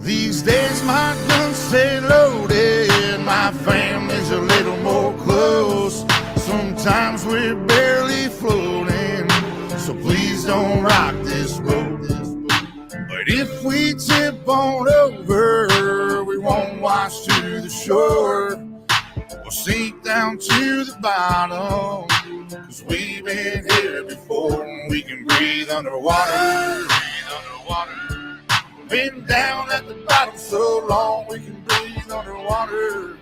These days my guns stay loaded, my family's a little more close. Sometimes we're barely floating, so please don't rock this boat. But if we tip on over, we won't wash to the shore. We'll sink down to the bottom, 'cause we've been here before and we can breathe underwater. Been down at the bottom so long we can breathe underwater.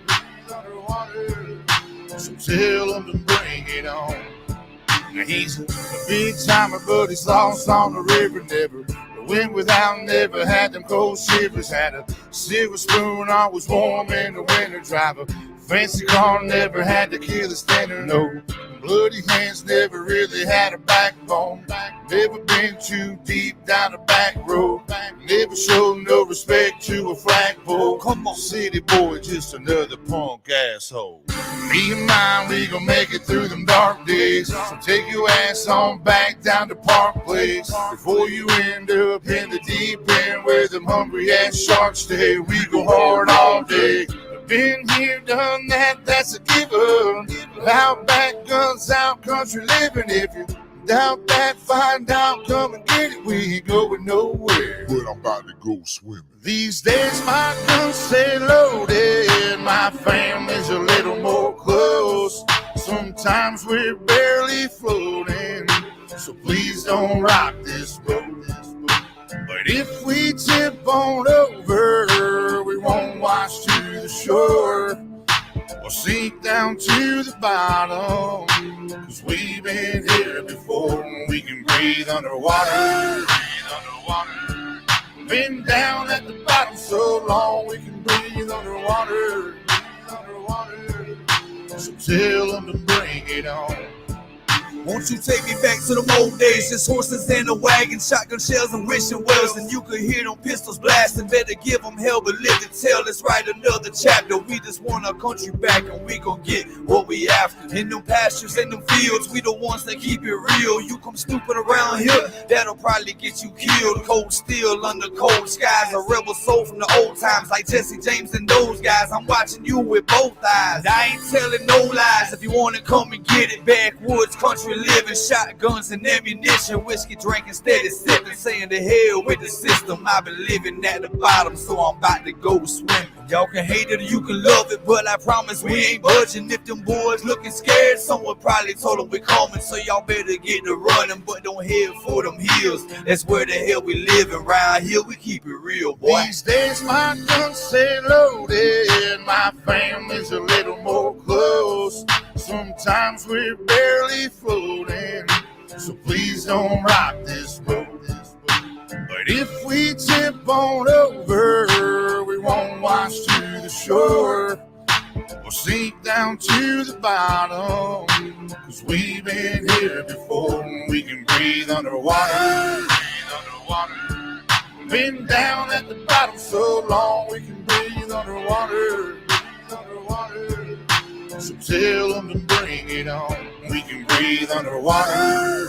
So tell him to bring it on. Now he's a big timer, but he's lost on the river. Never went without, never had them cold shivers. Had a silver spoon, always warm in the winter. Drive a fancy car, never had to kill a standard. No bloody hands, never really had a backbone. Never been too deep down the back road. Never showed no respect to a flagpole. Come on, city boy, just another punk asshole. Me and mine, we gon' make it through them dark days. So take your ass on back down to Park Place before you end up in the deep end where them hungry ass sharks stay. We go hard all day. Been here, done that, that's a given. Out back, guns out, country living. If you doubt that, find out, come and get it. We ain't going nowhere, but I'm about to go swimming. These days my guns stay loaded, my family's a little more close. Sometimes we're barely floating, so please don't rock this boat. But if we tip on over, we won't wash to the shore. We'll sink down to the bottom, 'cause we've been here before and we can breathe underwater. Been down at the bottom so long we can breathe underwater. So tell them to bring it on. Won't you take me back to the old days? Just horses and a wagon, shotgun shells and wishing wells, and you could hear them pistols blasting. Better give them hell, but live to tell. Let's write another chapter. We just want our country back, and we gon' get what we after. In them pastures and them fields, we the ones that keep it real. You come stupid around here, that'll probably get you killed. Cold steel under cold skies, a rebel soul from the old times, like Jesse James and those guys. I'm watching you with both eyes. I ain't telling no lies. If you wanna come and get it, backwoods country living, shotguns and ammunition, whiskey drinking, steady sipping, saying to hell with the system. I've been living at the bottom, so I'm about to go swimming. Y'all can hate it or you can love it, but I promise we ain't budging. If them boys looking scared, someone probably told them we're coming, so y'all better get to running, but don't head for them hills. That's where the hell we living. Round here we keep it real, boy. These days my guns stay loaded, my family's a little more close. Sometimes we're barely floating, so please don't rock this boat. But if we tip on over, we won't wash to the shore. We'll sink down to the bottom, 'cause we've been here before and we can breathe underwater. Been down at the bottom so long we can breathe underwater. So tell them to bring it on. We can breathe underwater.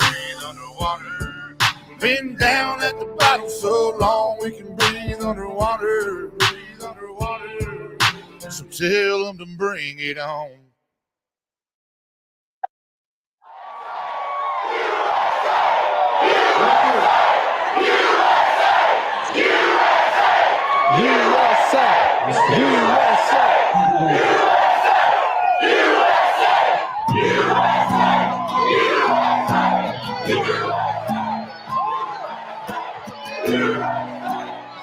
Been down at the bottom so long we can breathe underwater. So tell them to bring it on.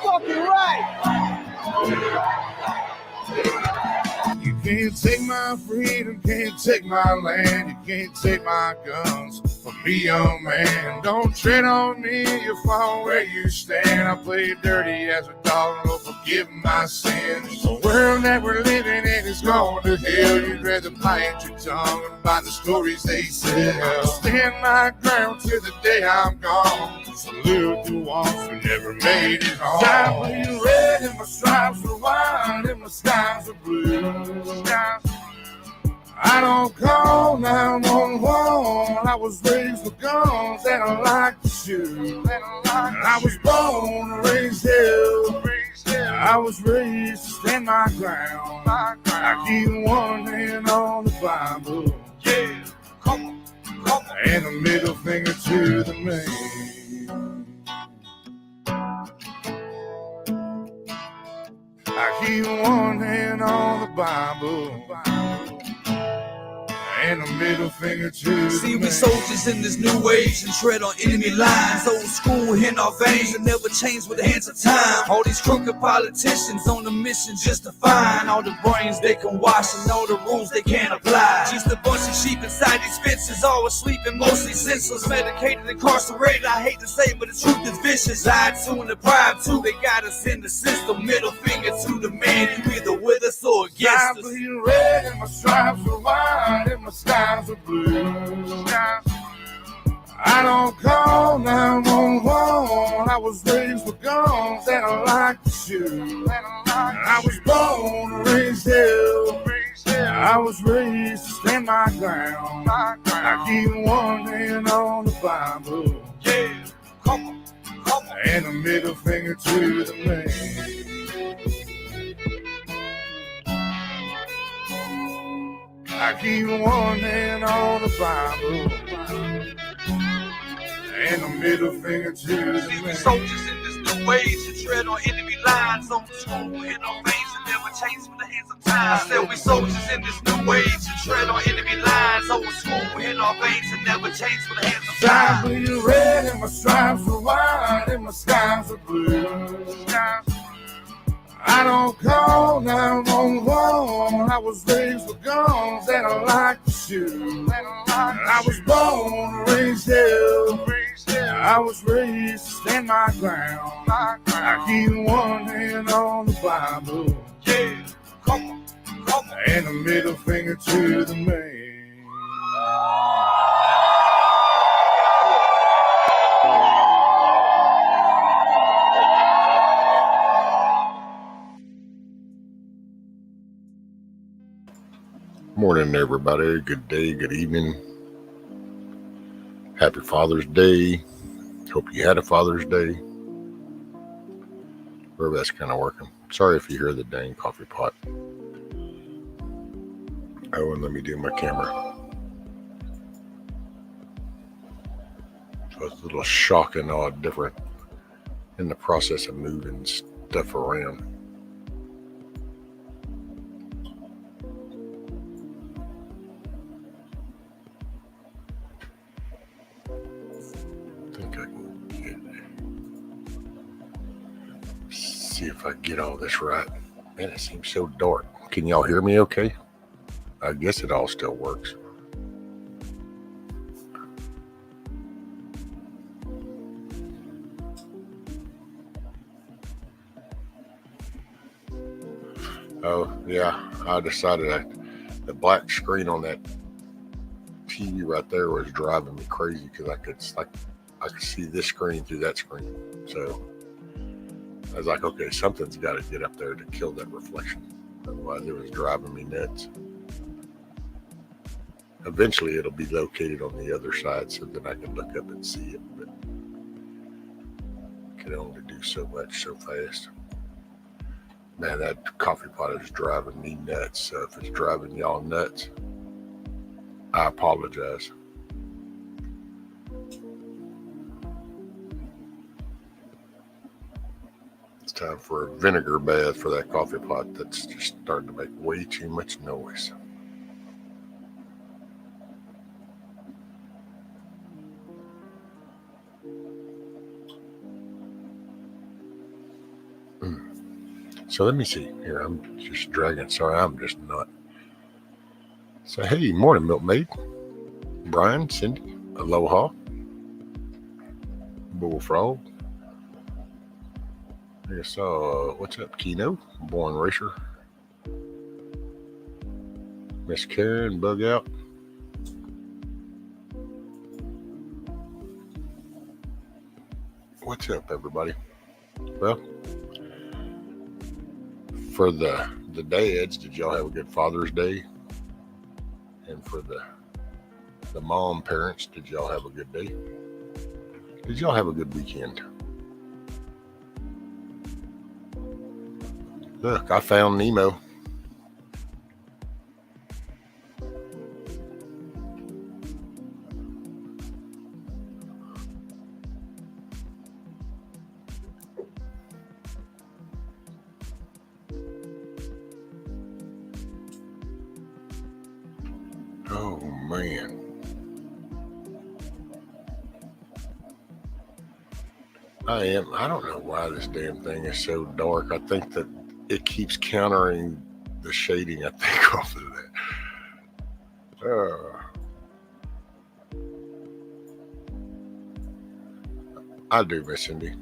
Fucking right. You can't take my freedom, can't take my land, you can't take my guns from me, young man. Don't tread on me, you fall where you stand. I played dirty as a dog, Lord, forgive my sins. The world that we're living in is going to hell. You'd rather bite your tongue and by the stories they sell. Stand my ground till the day I'm gone. Salute the ones who never made it home. I bleed red and my stripes are white and my skies are blue. I don't call 911 I was raised with guns and I like to shoot. I was born and raised here. I was raised to stand my ground. I keep one hand on the Bible. Yeah, come on. And a middle finger to the man. I keep one hand on the Bible. And a middle finger to See, the we man. soldiers in this new age and tread on enemy lines. Old school in our veins and never change with the hands of time. All these crooked politicians on a mission just to find all the brains they can wash and all the rules they can't apply. Just a bunch of sheep inside these fences, always sleeping, mostly senseless, medicated, incarcerated. I hate to say it, but the truth is vicious. Lied to and deprived too. They got us in the system. Middle finger to the man. You either with us or against I us. bleed red and my stripes are white and my skies are blue. I don't call 911. I was raised with guns and I like to shoot. I was born and raised here. I was raised to stand my ground. I keep one hand on the Bible. Yeah, come on. And a middle finger to the man. I keep one hand on the Bible and a middle finger to the See, we man. soldiers in this new age and tread on enemy lines. On the school in our veins and never change with the hands of time. I said we soldiers in this new age and tread on enemy lines. On the school in our veins and never change with the hands of I time. bleed red and my stripes are white and my skies are blue. I don't call 911. I was raised with guns and I like to shoot. I was born and raised here. I was raised to stand my ground. I keep one hand on the Bible. Yeah, come on. And a middle finger to the man. Morning, everybody. Good day, good evening. Happy Father's Day. Hope you had a Father's Day. Wherever that's kind of working. Sorry if you hear the dang coffee pot. Oh, and let me do my camera. So it's a little shocking, odd, different in the process of moving stuff around. See if I get all this right. Man, it seems so dark. Can y'all hear me okay? I guess it all still works. Oh, yeah, I decided the black screen on that TV right there was driving me crazy because I could see this screen through that screen. So I was like, okay, something's got to get up there to kill that reflection. Otherwise, it was driving me nuts. Eventually, it'll be located on the other side so that I can look up and see it. But I can only do so much so fast. Man, that coffee pot is driving me nuts. So if it's driving y'all nuts, I apologize. It's time for a vinegar bath for that coffee pot that's just starting to make way too much noise. So let me see here. I'm just dragging. Sorry, I'm just not. So hey, morning, milkmaid. Brian, Cindy, aloha. Bullfrog. I guess, what's up, Keno? Born Racer. Miss Karen, Bug Out. What's up, everybody? Well, for the dads, did y'all have a good Father's Day? And for the The mom parents, did y'all have a good day? Did y'all have a good weekend? Look, I found Nemo. Oh man. I don't know why this damn thing is so dark. I think that it keeps countering the shading, I think, off of that. I do, Miss Cindy.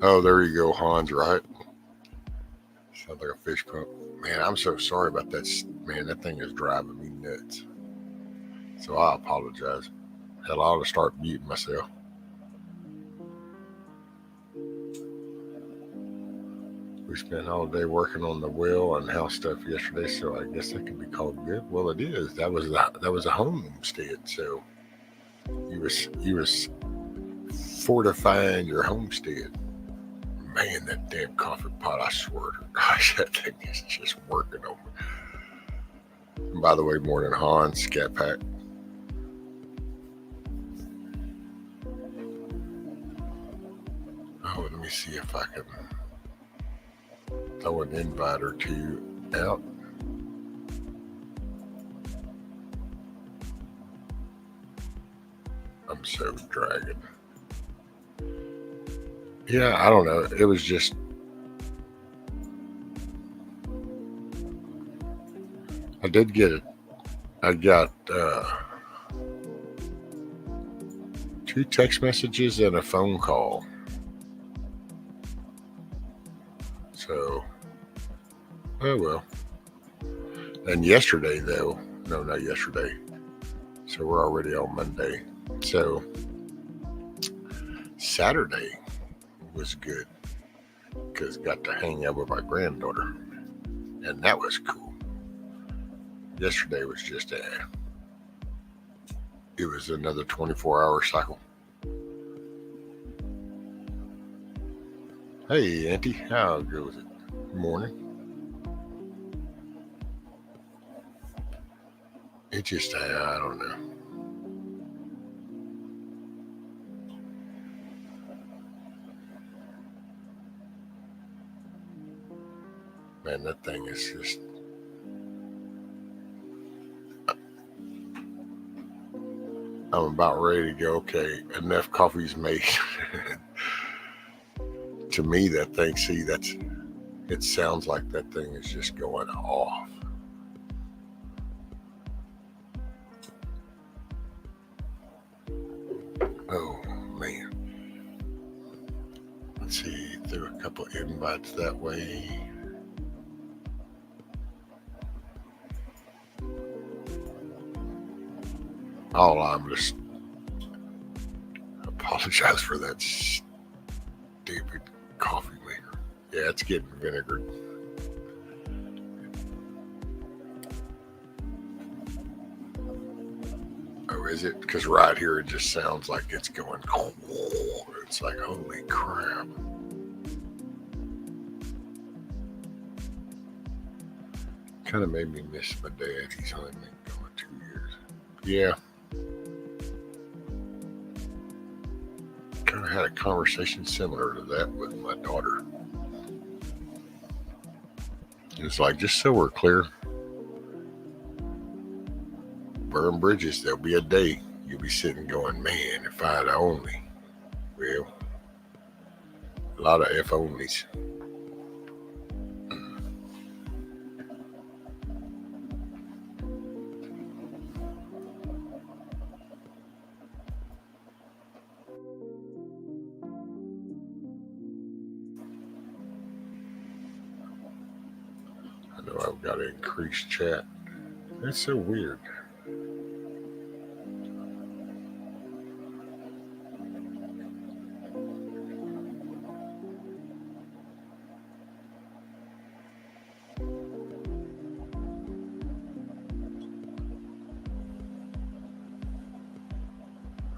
Oh, there you go, Hans, right? Sounds like a fish pump. Man, I'm so sorry about that. Man, that thing is driving me nuts. So I apologize. Hell, I ought to start muting myself. We spent all day working on the well and house stuff yesterday, so I guess that could be called good. Well, it is. That was a homestead, so you was fortifying your homestead. Man, that damn coffee pot! I swear to gosh, that thing is just working on me. And by the way, morning Hans, Scat Pack. Oh, let me see if I can throw an invite or two out. I'm so dragging. Yeah, I don't know. It was just I did get it. I got 2 text messages and a phone call. So, oh well. And yesterday, though, no, not yesterday. So we're already on Monday. So Saturday was good because got to hang out with my granddaughter, and that was cool. Yesterday was just it was another 24-hour cycle. Hey, Auntie, how goes it? Morning. It just, I don't know. Man, that thing is just. I'm about ready to go. Okay, enough coffee's made. To me, that thing, it sounds like that thing is just going off. Oh, man. Let's see, threw a couple invites that way. Oh, I'm just apologize for that stupid coffee maker. Yeah, it's getting vinegared. Oh, is it? Because right here it just sounds like it's going. It's like, holy crap. Kind of made me miss my dad. He's only been gone 2 years. Yeah. Kind of had a conversation similar to that with my daughter. It's like, just so we're clear, burn bridges. There'll be a day you'll be sitting going, man, if I'd only. Well, a lot of if onlys. I know I've got to increase chat. That's so weird.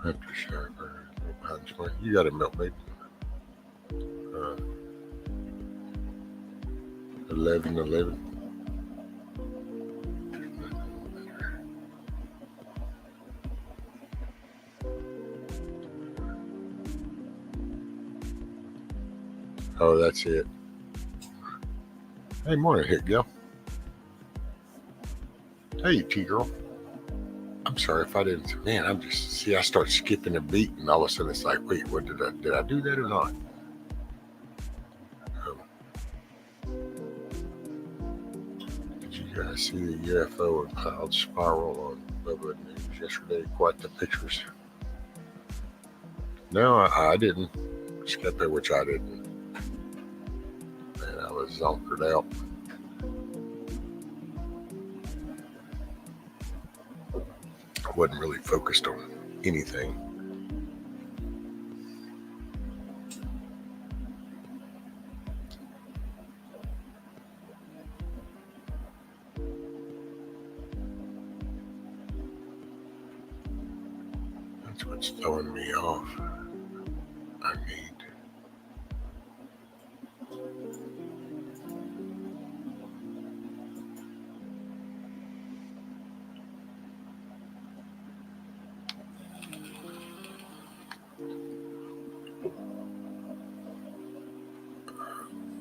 After shower, you got a milkmaid. 11:11. Oh, that's it. Hey, morning, hit girl. Hey, T girl. I'm sorry if I didn't. Man, I'm just see. I start skipping a beat, and all of a sudden it's like, wait, what did I do that or not? Did you guys see the UFO and cloud spiral on Bubba News yesterday? Quite the pictures. No, I didn't. Skip it, which I didn't. Man, I was zonkered out. I wasn't really focused on anything. That's what's throwing me off. I need.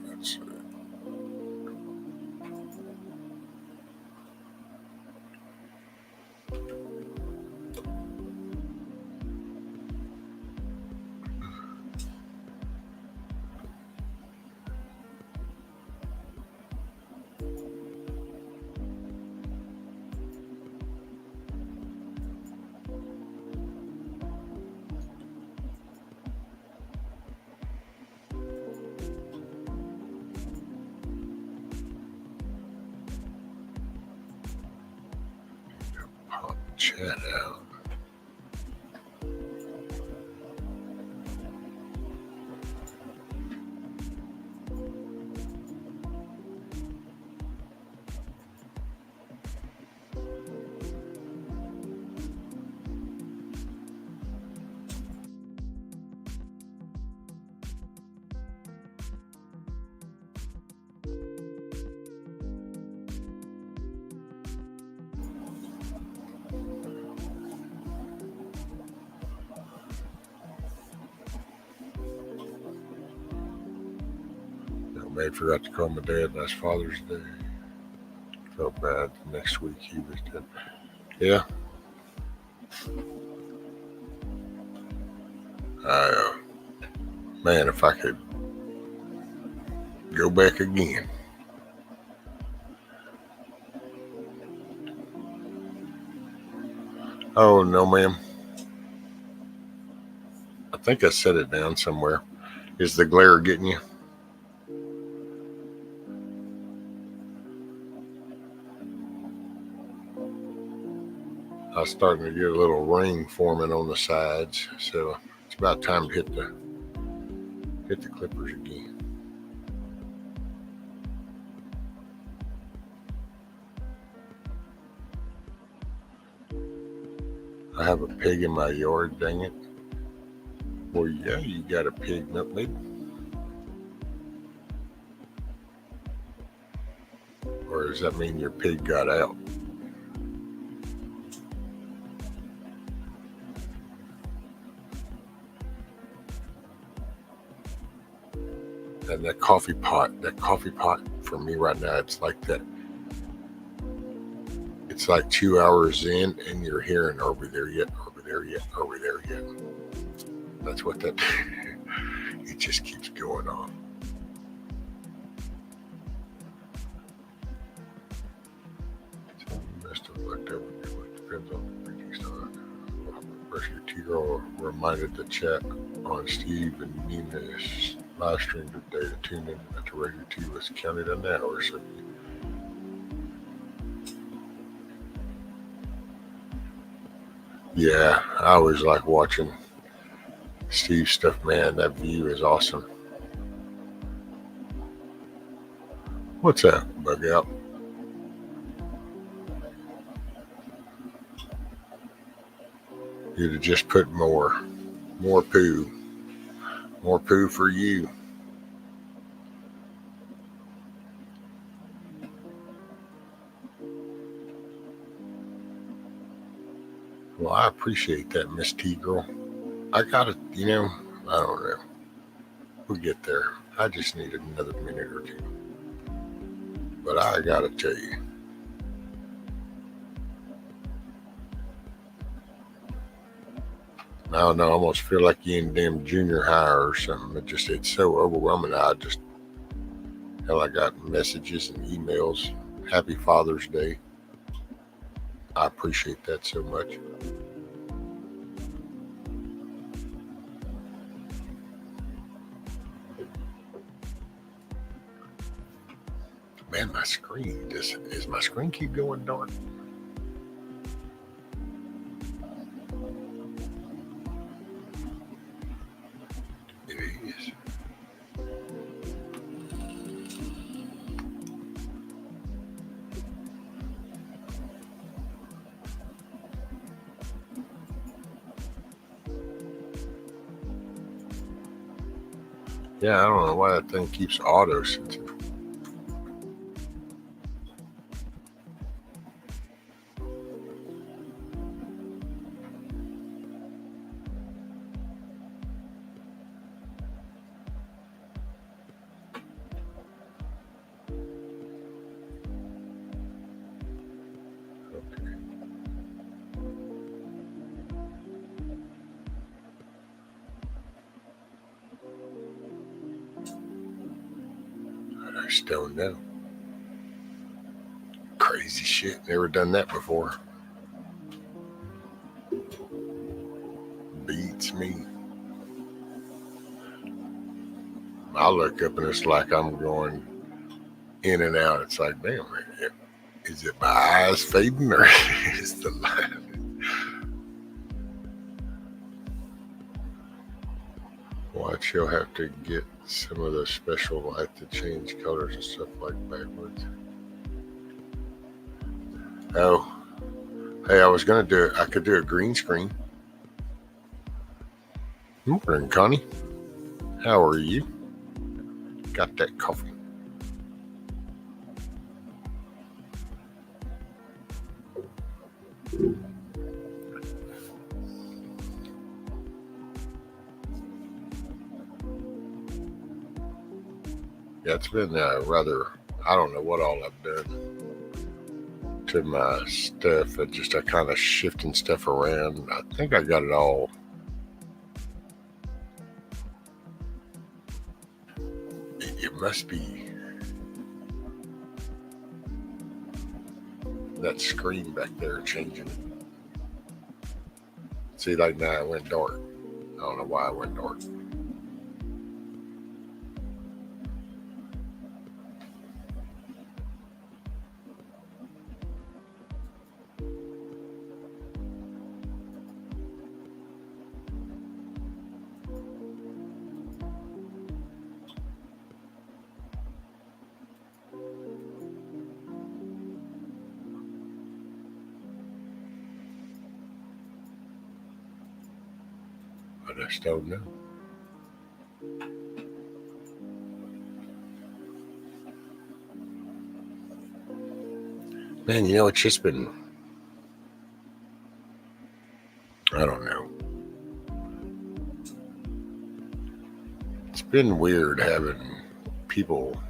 Let's see. Pop chat out. I forgot to call my dad last Father's Day. Felt bad. Next week he was dead. Yeah. Man, if I could go back again. Oh, no, ma'am. I think I set it down somewhere. Is the glare getting you? I was starting to get a little ring forming on the sides, so it's about time to hit the clippers again. I have a pig in my yard, dang it. Well, yeah, you got a pig, milkmaid. Or does that mean your pig got out? And that coffee pot for me right now, it's like that. It's like 2 hours in and you're hearing, are we there yet? Are we there yet? Are we there yet? That's what that, it just keeps going on. Best of luck there with you. It depends on the reading style. Your T-Girl reminded the chat on Steve and Nina's live stream today to tune in at the Radio T was counted an hour. So yeah, I always like watching Steve's stuff, man. That view is awesome. What's that? Bug out. You'd have just put more poo for you. Well, I appreciate that, Miss T girl. I gotta, I don't know. We'll get there. I just need another minute or two. But I gotta tell you, I don't know, I almost feel like you in damn junior high or something. It's so overwhelming. I got messages and emails. Happy Father's Day. I appreciate that so much. Man, my screen, is my screen keep going dark? It is. Yeah, I don't know why that thing keeps auto sensitive. I just don't know. Crazy shit. Never done that before. Beats me. I look up and it's like I'm going in and out. It's like, damn, is it my eyes fading or is the light? Watch, you'll have to get some of the special light to change colors and stuff like backwards. Oh, hey, I was gonna do it. I could do a green screen. Morning, Connie. How are you? Got that coffee? Yeah, it's been rather, I don't know what all I've done to my stuff. I kind of shifting stuff around. I think I got it all. It must be that screen back there changing. See, like now it went dark. I don't know why it went dark. I just don't know. Man, it's just been, I don't know. It's been weird having people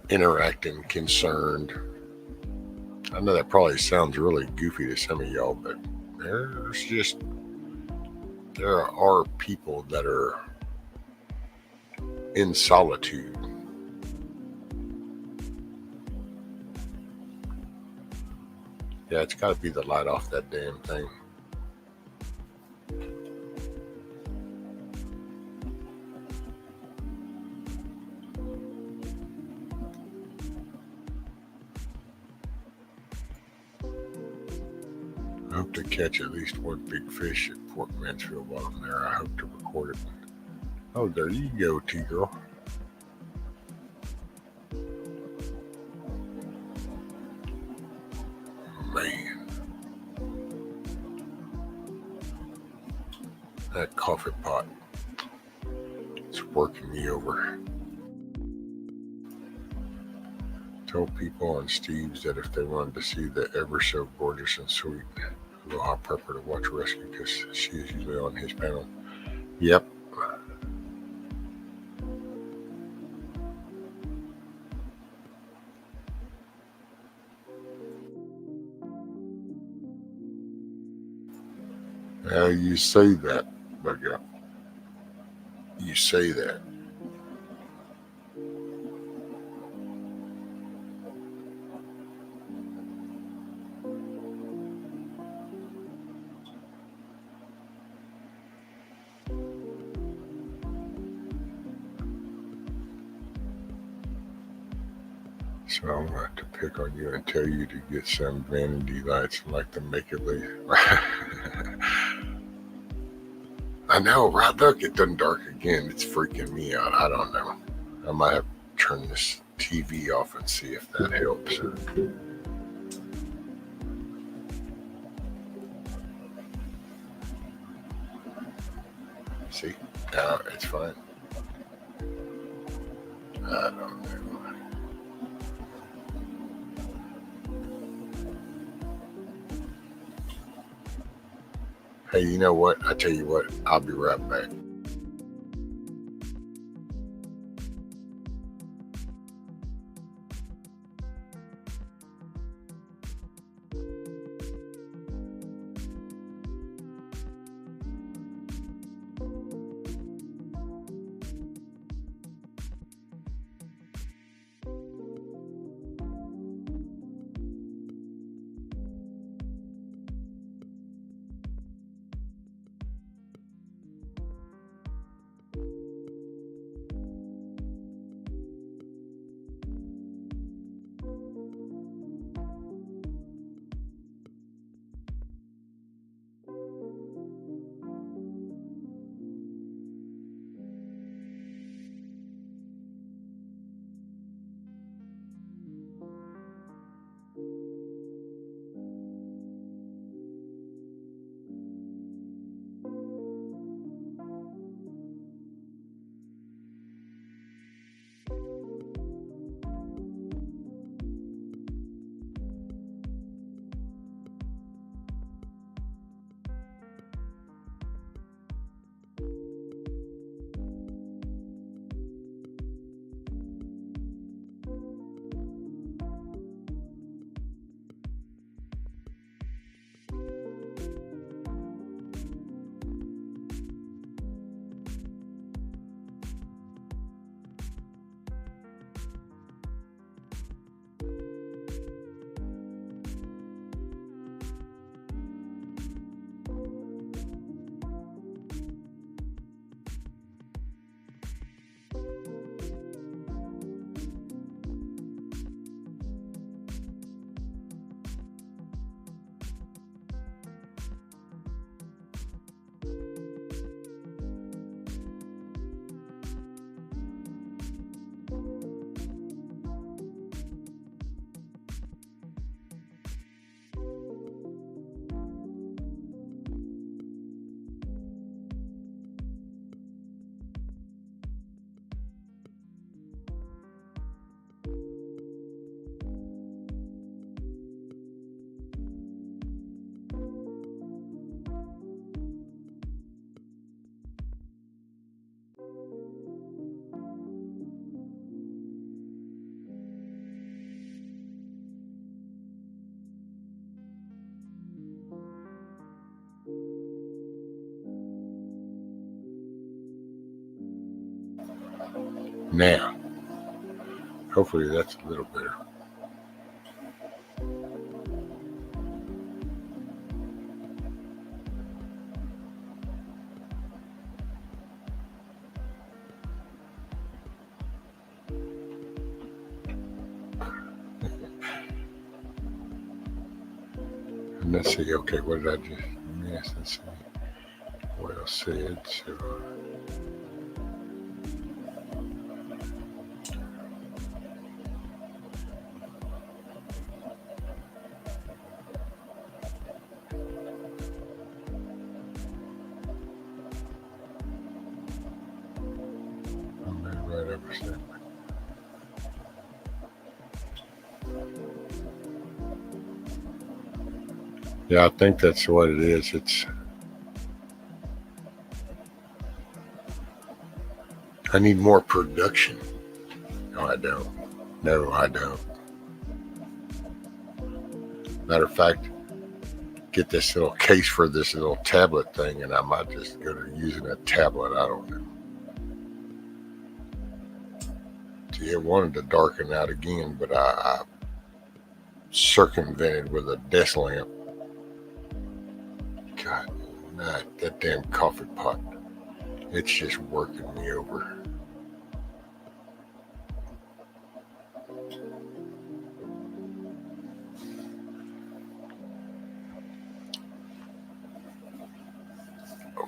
interacting, concerned. I know that probably sounds really goofy to some of y'all, but there are people that are in solitude. Yeah, it's got to be the light off that damn thing. I hope to catch at least one big fish at Port Mansfield while I'm there. I hope to record it. Oh, there you go, T-girl. Man. That coffee pot. It's working me over. Told people on Steve's that if they wanted to see the ever so gorgeous and sweet Aloha Prepper to watch Rescue, because she is usually on his panel. Yep. You say that, but yeah, you say that. So I'm going to have to pick on you and tell you to get some vanity lights like the Make It Leave. I know, right? Look, it done dark again. It's freaking me out. I don't know. I might have to turn this TV off and see if that helps. See? No, it's fine. I don't know. Hey, you know what? I tell you what, I'll be right back. Now, hopefully that's a little better. And let's see, okay, what did I just miss? Let's see. Well said, so. Yeah, I think that's what it is. I need more production. No, I don't. No, I don't. Matter of fact, get this little case for this little tablet thing, and I might just go to using a tablet. I don't know. See, it wanted to darken out again, but I circumvented with a desk lamp. God, that damn coffee pot. It's just working me over.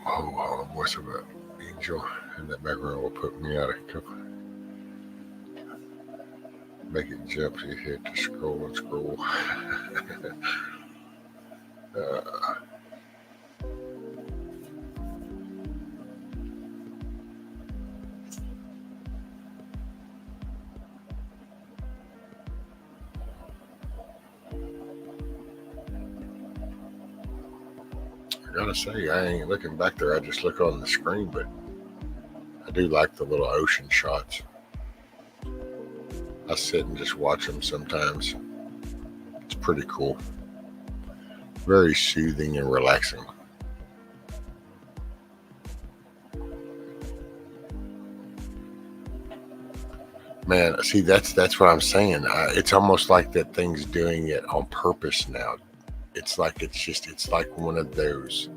Oh, what's about Angel? And that background will put me out of cover. Make it jump, you hit to scroll and scroll. I gotta say, I ain't looking back there. I just look on the screen, but I do like the little ocean shots. I sit and just watch them sometimes. It's pretty cool. Very soothing and relaxing. Man, see, that's what I'm saying. It's almost like that thing's doing it on purpose now. It's like it's like one of those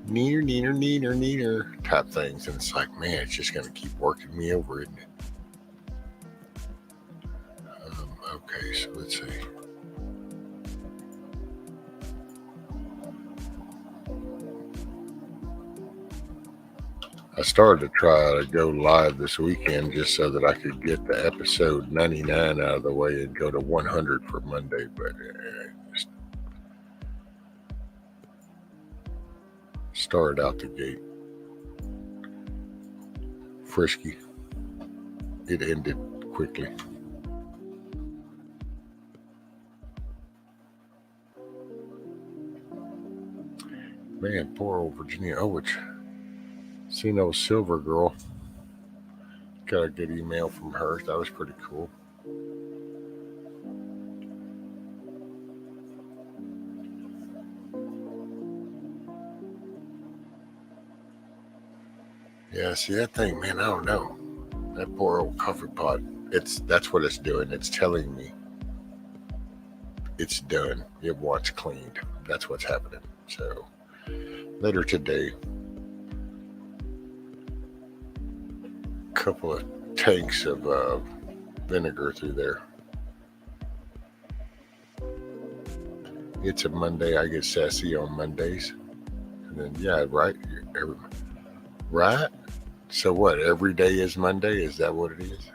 neater type things, and it's like, man, it's just gonna keep working me over, isn't it? Okay, so let's see. I started to try to go live this weekend just so that I could get the episode 99 out of the way and go to 100 for Monday, but just started out the gate frisky. It ended quickly. Man, poor old Virginia Owich. Seen old Silver Girl. Got a good email from her. That was pretty cool. Yeah, see that thing, man, I don't know. That poor old coffee pot. That's what it's doing. It's telling me it's done. It wants cleaned. That's what's happening. So later today, couple of tanks of vinegar through there. It's a Monday. I get sassy on Mondays, and then yeah, right, right. So what? Every day is Monday. Is that what it is?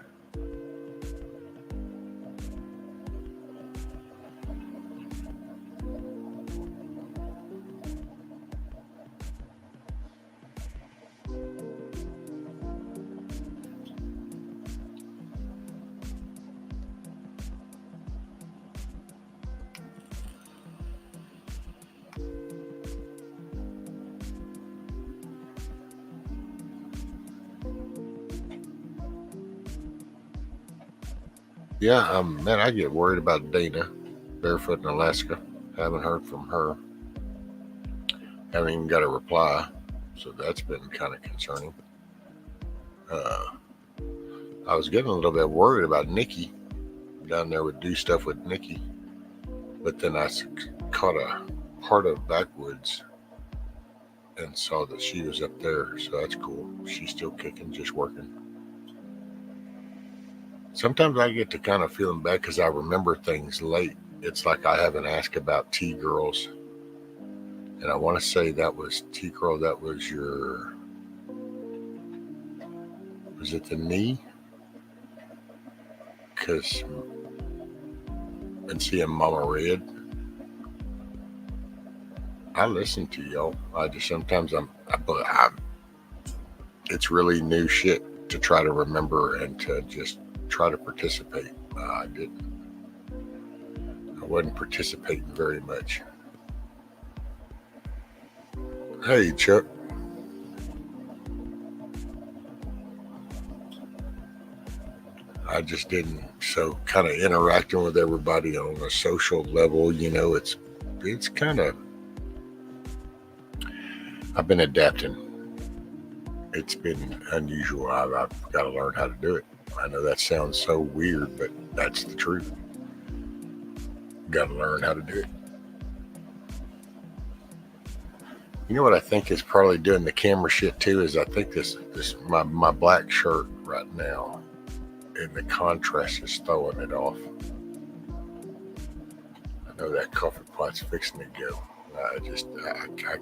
Yeah, man, I get worried about Dana, barefoot in Alaska. Haven't heard from her. Haven't even got a reply, so that's been kind of concerning. I was getting a little bit worried about Nikki. Down there would do stuff with Nikki, but then I caught a part of Backwoods and saw that she was up there, so that's cool. She's still kicking, just working. Sometimes I get to kind of feeling bad because I remember things late. It's like I haven't asked about T-Girls. And I want to say that was T-Girl, that was your... Was it the knee? Because... And seeing Mama Red. I listen to y'all. I just sometimes it's really new shit to try to remember and to just try to participate. I didn't. I wasn't participating very much. Hey, Chuck. I just didn't. So kind of interacting with everybody on a social level, it's kind of, I've been adapting. It's been unusual. I've got to learn how to do it. I know that sounds so weird, but that's the truth. Got to learn how to do it. You know what I think is probably doing the camera shit too is I think this my black shirt right now, and the contrast is throwing it off. I know that coffee pot's fixing to go. I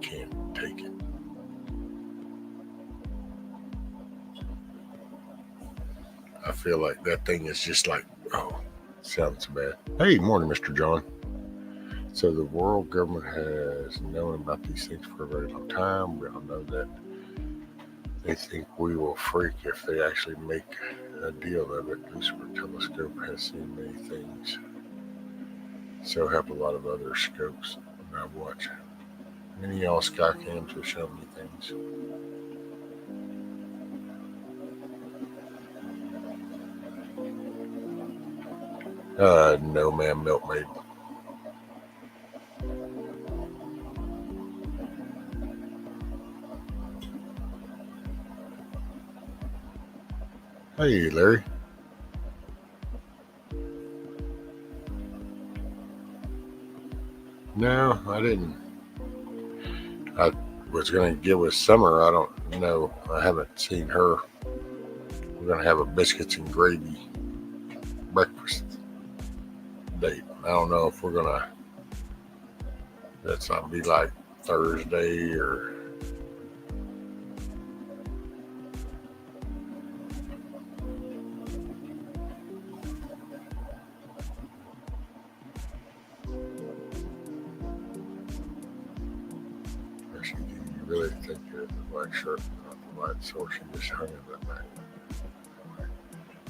can't take it. I feel like that thing is just like, oh, sounds bad. Hey, morning, Mr. John. So the world government has known about these things for a very long time. We all know that. They think we will freak if they actually make a deal of it. Lucifer telescope has seen many things. So have a lot of other scopes. Now watch. Many of y'all sky cams have shown me things. No, ma'am, milkmaid. Hey, Larry. No, I didn't. I was going to get with Summer. I don't know. I haven't seen her. We're going to have a biscuits and gravy breakfast date. I don't know if we're going to, that's not be like Thursday or. You really think that the black shirt, not the white source, you just hung it that night?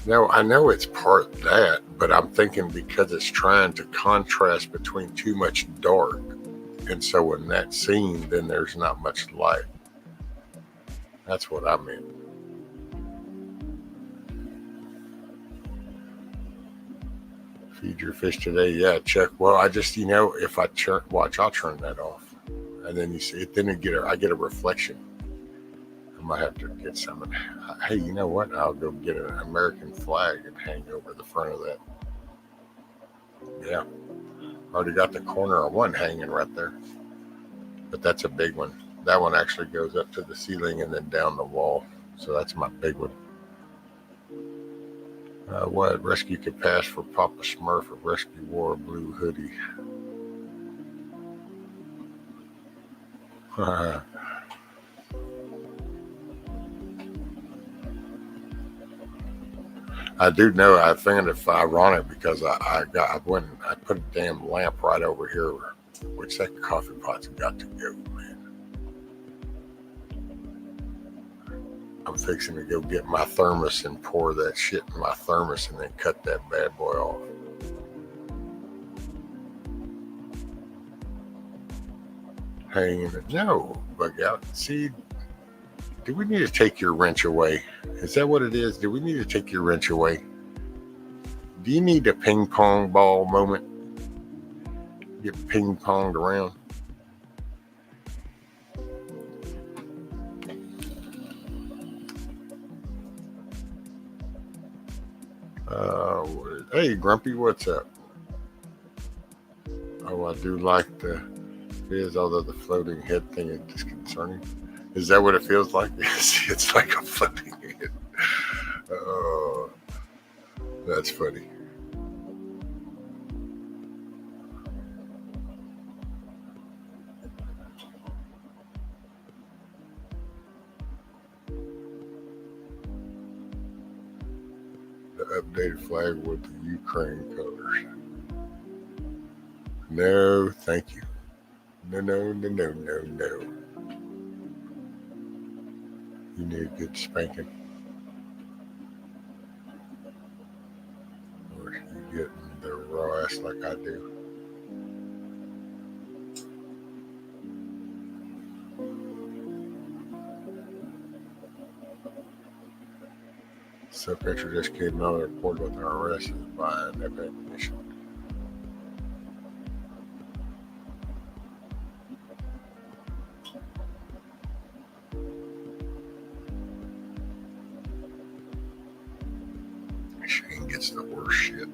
No, I know it's part that, but I'm thinking because it's trying to contrast between too much dark. And so in that scene, then there's not much light. That's what I meant. Feed your fish today. Yeah, Chuck. Well, I just, if I watch, I'll turn that off. And then you see it, then I get a reflection. I might have to get some. Hey, you know what? I'll go get an American flag and hang over the front of that. Yeah. Already got the corner of one hanging right there. But that's a big one. That one actually goes up to the ceiling and then down the wall. So that's my big one. What rescue could pass for Papa Smurf if rescue wore a blue hoodie? I do know. I find it ironic because I put a damn lamp right over here, which that coffee pot's got to go, man. I'm fixing to go get my thermos and pour that shit in my thermos and then cut that bad boy off. Hanging it. No, bug out. See, do we need to take your wrench away? Is that what it is? Do we need to take your wrench away? Do you need a ping pong ball moment? Get ping ponged around? Hey, Grumpy, what's up? Oh, I do like the fizz, although the floating head thing is disconcerting. Is that what it feels like? It's like a floating head. Oh, that's funny. The updated flag with the Ukraine colors. No, thank you. No. You need a good spanking. guess, like I do. Subcountry just came out and reported with our arrest is buying ammunition. Shane gets the worst shit.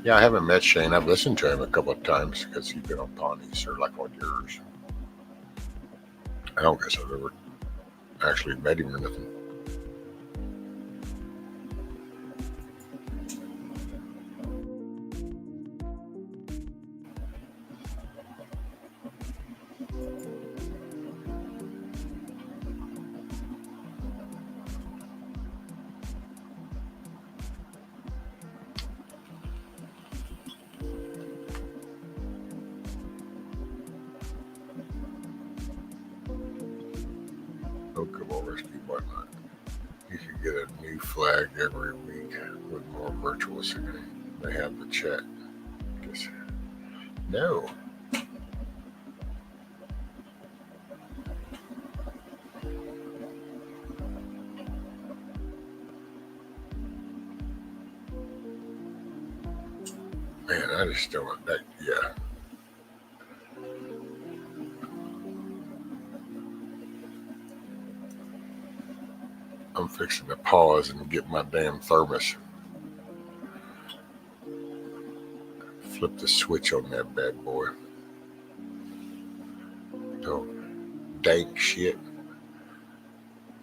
Yeah, I haven't met Shane. I've listened to him a couple of times because he's been on Pawnees or like on yours. I don't guess I've ever actually met him or nothing. Pokemon Rescue whatnot. You can get a new flag every week with more virtuals. They have the chat. Guess. No. Man, I just don't. That, yeah. I'm fixing to pause and get my damn thermos. Flip the switch on that bad boy. So, dank shit.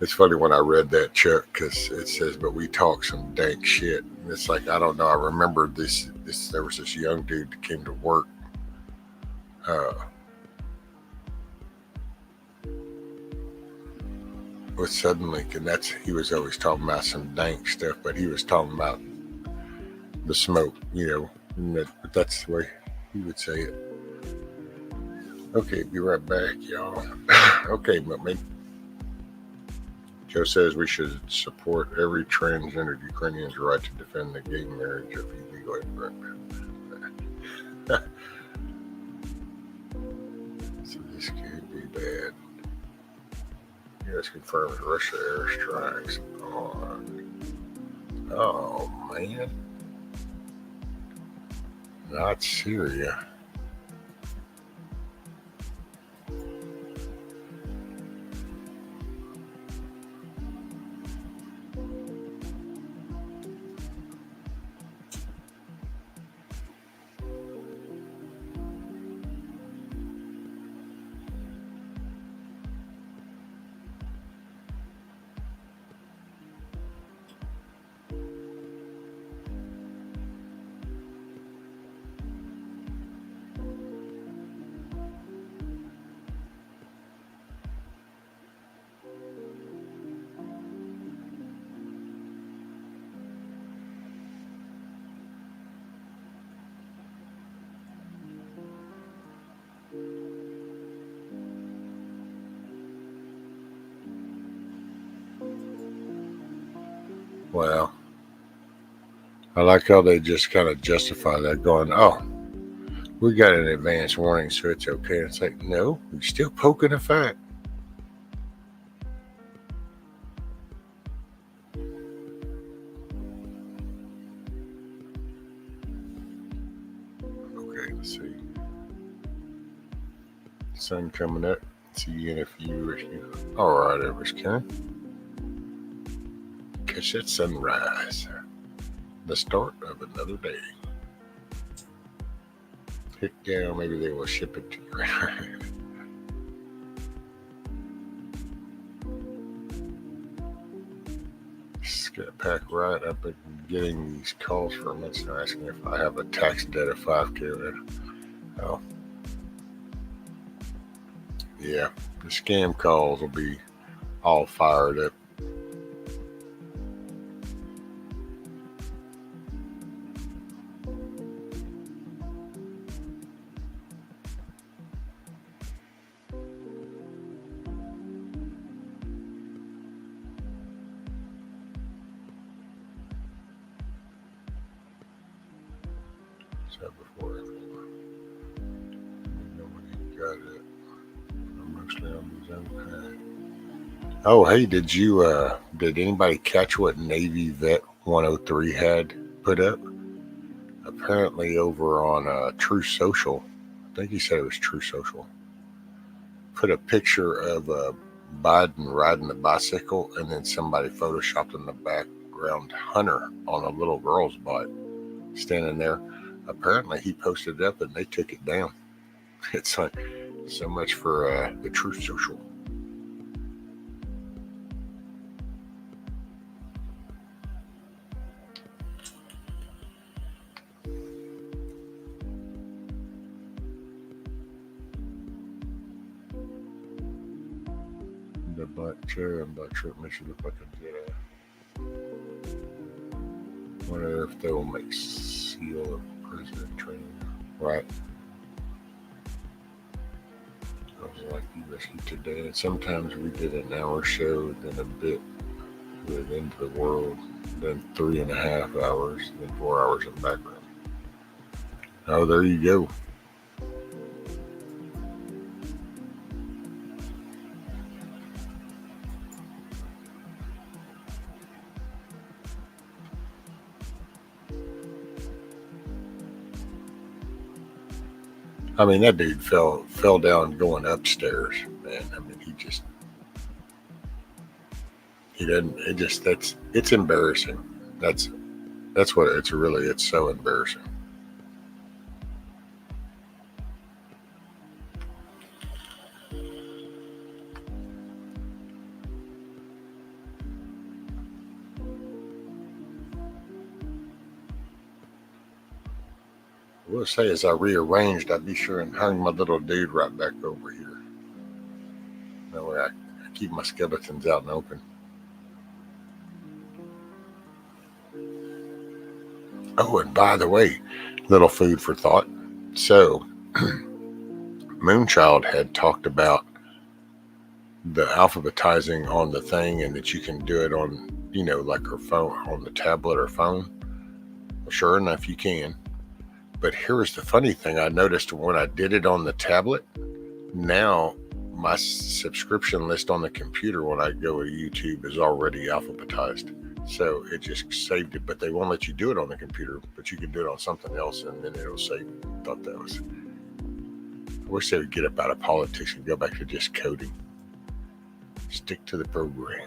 It's funny when I read that, Chuck, because it says, but we talk some dank shit. And it's like, I don't know. I remember this there was this young dude that came to work. With Suddenlink, and he was always talking about some dank stuff, but he was talking about the smoke, but that's the way he would say it. Okay, be right back, y'all. Okay, but Joe says we should support every transgendered Ukrainian's right to defend the gay marriage of illegal immigrant. So this could be bad. U.S. confirms Russia airstrikes on. Oh man, not Syria. Well, I like how they just kind of justify that, going, oh, we got an advance warning, so it's okay. And it's like, no, you're still poking a fact. Okay, let's see. Sun coming up. See you in a few. All right, everybody's Karen. Catch that sunrise. The start of another day. Hit down, maybe they will ship it to you. Just gonna pack right up and getting these calls from it, so asking if I have a tax debt of $5,000. Oh. Yeah, the scam calls will be all fired up. that before. Nobody got it. I'm mostly on his own pad. Oh, hey, did anybody catch what Navy Vet 103 had put up? Apparently over on True Social, I think he said it was True Social, put a picture of Biden riding the bicycle, and then somebody photoshopped in the background Hunter on a little girl's butt standing there. Apparently he posted it up and they took it down. It's like so much for the True Social. The black chair and black shirt makes you look like a Jedi. Wonder if they will make seal of president training. Right. I was like, you rescued today. And sometimes we did an hour show, then a bit with Into the World, then 3.5 hours, then 4 hours in background. Oh, there you go. I mean, that dude fell down going upstairs, man. I mean, he doesn't. It's embarrassing. That's what it's really. It's so embarrassing. I will say, as I rearranged, I'd be sure and hung my little dude right back over here. That way I keep my skeletons out and open. Oh, and by the way, little food for thought. So, Moonchild had talked about the alphabetizing on the thing and that you can do it on, like her phone, on the tablet or phone. Well, sure enough, you can. But here's the funny thing. I noticed when I did it on the tablet, now my subscription list on the computer when I go to YouTube is already alphabetized. So it just saved it, but they won't let you do it on the computer, but you can do it on something else and then it'll save it. I thought that was, I wish they would get up out of politics and go back to just coding. Stick to the program.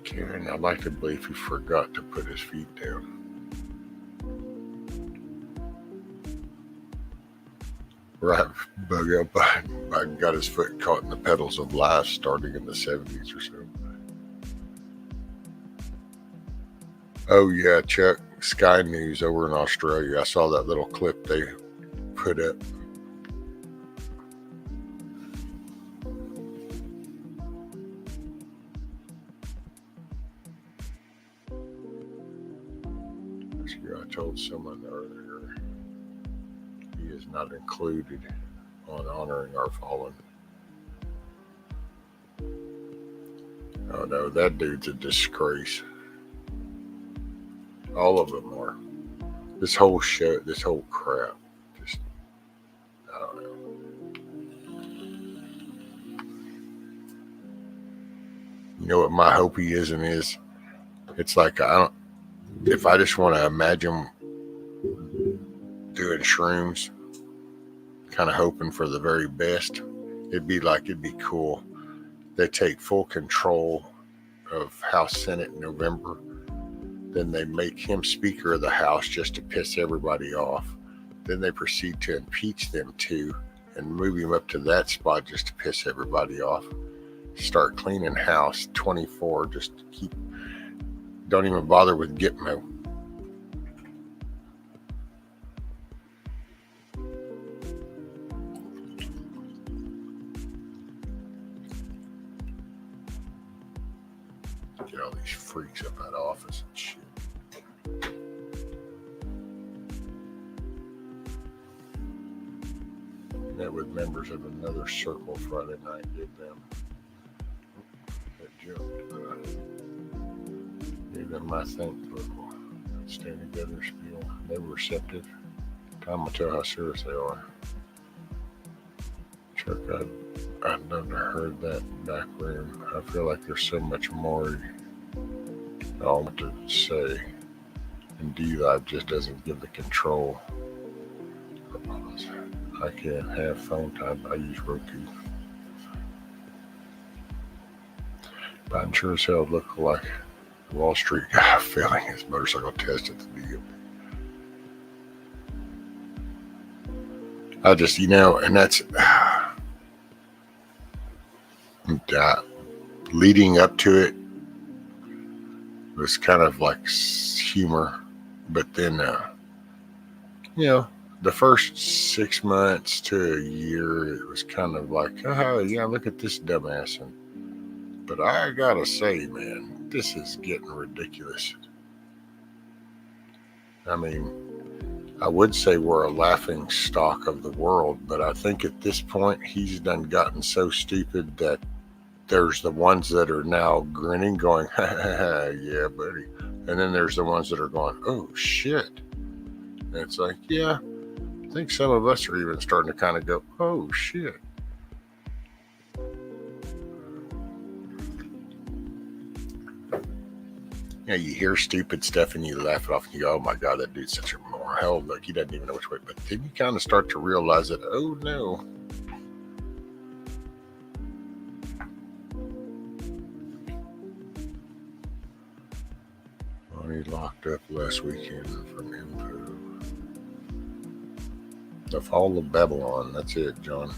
Karen, I'd like to believe he forgot to put his feet down. Right, bug up. Biden got his foot caught in the pedals of life starting in the 70s or so. Oh yeah, check Sky News over in Australia. I saw that little clip they put up. I told someone earlier he is not included on honoring our fallen. Oh no, that dude's a disgrace. All of them are. This whole show, this whole crap, just, I don't know. You know what my hope he is and is? It's like, if I just want to imagine doing shrooms, kind of hoping for the very best, it'd be cool. They take full control of House Senate in November. Then they make him Speaker of the House just to piss everybody off. Then they proceed to impeach them too and move him up to that spot just to piss everybody off. Start cleaning house 24, just keep, don't even bother with Gitmo. Get all these freaks up out of office and shit. Met with members of another circle Friday night. Gave them that joke. Gave them my thank local. Stay together, spiel. They were receptive. Time will tell how serious they are. Chuck, I've never heard that back room. I feel like there's so much more I want to say. And D-Live just doesn't give the control. I can't have phone time. I use Roku. Biden sure as hell looked like a Wall Street guy failing his motorcycle test at the DMV. I just, and that's leading up to it was kind of like humor, but then, the first 6 months to a year, it was kind of like, oh, yeah, look at this dumbass. But I gotta say, man, this is getting ridiculous. I mean, I would say we're a laughing stock of the world, but I think at this point, he's done gotten so stupid that there's the ones that are now grinning, going, ha, ha, ha, yeah, buddy. And then there's the ones that are going, oh, shit. And it's like, yeah, I think some of us are even starting to kind of go, oh, shit. You hear stupid stuff and you laugh it off and you go, oh, my God, that dude's such a moron. Hell, look, he doesn't even know which way. But then you kind of start to realize that, oh, no. He locked up last weekend from info. The Fall of Babylon. That's it, John.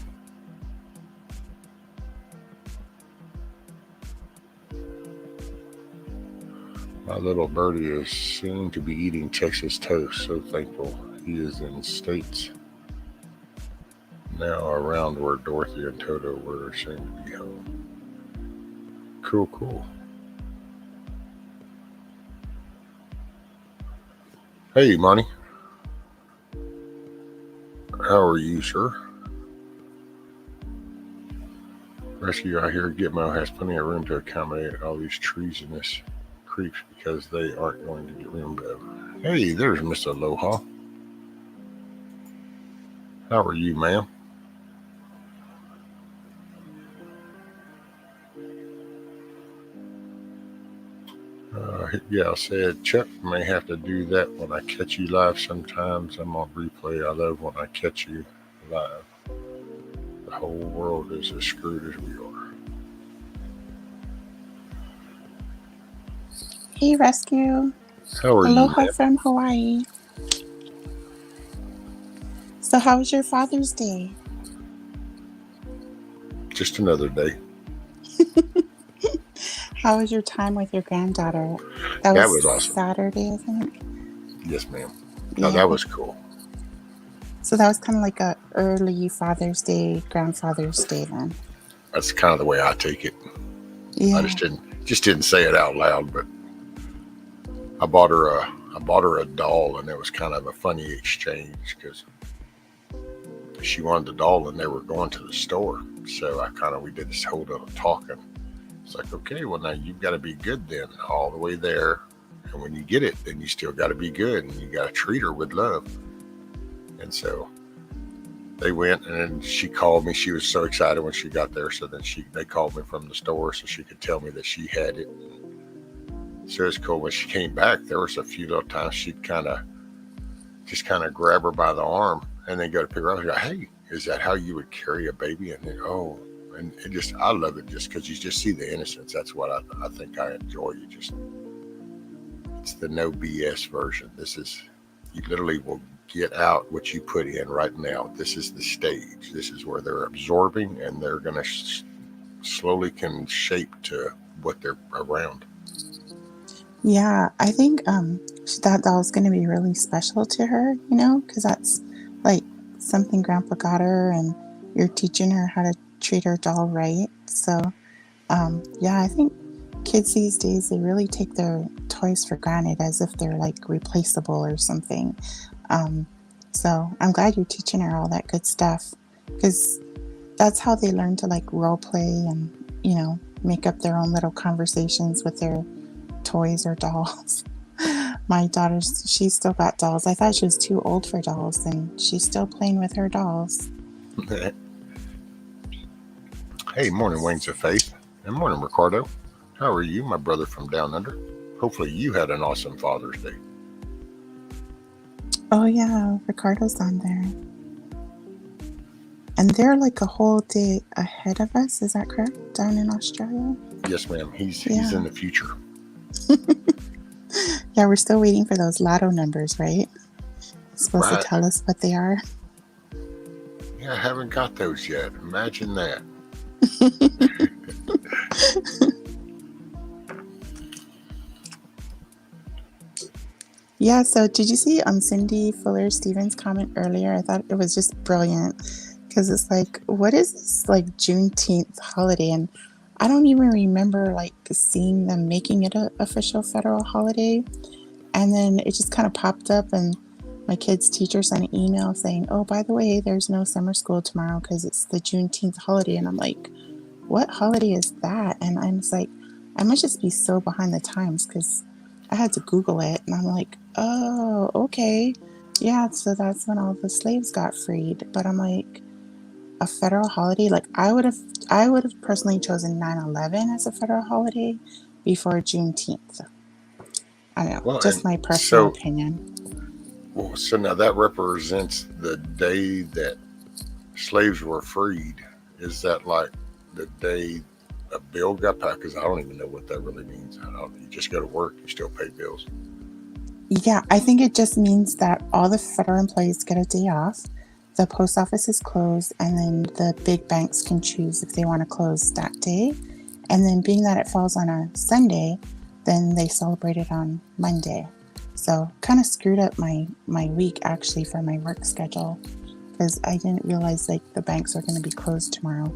My little birdie is soon to be eating Texas toast. So thankful he is in states now around where Dorothy and Toto were soon to be home. Cool. Hey, Monty. How are you, sir? Rescue out here at Gitmo has plenty of room to accommodate all these treasonous creeps because they aren't going to get room to. Hey, there's Miss Aloha. How are you, ma'am? I said Chuck may have to do that when I catch you live sometimes. I'm on replay. I love when I catch you live. The whole world is as screwed as we are. Hey, Rescue. How are Aloha you, from Hawaii. So how was your Father's Day? Just another day. How was your time with your granddaughter? That was awesome. Saturday, I think. Yes, ma'am. No, that was cool. So that was kind of like a early Father's Day, Grandfather's Day then. That's kind of the way I take it. Yeah. I just didn't say it out loud, but I bought her a doll, and it was kind of a funny exchange because she wanted the doll, and they were going to the store. So we did this whole little talking. It's like, okay, well, now you've got to be good then all the way there. And when you get it, then you still got to be good, and you got to treat her with love. And so they went, and then she called me. She was so excited when she got there. So then they called me from the store so she could tell me that she had it. So it was cool. When she came back, there was a few little times she'd kind of grab her by the arm and then go to pick her up and go, hey, is that how you would carry a baby? And then, and it just, I love it just because you just see the innocence. That's what I think I enjoy. It's the no BS version. You literally will get out what you put in right now. This is the stage. This is where they're absorbing, and they're going to slowly can shape to what they're around. Yeah, I think that doll's going to be really special to her, because that's like something Grandpa got her, and you're teaching her how to treat her doll right. So, I think kids these days, they really take their toys for granted as if they're like replaceable or something. So I'm glad you're teaching her all that good stuff, because that's how they learn to like role play and, make up their own little conversations with their toys or dolls. My daughter's, she's still got dolls. I thought she was too old for dolls, and she's still playing with her dolls. Hey, morning, Wings of Faith. And morning, Ricardo. How are you, my brother from down under? Hopefully you had an awesome Father's Day. Oh, yeah, Ricardo's on there. And they're like a whole day ahead of us, is that correct? Down in Australia? Yes, ma'am. He's in the future. Yeah, we're still waiting for those lotto numbers, right? It's supposed Right. to tell us what they are. Yeah, I haven't got those yet. Imagine that. Yeah, so did you see Cindy Fuller Stevens' comment earlier? I thought it was just brilliant because it's like, what is this like Juneteenth holiday? And I don't even remember like seeing them making it an official federal holiday. And then it just kind of popped up, and my kid's teacher sent an email saying, oh, by the way, there's no summer school tomorrow because it's the Juneteenth holiday. And I'm like, what holiday is that? And I'm just like, I must just be so behind the times because I had to Google it, and I'm like, oh, okay. Yeah, so that's when all the slaves got freed. But I'm like, a federal holiday? Like I would have personally chosen 9/11 as a federal holiday before Juneteenth. I don't know, Well, just and my personal opinion. so now that represents the day that slaves were freed. Is that like the day a bill got passed? Because I don't even know what that really means. You just go to work, you still pay bills. Yeah, I think it just means that all the federal employees get a day off, the post office is closed, and then the big banks can choose if they want to close that day. And then being that it falls on a Sunday, then they celebrate it on Monday. So kind of screwed up my week actually for my work schedule because I didn't realize like the banks are going to be closed tomorrow.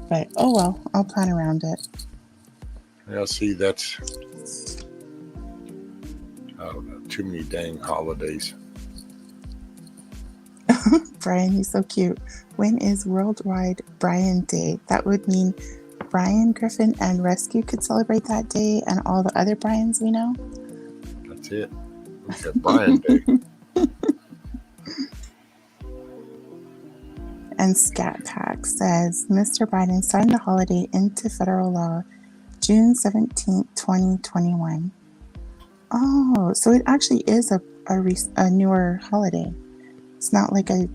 But oh well, I'll plan around it. Yeah, see, that's, I don't know, too many dang holidays. Brian, he's so cute. When is Worldwide Brian Day? That would mean Brian, Griffin, and Rescue could celebrate that day, and all the other Brians we know. That's it. We've got Brian Day. And Scat Pack says Mr. Biden signed the holiday into federal law June 17th, 2021. Oh, so it actually is a newer holiday. It's not like I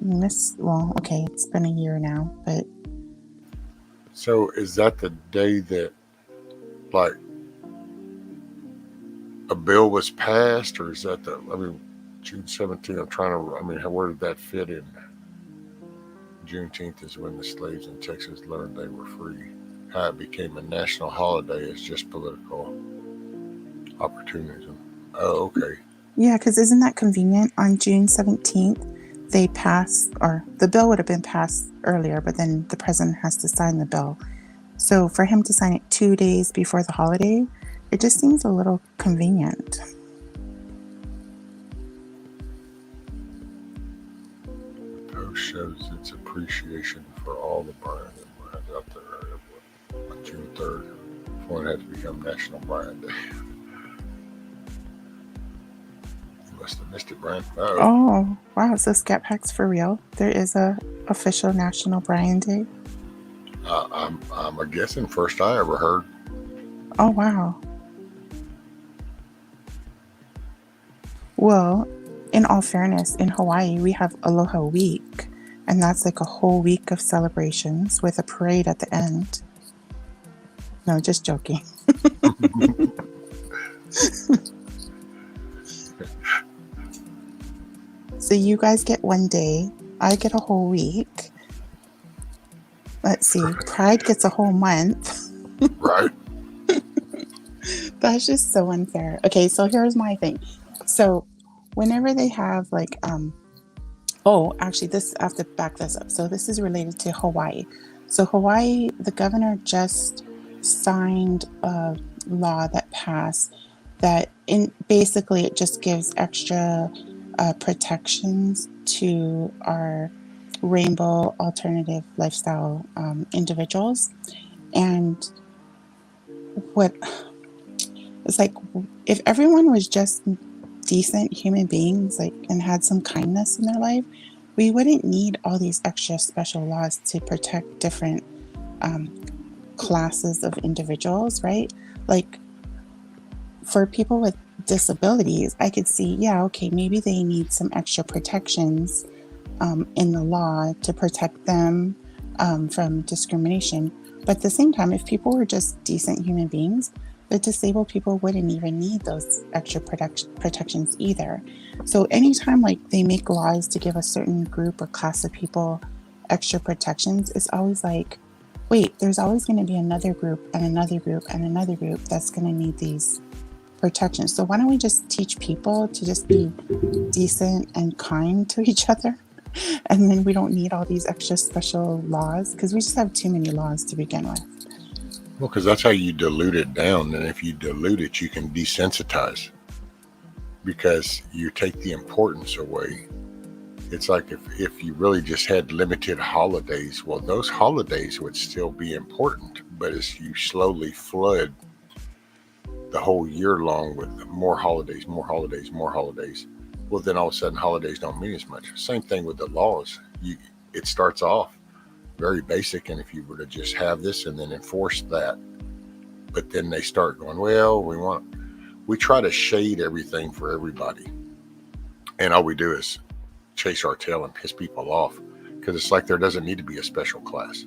well, okay, it's been a year now, but. So is that the day that, like, a bill was passed, or is that June 17th? I'm trying to, where did that fit in? Juneteenth is when the slaves in Texas learned they were free. How it became a national holiday is just political opportunism. Oh, okay. Yeah, because isn't that convenient? On June 17th, they pass, or the bill would have been passed earlier, but then the president has to sign the bill. So for him to sign it 2 days before the holiday, it just seems a little convenient. The post shows its appreciation for all the Brian that runs out there on June 3rd. Before it had to become National Brian Day. Must have missed it, Brian. Oh, wow. So Scat Pack's for real. There is a official National Brian Day. I'm a guessing first I ever heard. Oh, wow. Well, in all fairness, in Hawaii, we have Aloha Week, and that's like a whole week of celebrations with a parade at the end. No, just joking. So you guys get 1 day, I get a whole week. Let's see, Pride gets a whole month. Right. That's just so unfair. Okay, so here's my thing. So whenever they have like, actually I have to back this up. So this is related to Hawaii. So Hawaii, the governor just signed a law that passed that basically it just gives extra protections to our rainbow alternative lifestyle individuals. And what It's like if everyone was just decent human beings, like, and had some kindness in their life, we wouldn't need all these extra special laws to protect different um, classes of individuals, right? Like for people with disabilities, I could see, yeah, okay, maybe they need some extra protections in the law to protect them from discrimination. But at the same time, if people were just decent human beings, the disabled people wouldn't even need those extra protections either. So anytime like they make laws to give a certain group or class of people extra protections, it's always like, wait, there's always going to be another group and another group and another group that's going to need these protections. So why don't we just teach people to just be decent and kind to each other? And then we don't need all these extra special laws because we just have too many laws to begin with. Well, because that's how you dilute it down. And if you dilute it, you can desensitize because you take the importance away. It's like if you really just had limited holidays, well, those holidays would still be important. But as you slowly flood the whole year long with more holidays, well, then all of a sudden holidays don't mean as much. Same thing with the laws. It starts off very basic, and if you were to just have this and then enforce that, but then they start going, well, we try to shade everything for everybody, and all we do is chase our tail and piss people off, because it's like there doesn't need to be a special class.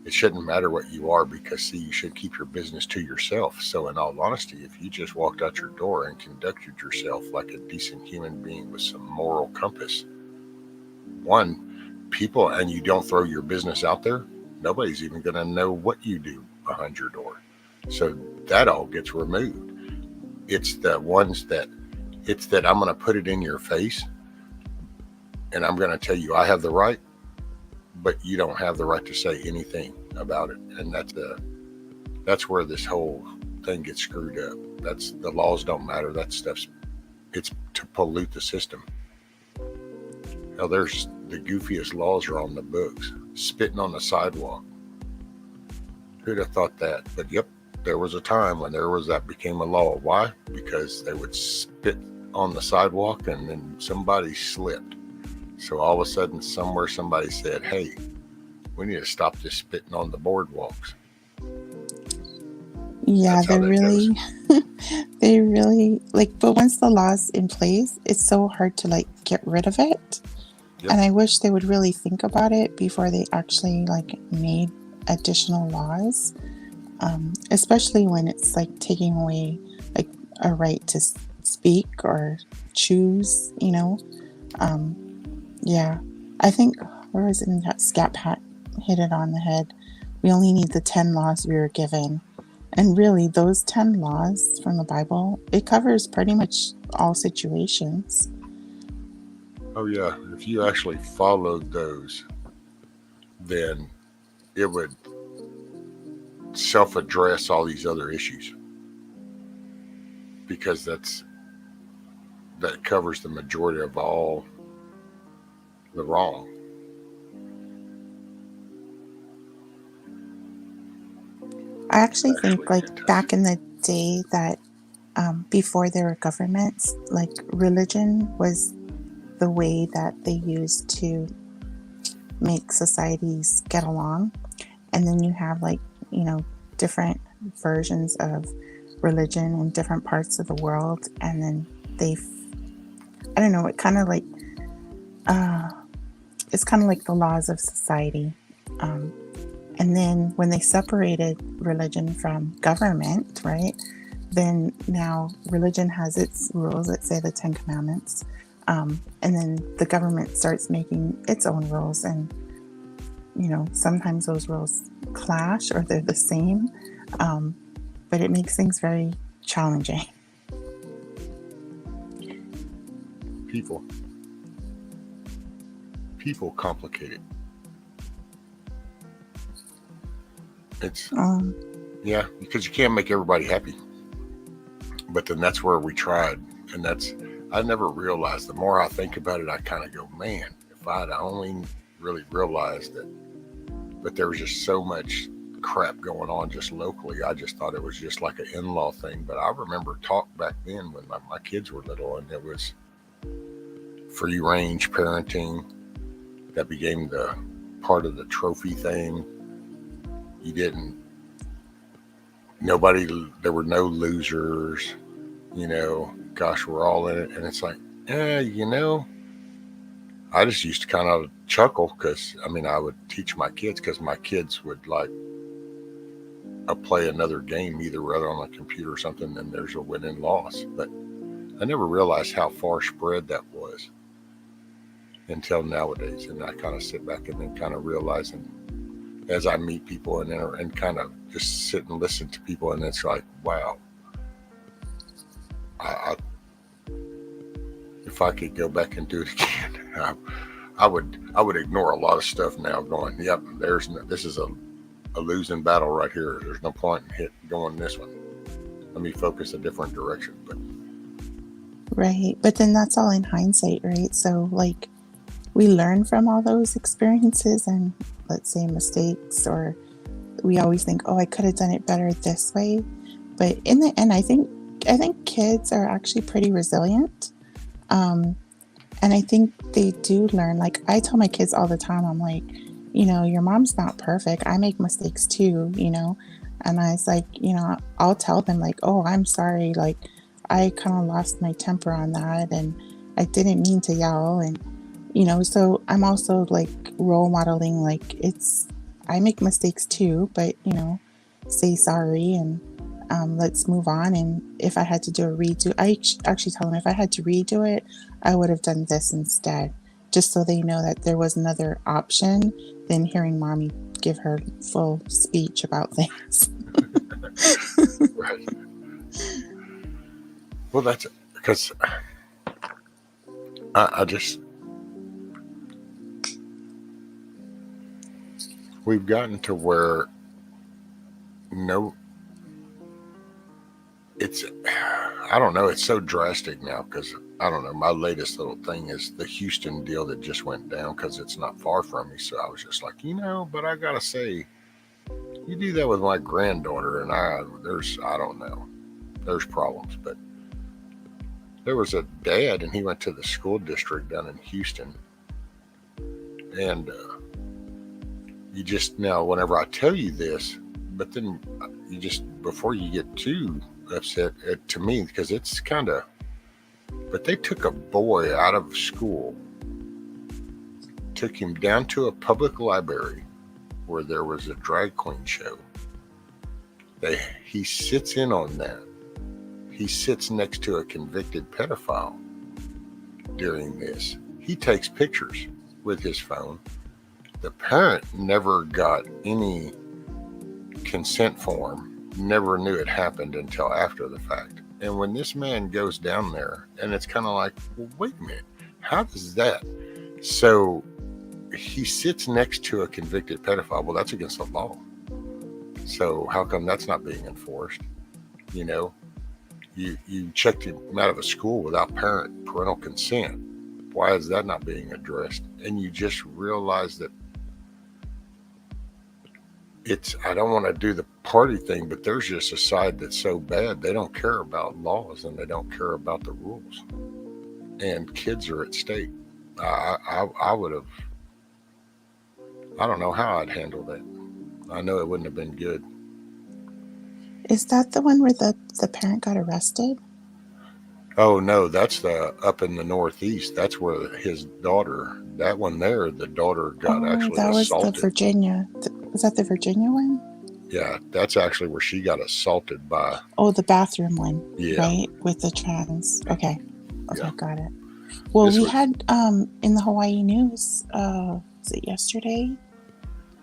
It shouldn't matter what you are, because see, you should keep your business to yourself. So in all honesty, if you just walked out your door and conducted yourself like a decent human being with some moral compass, people, and you don't throw your business out there, nobody's even going to know what you do behind your door. So that all gets removed. It's that I'm going to put it in your face and I'm going to tell you I have the right, but you don't have the right to say anything about it. And that's where this whole thing gets screwed up. The laws don't matter. It's to pollute the system. Now there's the goofiest laws are on the books. Spitting on the sidewalk. Who'd have thought that? But yep, there was a time when that became a law. Why? Because they would spit on the sidewalk and then somebody slipped. So all of a sudden somewhere somebody said, hey, we need to stop this spitting on the boardwalks. Yeah, they really like, but once the law's in place, it's so hard to like get rid of it. Yep. And I wish they would really think about it before they actually like made additional laws, especially when it's like taking away like a right to speak or choose, yeah, I think, where was it in that Scat Pat hit it on the head. We only need the 10 laws we were given. And really, those 10 laws from the Bible, it covers pretty much all situations. Oh, yeah. If you actually followed those, then it would self-address all these other issues. Because that covers the majority of all the wrong. I actually think like back in the day that before there were governments, like religion was the way that they used to make societies get along. And then you have like, different versions of religion in different parts of the world. And then I don't know, it kind of like, it's kind of like the laws of society. And then when they separated religion from government, right, then now religion has its rules, let's say the 10 Commandments. And then the government starts making its own rules. And, sometimes those rules clash or they're the same. But it makes things very challenging. People complicate it. It's yeah, because you can't make everybody happy. But then that's where we tried, and I never realized. The more I think about it, I kind of go, man, if I'd only really realized that. But there was just so much crap going on just locally. I just thought it was just like an in-law thing. But I remember talk back then when my kids were little, and it was free range parenting that became the part of the trophy thing. You didn't, nobody, there were no losers, you know, gosh, we're all in it. And it's like, you know, I just used to kind of chuckle because, I mean, I would teach my kids because my kids would like play another game, either rather on a computer or something, and there's a win and loss. But I never realized how far spread that was until nowadays. And I kind of sit back and then kind of realizing as I meet people and kind of just sit and listen to people, and it's like, wow, if I could go back and do it again, I would ignore a lot of stuff now, going, yep, this is a losing battle right here. There's no point in going this one. Let me focus a different direction. But Right. But then that's all in hindsight, right? So like we learn from all those experiences and let's say mistakes, or we always think, oh, I could have done it better this way. But in the end, I think kids are actually pretty resilient. And I think they do learn. Like I tell my kids all the time, I'm like, you know, your mom's not perfect. I make mistakes too, you know? And I was like, you know, I'll tell them like, oh, I'm sorry. Like I kind of lost my temper on that and I didn't mean to yell. And, you know, so I'm also like role modeling, like I make mistakes too, but, you know, say sorry and let's move on. And if I had to do a redo, I actually tell them if I had to redo it, I would have done this instead, just so they know that there was another option than hearing mommy give her full speech about things. right. Well, that's because I just, we've gotten to where I don't know, it's so drastic now because I don't know, my latest little thing is the Houston deal that just went down because it's not far from me. So I was just like, you know, but I gotta say, you do that with my granddaughter and I don't know, there's problems. But there was a dad and he went to the school district down in Houston, and you just, now whenever I tell you this, but then you just, before you get too upset to me, because it's kind of, but they took a boy out of school, took him down to a public library where there was a drag queen show. He sits in on that. He sits next to a convicted pedophile during this. He takes pictures with his phone. The parent never got any consent form, never knew it happened until after the fact. And when this man goes down there, and it's kind of like, well, wait a minute, how does that? So he sits next to a convicted pedophile. Well, that's against the law. So how come that's not being enforced? You know, you checked him out of a school without parental consent. Why is that not being addressed? And you just realize that I don't want to do the party thing, but there's just a side that's so bad. They don't care about laws and they don't care about the rules. And kids are at stake. I would have, I don't know how I'd handle that. I know it wouldn't have been good. Is that the one where the parent got arrested? Oh no, that's up in the Northeast. That's where his daughter, that one there, the daughter got actually that was assaulted. the Virginia. Was that the Virginia one? Yeah, that's actually where she got assaulted by. Oh, the bathroom one. Yeah. Right? With the trans. Okay, Yeah. got it. Well, we had in the Hawaii news, was it yesterday?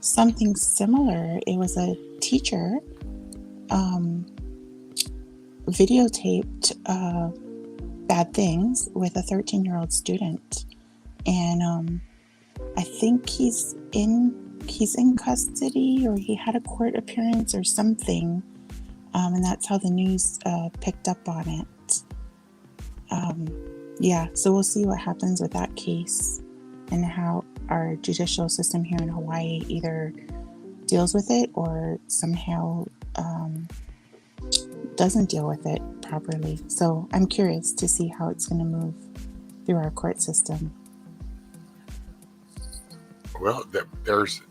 Something similar. It was a teacher videotaped bad things with a 13-year-old student, and I think he's in custody, or he had a court appearance or something, and that's how the news picked up on it. Yeah, so we'll see what happens with that case and how our judicial system here in Hawaii either deals with it or somehow doesn't deal with it properly. So I'm curious to see how it's going to move through our court system. Well, there's,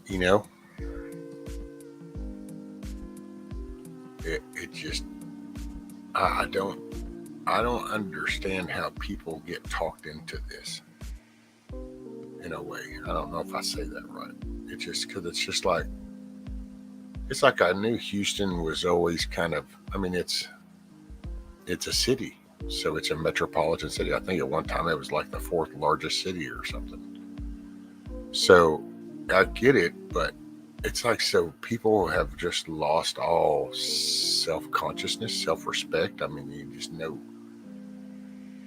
it just, I don't understand how people get talked into this in a way. I don't know if I say that right. It's just because it's like I knew Houston was always kind of, it's a city, so it's a metropolitan city. I think at one time it was like the 4th largest city or something. So I get it, but it's like, so people have just lost all self-consciousness, self-respect. You just know.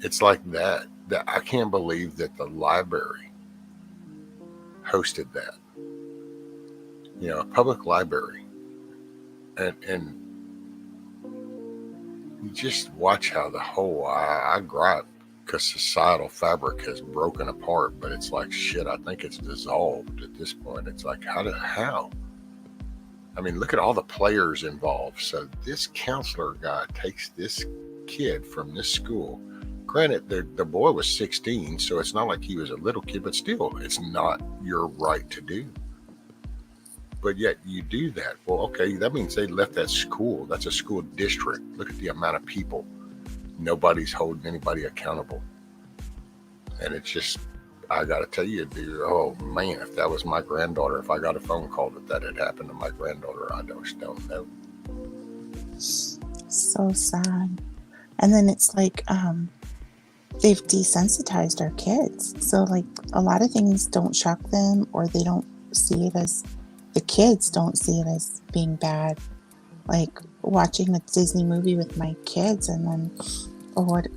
It's like that I can't believe that the library hosted that. A public library. And you just watch how the whole, I gripe because societal fabric has broken apart, but it's like, shit, I think it's dissolved at this point. It's like, how? Look at all the players involved. So this counselor guy takes this kid from this school. Granted, the boy was 16, so it's not like he was a little kid, but still, it's not your right to do. But yet you do that. Well, okay, that means they left that school. That's a school district. Look at the amount of people. Nobody's holding anybody accountable. And it's just, I got to tell you, dude, oh man, if that was my granddaughter, if I got a phone call that had happened to my granddaughter, I just don't know. So sad. And then it's like, they've desensitized our kids. So like a lot of things don't shock them, or they don't see it as, the kids don't see it as being bad. Like watching a Disney movie with my kids, and then what's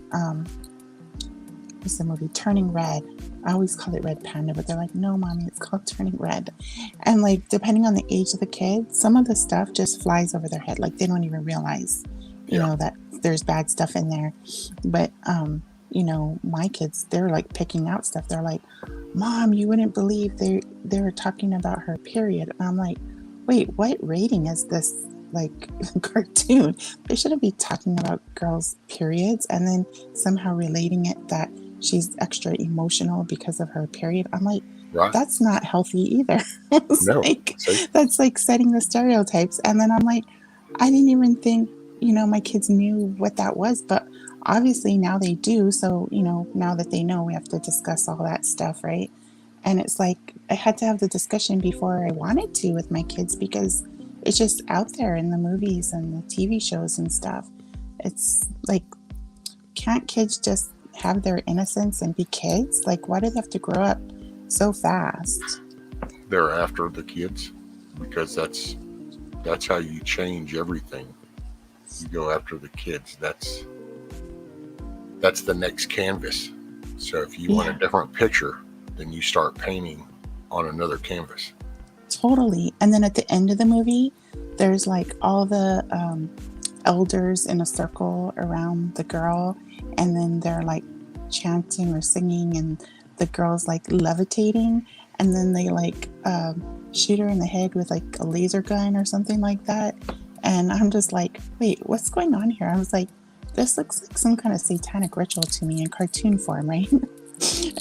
the movie? Turning Red. I always call it Red Panda, but they're like, no, mommy, it's called Turning Red. And like, depending on the age of the kid, some of the stuff just flies over their head. Like they don't even realize, that there's bad stuff in there. But my kids, they're like picking out stuff. They're like, Mom, you wouldn't believe they were talking about her period. And I'm like, wait, what rating is this? Like cartoon? They shouldn't be talking about girls' periods and then somehow relating it that she's extra emotional because of her period. I'm like, right. That's not healthy either. No, that's like setting the stereotypes. And then I'm like, I didn't even think, my kids knew what that was, but obviously now they do. So, now that they know, we have to discuss all that stuff, right? And it's like, I had to have the discussion before I wanted to with my kids, because it's just out there in the movies and the TV shows and stuff. It's like, can't kids just have their innocence and be kids? Like, why do they have to grow up so fast? They're after the kids because that's how you change everything. You go after the kids. That's the next canvas. So if you want a different picture, then you start painting on another canvas. Totally. And then at the end of the movie, there's like all the elders in a circle around the girl, and then they're like chanting or singing, and the girl's like levitating, and then they like shoot her in the head with like a laser gun or something like that. And I'm just like, wait, what's going on here? I was like, this looks like some kind of satanic ritual to me in cartoon form, right?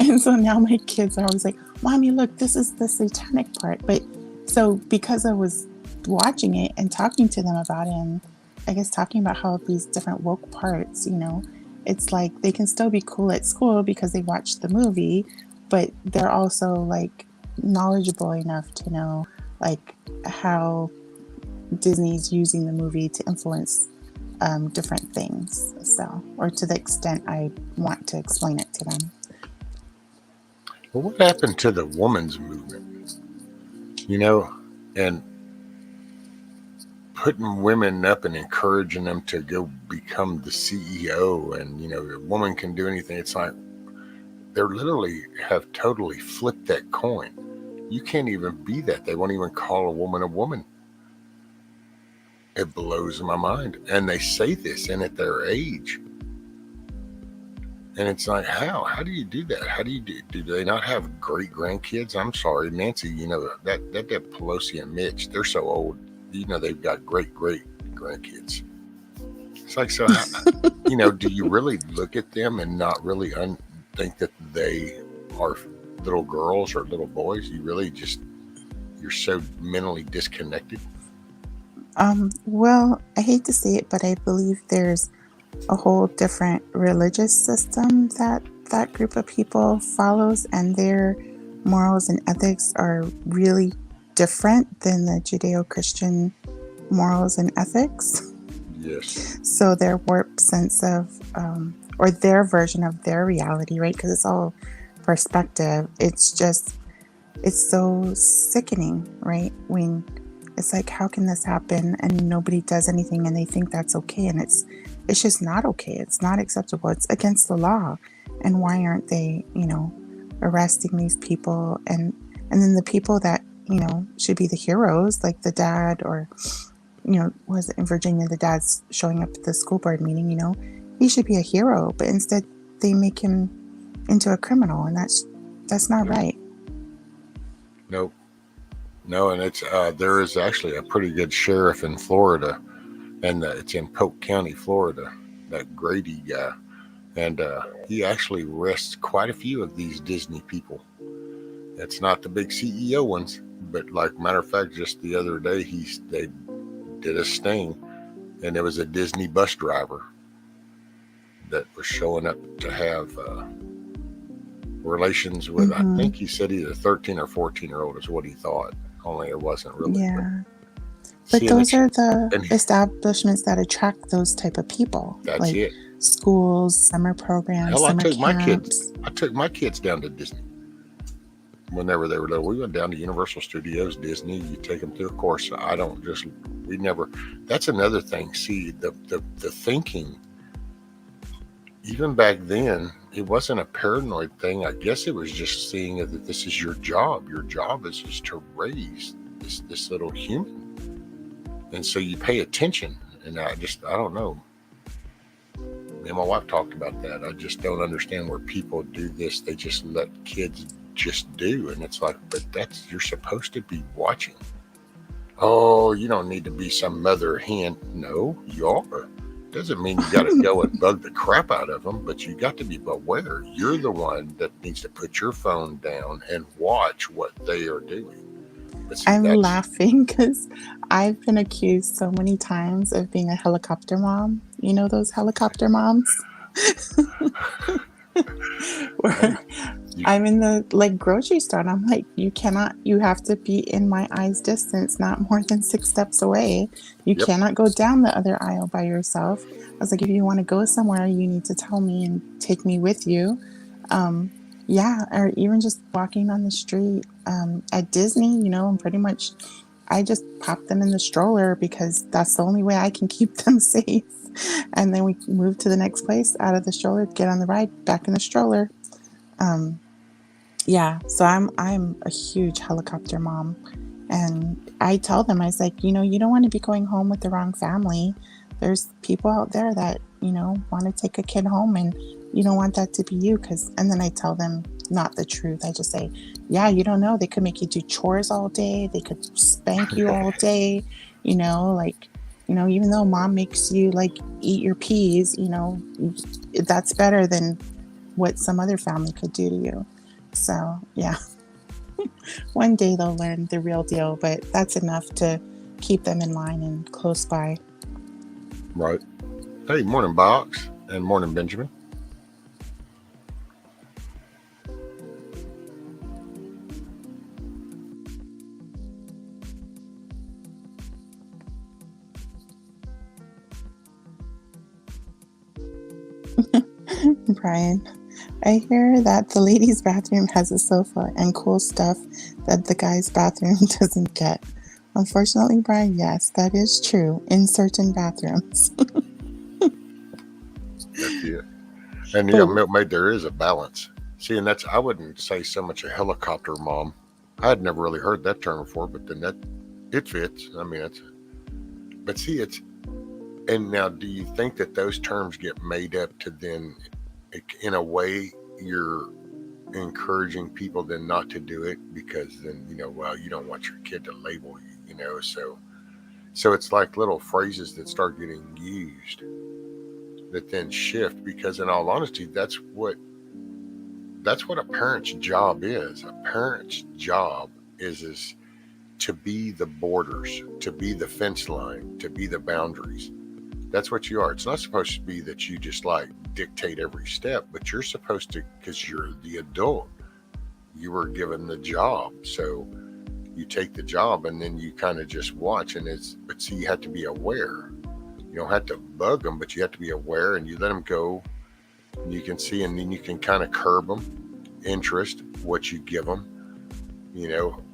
And so now my kids are always like, Mommy, look, this is the satanic part. But so because I was watching it and talking to them about it, and I guess talking about how these different woke parts, it's like they can still be cool at school because they watched the movie, but they're also like knowledgeable enough to know like how Disney's using the movie to influence different things. So, or to the extent I want to explain it to them. Well, what happened to the women's movement? And putting women up and encouraging them to go become the CEO, and a woman can do anything. It's like they literally have totally flipped that coin. You can't even be that. They won't even call a woman a woman. It blows my mind. And they say this, and at their age. And it's like, how do you do that? How do they not have great grandkids? I'm sorry, Nancy, that Pelosi and Mitch, they're so old, they've got great grandkids. It's like, so how, do you really look at them and not really think that they are little girls or little boys? You really just, you're so mentally disconnected. Well, I hate to say it, but I believe there's a whole different religious system that group of people follows, and their morals and ethics are really different than the Judeo-Christian morals and ethics. Yes. So their warped sense of, or their version of their reality, right? Because it's all perspective. It's so sickening, right? When it's like, how can this happen and nobody does anything and they think that's okay, and it's just not okay. It's not acceptable. It's against the law. And why aren't they, arresting these people? And then the people that, should be the heroes, like the dad, or, was it in Virginia, the dad's showing up at the school board meeting, he should be a hero, but instead they make him into a criminal, and that's not right. Nope. No, and it's there is actually a pretty good sheriff in Florida, and it's in Polk County, Florida, that Grady guy, and he actually arrests quite a few of these Disney people. It's not the big CEO ones, but like matter of fact, just the other day they did a sting, and there was a Disney bus driver that was showing up to have relations with, I think he said either 13 or 14-year-old is what he thought, only it wasn't really. Yeah. But those are the establishments that attract those type of people. That's like it. Schools, summer programs, Hell, summer camps. I took my kids down to Disney. Whenever they were little, we went down to Universal Studios, Disney. You take them through a course. That's another thing. See, the thinking, even back then, it wasn't a paranoid thing. I guess it was just seeing that this is your job. Your job is just to raise this little human. And so you pay attention. And I don't know. Me and my wife talked about that. I just don't understand where people do this. They just let kids just do. And it's like, but you're supposed to be watching. Oh, you don't need to be some mother hen. No, you are. Doesn't mean you got to go and bug the crap out of them, but you got to be aware. You're the one that needs to put your phone down and watch what they are doing. See, I'm laughing because I've been accused so many times of being a helicopter mom. You know those helicopter moms? Where I'm in the grocery store and I'm like, you have to be in my eyes distance, not more than 6 steps away. You cannot go down the other aisle by yourself. I was like, if you want to go somewhere, you need to tell me and take me with you. Or even just walking on the street at Disney, and pretty much I just pop them in the stroller because that's the only way I can keep them safe. And then we move to the next place out of the stroller, get on the ride, back in the stroller. So I'm a huge helicopter mom. And I tell them, I was like, you don't want to be going home with the wrong family. There's people out there that, want to take a kid home, and you don't want that to be you. And then I tell them not the truth. I just say, you don't know. They could make you do chores all day. They could spank you all day, even though mom makes you eat your peas, that's better than what some other family could do to you. So, yeah. One day they'll learn the real deal, but that's enough to keep them in line and close by. Right. Hey, morning, Box, and morning, Benjamin. Brian, I hear that the ladies' bathroom has a sofa and cool stuff that the guys' bathroom doesn't get. Unfortunately, Brian, yes, that is true in certain bathrooms. Yeah. And Milkmaid, there is a balance. See, and I wouldn't say so much a helicopter mom. I had never really heard that term before, but then it fits. I mean, and now do you think that those terms get made up to then in a way, you're encouraging people then not to do it because then, well, you don't want your kid to label you, so it's like little phrases that start getting used that then shift, because in all honesty, that's what a parent's job is. A parent's job is to be the borders, to be the fence line, to be the boundaries. That's what you are. It's not supposed to be that you just like dictate every step, but you're supposed to, because you're the adult. You were given the job, so you take the job and then you kind of just watch. But see, you have to be aware. You don't have to bug them, but you have to be aware, and you let them go. And you can see, and then you can kind of curb them. Interest, what you give them.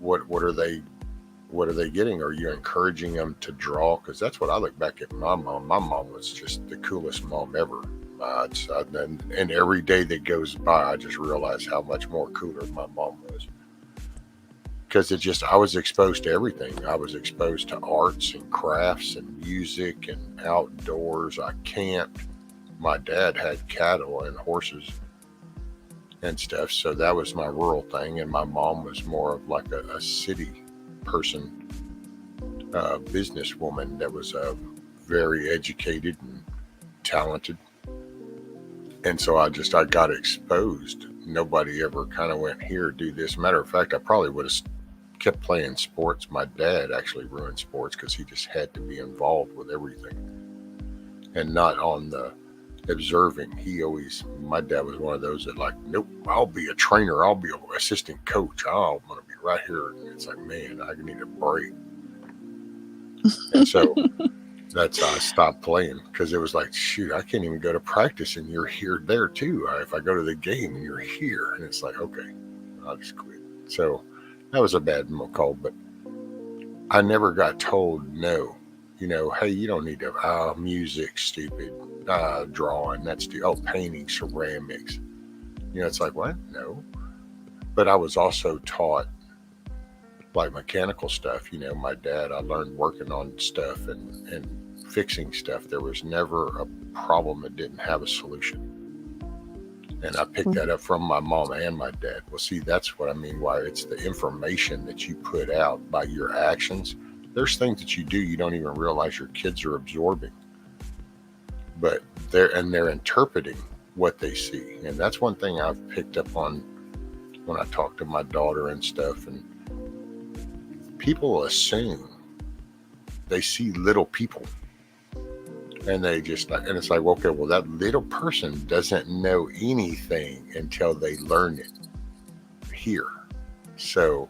What are they getting? Are you encouraging them to draw? Because that's what I look back at my mom. My mom was just the coolest mom ever. And every day that goes by, I just realize how much more cooler my mom was. Because I was exposed to everything. I was exposed to arts and crafts and music and outdoors. I camped. My dad had cattle and horses and stuff, so that was my rural thing. And my mom was more of like a city person, businesswoman that was very educated and talented. And so I got exposed. Nobody ever kind of went, here, do this. Matter of fact, I probably would have kept playing sports. My dad actually ruined sports because he just had to be involved with everything and not on the observing. My dad was one of those that like, nope, I'll be a trainer. I'll be an assistant coach. I'm going to be right here. And it's like, man, I need a break. And so that's how I stopped playing, because it was like, shoot, I can't even go to practice and you're here there too. If I go to the game and you're here, and it's like, okay, I'll just quit. So that was a bad call, but I never got told no. Hey, you don't need to, music, stupid, drawing, that's painting, ceramics. It's like, what? No. But I was also taught like mechanical stuff. My dad, I learned working on stuff and fixing stuff. There was never a problem that didn't have a solution. And I picked that up from my mom and my dad. Well, see, that's what I mean, why it's the information that you put out by your actions. There's things that you do you don't even realize your kids are absorbing. But they're interpreting what they see. And that's one thing I've picked up on when I talk to my daughter and stuff. And people assume they see little people. And they just like, and it's like, okay, well, that little person doesn't know anything until they learn it here. So.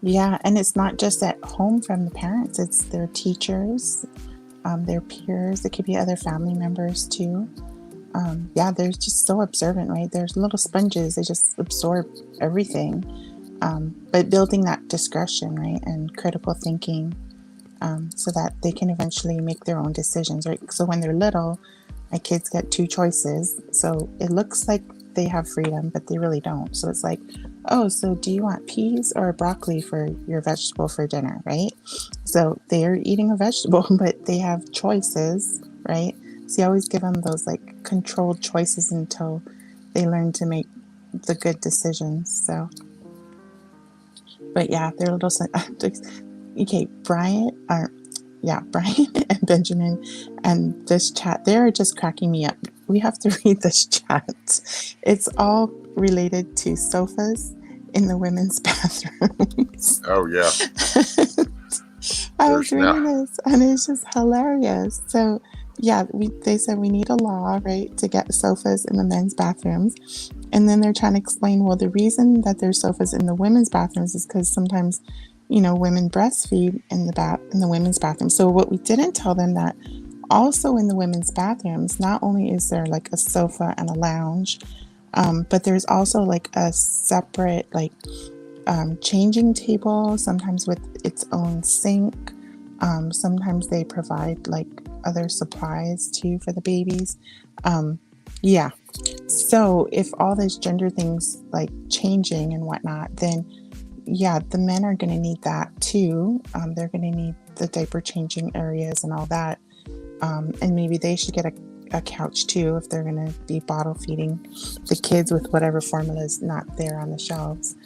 Yeah, and it's not just at home from the parents, it's their teachers, their peers. It could be other family members too. They're just so observant, right? They're little sponges. They just absorb everything. But building that discretion, right, and critical thinking, so that they can eventually make their own decisions, right? So when they're little, my kids get two choices. So it looks like they have freedom, but they really don't. So it's like, oh, so do you want peas or broccoli for your vegetable for dinner, right? So they're eating a vegetable, but they have choices, right? So you always give them those like controlled choices until they learn to make the good decisions. So, but yeah, they're little. Okay, Brian and Benjamin and this chat, they're just cracking me up. We have to read this chat. It's all related to sofas in the women's bathrooms. Oh, yeah. I was reading this and it's just hilarious. So, yeah, they said we need a law, right, to get sofas in the men's bathrooms. And then they're trying to explain, well, the reason that there's sofas in the women's bathrooms is because sometimes women breastfeed in the women's bathroom. So what we didn't tell them, that also in the women's bathrooms, not only is there like a sofa and a lounge, but there's also like a separate changing table, sometimes with its own sink. Sometimes they provide like other supplies too for the babies. So if all those gender things like changing and whatnot, then the men are going to need that too. They're going to need the diaper changing areas and all that. And maybe they should get a couch too if they're going to be bottle feeding the kids with whatever formula is not there on the shelves.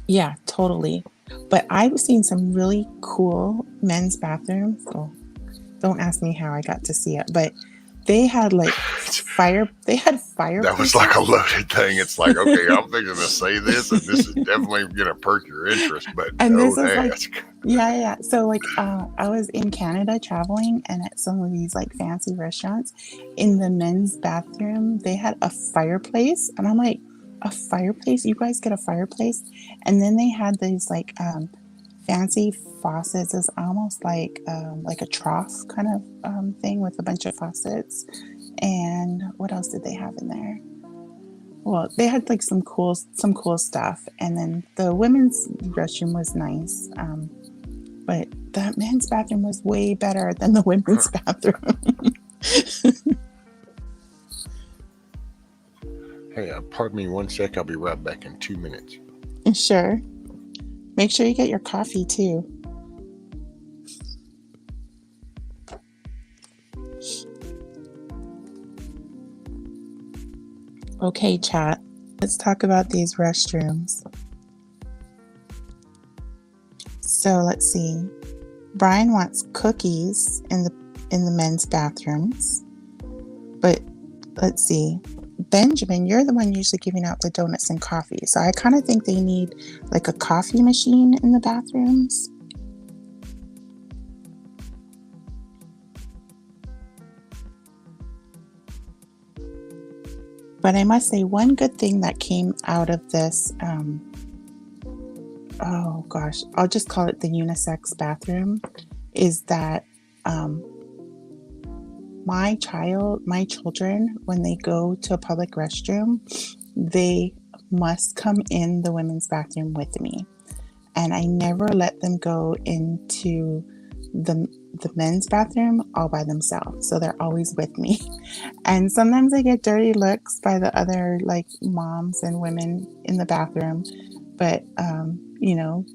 Yeah, totally. But I've seen some really cool men's bathrooms. Well, don't ask me how I got to see it, but they had like That was like a fireplaces. loaded thing. It's like, okay, I'm thinking to say this, and this is definitely going to perk your interest, but And this don't is like, ask. yeah. So like, I was in Canada traveling, and at some of these like fancy restaurants, in the men's bathroom, they had a fireplace, and I'm like, a fireplace? You guys get a fireplace? And then they had these like fancy faucets. It's almost like a trough kind of thing with a bunch of faucets. And what else did they have in there? Well, they had like some cool stuff, and then the women's restroom was nice, but the men's bathroom was way better than the women's bathroom. Hey, pardon me 1 sec. I'll be right back in 2 minutes. Sure. Make sure you get your coffee too. Okay, chat. Let's talk about these restrooms. So let's see. Brian wants cookies in the men's bathrooms. But let's see. Benjamin, you're the one usually giving out the donuts and coffee. So I kind of think they need like a coffee machine in the bathrooms. But I must say, one good thing that came out of this, oh gosh, I'll just call it the unisex bathroom, is that my children, when they go to a public restroom, they must come in the women's bathroom with me. And I never let them go into the men's bathroom all by themselves. So they're always with me. And sometimes I get dirty looks by the other like moms and women in the bathroom. But,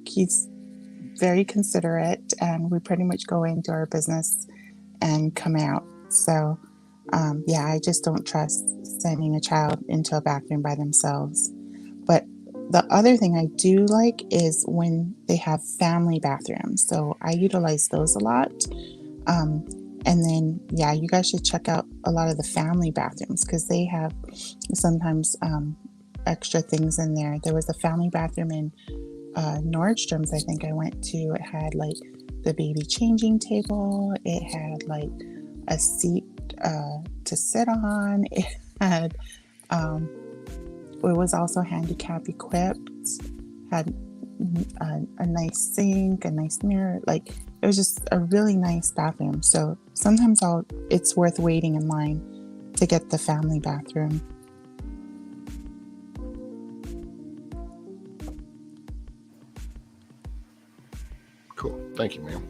he's very considerate, and we pretty much go into our business and come out. So, I just don't trust sending a child into a bathroom by themselves. But the other thing I do like is when they have family bathrooms. So I utilize those a lot. And then, you guys should check out a lot of the family bathrooms because they have sometimes extra things in there. There was a family bathroom in Nordstrom's, I think I went to. It had like the baby changing table. It had like a seat to sit on. It had, it was also handicap equipped, had a nice sink, a nice mirror. Like it was just a really nice bathroom. So sometimes it's worth waiting in line to get the family bathroom. Cool. Thank you, ma'am.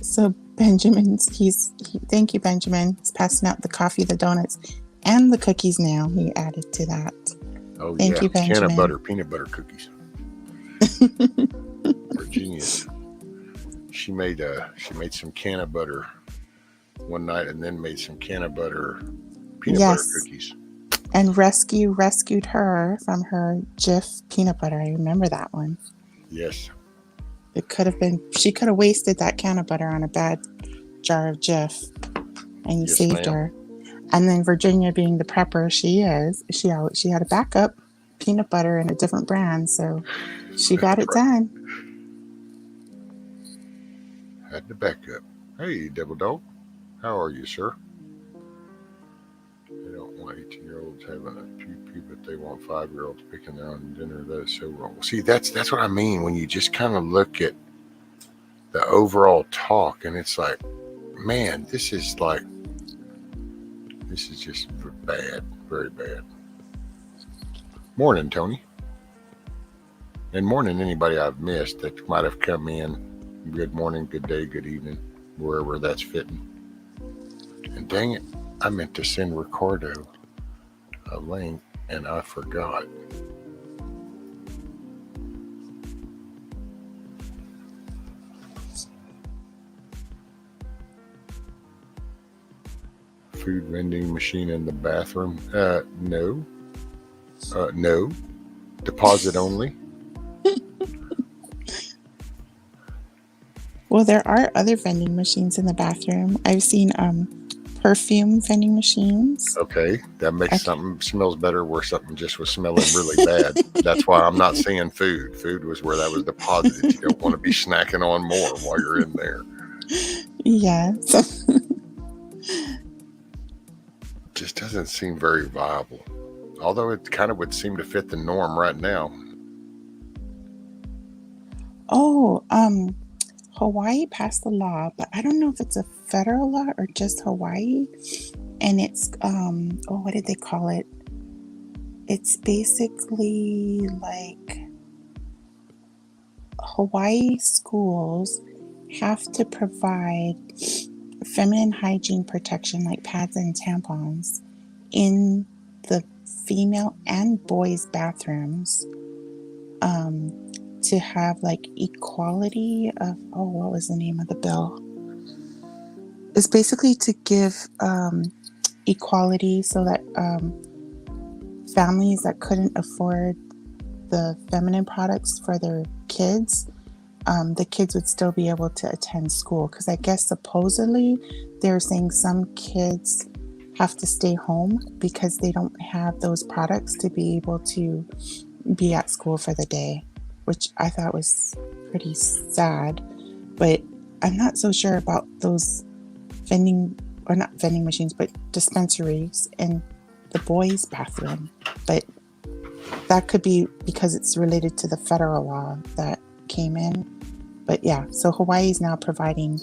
So Benjamin, thank you, Benjamin. He's passing out the coffee, the donuts, and the cookies now. He added to that. Oh, Thank you, Benjamin. Can of butter, peanut butter cookies. Virginia, she made some can of butter one night, and then made some can of butter peanut butter cookies. And rescued her from her Jif peanut butter. I remember that one. Yes. She could have wasted that can of butter on a bad jar of Jif, and you saved her. And then Virginia, being the prepper she is, she had a backup peanut butter in a different brand, so she got it done. Had to back up. Hey, Devil Dog. How are you, sir? They don't want 18-year-olds having a pee-pee, but they want 5-year-olds picking their own dinner. That is so wrong. See, that's what I mean when you just kind of look at the overall talk, and it's like, man, this is just bad, very bad. Morning, Tony. And morning, anybody I've missed that might have come in. Good morning, good day, good evening, wherever that's fitting. And dang it, I meant to send Ricardo a link, and I forgot. food vending machine in the bathroom? No. No. Deposit only. Well, there are other vending machines in the bathroom. I've seen perfume vending machines. Okay, that makes Okay. something smells better where something just was smelling really bad. That's why I'm not saying food. Food was where that was deposited. You don't want to be snacking on more while you're in there. Yeah. So, Just doesn't seem very viable. Although it kind of would seem to fit the norm right now. oh, Hawaii passed the law, but I don't know if it's a federal law or just Hawaii. And it's what did they call it? It's basically like Hawaii schools have to provide feminine hygiene protection like pads and tampons in the female and boys bathrooms to have like equality of what was the name of the bill? It's basically to give equality so that families that couldn't afford the feminine products for their kids, the kids would still be able to attend school. Because I guess supposedly they're saying some kids have to stay home because they don't have those products to be able to be at school for the day, which I thought was pretty sad. But I'm not so sure about those not vending machines, but dispensaries in the boys' bathroom. But that could be because it's related to the federal law that came in. But yeah, so Hawaii is now providing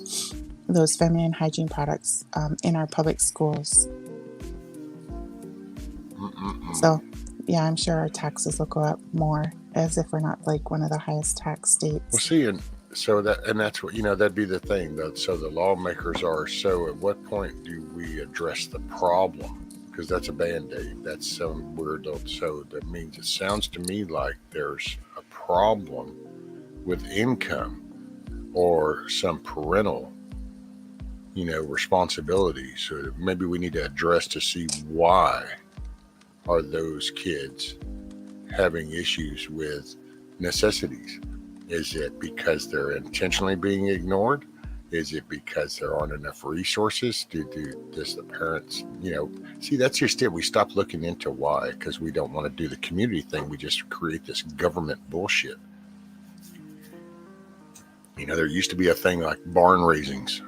those feminine hygiene products in our public schools. So yeah, I'm sure our taxes will go up more, as if we're not like one of the highest tax states. Well, see, and that's what that'd be the thing. So the lawmakers are. So at what point do we address the problem? Because that's a band-aid. That's some weird. So that means it sounds to me like there's a problem with income or some parental, responsibility. So maybe we need to address to see why are those kids having issues with necessities. Is it because they're intentionally being ignored? Is it because there aren't enough resources? Does the parents, see, that's just it. We stop looking into why because we don't want to do the community thing. We just create this government bullshit. There used to be a thing like barn raisings.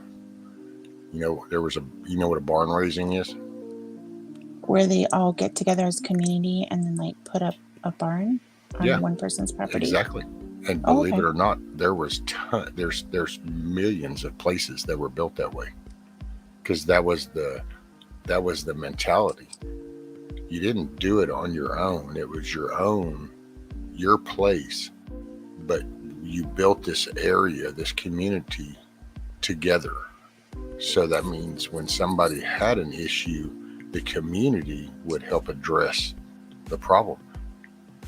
There was what a barn raising is? Where they all get together as a community and then like put up a barn on one person's property. Exactly. And believe it or not, there was there's millions of places that were built that way, because that was the mentality. You didn't do it on your own; it was your place. But you built this area, this community, together. So that means when somebody had an issue, the community would help address the problem.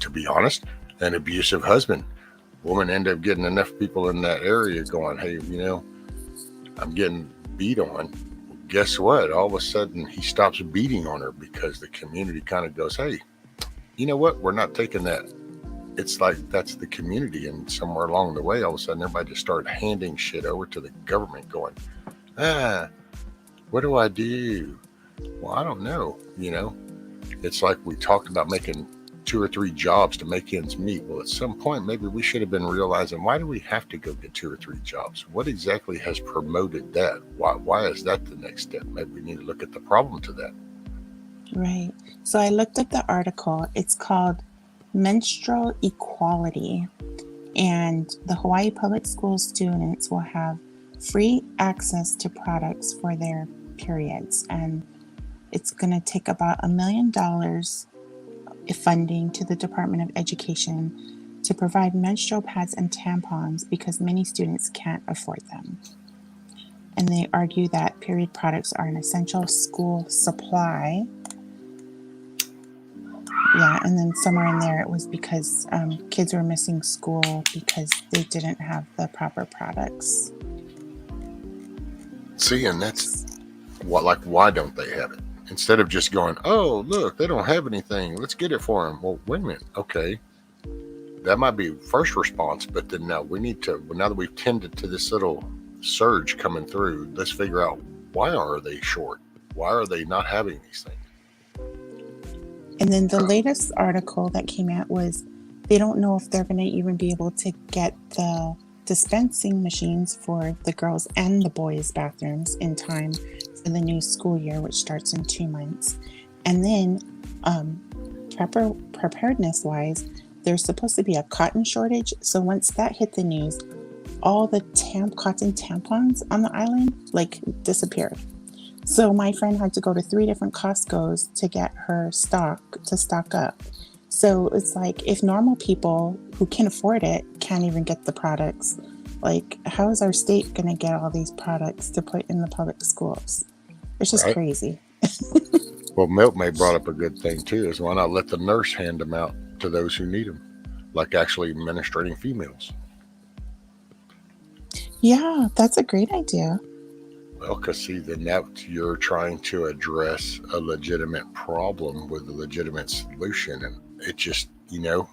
To be honest, an abusive husband. Woman end up getting enough people in that area going, hey, I'm getting beat on. Well, guess what? All of a sudden he stops beating on her because the community kind of goes, hey, you know what? We're not taking that. It's like that's the community. And somewhere along the way, all of a sudden everybody just started handing shit over to the government going, what do I do? Well, I don't know. It's like we talked about making 2 or 3 jobs to make ends meet. Well, at some point, maybe we should have been realizing, why do we have to go get 2 or 3 jobs? What exactly has promoted that? Why is that the next step? Maybe we need to look at the problem to that. Right. So I looked up the article. It's called Menstrual Equality. And the Hawaii Public School students will have free access to products for their periods. And it's going to take about $1 million funding to the Department of Education to provide menstrual pads and tampons because many students can't afford them. And they argue that period products are an essential school supply. Yeah, and then somewhere in there it was because kids were missing school because they didn't have the proper products. See, and that's why don't they have it? Instead of just going, oh, look, they don't have anything. Let's get it for them. Well, wait a minute. Okay. That might be first response, but then now now that we've tended to this little surge coming through, let's figure out, why are they short? Why are they not having these things? And then the latest article that came out was they don't know if they're going to even be able to get the dispensing machines for the girls and the boys' bathrooms in time for the new school year, which starts in 2 months. And then preparedness wise, there's supposed to be a cotton shortage. So once that hit the news, all the cotton tampons on the island disappeared. So my friend had to go to 3 different Costco's to get her stock up. So it's like, if normal people who can afford it can't even get the products, like, how is our state going to get all these products to put in the public schools? It's just crazy. Well, Milkmaid brought up a good thing too, is why not let the nurse hand them out to those who need them, like actually menstruating females. Yeah, that's a great idea. Well, because see, then that you're trying to address a legitimate problem with a legitimate solution. And it just, the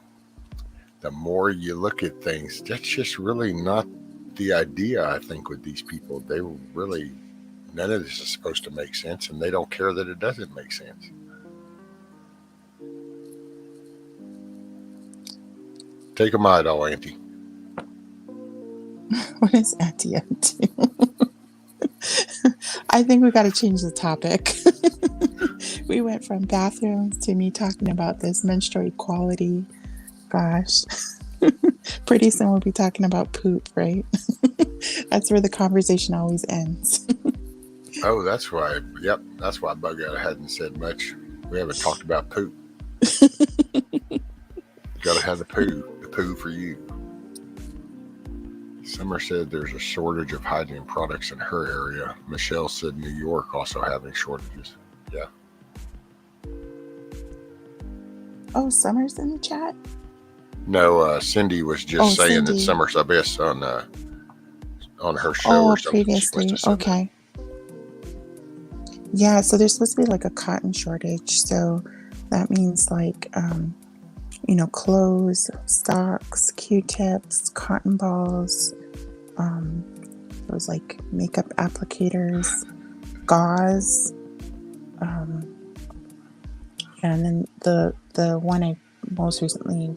more you look at things, that's just really not the idea, I think, with these people. They really, none of this is supposed to make sense, and they don't care that it doesn't make sense. Take a Midol, Auntie. What is Auntie up to? I think we got to change the topic. We went from bathrooms to me talking about this menstrual equality. Gosh. Pretty soon we'll be talking about poop, right? That's where the conversation always ends. Oh, that's why. Yep, that's why Bug Out hadn't said much. We haven't talked about poop. Gotta have the poo for you. Summer said there's a shortage of hygiene products in her area. Michelle said New York also having shortages. Yeah. Oh, Summer's in the chat? No, Cindy was just saying Cindy. that Summer's, I guess, on her show Oh, or something. previously. Okay. Yeah, so there's supposed to be like a cotton shortage. So that means clothes, socks, Q-tips, cotton balls, those like makeup applicators, gauze, and then the one I most recently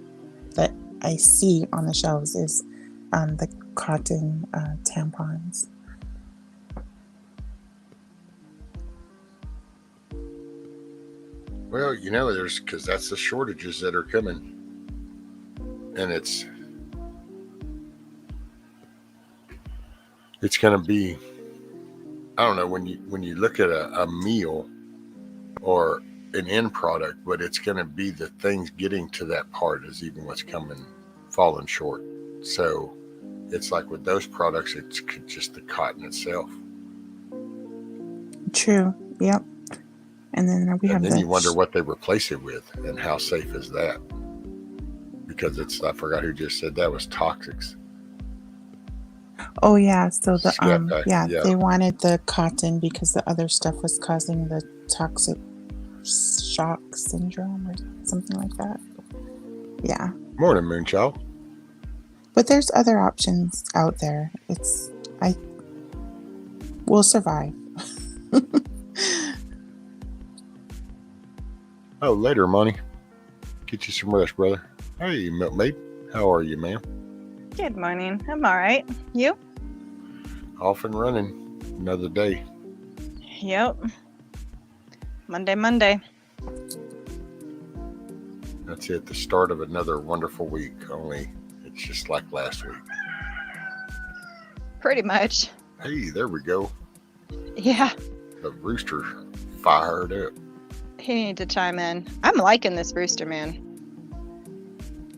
that I see on the shelves is the cotton tampons. Well, there's, because that's the shortages that are coming, and it's going to be, I don't know, when you look at a meal or an end product, but it's going to be the things getting to that part is even what's falling short. So it's like with those products, it's just the cotton itself. True. Yep. And then you wonder what they replace it with, and how safe is that? Because I forgot who just said that was toxics. Oh yeah, so they wanted the cotton because the other stuff was causing the toxic shock syndrome or something like that. Yeah. Morning, Moonchild. But there's other options out there. We'll survive. Oh, later, Monty. Get you some rest, brother. Hey, Milkmaid. How are you, ma'am? Good morning. I'm all right. You? Off and running. Another day. Yep. Monday. That's it. The start of another wonderful week. Only it's just like last week. Pretty much. Hey, there we go. Yeah. The rooster fired up. He needed to chime in. I'm liking this rooster, man.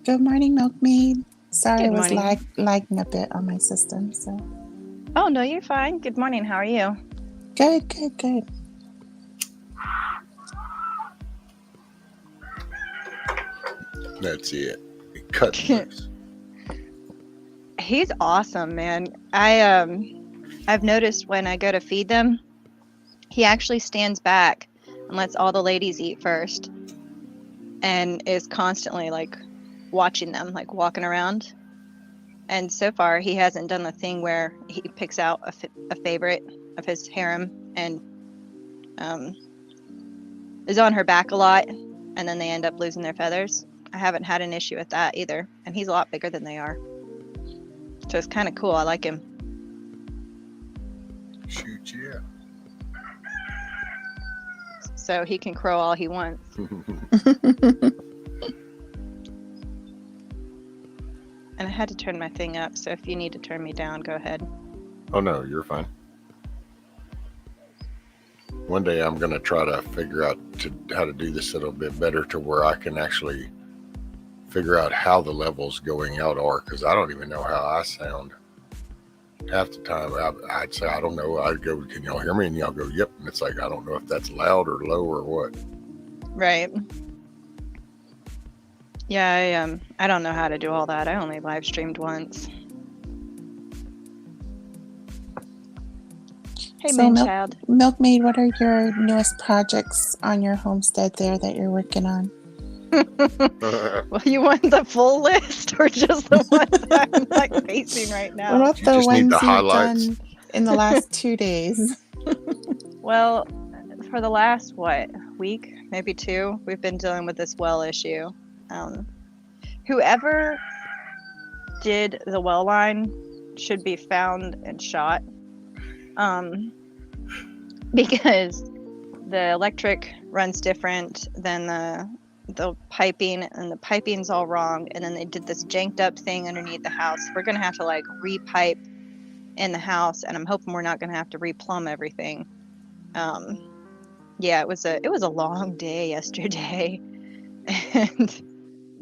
Good morning, Milkmaid. Sorry, Good I was morning. lagging a bit on my system. So. Oh, no, you're fine. Good morning. How are you? Good. That's it. Cut loose. He's awesome, man. I've noticed when I go to feed them, He actually stands back and lets all the ladies eat first, and is constantly like watching them, like walking around. And so far, he hasn't done the thing where he picks out a favorite of his harem and is on her back a lot, and then they end up losing their feathers. I haven't had an issue with that either, and he's a lot bigger than they are. So it's kind of cool. I like him. Shoot, yeah. So he can crow all he wants. And I had to turn my thing up, so if you need to turn me down, go ahead. Oh no, you're fine. One day I'm going to try to figure out how to do this a little bit better to where I can actually figure out how the levels going out are, because I don't even know how I sound. Half the time I'd say, I don't know. I'd go, can y'all hear me? And y'all go, yep. And it's like, I don't know if that's loud or low or what. Right. Yeah, I don't know how to do all that. I only live streamed once. Hey, So, Moonchild. Milkmaid, what are your newest projects on your homestead there that you're working on? Well, you want the full list or just the ones that I'm like facing right What now? about You the just need ones the you've highlights. done in the last 2 days? Well, for the last, week, maybe 2, we've been dealing with this well issue. Whoever did the well line should be found and shot. Because the electric runs different than the piping, and the piping's all wrong, and then they did this janked up thing underneath the house. We're gonna have to like repipe in the house, and I'm hoping we're not gonna have to replumb everything. Yeah, it was a long day yesterday.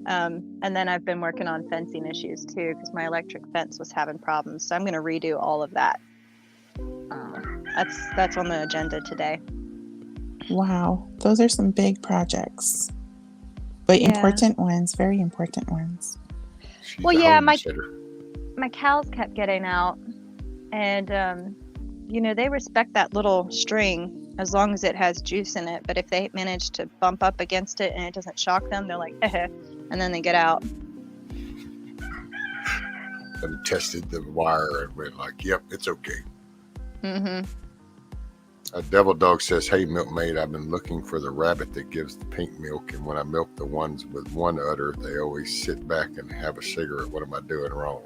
And then I've been working on fencing issues too, because my electric fence was having problems, so I'm gonna redo all of that. That's on the agenda today. Wow, those are some big projects, but Yeah. important ones, very important ones. She's Well, a yeah, homesteader. my cows kept getting out, and they respect that little string as long as it has juice in it. But if they manage to bump up against it and it doesn't shock them, they're like, and then they get out. And tested the wire and went like, yep, it's okay. Mm-hmm. A devil dog says, hey, Milkmaid, I've been looking for the rabbit that gives the pink milk, and when I milk the ones with one udder, they always sit back and have a cigarette. What am I doing wrong?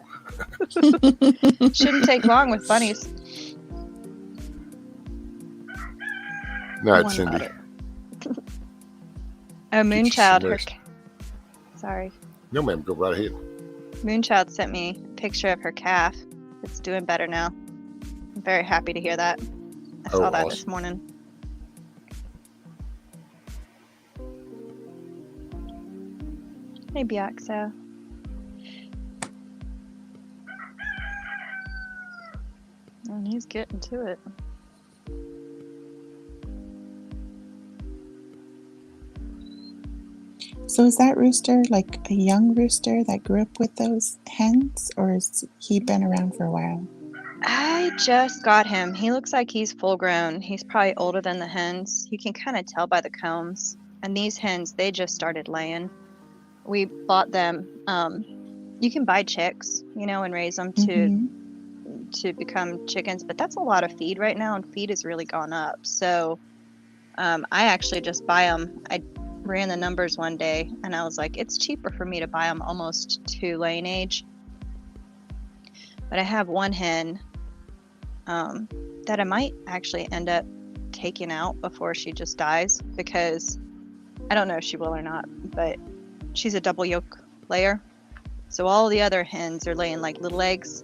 Shouldn't take long with bunnies. No, it's One Cindy. udder. Oh, Moonchild. Sorry. No, ma'am, go right ahead. Moonchild sent me a picture of her calf. It's doing better now. I'm very happy to hear that. I saw that this morning. Hey, Biaxo. And he's getting to it. So is that rooster like a young rooster that grew up with those hens, or has he been around for a while? I just got him. He looks like he's full grown. He's probably older than the hens. You can kind of tell by the combs. And these hens, they just started laying. We bought them. You can buy chicks, and raise them to become chickens, but that's a lot of feed right now, and feed has really gone up. So I actually just buy them. I ran the numbers one day, and I was like, it's cheaper for me to buy them almost to laying age. But I have one hen that I might actually end up taking out before she just dies, because I don't know if she will or not, but she's a double yolk layer. So all the other hens are laying like little eggs,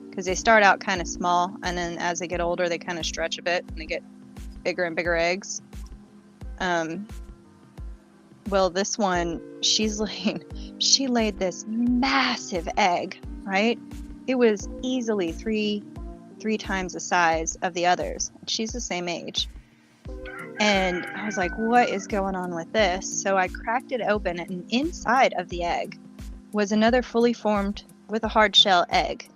because they start out kind of small, and then as they get older, they kind of stretch a bit and they get bigger and bigger eggs. Well, this one, she laid this massive egg, right? It was easily three times the size of the others. She's the same age. And I was like, what is going on with this? So I cracked it open, and inside of the egg was another fully formed with a hard shell egg.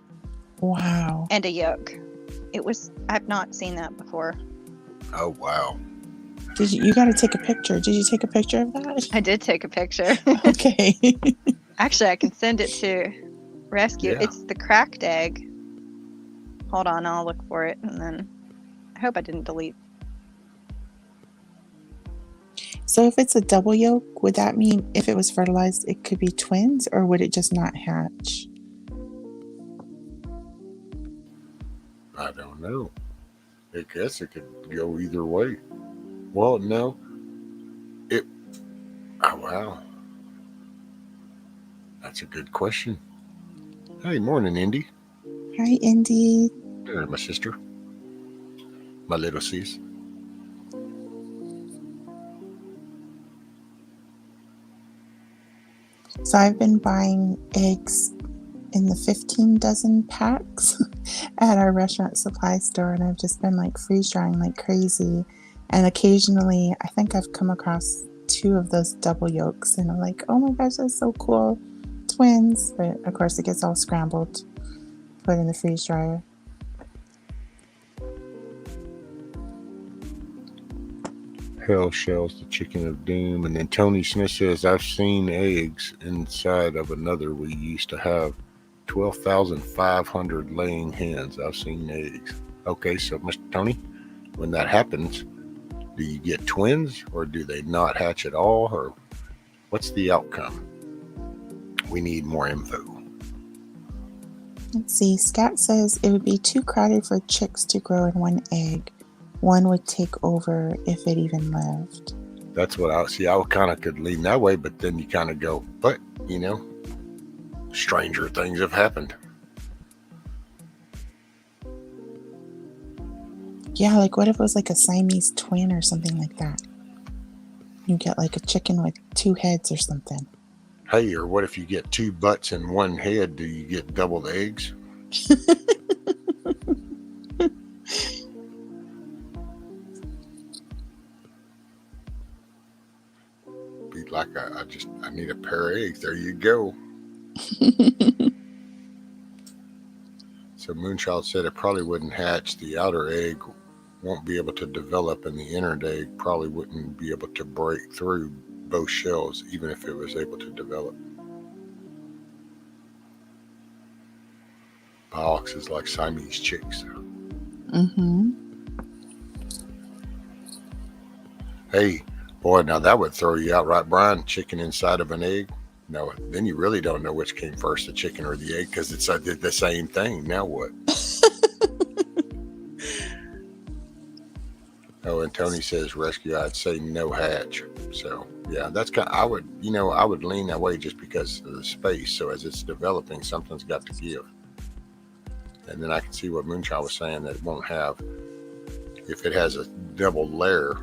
Wow. And a yolk. I've not seen that before. Oh, wow. You got to take a picture. Did you take a picture of that? I did take a picture. Okay. Actually, I can send it to Rescue. Yeah. It's the cracked egg. Hold on, I'll look for it, and then I hope I didn't delete. So if it's a double yolk, would that mean if it was fertilized, it could be twins, or would it just not hatch? I don't know. I guess it could go either way. Well, no. Oh, wow. That's a good question. Hey, morning, Indy. Hi, Indy. There, my sister. My little sis. So I've been buying eggs in the 15 dozen packs at our restaurant supply store, and I've just been like freeze drying like crazy. And occasionally, I think I've come across 2 of those double yolks, and I'm like, oh my gosh, that's so cool. Twins. But of course, it gets all scrambled, put in the freeze dryer. Hell Shells, the chicken of doom. And then Tony Smith says, I've seen eggs inside of another. We used to have 12,500 laying hens. I've seen eggs. Okay, so Mr. Tony, when that happens, do you get twins or do they not hatch at all? Or what's the outcome? We need more info. Let's see. Scott says it would be too crowded for chicks to grow in one egg. One would take over if it even lived. That's what I see. I kind of could lean that way, but then you kind of go, but, you know, stranger things have happened. Yeah, like what if it was like a Siamese twin or something like that? You get like a chicken with 2 heads or something. Hey, or what if you get 2 butts and 1 head? Do you get doubled eggs? Be like, I need a pair of eggs. There you go. So Moonchild said it probably wouldn't hatch. The outer egg won't be able to develop, and the inner egg probably wouldn't be able to break through both shells, even if it was able to develop. Box is like Siamese chicks. Mm-hmm. Hey, boy, now that would throw you out, right, Brian? Chicken inside of an egg? No, then you really don't know which came first, the chicken or the egg, because it's the same thing. Now what? Oh, and Tony says rescue. I'd say no hatch. So yeah, that's kind of, I would lean that way just because of the space. So as it's developing, something's got to give. And then I can see what Moonchild was saying, that it won't have, if it has a double layer.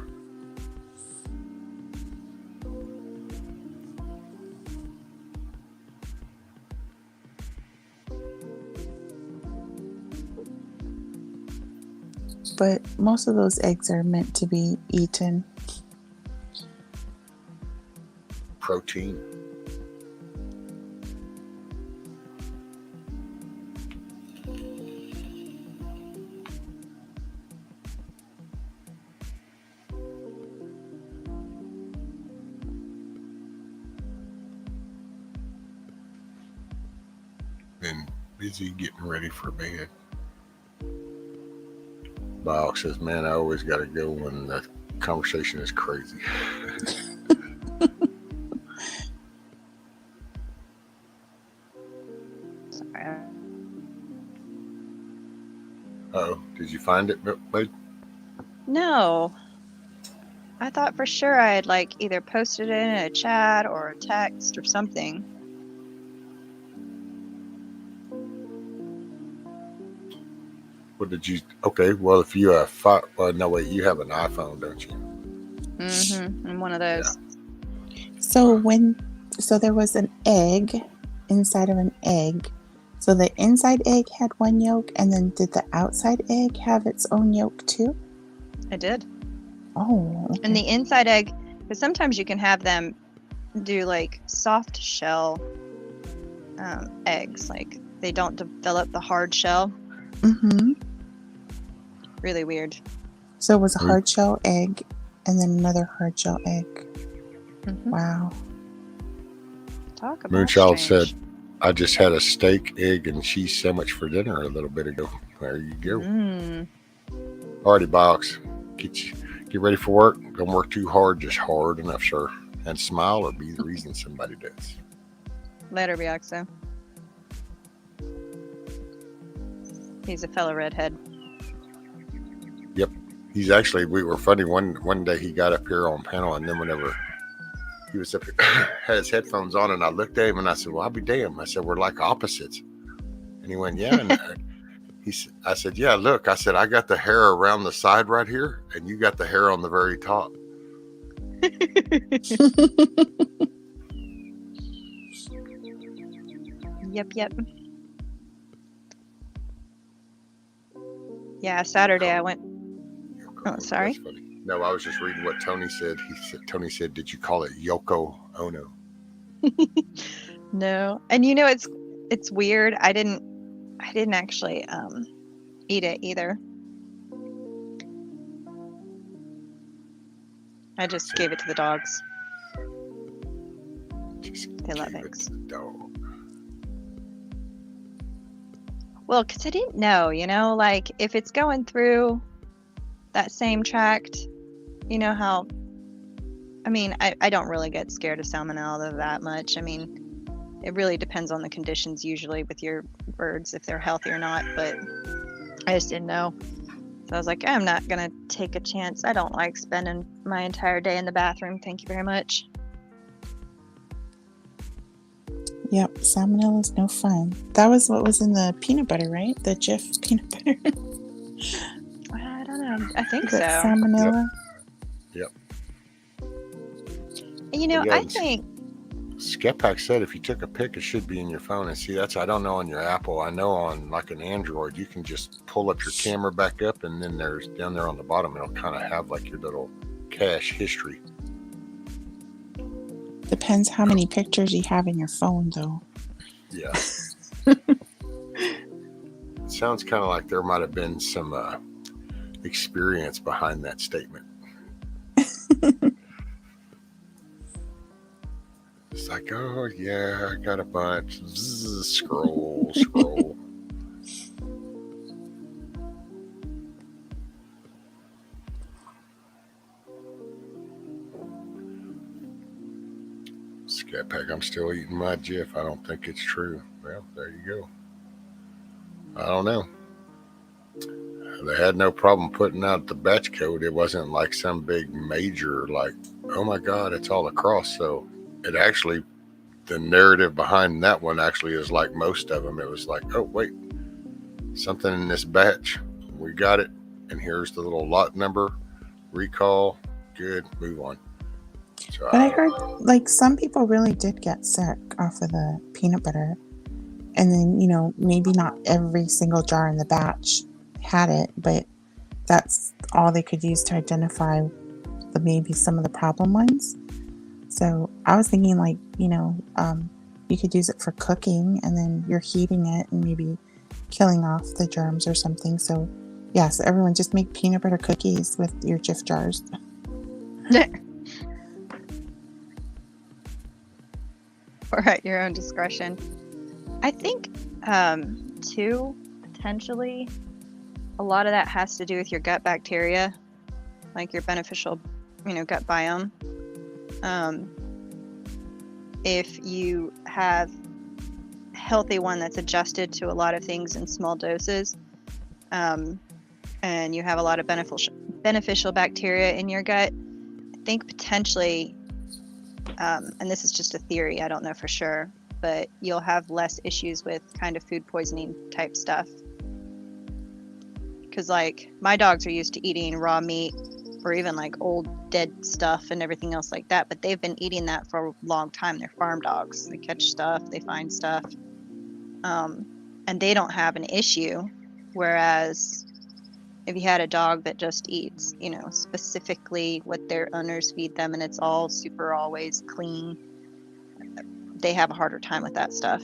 But most of those eggs are meant to be eaten. Protein. Been busy getting ready for bed. Box says, man, I always got to go when the conversation is crazy. Sorry. Oh, did you find it, babe? No. I thought for sure I had like either posted it in a chat or a text or something. What did you? Okay, well, if you have no wait, you have an iPhone, don't you? Mm-hmm. And one of those. So there was an egg inside of an egg. So the inside egg had one yolk, and then did the outside egg have its own yolk too? I did. Oh. Okay. And the inside egg, because sometimes you can have them do like soft shell eggs, like they don't develop the hard shell. Mm-hmm. Really weird. So it was a hard shell egg and then another hard shell egg. Mhm. Wow. Talk about Moonchild strange. said, I just had a steak, egg, and cheese sandwich for dinner a little bit ago. There you go. Alrighty, box. Get ready for work. Don't work too hard, just hard enough, sir. And smile or be the reason somebody does. Later, Byaxo. He's a fellow redhead. Yep. He's actually, we were funny. One day he got up here on panel, and then whenever he was up here, had his headphones on, and I looked at him and I said, well, I'll be damned. I said, we're like opposites. And he went, yeah. And I said, yeah, look, I said, I got the hair around the side right here, and you got the hair on the very top. Yep. Yeah, Saturday I went. Oh, sorry. That's funny. No, I was just reading what Tony said. Tony said, did you call it Yoko Ono? No. And you know, it's weird. I didn't actually eat it either. I just gave it to the dogs. They love eggs. Well, because I didn't know, like if it's going through that same tract, you know how, I mean, I don't really get scared of salmonella that much. I mean, it really depends on the conditions usually with your birds, if they're healthy or not, but I just didn't know. So I was like, I'm not going to take a chance. I don't like spending my entire day in the bathroom. Thank you very much. Yep, salmonella is no fun. That was what was in the peanut butter, right? The Jif peanut butter. I don't know. I think so. Salmonella. Yep. You know, I think Skepak said if you took a pic, it should be in your phone. And see, I don't know on your Apple. I know on like an Android, you can just pull up your camera back up, and then there's down there on the bottom, it'll kind of have like your little cache history. Depends how many pictures you have in your phone, though. Yeah. It sounds kind of like there might have been some experience behind that statement. It's like, oh yeah, I got a bunch. Scroll. Scatpack, I'm still eating my Jif. I don't think it's true. Well, there you go. I don't know. They had no problem putting out the batch code. It wasn't like some big major, like, oh my God, it's all across. So it actually, the narrative behind that one actually is like most of them. It was like, oh, wait, something in this batch. We got it. And here's the little lot number. Recall. Good. Move on. So, but I heard like some people really did get sick off of the peanut butter. And then, maybe not every single jar in the batch had it, but that's all they could use to identify maybe some of the problem ones. So I was thinking like, you could use it for cooking and then you're heating it and maybe killing off the germs or something. So yeah, so everyone just make peanut butter cookies with your Jif jars. Or at your own discretion. I think, too, potentially, a lot of that has to do with your gut bacteria, like your beneficial, gut biome. If you have a healthy one that's adjusted to a lot of things in small doses, and you have a lot of beneficial bacteria in your gut, I think potentially, and this is just a theory, I don't know for sure, but you'll have less issues with kind of food poisoning type stuff. Because like my dogs are used to eating raw meat or even like old dead stuff and everything else like that, but they've been eating that for a long time. They're farm dogs. They catch stuff, they find stuff, and they don't have an issue. Whereas if you had a dog that just eats, specifically what their owners feed them and it's all super always clean, they have a harder time with that stuff.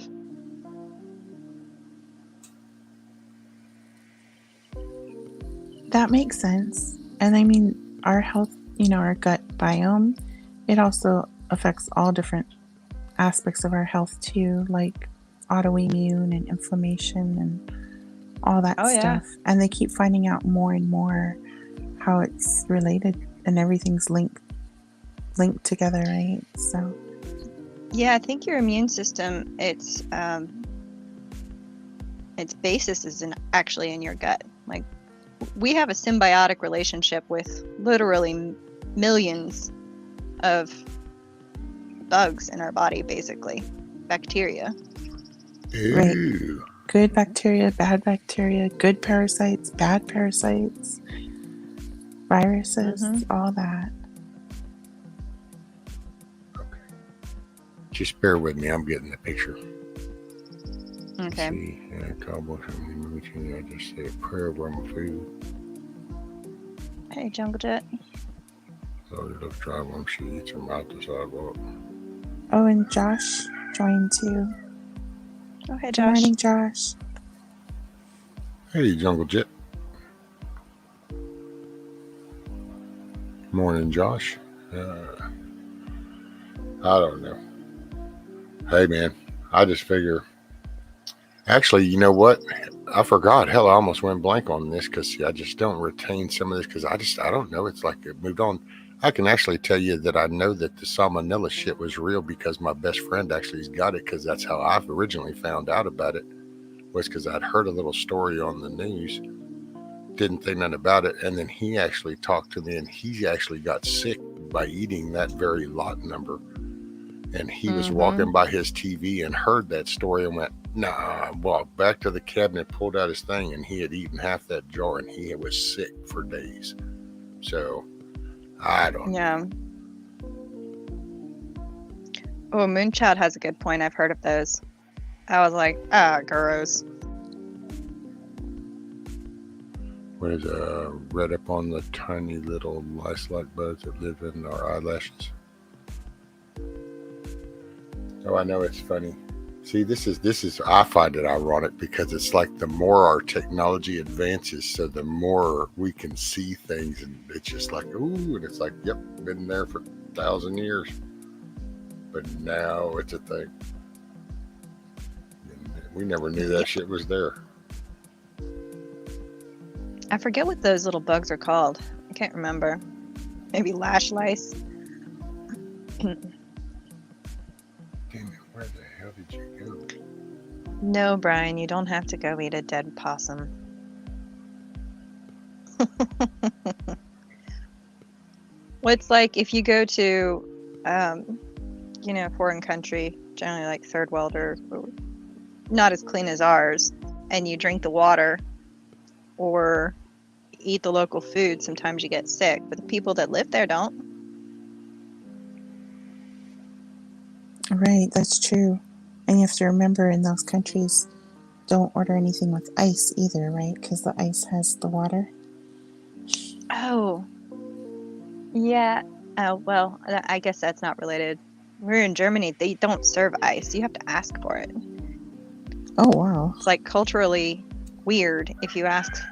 That makes sense. And I mean, our health, you know, our gut biome, it also affects all different aspects of our health too, like autoimmune and inflammation and all that Oh yeah. stuff. And they keep finding out more and more how it's related and everything's linked together, right? So Yeah, I think your immune system, its basis is actually in your gut. Like, we have a symbiotic relationship with literally millions of bugs in our body, basically, bacteria. right. Ooh. Good bacteria, good parasites, bad parasites, viruses, Mm-hmm. all that. Just bear with me. I'm getting the picture. Okay. See, cowboy family meeting. I just say a prayer over my food. Hey, Jungle Jet. So he looks dry when she eats her mouth the sidewalk. Oh, and Josh joined too. Oh, hey, Good Josh. morning, Josh. Hey, Jungle Jet. Morning, Josh. I don't know. Hey, man. I just figure. Actually, you know what? I forgot. Hell, I almost went blank on this because I just don't retain some of this because I don't know. It's like it moved on. I can actually tell you that I know that the salmonella shit was real because my best friend actually's got it because that's how I originally found out about it was because I'd heard a little story on the news, didn't think nothing about it, and then he actually talked to me and he actually got sick by eating that very lot number. And he was walking by his TV and heard that story and went, nah, walked back to the cabinet, pulled out his thing, and he had eaten half that jar and he was sick for days. So, I don't know. Yeah. Oh, Moonchild has a good point. I've heard of those. I was like, gross. What is read up on the tiny little lice-like bugs that live in our eyelashes? Oh, I know it's funny. See, this is I find it ironic because it's like the more our technology advances, so the more we can see things, and it's just like, ooh, and it's like, yep, been there for 1,000 years, but now it's a thing. And we never knew that shit was there. I forget what those little bugs are called. I can't remember. Maybe lash lice. Damn it, where the hell did you go? No, Brian, you don't have to go eat a dead possum. Well, it's like if you go to, a foreign country, generally like third world or not as clean as ours, and you drink the water or eat the local food, sometimes you get sick, but the people that live there don't. Right, that's true. And you have to remember in those countries, don't order anything with ice either, right? Because the ice has the water. Oh, yeah. Oh, well, I guess that's not related. We're in Germany. They don't serve ice. You have to ask for it. Oh, wow. It's like culturally weird if you ask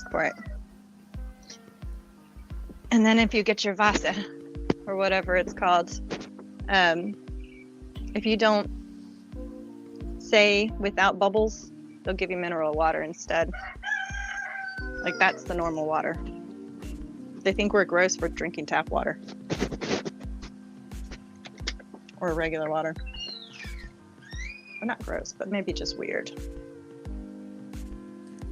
for it. And then if you get your Wasser or whatever it's called, if you don't say without bubbles, they'll give you mineral water instead. Like, that's the normal water. They think we're gross for drinking tap water or regular water. Well, not gross, but maybe just weird.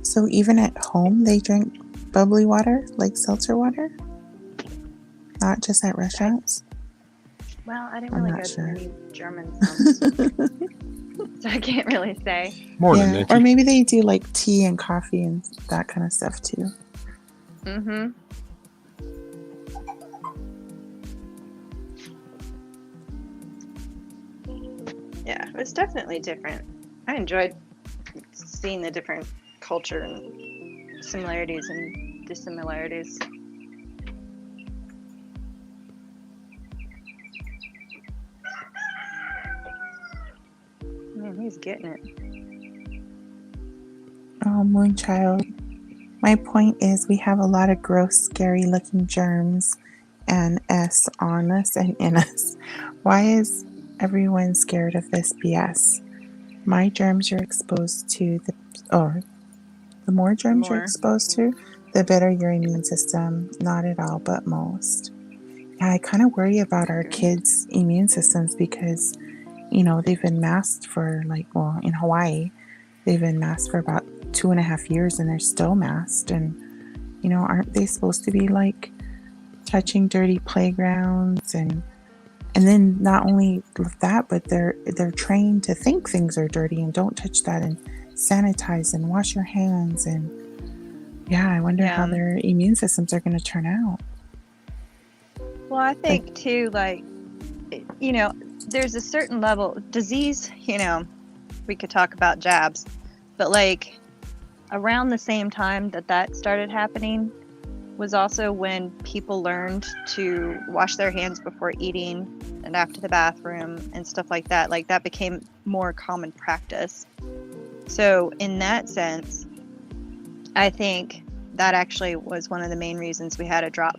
So even at home, they drink bubbly water, like seltzer water? Not just at restaurants? Well, I didn't I'm really not go sure. to any German ones, so I can't really say. Morning, Yeah, Nancy. or maybe they do like tea and coffee and that kind of stuff too. Mm-hmm. Yeah, it was definitely different. I enjoyed seeing the different culture and similarities and dissimilarities. Man, he's getting it. Oh, Moonchild. My point is, we have a lot of gross, scary looking germs and S on us and in us. Why is everyone scared of this BS? My germs you're exposed to, the more germs you're More. exposed to, the better your immune system. Not at all, but most. Yeah, I kind of worry about our kids' immune systems because, they've been masked for in Hawaii, they've been masked for about 2.5 years and they're still masked. And, aren't they supposed to be touching dirty playgrounds and then not only that, but they're trained to think things are dirty and don't touch that and sanitize and wash your hands. And yeah, I wonder how their immune systems are going to turn out. Well, I think too, there's a certain level disease, we could talk about jabs, but around the same time that started happening was also when people learned to wash their hands before eating and after the bathroom and stuff like that. That became more common practice. So in that sense, I think that actually was one of the main reasons we had a drop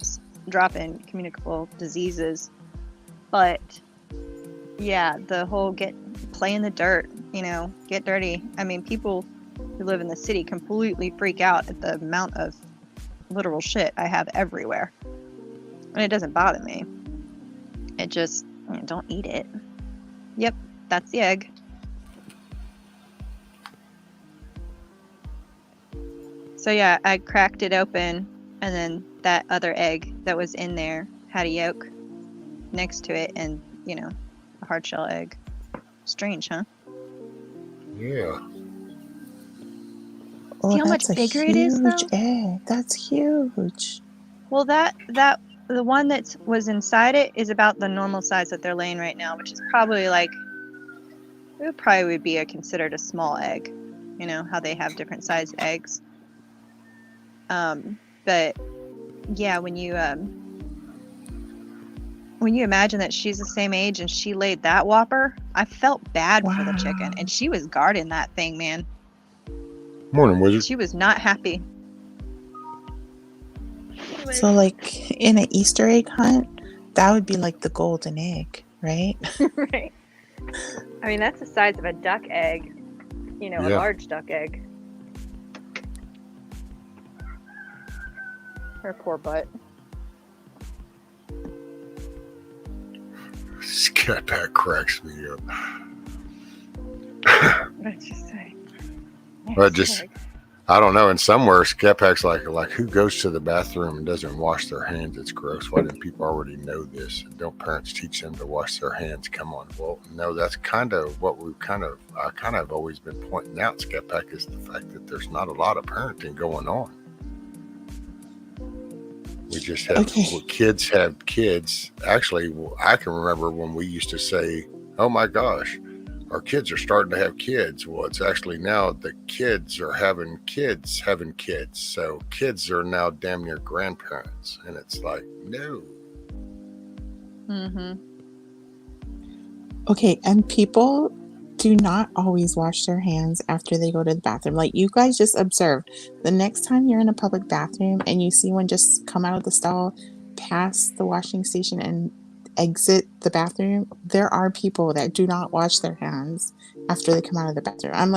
in communicable diseases. But yeah, the whole play in the dirt, get dirty. I mean, people who live in the city completely freak out at the amount of literal shit I have everywhere. And it doesn't bother me. It just, don't eat it. Yep, that's the egg. So yeah, I cracked it open, and then that other egg that was in there had a yolk next to it, and a hard shell egg. Strange, huh? Yeah. See how much bigger it is, though? Huge egg. That's huge. Well, the one that was inside it is about the normal size that they're laying right now, which is probably it would probably be considered a small egg. How they have different size eggs. But yeah, when you imagine that she's the same age and she laid that whopper, I felt bad for the chicken, and she was guarding that thing, man. Morning, Wizard. She was not happy. So in an Easter egg hunt, that would be the golden egg, right? Right. I mean, that's the size of a duck egg, a large duck egg. Her poor butt. Scat pack cracks me up. What did you say? But I don't know. And somewhere, Scat pack's like who goes to the bathroom and doesn't wash their hands? It's gross. Why didn't people already know this? Don't parents teach them to wash their hands? Come on. Well, no, that's kind of what I kind of always been pointing out, Scat pack, is the fact that there's not a lot of parenting going on. We just have kids have kids. Actually, I can remember when we used to say, oh my gosh, our kids are starting to have kids. Well, it's actually now the kids are having kids having kids. So kids are now damn near grandparents. And it's no. Mm-hmm. Okay, and people do not always wash their hands after they go to the bathroom. You guys just observe. The next time you're in a public bathroom and you see one just come out of the stall, pass the washing station and exit the bathroom, there are people that do not wash their hands after they come out of the bathroom. I'm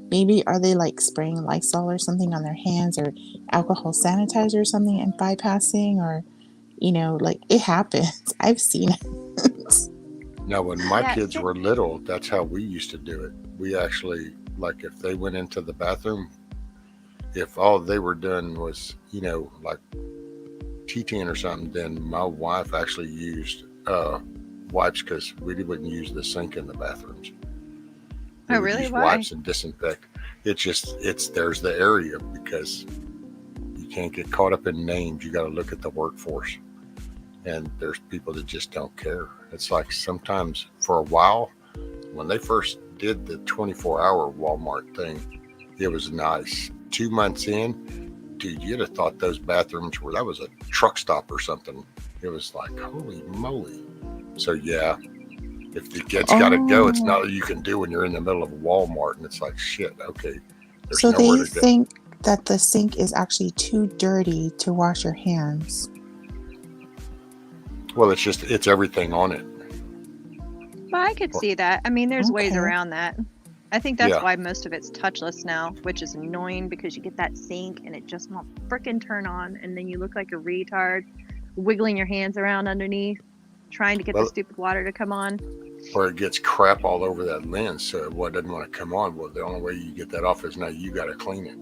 maybe are they spraying Lysol or something on their hands, or alcohol sanitizer or something, and bypassing, or it happens. I've seen it. Now, when my kids were little, that's how we used to do it. We actually, if they went into the bathroom, if all they were doing was, teaching or something, then my wife actually used wipes, because we wouldn't use the sink in the bathrooms. Oh, really? Why? Wipes and disinfect. There's the area, because you can't get caught up in names. You got to look at the workforce. And there's people that just don't care. It's sometimes for a while, when they first did the 24-hour Walmart thing, it was nice. 2 months in, dude, you'd have thought those bathrooms that was a truck stop or something. It was holy moly. So yeah, if the kids got to go, it's not what you can do when you're in the middle of Walmart and it's shit. Okay, there's so nowhere to go. that the sink is actually too dirty to wash your hands. Well, it's everything on it. But I could see that. I mean, there's ways Okay. around that. I think that's Yeah. why most of it's touchless now, which is annoying because you get that sink and it just won't frickin' turn on, and then you look like a retard wiggling your hands around underneath trying to get the Well, stupid water to come on. or it gets crap all over that lens, so what doesn't want to come on. Well, the only way you get that off is now you got to clean it.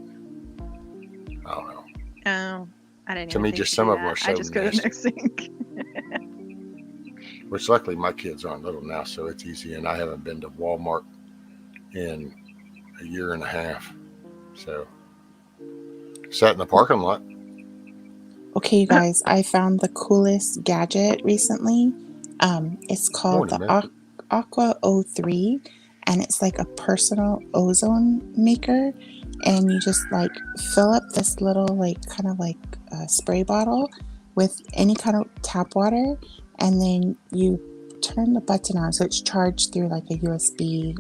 I don't know. Oh, I didn't To even me, think just to some do of them that. are so I just go to the nasty. next sink. Which luckily my kids aren't little now, so it's easy. And I haven't been to Walmart in a year and a half. So sat in the parking lot. Okay, you guys, I found the coolest gadget recently. It's called Morning, the man. Aqua O3, and it's like a personal ozone maker. And you just like fill up this little, like, kind of like spray bottle with any kind of tap water, and then you turn the button on. So it's charged through like a USB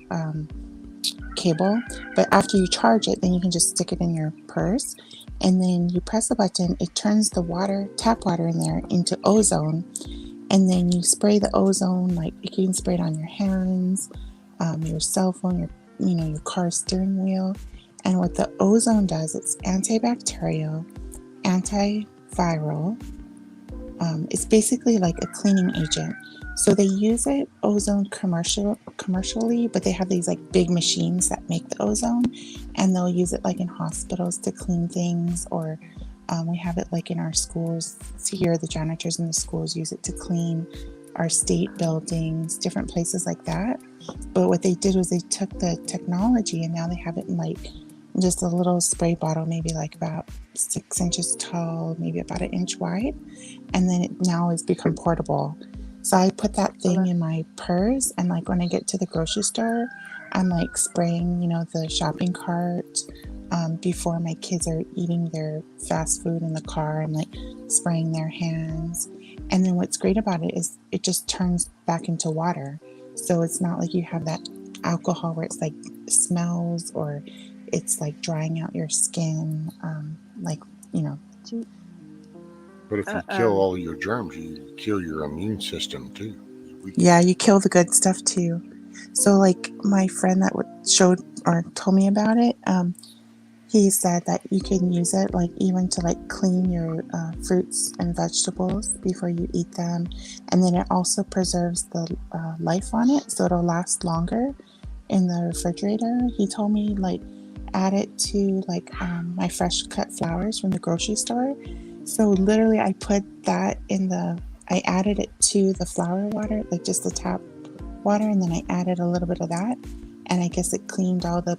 cable. But after you charge it, then you can just stick it in your purse, and then you press the button. It turns the tap water in there into ozone, and then you spray the ozone. Like, you can spray it on your hands, your cell phone, your car steering wheel. And what the ozone does, it's antibacterial, antiviral. It's basically like a cleaning agent. So they use ozone commercially, but they have these like big machines that make the ozone, and they'll use it like in hospitals to clean things, or we have it like in our schools here. The janitors in the schools use it to clean our state buildings, different places like that. But what they did was they took the technology, and now they have it in like just a little spray bottle, maybe like about 6 inches tall, maybe about an inch wide, and then it now has become portable. So I put that thing in my purse, and like when I get to the grocery store, I'm like spraying, the shopping cart. Before my kids are eating their fast food in the car, I'm like spraying their hands. And then what's great about it is it just turns back into water. So it's not like you have that alcohol where it's like smells, or it's like drying out your skin. Like, But if you kill all your germs, you kill your immune system too. Yeah, you kill the good stuff too. So like my friend that showed or told me about it, he said that you can use it like even to like clean your fruits and vegetables before you eat them, and then it also preserves the life on it, so it'll last longer in the refrigerator. He told me like add it to like my fresh cut flowers from the grocery store. So literally, I put that I added it to the flower water, like just the tap water, and then I added a little bit of that, and I guess it cleaned all the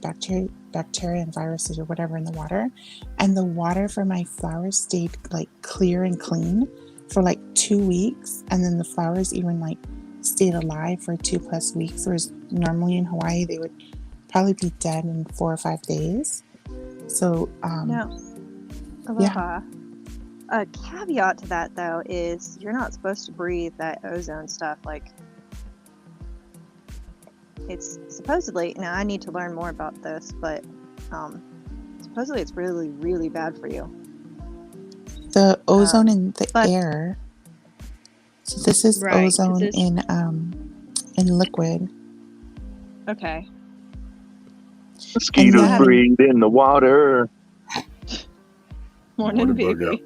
bacteria and viruses or whatever in the water. And the water for my flowers stayed like clear and clean for like 2 weeks, and then the flowers even like stayed alive for 2+ weeks. Whereas normally in Hawaii they would probably be dead in 4 or 5 days. So No. Aloha. A caveat to that though is you're not supposed to breathe that ozone stuff. Like, it's supposedly, now I need to learn more about this, but supposedly it's really, really bad for you. The ozone in the air. So this is right, ozone in liquid. Okay. Mosquitoes breathe in the water. Morning, baby.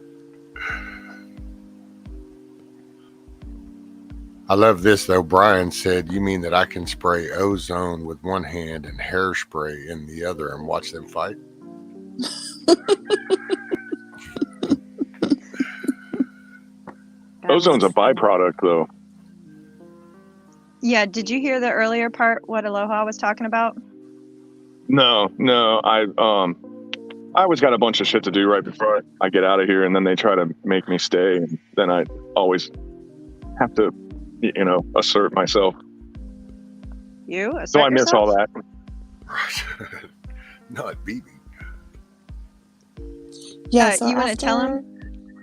I love this though. Brian said, "You mean that I can spray ozone with one hand and hairspray in the other and watch them fight?" Ozone's a byproduct, though. Yeah, did you hear the earlier part, what Aloha was talking about? No. I always got a bunch of shit to do right before I get out of here, and then they try to make me stay, and then I always have to, assert myself. You assert so I miss yourself? all that. Not BB. Yeah, so you want to tell him?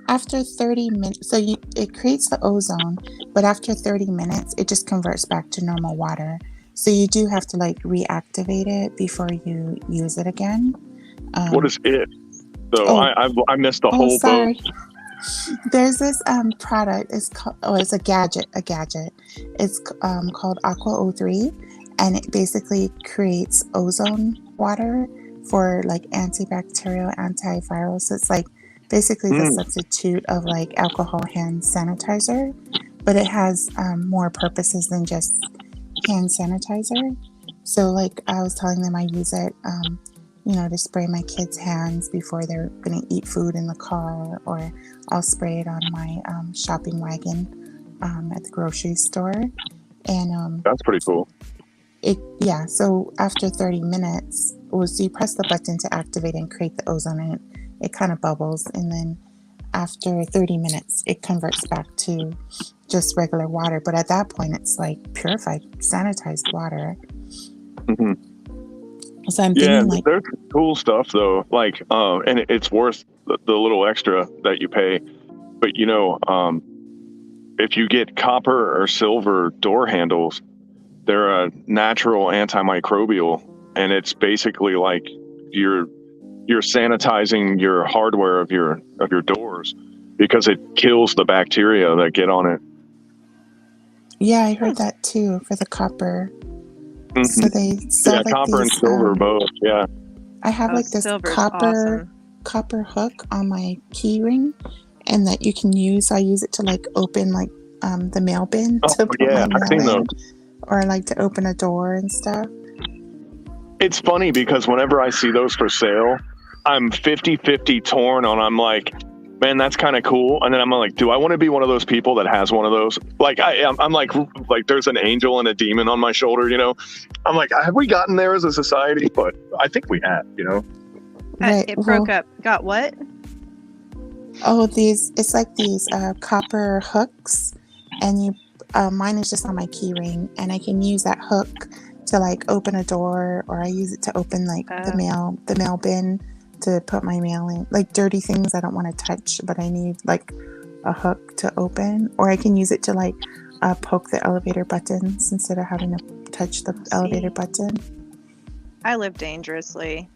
After 30 minutes, so it creates the ozone, but after 30 minutes, it just converts back to normal water. So you do have to like reactivate it before you use it again. What is it? So Oh, I missed the oh, whole boat. sorry. There's this product. It's called, oh, it's a gadget. A gadget. It's called Aqua O3, and it basically creates ozone water for like antibacterial, antiviral. So it's like basically the Mm, substitute of like alcohol hand sanitizer, but it has more purposes than just hand sanitizer. So like I was telling them, I use it, to spray my kids' hands before they're gonna eat food in the car, or I'll spray it on my shopping wagon at the grocery store. And that's pretty cool. so after 30 minutes, so you press the button to activate and create the ozone, and it kind of bubbles, and then after 30 minutes, it converts back to just regular water. But at that point, it's like purified, sanitized water. Hmm. So I'm Yeah, thinking like, there's cool stuff though. Like, and it's worth the little extra that you pay. But if you get copper or silver door handles, they're a natural antimicrobial, and it's basically like you're sanitizing your hardware of your doors because it kills the bacteria that get on it. yeah, I heard that too for the copper. So Mhm. they sell Yeah, like copper and these. silver both. Yeah. I have Oh, like this silver's copper awesome. copper hook on my key ring, and that you can use. I use it to like open like the mail bin Oh to put yeah, my I've mail seen those. in, or like to open a door and stuff. It's funny because whenever I see those for sale, I'm 50-50 torn on. I'm like, man, that's kind of cool. And then I'm like, do I want to be one of those people that has one of those? Like, I'm like there's an angel and a demon on my shoulder, I'm like, have we gotten there as a society? But I think we have. Right. It Well, broke up. Got what? oh, it's like these copper hooks, and mine is just on my key ring, and I can use that hook to like open a door, or I use it to open like the mail bin to put my mail in, like dirty things I don't want to touch, but I need like a hook to open, or I can use it to like poke the elevator buttons instead of having to touch the elevator button. I live dangerously.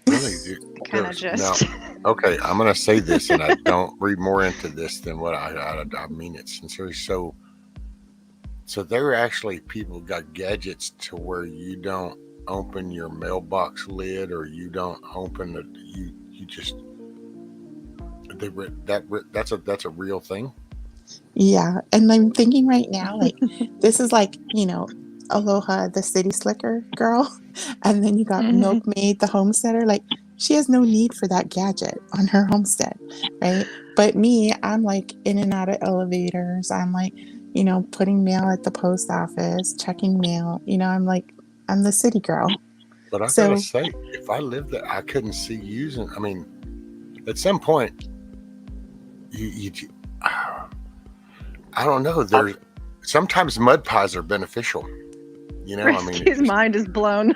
Really? Kind of just. Now, okay, I'm going to say this, and I don't read more into this than what I mean it sincerely. So there are actually people got gadgets to where you don't open your mailbox lid, or you don't open it. You just that's a real thing. Yeah, and I'm thinking right now, like this is like Aloha, the city slicker girl, and then you got Milkmaid, the homesteader. Like she has no need for that gadget on her homestead, right? But me, I'm like in and out of elevators. I'm like, putting mail at the post office, checking mail. I'm the city girl. But I gotta So say, if I lived there, I couldn't see using. I mean, at some point, you I don't know. There's sometimes mud pies are beneficial. I mean, His mind is blown.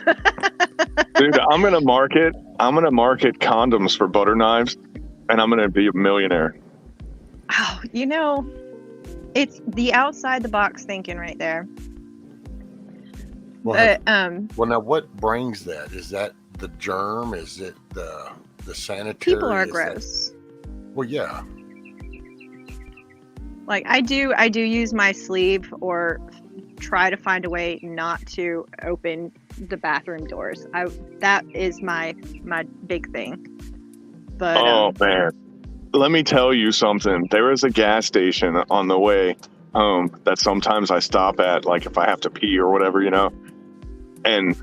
Dude, I'm gonna market condoms for butter knives, and I'm gonna be a millionaire. Oh, it's the outside the box thinking right there. well, But well, now what brings that? Is that the germ? Is it the sanitary? people are Is that- gross. well, yeah. Like I do use my sleeve, or try to find a way not to open the bathroom doors. That is my big thing. But Oh man, let me tell you something. There is a gas station on the way home that sometimes I stop at, like if I have to pee or whatever, and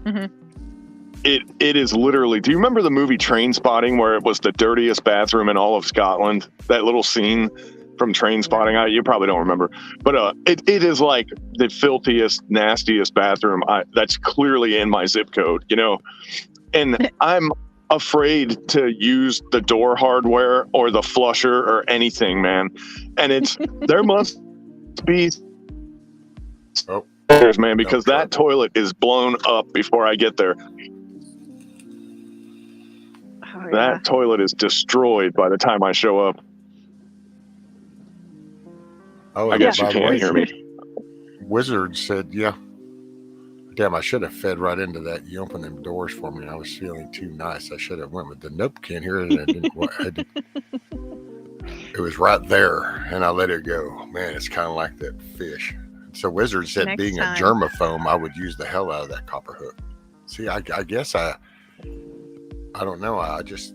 it is literally. Do you remember the movie Train Spotting, where it was the dirtiest bathroom in all of Scotland? That little scene from Train Spotting. You probably don't remember, but it is like the filthiest, nastiest bathroom that's clearly in my zip code, and I'm afraid to use the door hardware or the flusher or anything, man. And there must be man, because that toilet is blown up before I get there. That toilet is destroyed by the time I show up. Oh, I guess you can't hear me. Wizard said, yeah. damn, I should have fed right into that. You opened them doors for me. I was feeling too nice. I should have went with the nope, can't hear it. And it was right there, and I let it go. Man, it's kind of like that fish. So Wizard said, Next being time. a germaphobe, I would use the hell out of that copper hook. See, I guess I don't know. I just,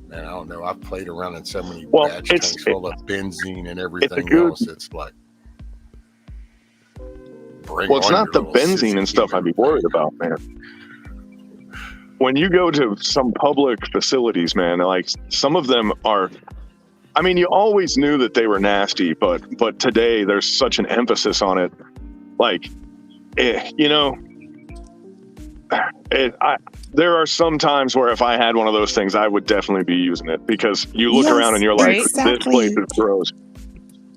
man, I don't know. I've played around in so many batch tanks full of benzene and everything else. It's like, it's not the benzene and stuff I'd be worried about, man. When you go to some public facilities, man, like some of them are, I mean, you always knew that they were nasty, but today there's such an emphasis on it. Like, you know, there are some times where if I had one of those things, I would definitely be using it, because you look around and you're like, exactly. This place is gross.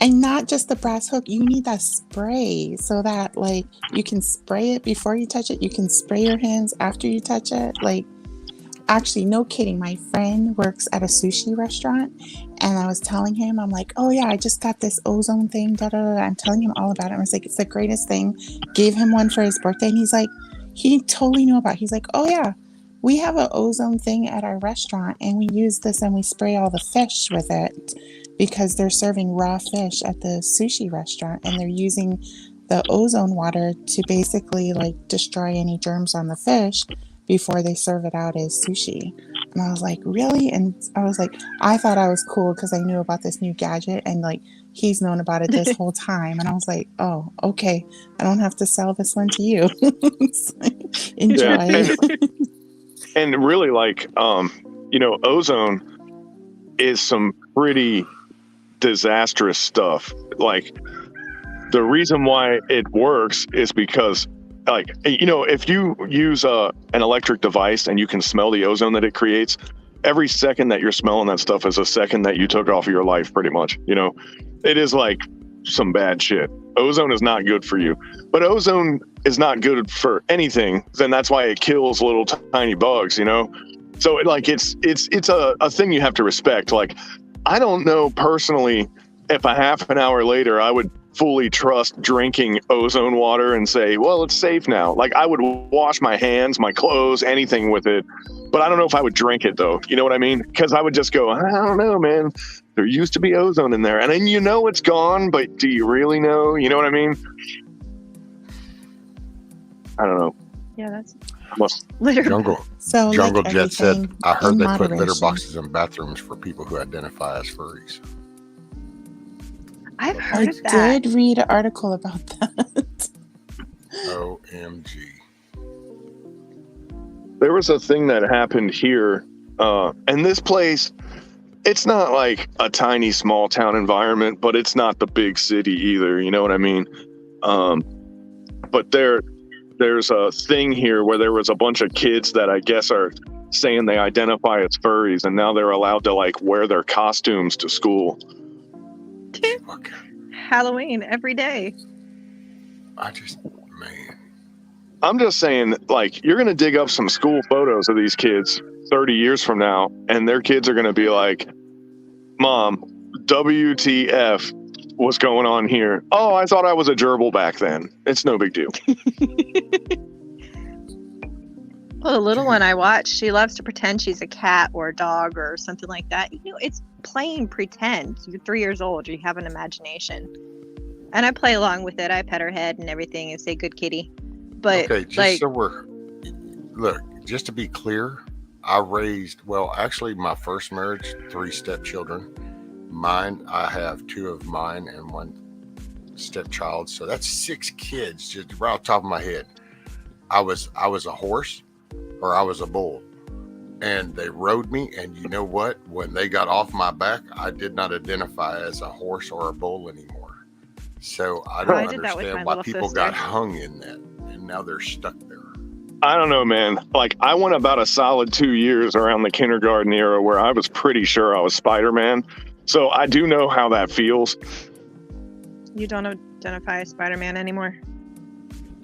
And not just the brass hook, you need that spray so that like you can spray it before you touch it. You can spray your hands after you touch it. Like, actually, no kidding. My friend works at a sushi restaurant, and I was telling him, I'm like, oh yeah, I just got this ozone thing. Da, da, da. I'm telling him all about it. I was like, it's the greatest thing. Gave him one for his birthday, and he's like, he totally knew about it. He's like, oh yeah, we have an ozone thing at our restaurant, and we use this and we spray all the fish with it, because they're serving raw fish at the sushi restaurant, and they're using the ozone water to basically like destroy any germs on the fish before they serve it out as sushi. And I was like, really? And I was like, I thought I was cool because I knew about this new gadget, and like he's known about it this whole time. And I was like, oh, okay, I don't have to sell this one to you. Enjoy. Yeah, and really, like, you know, ozone is some pretty disastrous stuff. Like, the reason why it works is because, like, you know, if you use an electric device and you can smell the ozone that it creates, every second that you're smelling that stuff is a second that you took off of your life, pretty much. You know, it is like some bad shit. Ozone is not good for you, but ozone is not good for anything. Then that's why it kills little tiny bugs, you know? So it's a thing you have to respect. Like, I don't know personally if a half an hour later I would fully trust drinking ozone water and say, well, it's safe now. Like, I would wash my hands, my clothes, anything with it. But I don't know if I would drink it, though. You know what I mean? Because I would just go, I don't know, man. There used to be ozone in there. And then you know it's gone, but do you really know? You know what I mean? I don't know. Yeah, that's Jungle like Jet said, I heard they put litter moderation. boxes in bathrooms for people who identify as furries. I've I heard of that. did read an article about that. OMG. There was a thing that happened here, and this place, it's not like a tiny small town environment, but it's not the big city either. You know what I mean? But there's a thing here where there was a bunch of kids that I guess are saying they identify as furries, and now they're allowed to like wear their costumes to school. Okay. Halloween every day. Man. I'm just saying, like, you're going to dig up some school photos of these kids 30 years from now, and their kids are going to be like, Mom, WTF, what's going on here? Oh, I thought I was a gerbil back then. It's no big deal. Well, the little one I watch, she loves to pretend she's a cat or a dog or something like that. You know, it's plain pretend. You're 3 years old. You have an imagination. And I play along with it. I pet her head and everything and say, good kitty. But, okay, just so just to be clear, I raised, actually my first marriage, 3 stepchildren. Mine, I have 2 of mine and 1 stepchild. So that's 6 kids, just right off the top of my head. I was a horse or I was a bull. And they rode me, and you know what? When they got off my back, I did not identify as a horse or a bull anymore. So I don't understand why people got hung in that, and now they're stuck there. I don't know, man. Like, I went about a solid 2 years around the kindergarten era where I was pretty sure I was Spider-Man. So I do know how that feels. You don't identify as Spider-Man anymore?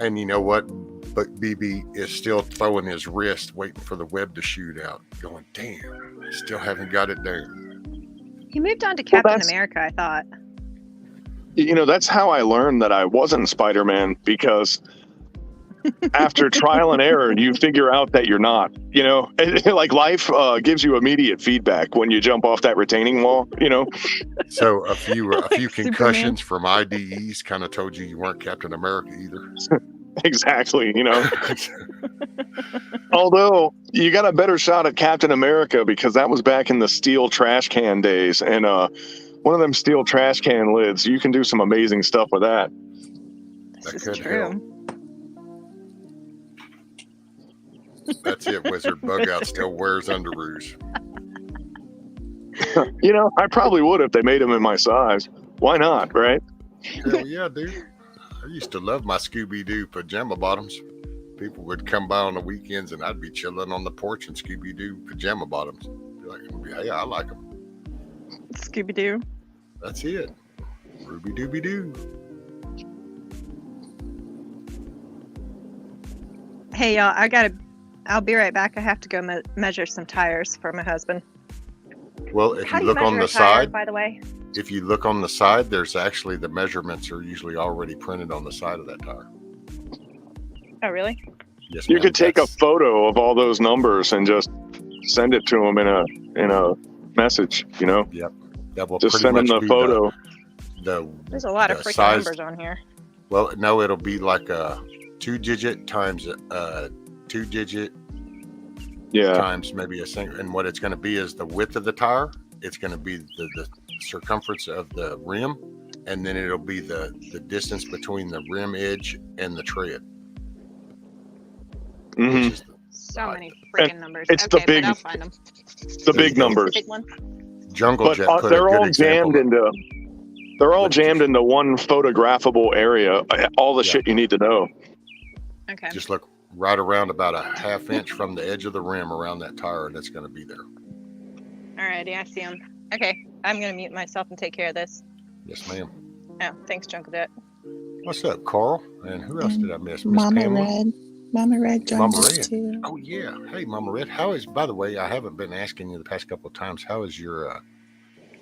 And you know what? But BB is still throwing his wrist, waiting for the web to shoot out, going, damn, still haven't got it down. He moved on to Captain America, I thought. that's how I learned that I wasn't Spider-Man, because after trial and error, you figure out that you're not. Like life gives you immediate feedback when you jump off that retaining wall. So a few Like concussions from IDEs kind of told you weren't Captain America either. Exactly. Although you got a better shot at Captain America because that was back in the steel trash can days, and one of them steel trash can lids, you can do some amazing stuff with that. This That is could true. help. That's it. Wizard Bug Out still wears underoos. I probably would if they made them in my size. Why not, right? Hell yeah, dude. I used to love my Scooby-Doo pajama bottoms. People would come by on the weekends and I'd be chilling on the porch in Scooby-Doo pajama bottoms. Be like, hey, I like them. Scooby-Doo. That's it. Ruby Dooby Doo. Hey, y'all, I'll be right back. I have to go measure some tires for my husband. Well, if How you do you look on measure the a tire, side, by the way? if you look on the side, there's actually the measurements are usually already printed on the side of that tire. Oh, really? Yes, You ma'am. could take a photo of all those numbers and just send it to them in a message. Yep. That will Just pretty send them much the be photo. There's a lot of the freaking size. numbers on here. Well, no, it'll be like a 2-digit times 2-digit Yeah. times maybe a single. And what it's going to be is the width of the tire. It's going to be the circumference of the rim, and then it'll be the distance between the rim edge and the tread. Mhm. Which is So many freaking numbers. it's the Okay, big- but I'll find them. The big go. numbers. Big one. Jungle But Jet put a they're good all example. jammed into one photographable area. All the Yeah. shit you need to know. Okay. Just look right around about a half inch from the edge of the rim around that tire, and it's going to be there. Alrighty, I see them. Okay, I'm gonna mute myself and take care of this. Yes, ma'am. Oh, thanks, Junkadet. What's up, Carl? And who else did I miss? Miss Mama Pamela? Red. Mama Red joined Mama us Red. too. Oh yeah. Hey, Mama Red. How is? By the way, I haven't been asking you the past couple of times. How's your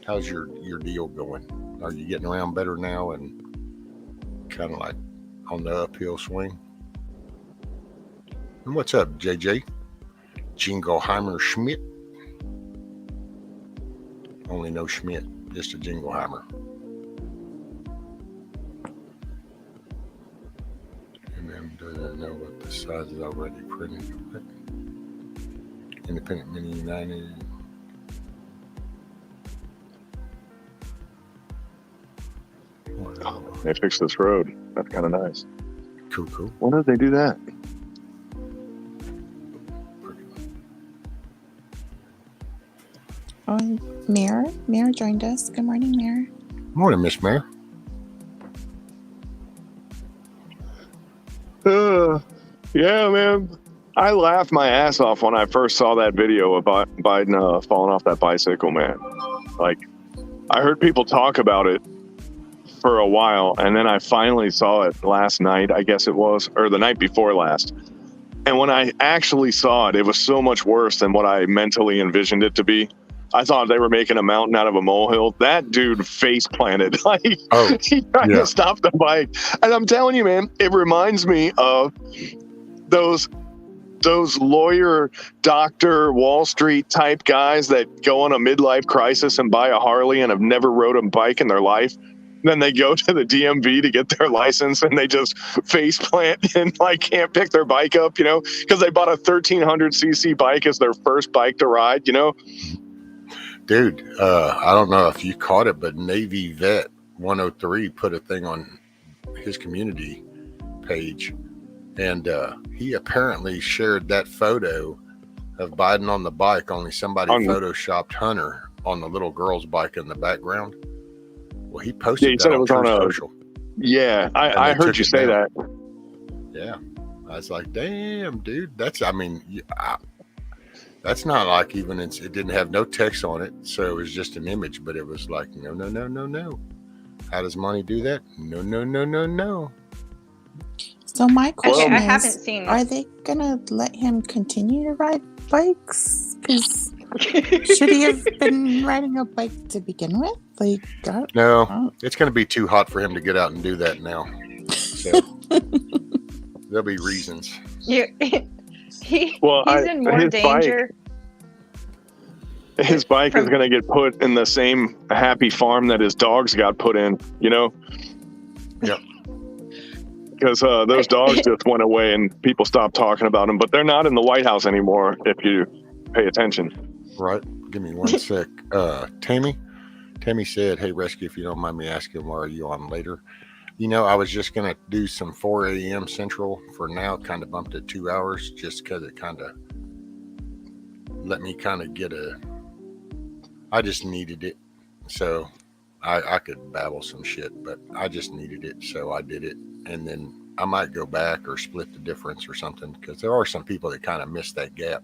deal going? Are you getting around better now and kind of like on the uphill swing? And what's up, JJ? Jingleheimer Schmidt. Only no Schmidt, just a Jingleheimer. And then doesn't know what the size is already printed. What? Independent Mini United. Wow. They fixed this road. That's kind of nice. Cool. When did they do that? Oh, Mare joined us. Good morning, Mare. Morning, Miss Mayor. Yeah, man. I laughed my ass off when I first saw that video of Biden falling off that bicycle, man. Like, I heard people talk about it for a while, and then I finally saw it last night, I guess it was, or the night before last. And when I actually saw it, it was so much worse than what I mentally envisioned it to be. I thought they were making a mountain out of a molehill. That dude face planted. Like, he tried to stop the bike. And I'm telling you, man, it reminds me of those lawyer, doctor, Wall Street type guys that go on a midlife crisis and buy a Harley and have never rode a bike in their life. Then they go to the DMV to get their license and they just face plant and like can't pick their bike up, because they bought a 1300cc bike as their first bike to ride, Dude, I don't know if you caught it, but Navy Vet 103 put a thing on his community page, and he apparently shared that photo of Biden on the bike, only somebody photoshopped Hunter on the little girl's bike in the background. Well, he posted he said that it was on on social. Yeah, I heard you say that. Yeah. I was like, damn, dude, that's not like even, it didn't have no text on it. So it was just an image, but it was like, no. How does money do that? No. So my question Okay, I is, haven't seen. are they gonna let him continue to ride bikes? Because Should he have been riding a bike to begin with? Like, No, it's going to be too hot for him to get out and do that now. So there'll be reasons. He's in more his danger. His bike is going to get put in the same happy farm that his dogs got put in, you know? Yep. Because those dogs just went away and people stopped talking about them, but they're not in the White House anymore if you pay attention. Right. Give me one sec. Tammy said, hey, Rescue, if you don't mind me asking, why are you on later? You know, I was just going to do some 4 a.m. Central for now, kind of bumped it 2 hours just because it kind of let me kind of get I just needed it. So I could babble some shit, but I just needed it. So I did it. And then I might go back or split the difference or something because there are some people that kind of miss that gap.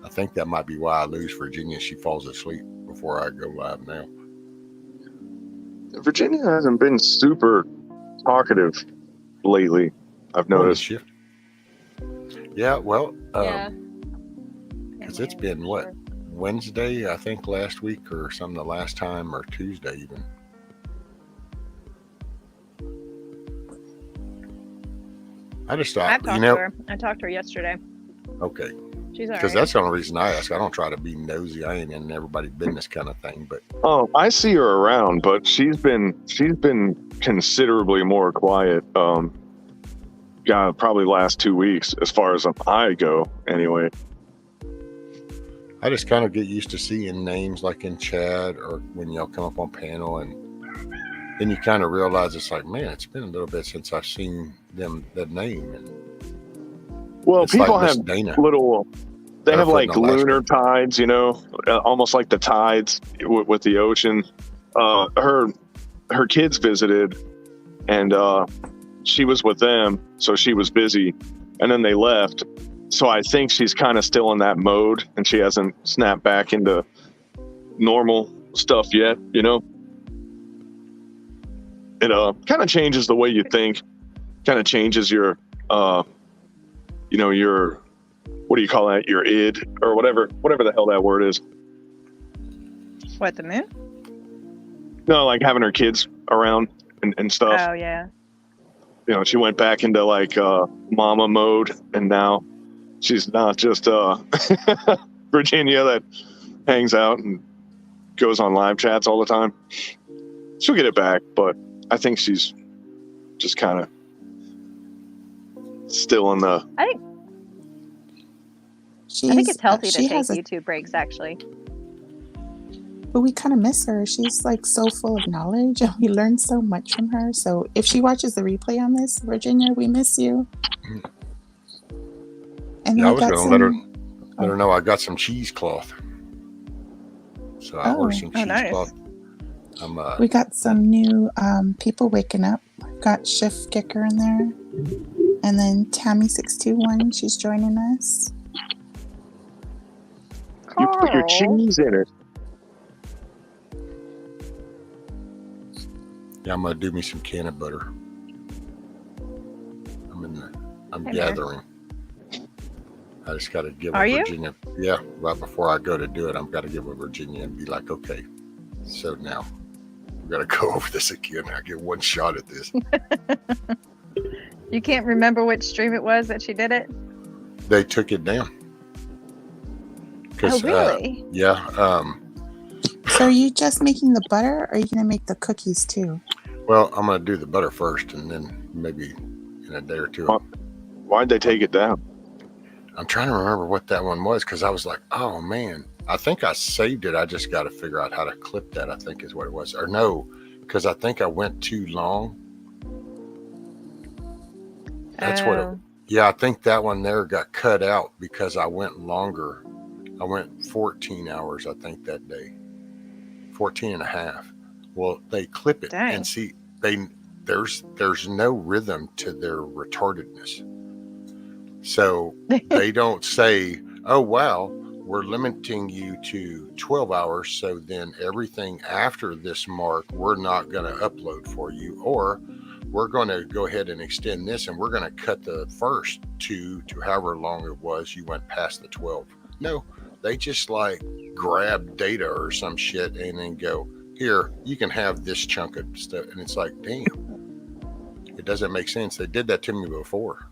I think that might be why I lose Virginia. She falls asleep before I go live now. Virginia hasn't been super talkative lately, I've noticed. Shift. Yeah, well, Yeah. because it's been what, Wednesday, I think, last week or something, the last time, or Tuesday even. I just thought, I've talked to her. I talked to her yesterday. Okay. She's all Because right. that's the only reason I ask. I don't try to be nosy. I ain't in everybody's business kind of thing. But Oh, I see her around, but she's been considerably more quiet. God, probably last 2 weeks, as far as I go, anyway. I just kind of get used to seeing names like in chat or when y'all come up on panel, and then you kind of realize it's like, man, it's been a little bit since I've seen them the name. And Well, it's people like Miss have Dana. they have like Barefoot in Alaska. lunar tides, you know, almost like the tides with the ocean. Her kids visited, and she was with them, so she was busy, and then they left. So I think she's kind of still in that mode, and she hasn't snapped back into normal stuff yet, you know. It kind of changes the way you think, kind of changes your you know, your, what do you call that, your id or whatever the hell that word is. What, the moon? No, like having her kids around and stuff. Oh, yeah. You know, she went back into like mama mode, and now she's not just Virginia that hangs out and goes on live chats all the time. She'll get it back, but I think she's just kind of still in the. I think it's healthy to take YouTube breaks, actually. But we kind of miss her. She's like so full of knowledge, and we learn so much from her. So if she watches the replay on this, Virginia, we miss you. And Yeah, I was going to let her oh, know I got some cheesecloth. So I ordered some nice. cheesecloth. we got some new people waking up. We've got Shift Kicker in there. And then Tammy621, she's joining us. You put your Carl. cheese in it. Yeah, I'm gonna do me some cannon butter. I'm Hey, gathering. I just got to give Are a you? Virginia. Yeah, right before I go to do it, I've got to give a Virginia and be like, okay, so now we got to go over this again. I get one shot at this. You can't remember which stream it was that she did it? They took it down. Oh, really? Yeah. So are you just making the butter, or are you going to make the cookies too? Well, I'm going to do the butter first, and then maybe in a day or two. Why'd they take it down? I'm trying to remember what that one was, because I was like, oh, man. I think I saved it. I just got to figure out how to clip that, I think is what it was. Or no, because I think I went too long. That's what it. Yeah, I think that one there got cut out because I went longer. I went 14 hours, I think, that day. 14 and a half. Well, they clip it. Dang. And see, there's no rhythm to their retardedness. So they don't say, oh, wow, we're limiting you to 12 hours. So then everything after this mark, we're not going to upload for you. Or we're going to go ahead and extend this, and we're going to cut the first 2 to however long it was you went past the 12. No, they just like grab data or some shit and then go, here, you can have this chunk of stuff. And it's like, damn, it doesn't make sense. They did that to me before.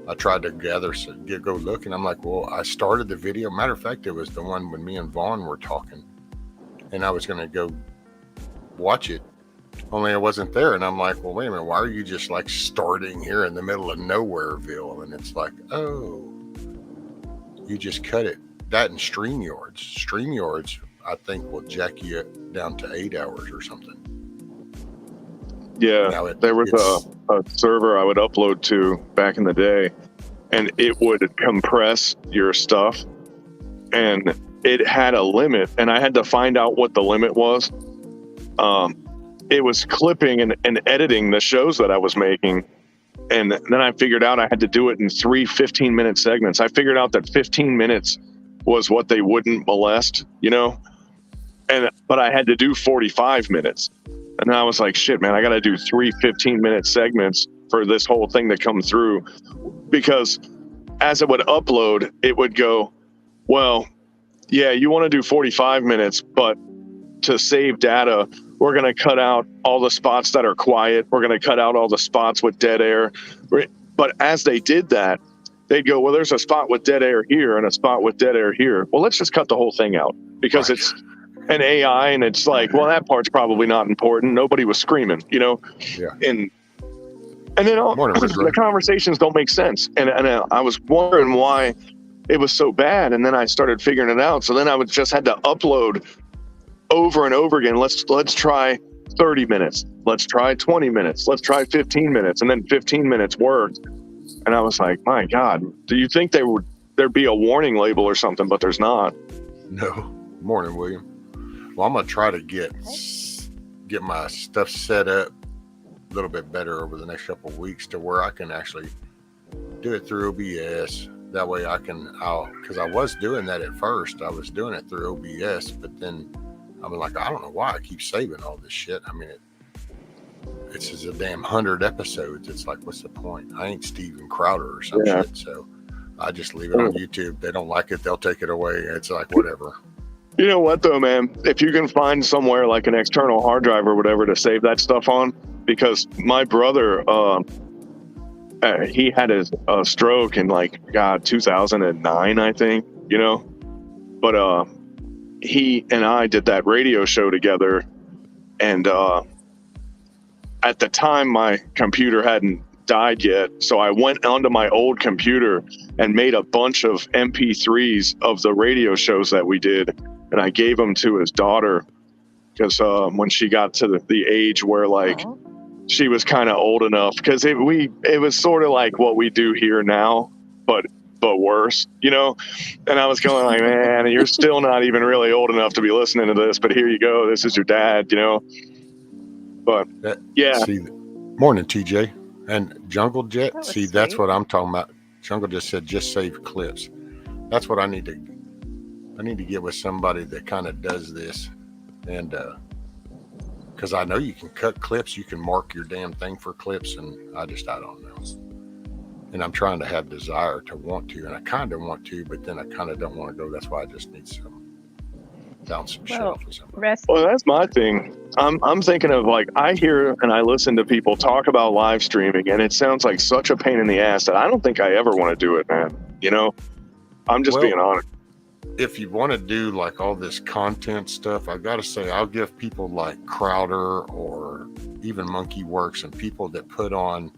I tried to go look, and I'm like, well, I started the video. Matter of fact, it was the one when me and Vaughn were talking, and I was going to go watch it, only it wasn't there. And I'm like, well, wait a minute, why are you just like starting here in the middle of Nowhereville? And it's like, oh, you just cut it. That and StreamYards, I think, will jack you down to 8 hours or something. Yeah, there was a server I would upload to back in the day, and it would compress your stuff, and it had a limit, and I had to find out what the limit was. It was clipping and editing the shows that I was making, and then I figured out I had to do it in 3 15-minute segments. I figured out that 15 minutes was what they wouldn't molest, but I had to do 45 minutes. And I was like, shit, man, I got to do 3 15-minute segments for this whole thing to come through. Because as it would upload, it would go, well, yeah, you want to do 45 minutes, but to save data, we're going to cut out all the spots that are quiet. We're going to cut out all the spots with dead air. But as they did that, they'd go, well, there's a spot with dead air here and a spot with dead air here. Well, let's just cut the whole thing out because it's an AI, and it's like, well, that part's probably not important. Nobody was screaming, Yeah. And then the conversations don't make sense. And I was wondering why it was so bad. And then I started figuring it out. So then I just had to upload over and over again. Let's try 30 minutes. Let's try 20 minutes. Let's try 15 minutes. And then 15 minutes worked. And I was like, my God, do you think there'd be a warning label or something? But there's not. No. Morning, William. Well, I'm going to try to get my stuff set up a little bit better over the next couple of weeks to where I can actually do it through OBS. That way because I was doing that at first. I was doing it through OBS, but then I'm like, I don't know why I keep saving all this shit. I mean, it's just a damn 100 episodes. It's like, what's the point? I ain't Steven Crowder or some shit. So I just leave it on YouTube. They don't like it, they'll take it away. It's like, whatever. You know what, though, man? If you can find somewhere like an external hard drive or whatever to save that stuff on, because my brother, he had a stroke in 2009, I think, but he and I did that radio show together. And at the time, my computer hadn't died yet. So I went onto my old computer and made a bunch of MP3s of the radio shows that we did. And I gave them to his daughter because when she got to the age where she was kind of old enough, because it was sort of like what we do here now, but worse, And I was going like, man, you're still not even really old enough to be listening to this, but here you go. This is your dad, But yeah. See, morning, TJ and Jungle Jet. See, sweet. That's what I'm talking about. Jungle just said, just save clips. That's what I need to get with somebody that kind of does this, and because I know you can cut clips, you can mark your damn thing for clips, and I don't know. And I'm trying to have desire to want to, and I kind of want to, but then I kind of don't want to go. That's why I just need some shit off with somebody. Well, that's my thing. I'm thinking of I hear and I listen to people talk about live streaming, and it sounds like such a pain in the ass that I don't think I ever want to do it, man. I'm just being honest. If you want to do all this content stuff, I got to say, I'll give people like Crowder or even Monkey Works and people that put on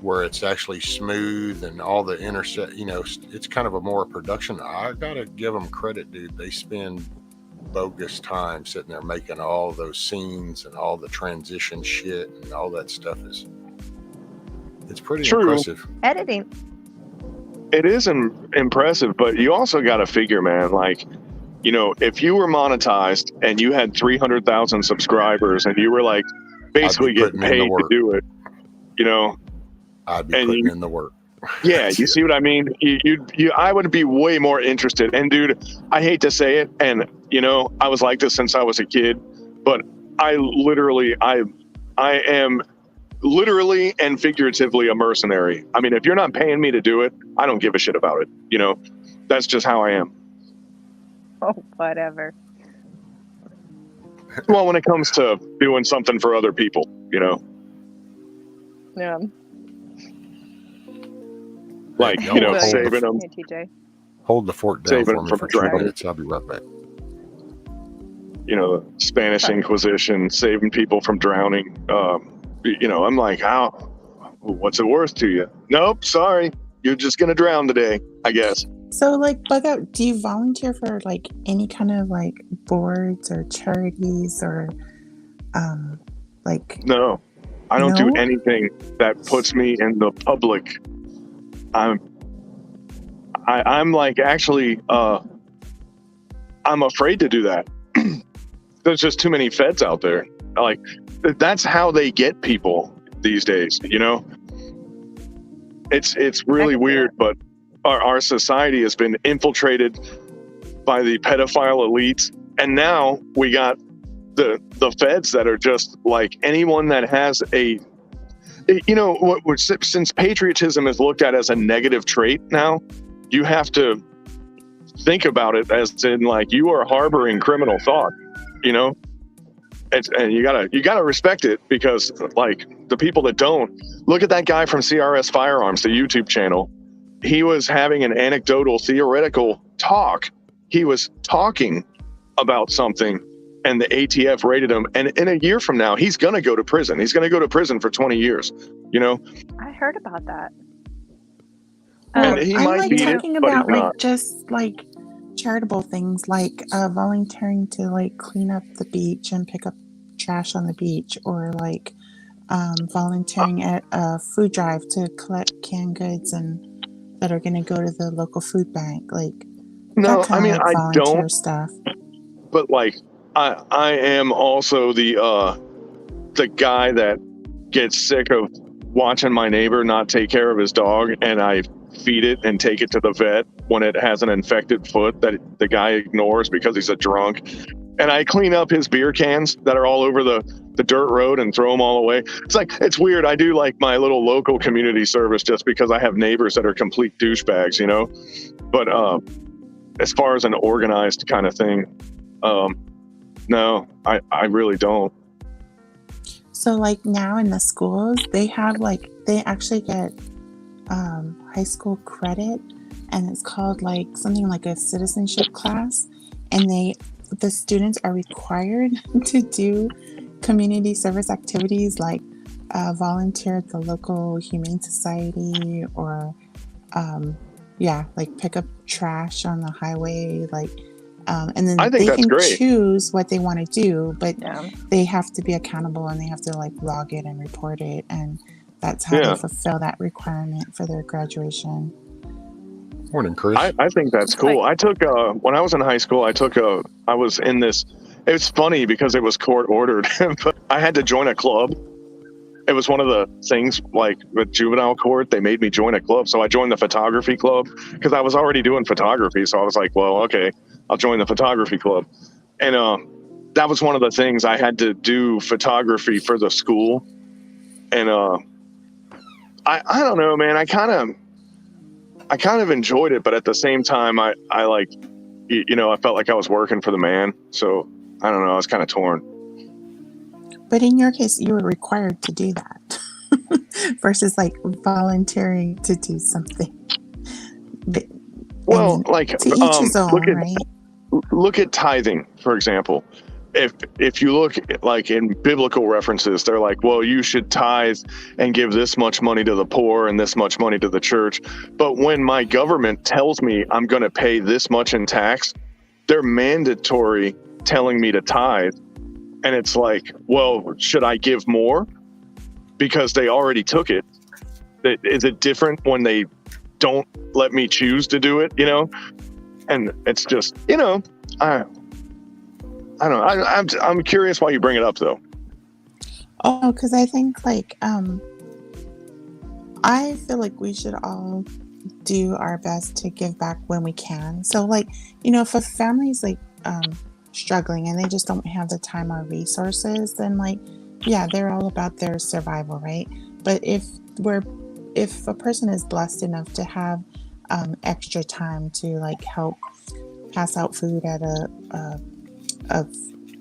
where it's actually smooth and all the it's kind of a more production. I got to give them credit, dude. They spend bogus time sitting there making all those scenes and all the transition shit and all that stuff it's pretty impressive. Editing. It is impressive, but you also got to figure, man, if you were monetized and you had 300,000 subscribers and you were basically getting paid to do it, I'd be putting in the work. Yeah, you see what I mean? I would be way more interested. And dude, I hate to say it, and I was like this since I was a kid, but I am literally and figuratively a mercenary. I mean, if you're not paying me to do it, I don't give a shit about it, That's just how I am. Oh, whatever. Well, when it comes to doing something for other people, Yeah. Hey, y'all hold saving them, Hey, TJ. hold the fort down Saving for me from for 2 drowning. minutes. I'll be right back. The Spanish Sorry. Inquisition, saving people from drowning. I'm like, how? What's it worth to you? Nope, sorry. You're just going to drown today, I guess. So, like, Bug Out, do you volunteer for, like, any kind of, like, boards or charities or, like... No, I don't do No? anything that puts me in the public. I'm like, actually, I'm afraid to do that. There's just too many feds out there. Like, that's how they get people these days, It's really weird, but our society has been infiltrated by the pedophile elites, and now we got the feds that are just like anyone that has since patriotism is looked at as a negative trait now, you have to think about it as in like you are harboring criminal thought, and you gotta respect it, because like the people that don't, look at that guy from CRS Firearms, the YouTube channel. He was having an anecdotal theoretical talk. He was talking about something, and the ATF rated him, and in a year from now he's gonna go to prison. He's gonna go to prison for 20 years. I heard about that. And he I'm might like beat it, talking but about he's not. like just like charitable things, like volunteering to like clean up the beach and pick up trash on the beach, or like volunteering at a food drive to collect canned goods and that are going to go to the local food bank, like No, that kind of like I volunteer don't. stuff. But like, I am also the guy that gets sick of watching my neighbor not take care of his dog, and I feed it and take it to the vet when it has an infected foot that the guy ignores because he's a drunk. And I clean up his beer cans that are all over the dirt road and throw them all away. It's weird. I do like my little local community service just because I have neighbors that are complete douchebags, But as far as an organized kind of thing, no, I really don't. So like now in the schools, they actually get high school credit, and it's called like something like a citizenship class, and the students are required to do community service activities like volunteer at the local humane society, or like pick up trash on the highway, like and then they can choose what they want to do, but they have to be accountable, and they have to like log it and report it, and that's how they fulfill that requirement for their graduation. Morning, Chris. I think that's cool. I took when I was in high school, I was in this. It's funny because it was court ordered, but I had to join a club. It was one of the things, like with juvenile court, they made me join a club. So I joined the photography club because I was already doing photography. So I was like, well, okay, I'll join the photography club. And that was one of the things I had to do, photography for the school. And I don't know, man, I kind of enjoyed it, but at the same time, I like, I felt like I was working for the man. So I don't know, I was kind of torn. But in your case, you were required to do that versus like volunteering to do something. Well, like to each his own, right? Look at tithing, for example. If you look like in biblical references, they're like, well, you should tithe and give this much money to the poor and this much money to the church. But when my government tells me I'm going to pay this much in tax, they're mandatory telling me to tithe. And it's like, well, should I give more? Because they already took it. Is it different when they don't let me choose to do it, And it's just, I don't know. I'm curious why you bring it up, though. Oh, because I think like I feel like we should all do our best to give back when we can. So like, if a family's like struggling and they just don't have the time or resources, then like, yeah, they're all about their survival, right? But if a person is blessed enough to have extra time to like help pass out food at a,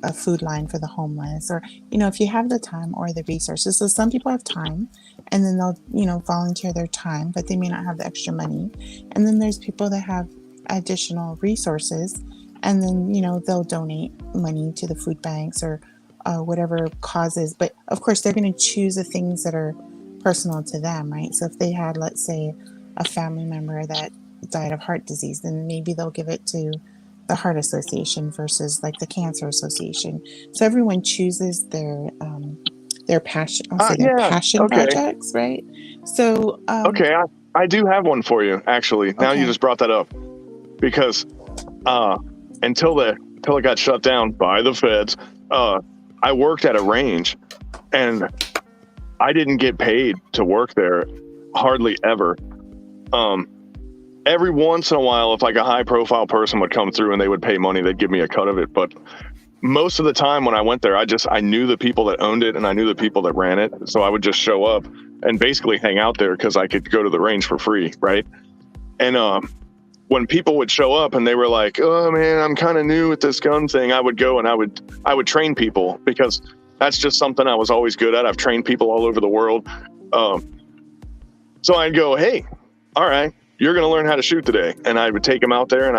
a food line for the homeless, or if you have the time or the resources. So some people have time, and then they'll volunteer their time, but they may not have the extra money. And then there's people that have additional resources, and then they'll donate money to the food banks or whatever causes. But of course they're going to choose the things that are personal to them, right? So if they had, let's say, a family member that died of heart disease, then maybe they'll give it to the Heart Association versus like the Cancer Association. So everyone chooses their passion. I'll say their Yeah. passion Okay. projects, right? So Okay. I do have one for you, actually. Now you Okay. just brought that up, because until it got shut down by the feds, I worked at a range, and I didn't get paid to work there hardly ever. Every once in a while, if like a high profile person would come through and they would pay money, they'd give me a cut of it. But most of the time when I went there, I knew the people that owned it and I knew the people that ran it. So I would just show up and basically hang out there because I could go to the range for free, right? And when people would show up and they were like, "Oh man, I'm kind of new at this gun thing," I would go and I would train people, because that's just something I was always good at. I've trained people all over the world. So I'd go, "Hey, all right, you're going to learn how to shoot today." And I would take them out there, and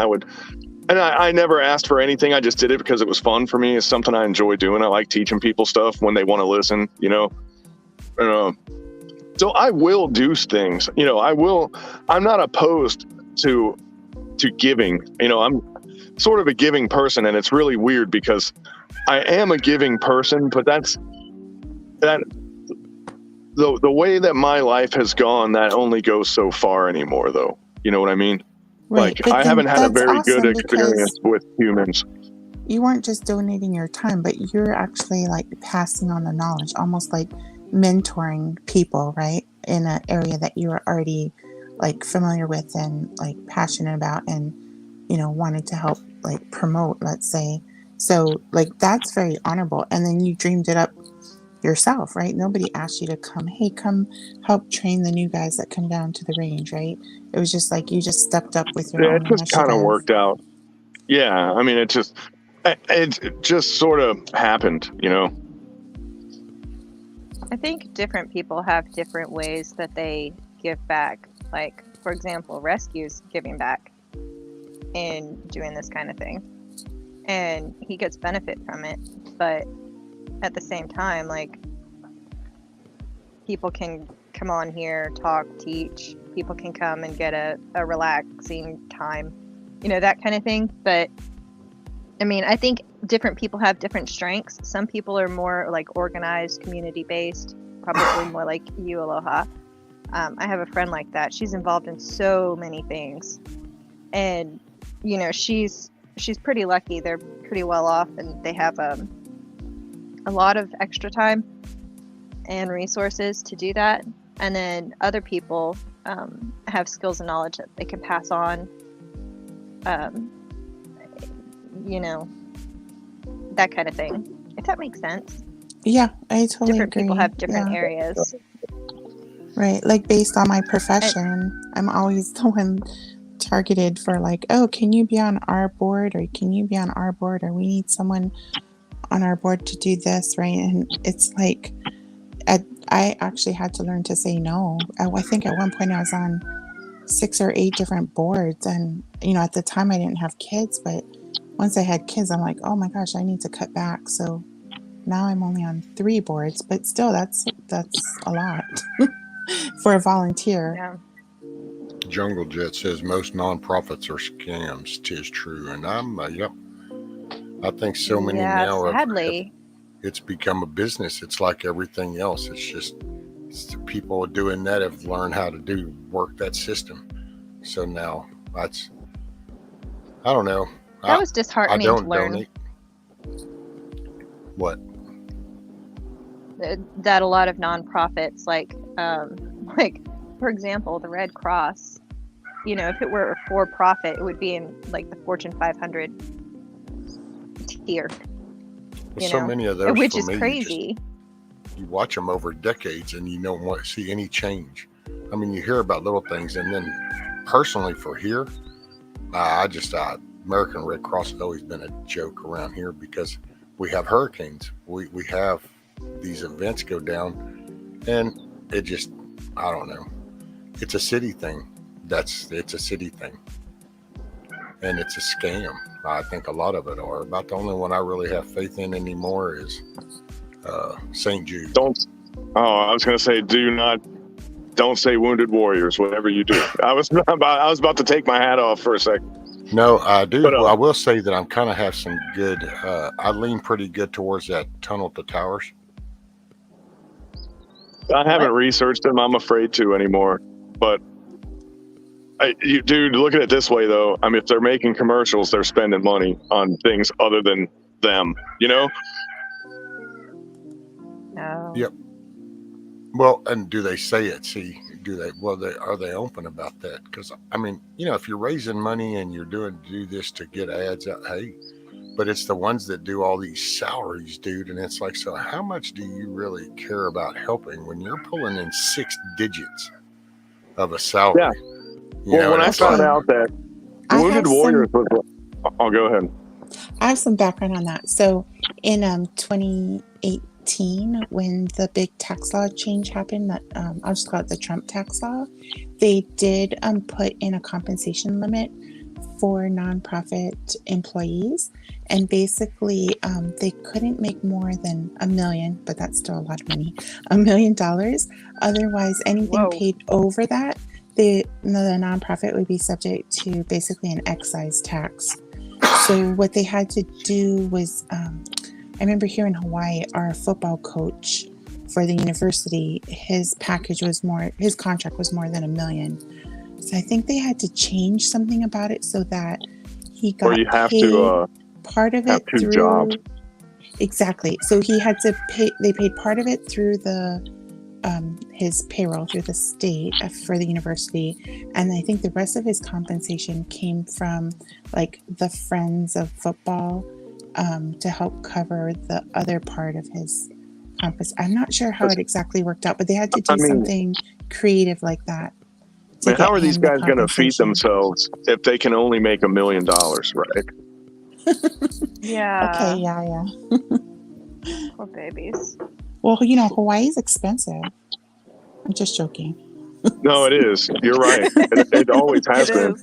I never asked for anything. I just did it because it was fun for me. It's something I enjoy doing. I like teaching people stuff when they want to listen, so I will do things, I'm not opposed to giving. I'm sort of a giving person, and it's really weird because I am a giving person, but the way that my life has gone, that only goes so far anymore, though. You know what I mean? right, Like, but I then haven't had a that's very good awesome experience because with humans. you weren't just donating your time, but you're actually like passing on the knowledge, almost like mentoring people, right? In an area that you were already like familiar with and like passionate about, and wanted to help like promote, let's say. So like that's very honorable. And then you dreamed it up yourself, right? Nobody asked you to come, hey, come help train the new guys that come down to the range, right? It was just like you just stepped up with your Yeah, it own just kind of initiative. worked out. Yeah, I mean, it just sort of happened, I think different people have different ways that they give back. Like, for example, Rescue's giving back in doing this kind of thing, and he gets benefit from it. But at the same time, like, people can come on here, talk, teach. People can come and get a relaxing time, that kind of thing. But I mean, I think different people have different strengths. Some people are more like organized, community-based, probably more like you, Aloha. I have a friend like that. She's involved in so many things, and she's pretty lucky. They're pretty well off, and they have a lot of extra time and resources to do that. And then other people have skills and knowledge that they can pass on. That kind of thing, if that makes sense. Yeah, I totally Different agree. people have different Yeah. areas. Right. Like based on my profession, I'm always the one targeted for like, oh, can you be on our board, or can you be on our board, or we need someone on our board to do this, right? And it's like, I actually had to learn to say no. I think at one point I was on 6 or 8 different boards, and at the time I didn't have kids, but once I had kids, I'm like, oh my gosh, I need to cut back. So now I'm only on 3 boards, but still that's a lot for a volunteer. Yeah. Jungle Jet says most nonprofits are scams. 'Tis true, and I'm yep. I think so many now sadly. it's become a business. It's like everything else. It's the people doing that have learned how to work that system. So now I don't know. That was I disheartening don't to learn. donate. What? That a lot of nonprofits, like for example, the Red Cross, if it were for profit, it would be in like the Fortune 500 tier. So many of those, which for is me, crazy. You watch them over decades and you don't want to see any change. I mean, you hear about little things, and then personally for here, I just American Red Cross has always been a joke around here because we have hurricanes. We have these events go down, and it just, I don't know. It's a city thing. It's a city thing, and it's a scam. I think a lot of it are. About the only one I really have faith in anymore is St. Jude. I was going to say, don't say Wounded Warriors, whatever you do. I was about to take my hat off for a second. No, I do. But, Well, I will say that I'm kind of have some good. I lean pretty good towards that Tunnel to Towers. I haven't researched them. I'm afraid to anymore. But, dude, look at it this way, though. I mean, if they're making commercials, they're spending money on things other than them, you know? No. Yep. Well, and do they say it? See, do they? Well, are they open about that? Because I mean, if you're raising money and you're do this to get ads out, hey, but it's the ones that do all these salaries, dude. And it's like, so how much do you really care about helping when you're pulling in 6 digits of a salary? Yeah. Well, when I found out that Wounded Warriors was, I'll go ahead. I have some background on that. So in 2018, when the big tax law change happened, that I'll just call it the Trump tax law, they did put in a compensation limit for nonprofit employees, and basically they couldn't make more than $1 million, but that's still a lot of money, $1 million. Otherwise, anything paid over that, the nonprofit would be subject to basically an excise tax. So what they had to do was, I remember here in Hawaii, our football coach for the university, his contract was more than $1 million. So I think they had to change something about it so that he got paid part of it through jobs. Exactly. So he had to pay. They paid part of it through his payroll through the state for the university, and I think the rest of his compensation came from like the Friends of Football to help cover the other part of his compensation. I'm not sure how it exactly worked out, but they had to do something creative like that. Man, how are these guys going to feed themselves if they can only make $1 million, right? Yeah. Okay, yeah. Poor babies. Well, Hawaii's expensive. I'm just joking. No, it is. You're right. It always has been.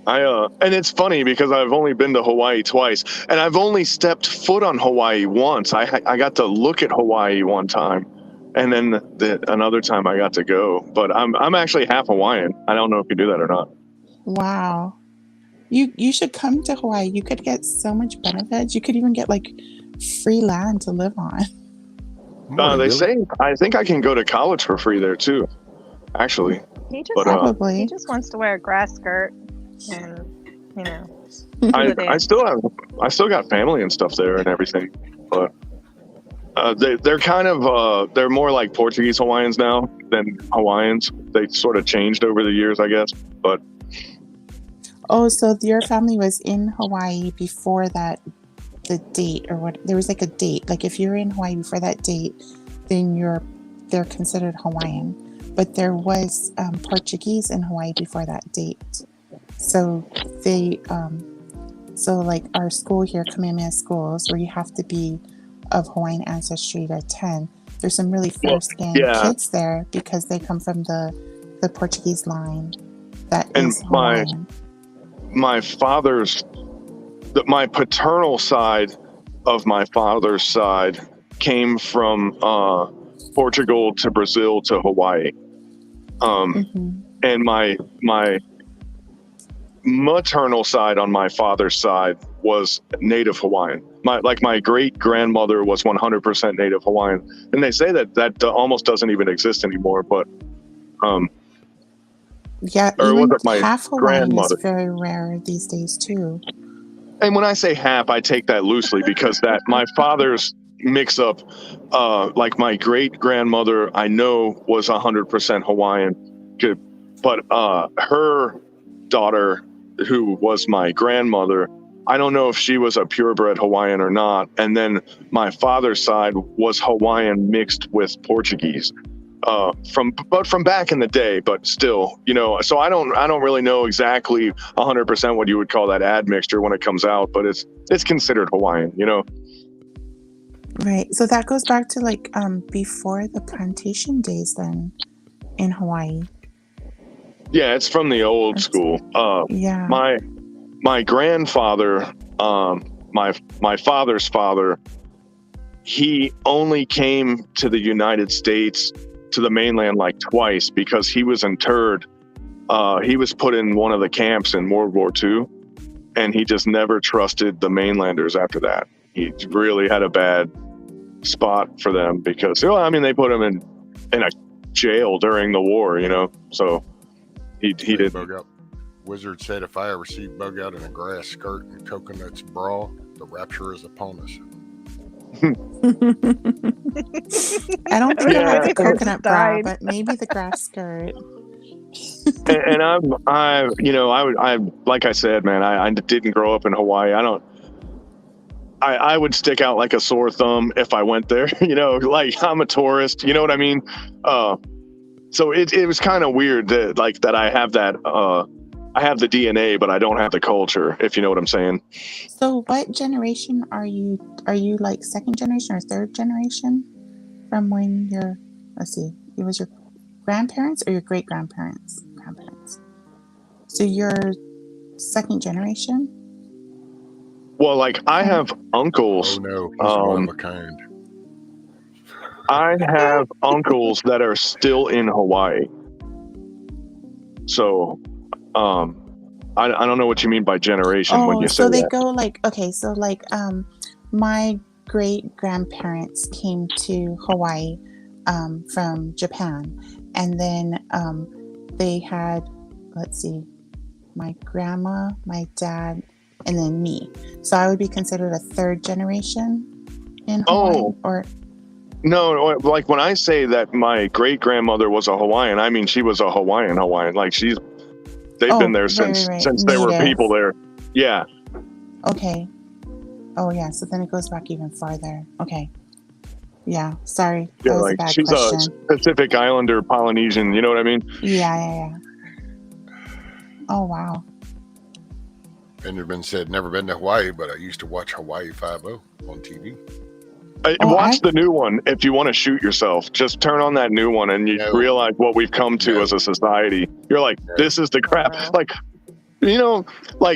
And it's funny because I've only been to Hawaii twice, and I've only stepped foot on Hawaii once. I got to look at Hawaii one time, and then another time I got to go. But I'm actually half Hawaiian. I don't know if you do that or not. Wow. You should come to Hawaii. You could get so much benefits. You could even get like free land to live on. They say I think I can go to college for free there too. Actually, he probably just wants to wear a grass skirt, and I still got family and stuff there and everything, but they're kind of they're more like Portuguese Hawaiians now than Hawaiians. They sort of changed over the years, I guess. But so your family was in Hawaii before that. The date or what? There was like a date. Like if you're in Hawaii before that date, then they're considered Hawaiian. But there was Portuguese in Hawaii before that date. So they, like our school here, Kamehameha schools, where you have to be of Hawaiian ancestry to attend. There's some really fair-skinned kids there because they come from the Portuguese line. That is Hawaiian. My paternal side of my father's side came from Portugal to Brazil to Hawaii. And my maternal side on my father's side was Native Hawaiian. My great grandmother was 100% Native Hawaiian, and they say that almost doesn't even exist anymore. But yeah, or even was it my half Hawaiian grandmother? is very rare these days too. And when I say half, I take that loosely because that my father's mix up, like my great grandmother, I know was 100% Hawaiian, but her daughter, who was my grandmother, I don't know if she was a purebred Hawaiian or not. And then my father's side was Hawaiian mixed with Portuguese. from back in the day, but still, so I don't really know exactly 100% what you would call that admixture when it comes out, but it's considered Hawaiian, Right. So that goes back to like before the plantation days then in Hawaii. Yeah, it's from the old school. Yeah. My grandfather, my father's father, he only came to the United States, to the mainland, like twice, because he was interred. He was put in one of the camps in World War II, and he just never trusted the mainlanders after that. He really had a bad spot for them because, they put him in a jail during the war, so he did. Bug out. Wizard said, if I ever see bug out in a grass skirt and coconut's bra, the rapture is upon us. I don't think I have the Yeah. coconut bra, Died. but maybe the grass skirt. And I like I said, man, I didn't grow up in Hawaii. I would stick out like a sore thumb if I went there, like I'm a tourist, you know what I mean? So it was kind of weird that I have that, I have the DNA, but I don't have the culture, if you know what I'm saying. So what generation are you? Are you like second generation or third generation from when let's see, it was your grandparents or your great grandparents? Grandparents. So you're second generation? Well, like I have uncles. Oh no, he's one of a kind. I have uncles that are still in Hawaii. So, I don't know what you mean by generation when you say so they that. go like, okay, so like my great grandparents came to Hawaii from Japan, and then they had, let's see, my grandma, my dad, and then me. So I would be considered a third generation in Hawaii, or no, like when I say that my great grandmother was a Hawaiian, I mean she was a Hawaiian. Like they've been there since they were people there. Yeah. Okay. Oh yeah, so then it goes back even farther. Okay. Yeah, sorry. That was a bad she's question. a Pacific Islander Polynesian, you know what I mean? Yeah. Oh wow. Benjamin said, never been to Hawaii, but I used to watch Hawaii 5-0 on TV. Watch the new one if you want to shoot yourself. Just turn on that new one and you realize what we've come to as a society. You're like, this is the crap. Like,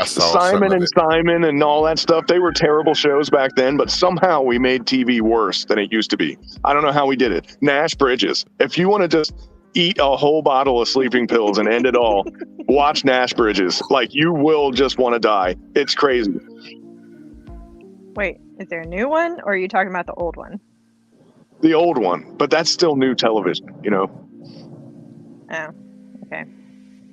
Simon and Simon and all that stuff. They were terrible shows back then, but somehow we made TV worse than it used to be. I don't know how we did it. Nash Bridges. If you want to just eat a whole bottle of sleeping pills and end it all, watch Nash Bridges. Like, you will just want to die. It's crazy. Wait, is there a new one, or are you talking about the old one? The old one, but that's still new television, Oh, okay.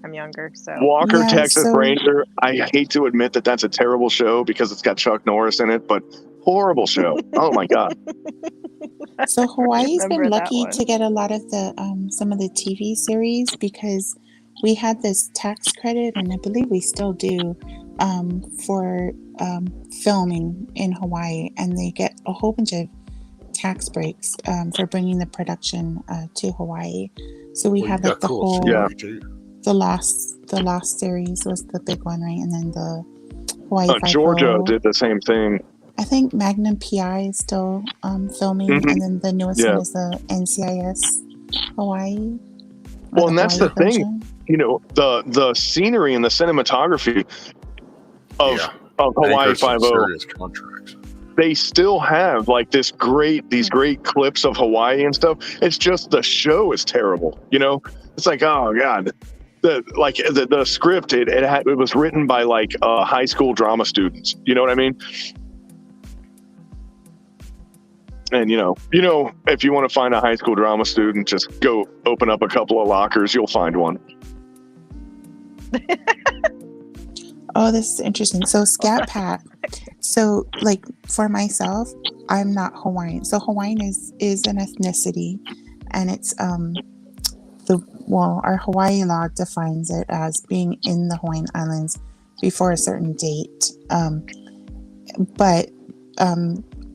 I'm younger, so. Walker, Texas Ranger. I hate to admit that that's a terrible show because it's got Chuck Norris in it, but horrible show. Oh my God. So Hawaii's been lucky to get a lot of the some of the TV series because we had this tax credit, and I believe we still do, for filming in Hawaii, and they get a whole bunch of tax breaks for bringing the production to Hawaii. So we had like the whole the Lost series was the big one, right? And then the Hawaii 5-0. Georgia did the same thing. I think Magnum PI is still filming, and then the newest one is the NCIS Hawaii. Well, and that's the thing, the scenery and the cinematography of Hawaii 5-0. They still have like these great clips of Hawaii and stuff. It's just the show is terrible. It's like, oh God. The script it was written by like high school drama students. You know what I mean? And if you want to find a high school drama student, just go open up a couple of lockers. You'll find one. Oh, this is interesting. So Scat Pack. So like for myself, I'm not Hawaiian. So Hawaiian is an ethnicity, and it's our Hawaii law defines it as being in the Hawaiian Islands before a certain date. But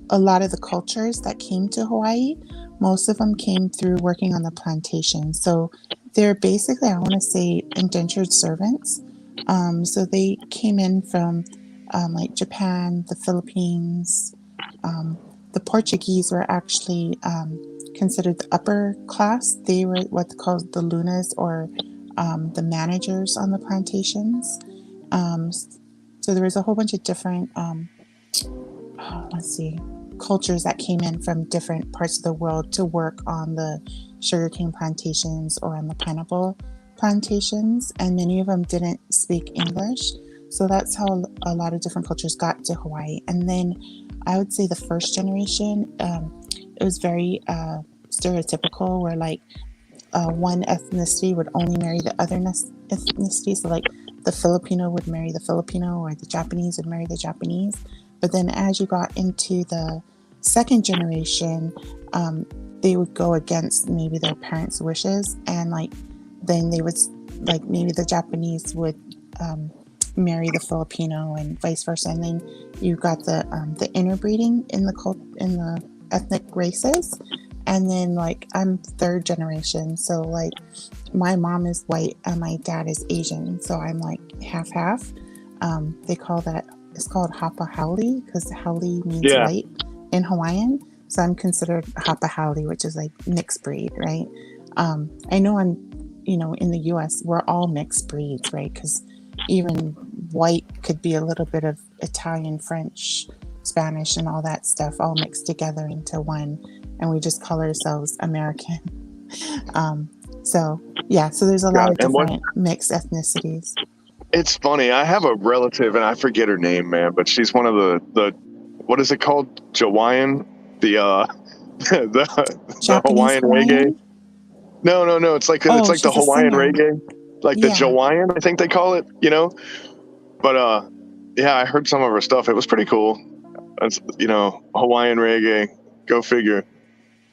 a lot of the cultures that came to Hawaii, most of them came through working on the plantation. So they're basically, I want to say, indentured servants. So they came in from like Japan, the Philippines. Um, the Portuguese were actually considered the upper class. They were what they called the lunas, or the managers on the plantations. Um, so there was a whole bunch of different let's see, cultures that came in from different parts of the world to work on the sugarcane plantations or on the pineapple plantations, and many of them didn't speak English. So that's how a lot of different cultures got to Hawaii. And then I would say the first generation, it was very stereotypical, where like one ethnicity would only marry the other ethnicity. So, like, the Filipino would marry the Filipino, or the Japanese would marry the Japanese. But then, as you got into the second generation, they would go against maybe their parents' wishes, and like then they would, like, maybe the Japanese would marry the Filipino, and vice versa. And then you got the interbreeding in the ethnic races. And then, like, I'm third generation, so like my mom is white and my dad is Asian, so I'm like half half. They call that, it's called hapa haole, because haole means Yeah. white in Hawaiian. So I'm considered hapa haole, which is like mixed breed, right? I know in the US, we're all mixed breeds, right? Because even white could be a little bit of Italian, French, Spanish, and all that stuff all mixed together into one, and we just call ourselves American. So yeah, so there's a lot of And what different mixed ethnicities. it's funny. I have a relative, and I forget her name, man, but she's one of the what is it called? Jawaiian, the the Japanese Hawaiian reggae. Hawaiian? No. It's like Oh, the she's a Hawaiian singer. reggae, like the Yeah. Jawaiian, I think they call it. But yeah, I heard some of her stuff. It was pretty cool. That's Hawaiian reggae. Go figure.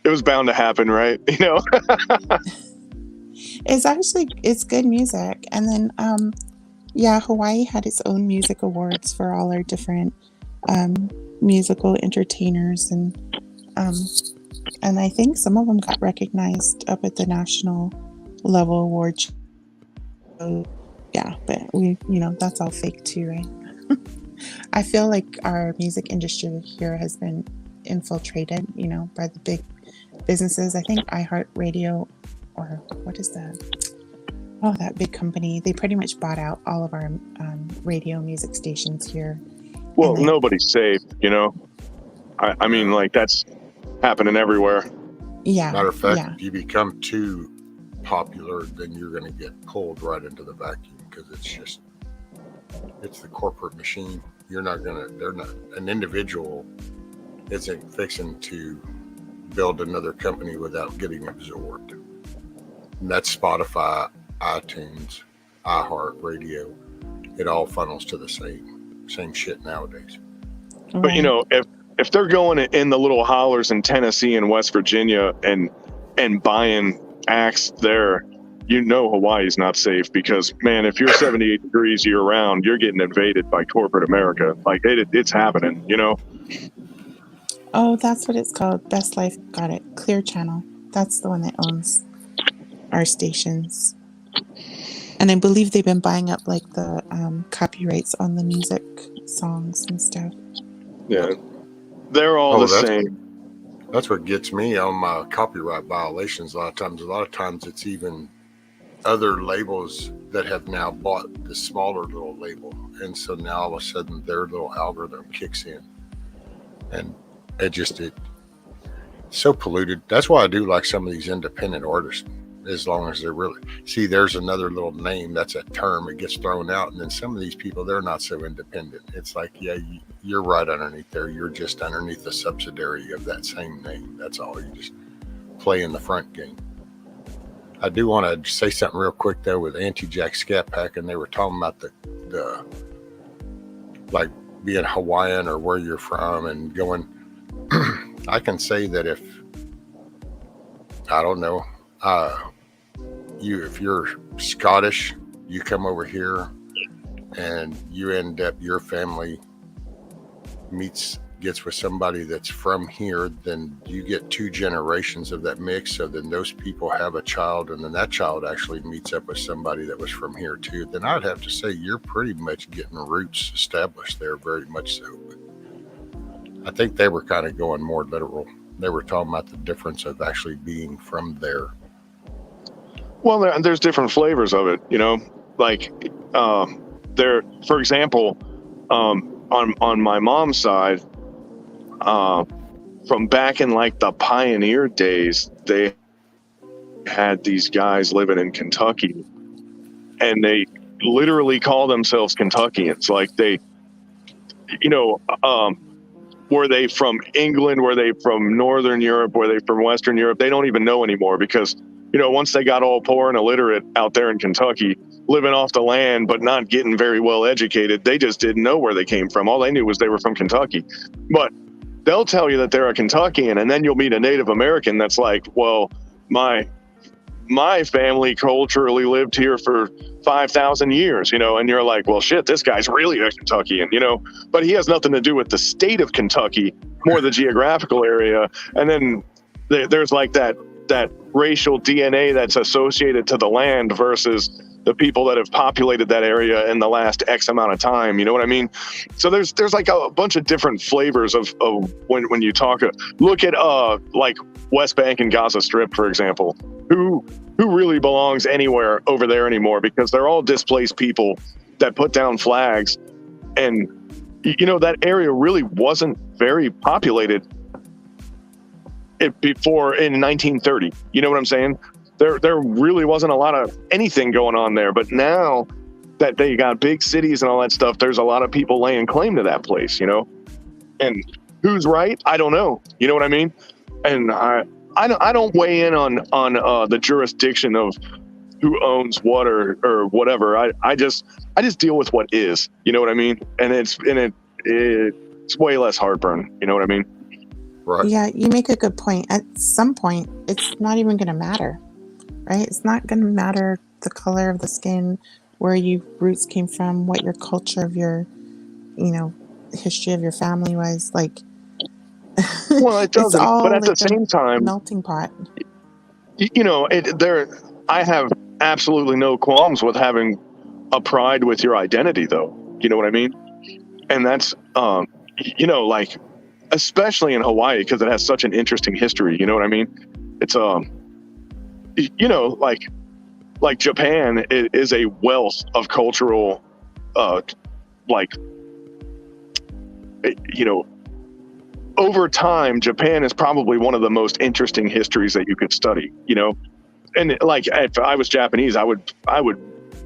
It was bound to happen, right? It's good music. And then yeah, Hawaii had its own music awards for all our different musical entertainers, um, and I think some of them got recognized up at the national level award show. Yeah, but that's all fake too, right? I feel like our music industry here has been infiltrated, by the big businesses. I think iHeartRadio, or what is that? Oh, that big company. They pretty much bought out all of our radio music stations here. Well, nobody's safe, I mean, like, that's happening everywhere. Yeah. Matter of fact, yeah. if you become too popular, then you're going to get pulled right into the vacuum, because it's the corporate machine. They're not, an individual isn't fixing to build another company without getting absorbed. And that's Spotify, iTunes, iHeartRadio. It all funnels to the same shit nowadays. But if they're going in the little hollers in Tennessee and West Virginia and buying acts there, Hawaii's not safe, because, man, if you're 78 degrees year round, you're getting invaded by corporate America. Like, it's happening, Oh, that's what it's called. Best Life. Got it. Clear Channel. That's the one that owns our stations. And I believe they've been buying up like the copyrights on the music songs and stuff. Yeah. They're all the same. That's what gets me on my copyright violations. A lot of times it's even other labels that have now bought the smaller little label. And so now all of a sudden their little algorithm kicks in. And it's so polluted. That's why I do like some of these independent artists, as long as they're really, see, there's another little name, that's a term, it gets thrown out. And then some of these people, they're not so independent. It's like, yeah, you're right underneath there. You're just underneath the subsidiary of that same name. That's all. You just play in the front game. I do want to say something real quick though with Anti-Jack Scat Pack, and they were talking about the like being Hawaiian or where you're from and going. I can say that if if you're Scottish, you come over here and you end up, your family meets gets with somebody that's from here, then you get 2 generations of that mix. So then those people have a child, and then that child actually meets up with somebody that was from here too. Then I would have to say you're pretty much getting roots established there, very much so. But I think they were kind of going more literal. They were talking about the difference of actually being from there. Well, there's different flavors of it, you know, like there, for example, on my mom's side, from back in like the pioneer days, they had these guys living in Kentucky, and they literally call themselves Kentuckians. Like they, you know, were they from England? Were they from Northern Europe? Were they from Western Europe? They don't even know anymore because, you know, once they got all poor and illiterate out there in Kentucky, living off the land, but not getting very well educated, they just didn't know where they came from. All they knew was they were from Kentucky. But they'll tell you that they're a Kentuckian, and then you'll meet a Native American that's like, well, my family culturally lived here for 5,000 years, you know, and you're like, well, shit, this guy's really a Kentuckian, you know, but he has nothing to do with the state of Kentucky, more the geographical area. And then there's like that racial DNA that's associated to the land versus the people that have populated that area in the last X amount of time. You know what I mean? So there's like a bunch of different flavors of when you talk, look at like West Bank and Gaza Strip, for example, who really belongs anywhere over there anymore, because they're all displaced people that put down flags. And, you know, that area really wasn't very populated before in 1930. You know what I'm saying? There really wasn't a lot of anything going on there. But now that they got big cities and all that stuff, there's a lot of people laying claim to that place, you know? And who's right? I don't know. You know what I mean? And I don't weigh in on the jurisdiction of who owns what or whatever. I just deal with what is, you know what I mean? And it's way less heartburn. You know what I mean? Right. Yeah, you make a good point. At some point, it's not even going to matter, right? It's not going to matter the color of the skin, where your roots came from, what your culture of your, you know, history of your family was. Like, well, it doesn't. It's all but at like the same time, melting pot. You know, I have absolutely no qualms with having a pride with your identity, though. You know what I mean? And that's, you know, like, especially in Hawaii, because it has such an interesting history. You know what I mean? It's, you know, like Japan is a wealth of cultural, like, you know, over time, Japan is probably one of the most interesting histories that you could study, you know? And like, if I was Japanese, I would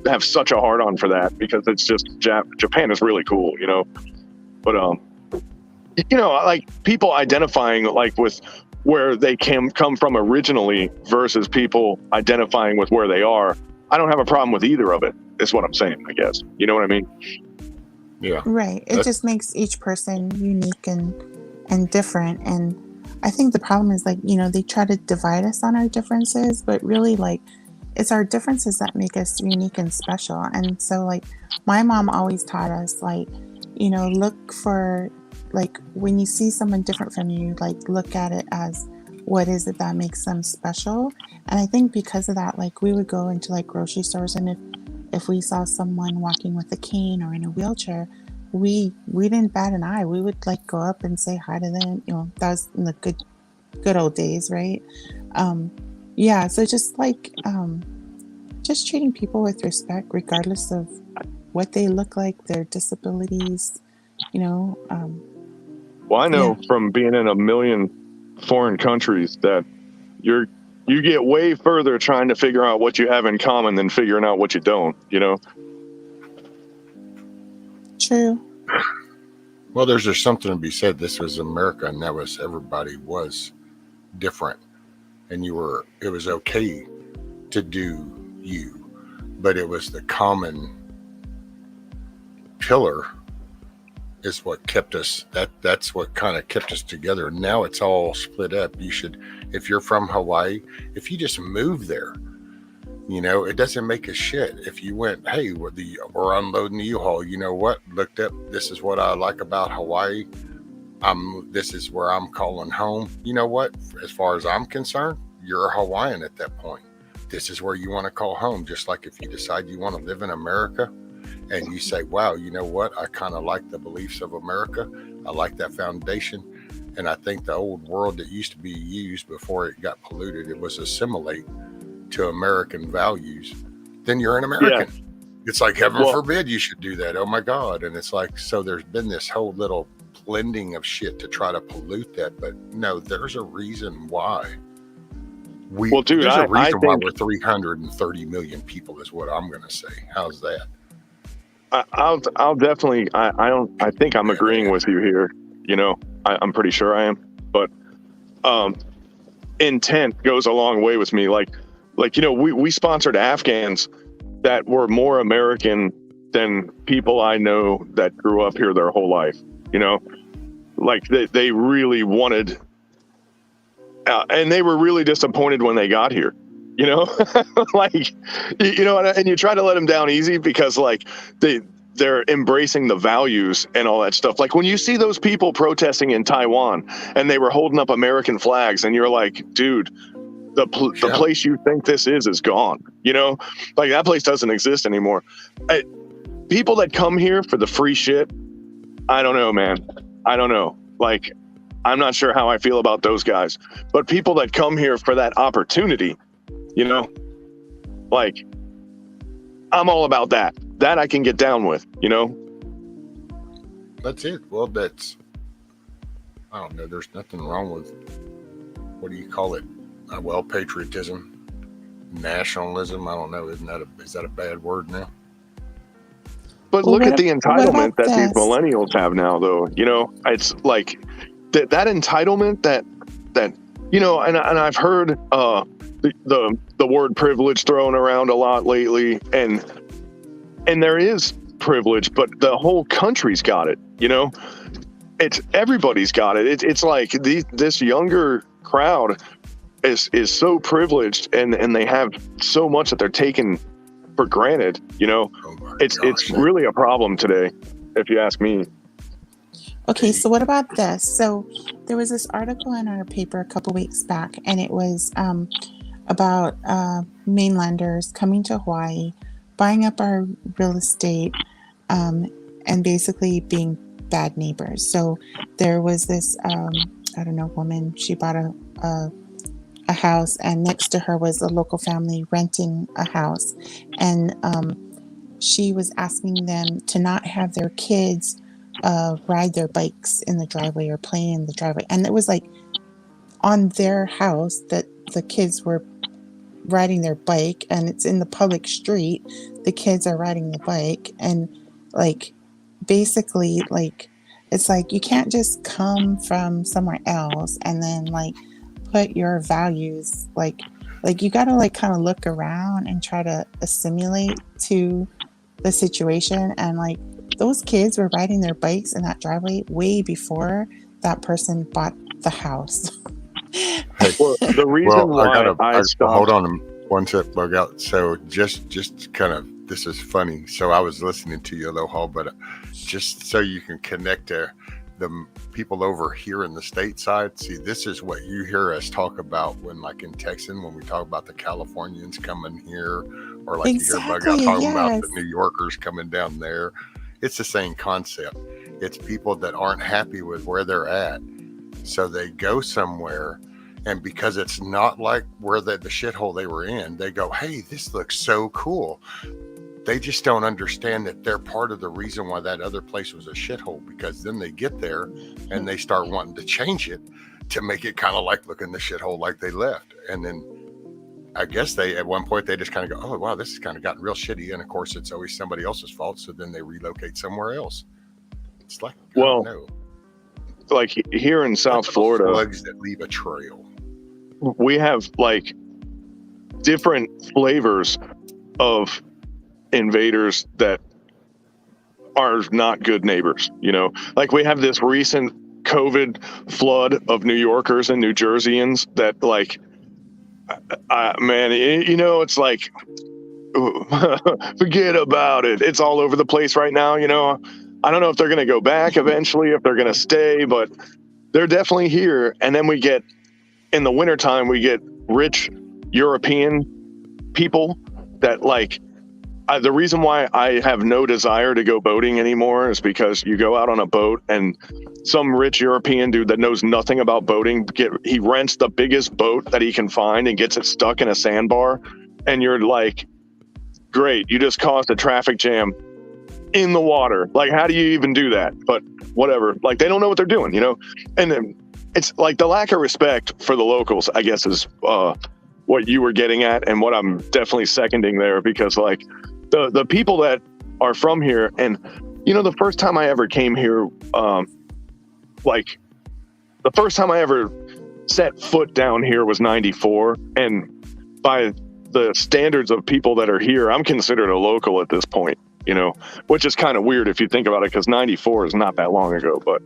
have such a hard on for that, because it's just, Japan is really cool, you know? But, you know, like people identifying like with where they come from originally versus people identifying with where they are, I don't have a problem with either of it, is what I'm saying, I guess. You know what I mean? Yeah. Right. It just makes each person unique and different. And I think the problem is, like, you know, they try to divide us on our differences, but really, like, it's our differences that make us unique and special. And so, like, my mom always taught us, like, you know, look for, like, when you see someone different from you, like, look at it as what is it that makes them special. And I think because of that, like, we would go into like grocery stores, and if we saw someone walking with a cane or in a wheelchair, we didn't bat an eye. We would like go up and say hi to them. You know, that was in the good old days, right? Yeah. So just like just treating people with respect, regardless of what they look like, their disabilities. You know. Well, I know from being in a million foreign countries that you get way further trying to figure out what you have in common than figuring out what you don't. You know. True. Well, there's just something to be said. This was America, and that was, everybody was different, and it was okay to do you, but it was the common pillar is what kept us, that's what kind of kept us together. Now it's all split up. If you're from Hawaii, if you just move there, you know, it doesn't make a shit. If you went, hey, we're unloading the U-Haul, you know what, looked up, this is what I like about Hawaii, This is where I'm calling home. You know what? As far as I'm concerned, you're a Hawaiian at that point. This is where you want to call home. Just like if you decide you want to live in America and you say, wow, you know what? I kind of like the beliefs of America. I like that foundation. And I think the old world that used to be used before it got polluted, it was assimilate to American values. Then you're an American. Yeah. It's like, heaven forbid you should do that. Oh my God. And it's like, so there's been this whole little blending of shit to try to pollute that. But no, there's a reason why. There's a reason why we're 330 million people is what I'm going to say. How's that? I'll definitely, I think I'm agreeing with you here. You know, I'm pretty sure I am, but intent goes a long way with me. Like, you know, we sponsored Afghans that were more American than people I know that grew up here their whole life. You know, like they really wanted, and they were really disappointed when they got here. You know, like, you know, and you try to let them down easy because like they're embracing the values and all that stuff. Like when you see those people protesting in Taiwan and they were holding up American flags and you're like, dude, the place you think this is gone. You know, like that place doesn't exist anymore. People that come here for the free shit, I don't know, man. I don't know. Like, I'm not sure how I feel about those guys, but people that come here for that opportunity, you know, like I'm all about that. That I can get down with, you know? That's it. Well, I don't know. There's nothing wrong with, what do you call it? Well, patriotism, nationalism. I don't know. Is that a bad word now? But look at the entitlement that these millennials have now, though. You know, it's like that entitlement that you know, and I've heard the word privilege thrown around a lot lately, and there is privilege, but the whole country's got it. You know, everybody's got it. It's like this younger crowd is so privileged, and they have so much that they're taking for granted. You know, it's really a problem today, if you ask me. Okay, so what about this? So there was this article in our paper a couple weeks back, and it was about mainlanders coming to Hawaii, buying up our real estate, and basically being bad neighbors. So there was this, I don't know, woman, she bought a house, and next to her was a local family renting a house. And she was asking them to not have their kids ride their bikes in the driveway or play in the driveway. And it was like on their house that the kids were riding their bike, and it's in the public street. The kids are riding the bike, and like basically like it's like you can't just come from somewhere else and then like put your values like you got to like kind of look around and try to assimilate to the situation. And like those kids were riding their bikes in that driveway way before that person bought the house. Well, the reason why I stopped. Hold on one sec, bug out. So just kind of, this is funny. So I was listening to you, Aloha, but just so you can connect to the people over here in the stateside. See, this is what you hear us talk about when, like in Texas, when we talk about the Californians coming here, or like you hear bug out talking about the New Yorkers coming down there. It's the same concept. It's people that aren't happy with where they're at, so they go somewhere. And because it's not like where the shithole they were in, they go, hey, this looks so cool. They just don't understand that they're part of the reason why that other place was a shithole, because then they get there and they start wanting to change it to make it kind of like looking the shithole like they left. And then I guess at one point they just kind of go, oh, wow, this has kind of gotten real shitty. And of course, it's always somebody else's fault. So then they relocate somewhere else. It's like, well, like here in South Florida, slugs that leave a trail. We have like different flavors of invaders that are not good neighbors. You know, like we have this recent COVID flood of New Yorkers and New Jerseyans that like, man, you know, it's like, forget about it. It's all over the place right now. You know, I don't know if they're going to go back eventually, if they're going to stay, but they're definitely here. And then we get, in the wintertime, we get rich European people that like, the reason why I have no desire to go boating anymore is because you go out on a boat and some rich European dude that knows nothing about boating, he rents the biggest boat that he can find and gets it stuck in a sandbar. And you're like, great, you just caused a traffic jam in the water. Like, how do you even do that? But whatever, like, they don't know what they're doing, you know? And then it's like the lack of respect for the locals, I guess, is what you were getting at and what I'm definitely seconding there, because like the people that are from here, and you know, the first time I ever came here, like the first time I ever set foot down here was 94, and by the standards of people that are here, I'm considered a local at this point, you know, which is kind of weird if you think about it, because 94 is not that long ago. But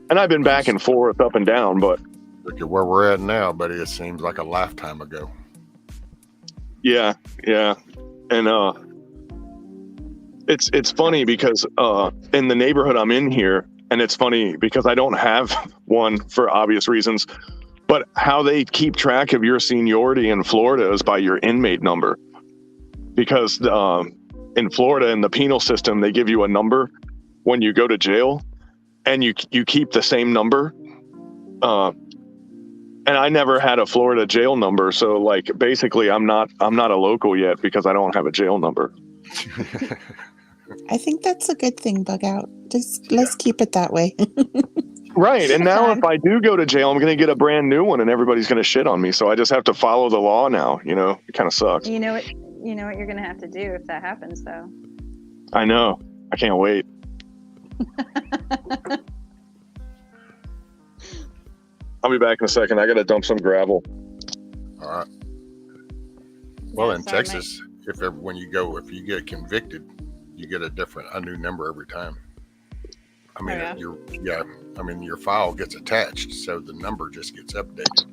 and I've been back and forth, up and down, but look at where we're at now, but it seems like a lifetime ago. Yeah. And it's funny because in the neighborhood I'm in here, and it's funny because I don't have one for obvious reasons, but how they keep track of your seniority in Florida is by your inmate number. Because in Florida, in the penal system, they give you a number when you go to jail, and you keep the same number. And I never had a Florida jail number, so like basically I'm not a local yet because I don't have a jail number. I think that's a good thing, Bug Out. Just let's keep it that way. Right. And now if I do go to jail, I'm going to get a brand new one and everybody's going to shit on me. So I just have to follow the law now. You know, it kind of sucks. You know what you're going to have to do if that happens, though. I know. I can't wait. I'll be back in a second. I got to dump some gravel. All right. Well, Yeah, in sorry, Texas, if you get convicted, you get a new number every time. I mean, your file gets attached, so the number just gets updated.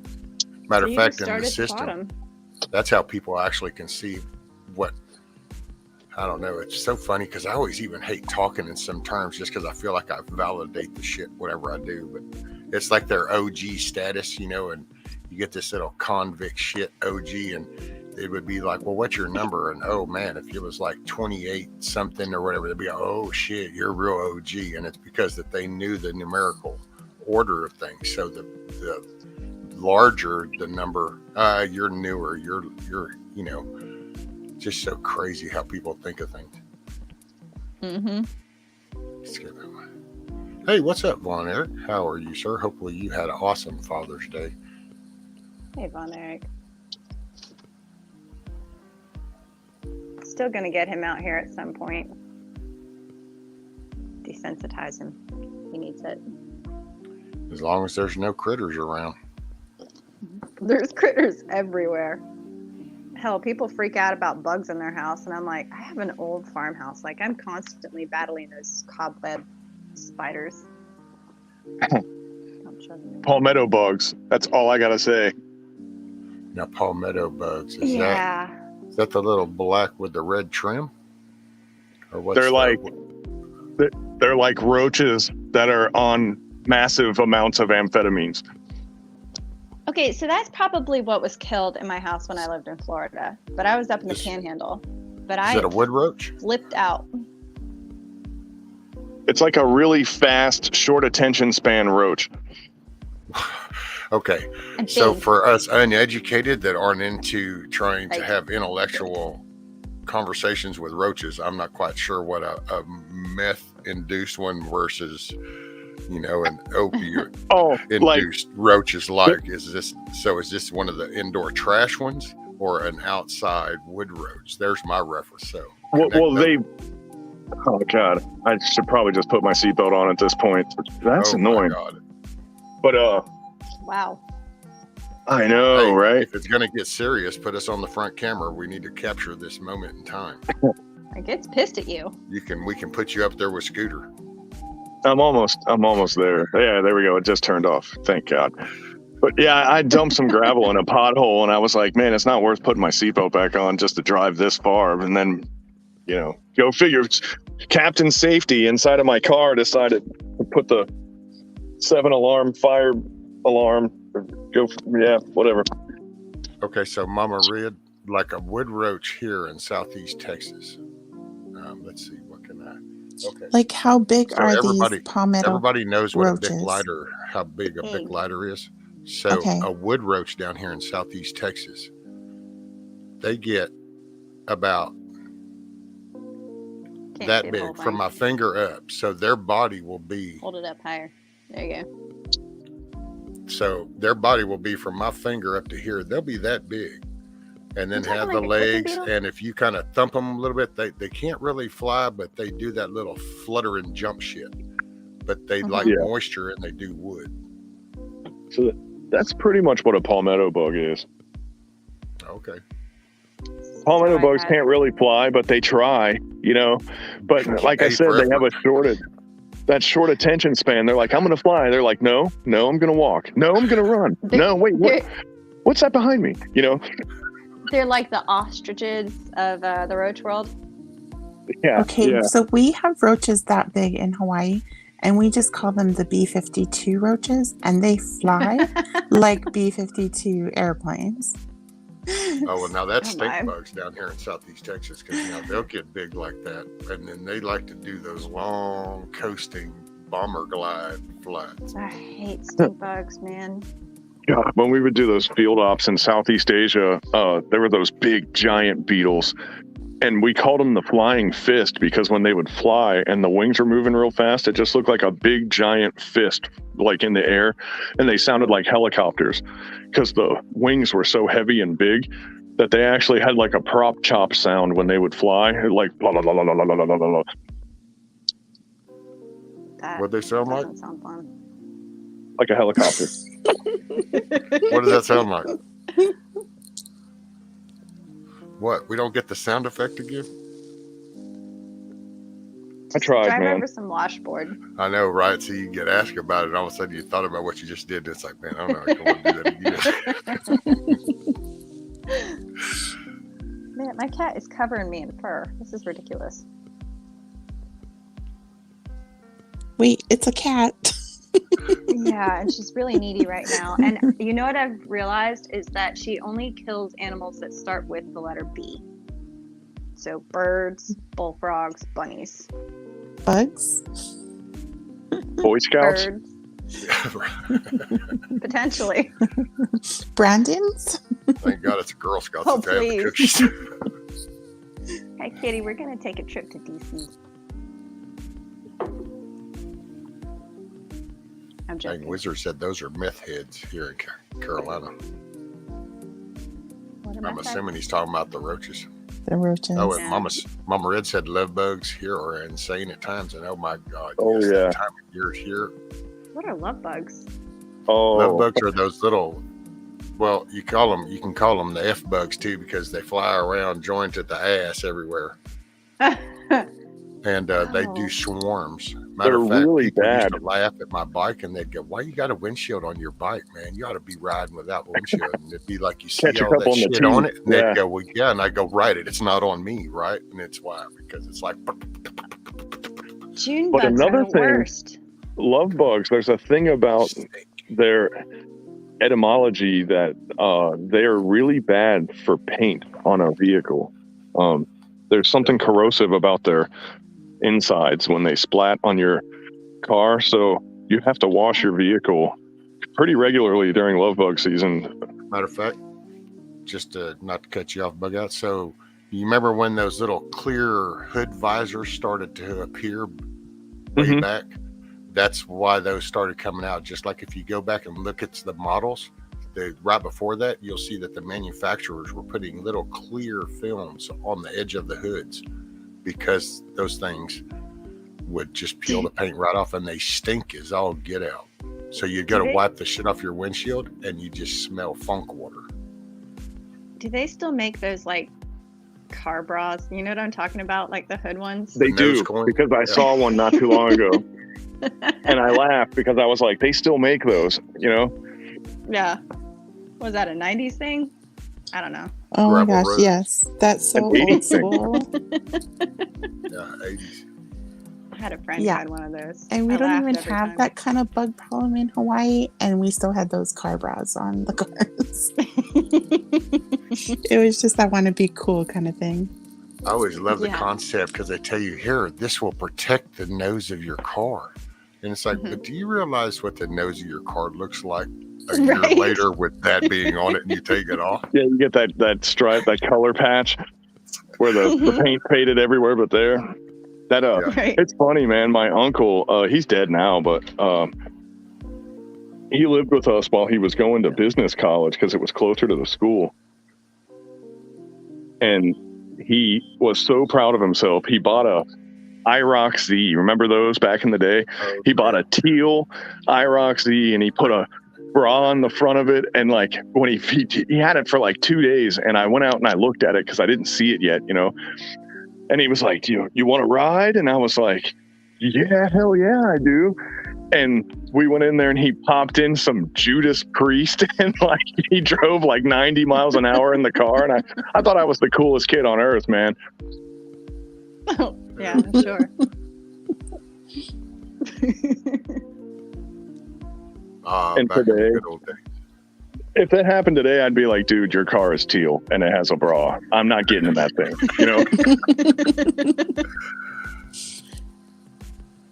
Matter of fact, in the system, that's how people actually can see what. I don't know. It's so funny because I always even hate talking in some terms just because I feel like I validate the shit whatever I do. But it's like their OG status, you know, and you get this little convict shit OG, and it would be like, well, what's your number? And oh man, if it was like 28 something or whatever, they'd be like, oh shit, you're a real OG. And it's because that they knew the numerical order of things. So the larger the number, you're newer, you're you know, just so crazy how people think of things. Mm-hmm. Hey, what's up, Von Eric? How are you, sir? Hopefully you had an awesome Father's Day. Hey, Von Eric. Still gonna get him out here at some point. Desensitize him. He needs it. As long as there's no critters around. There's critters everywhere. Hell, people freak out about bugs in their house, and I'm like, I have an old farmhouse. Like, I'm constantly battling those cobweb spiders. Palmetto bugs. That's all I gotta say. Now, palmetto bugs. Is Yeah. that the little black with the red trim? Or what's They're like roaches that are on massive amounts of amphetamines. Okay, so that's probably what was killed in my house when I lived in Florida. But I was up in the Panhandle. But Is it a wood roach? Flipped out. It's like a really fast, short attention span roach. Okay, so for us uneducated that aren't into trying to have intellectual conversations with roaches, I'm not quite sure what a meth-induced one versus, you know, an opioid-induced roach is like. Is this one of the indoor trash ones or an outside wood roach? There's my reference. So, oh God, I should probably just put my seatbelt on at this point. That's annoying. But wow. I know, right? If it's going to get serious, put us on the front camera. We need to capture this moment in time. I gets pissed at you. We can put you up there with Scooter. I'm almost there. Yeah, there we go. It just turned off. Thank God. But yeah, I dumped some gravel in a pothole, and I was like, man, it's not worth putting my seatbelt back on just to drive this far. And then Go figure. Captain Safety inside of my car decided to put the 7-alarm fire alarm. Whatever. Okay, so Mama Red, like a wood roach here in southeast Texas. Let's see, what can I? Okay. Like, how big So are these palmetto everybody knows what roaches? how big a Bic lighter is. So Okay. a wood roach down here in southeast Texas, they get about Can't that see the big whole from thing. my finger up. So their body will be Hold it up higher. There you go. so their body will be from my finger up to here. They'll be that big. And then You're have talking the like a cooking legs, beetle? and if you kind of thump them a little bit, they can't really fly, but they do that little flutter and jump shit. But they like Yeah. moisture and they do wood. So that's pretty much what a palmetto bug is. Okay. Palmetto So bugs can't really fly, but they try, But like I Hey, said, for they have that short attention span. They're like, I'm going to fly. They're like, no, I'm going to walk. No, I'm going to run. No, wait, what's that behind me? They're like the ostriches of the roach world. Yeah. Okay, Yeah. so we have roaches that big in Hawaii, and we just call them the B-52 roaches, and they fly like B-52 airplanes. Oh, well, now that's Oh, stink my. bugs down here in southeast Texas because they'll get big like that, and then they like to do those long coasting bomber glide flights. I hate stink bugs, man. God, when we would do those field ops in Southeast Asia, there were those big giant beetles, and we called them the flying fist because when they would fly and the wings were moving real fast, it just looked like a big giant fist like in the air, and they sounded like helicopters because the wings were so heavy and big that they actually had like a prop chop sound when they would fly, like blah blah blah blah blah blah blah blah. That What'd they sound like? doesn't sound fun. Like a helicopter. What does that sound like? What? We don't get the sound effect again? I tried, Drive man. over some washboard. I know, right? So you get asked about it, and all of a sudden you thought about what you just did. And it's like, man, I don't know. I don't want to do that again. Man, my cat is covering me in fur. This is ridiculous. Wait, it's a cat. Yeah, and she's really needy right now. And you know what I've realized is that she only kills animals that start with the letter B. So birds, bullfrogs, bunnies. Bugs? Boy Scouts. Birds, potentially. Brandons? Thank God it's a Girl Scout. Oh, that they have the please. cookies. Hey, Kitty, we're going to take a trip to DC. I'm Dang, joking. Wizard said those are meth heads here in Carolina. What am I I'm saying? assuming he's talking about the roaches. The roaches. Oh, and Yeah. Mama Red said love bugs here are insane at times, and oh my God, Oh, yes, yeah. that time of year here. What are love bugs? Love Oh, bugs are those little. Well, you can call them the F bugs too because they fly around joined at the ass everywhere, and they do Oh. swarms. They're Matter of fact, really people used bad. to laugh at my bike, and they'd go, "Why you got a windshield on your bike, man? You ought to be riding without windshield." And it'd be like, "You see Catch a all that couple in the shit on teeth. it?" And they'd Yeah. go, "Well, yeah." And I go, "Right, it's not on me, right?" And it's why because it's like. June But bugs another are the thing- worst. love bugs. There's a thing about their etymology that they're really bad for paint on a vehicle. There's something corrosive about their insides when they splat on your car, so you have to wash your vehicle pretty regularly during love bug season. Matter of fact, just not to cut you off, bug out. So you remember when those little clear hood visors started to appear way Mhm. back? That's why those started coming out. Just like if you go back and look at the models, right before that, you'll see that the manufacturers were putting little clear films on the edge of the hoods because those things would just peel the paint right off, and they stink as all get out. So you got to Okay. wipe the shit off your windshield, and you just smell funk water. Do they still make those like car bras? You know what I'm talking about? Like the hood ones? They nose do, coin? because I Yeah. saw one not too long ago, and I laughed because I was like, they still make those, Yeah. Was that a 90s thing? I don't know. Oh my Gravel gosh, roads. yes. That's so An 80s old thing. school. Yeah, 80s. I had a friend Yeah. who had one of those. And we I don't laughed even every have time. that kind of bug problem in Hawaii, and we still had those car bras on the cars. It was just that want to be cool kind of thing. I always love the Yeah. concept because they tell you here, this will protect the nose of your car. And it's like, but do you realize what the nose of your car looks like a year Right. later with that being on it and you take it off? Yeah, you get that stripe, that color patch where the paint faded everywhere but there. That Yeah. Right. It's funny, man. My uncle, he's dead now, but he lived with us while he was going to business college because it was closer to the school. And he was so proud of himself. He bought a IROC Z. Remember those back in the day? Oh, He bought a teal IROC Z and he put a bra on the front of it. And like when he had it for like 2 days, and I went out and I looked at it because I didn't see it yet, you know. And he was like, you want to ride? And I was like, yeah, hell yeah, I do. And we went in there and he popped in some Judas Priest and like he drove like 90 miles an hour in the car. And I thought I was the coolest kid on earth, man. Oh, yeah, sure. And Back in today- the good old days. If that happened today, I'd be like, dude, your car is teal and it has a bra. I'm not getting in that thing, you know?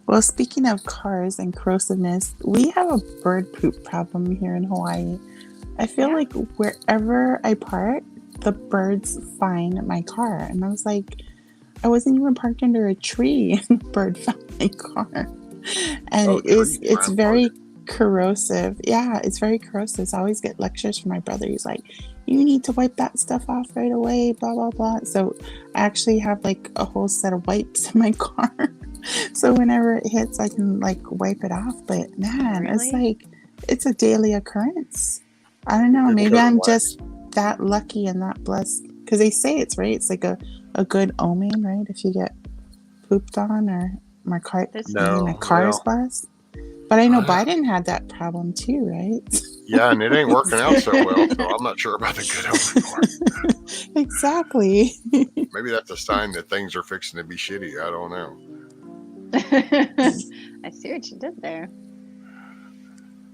Well, speaking of cars and corrosiveness, we have a bird poop problem here in Hawaii. I feel Yeah. like wherever I park, the birds find my car. And I was like, I wasn't even parked under a tree and the bird found my car. And Oh, trees it's find very birds. corrosive. Yeah, it's very corrosive. So I always get lectures from my brother. He's like, you need to wipe that stuff off right away, blah, blah, blah. So I actually have like a whole set of wipes in my car. So whenever it hits, I can like wipe it off. But man, it's Really? like, it's a daily occurrence. I don't know. It's Maybe so I'm wax. just that lucky and that blessed. Because they say it's right. It's like a good omen, right? If you get pooped on or my car, This- No, my car is well, blessed. But I know I- Biden had that problem too, right? Yeah, and it ain't working out so well. So I'm not sure about the good omen part. Exactly. Maybe that's a sign that things are fixing to be shitty. I don't know. I see what you did there.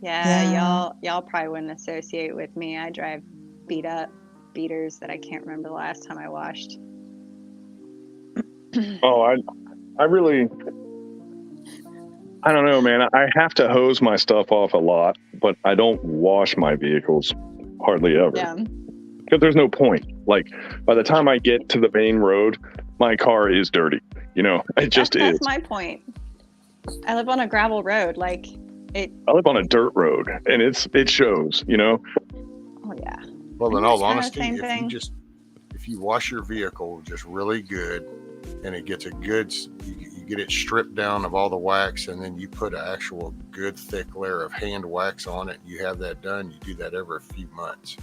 Yeah, Yeah. y'all probably wouldn't associate with me. I drive beat up beaters that I can't remember the last time I washed. Oh, I really, I don't know, man. I have to hose my stuff off a lot, but I don't wash my vehicles hardly ever. Yeah. Because there's no point. Like, by the time I get to the main road, my car is dirty. You know, it just is. That's my point. I live on a gravel road. Like, it. I live on a dirt road, and it shows. You know. Oh yeah. Well, in Isn't all that kinda the honesty, same thing? if you wash your vehicle just really good, and it gets you get it stripped down of all the wax, and then you put an actual good thick layer of hand wax on it, and you have that done. You do that every few months,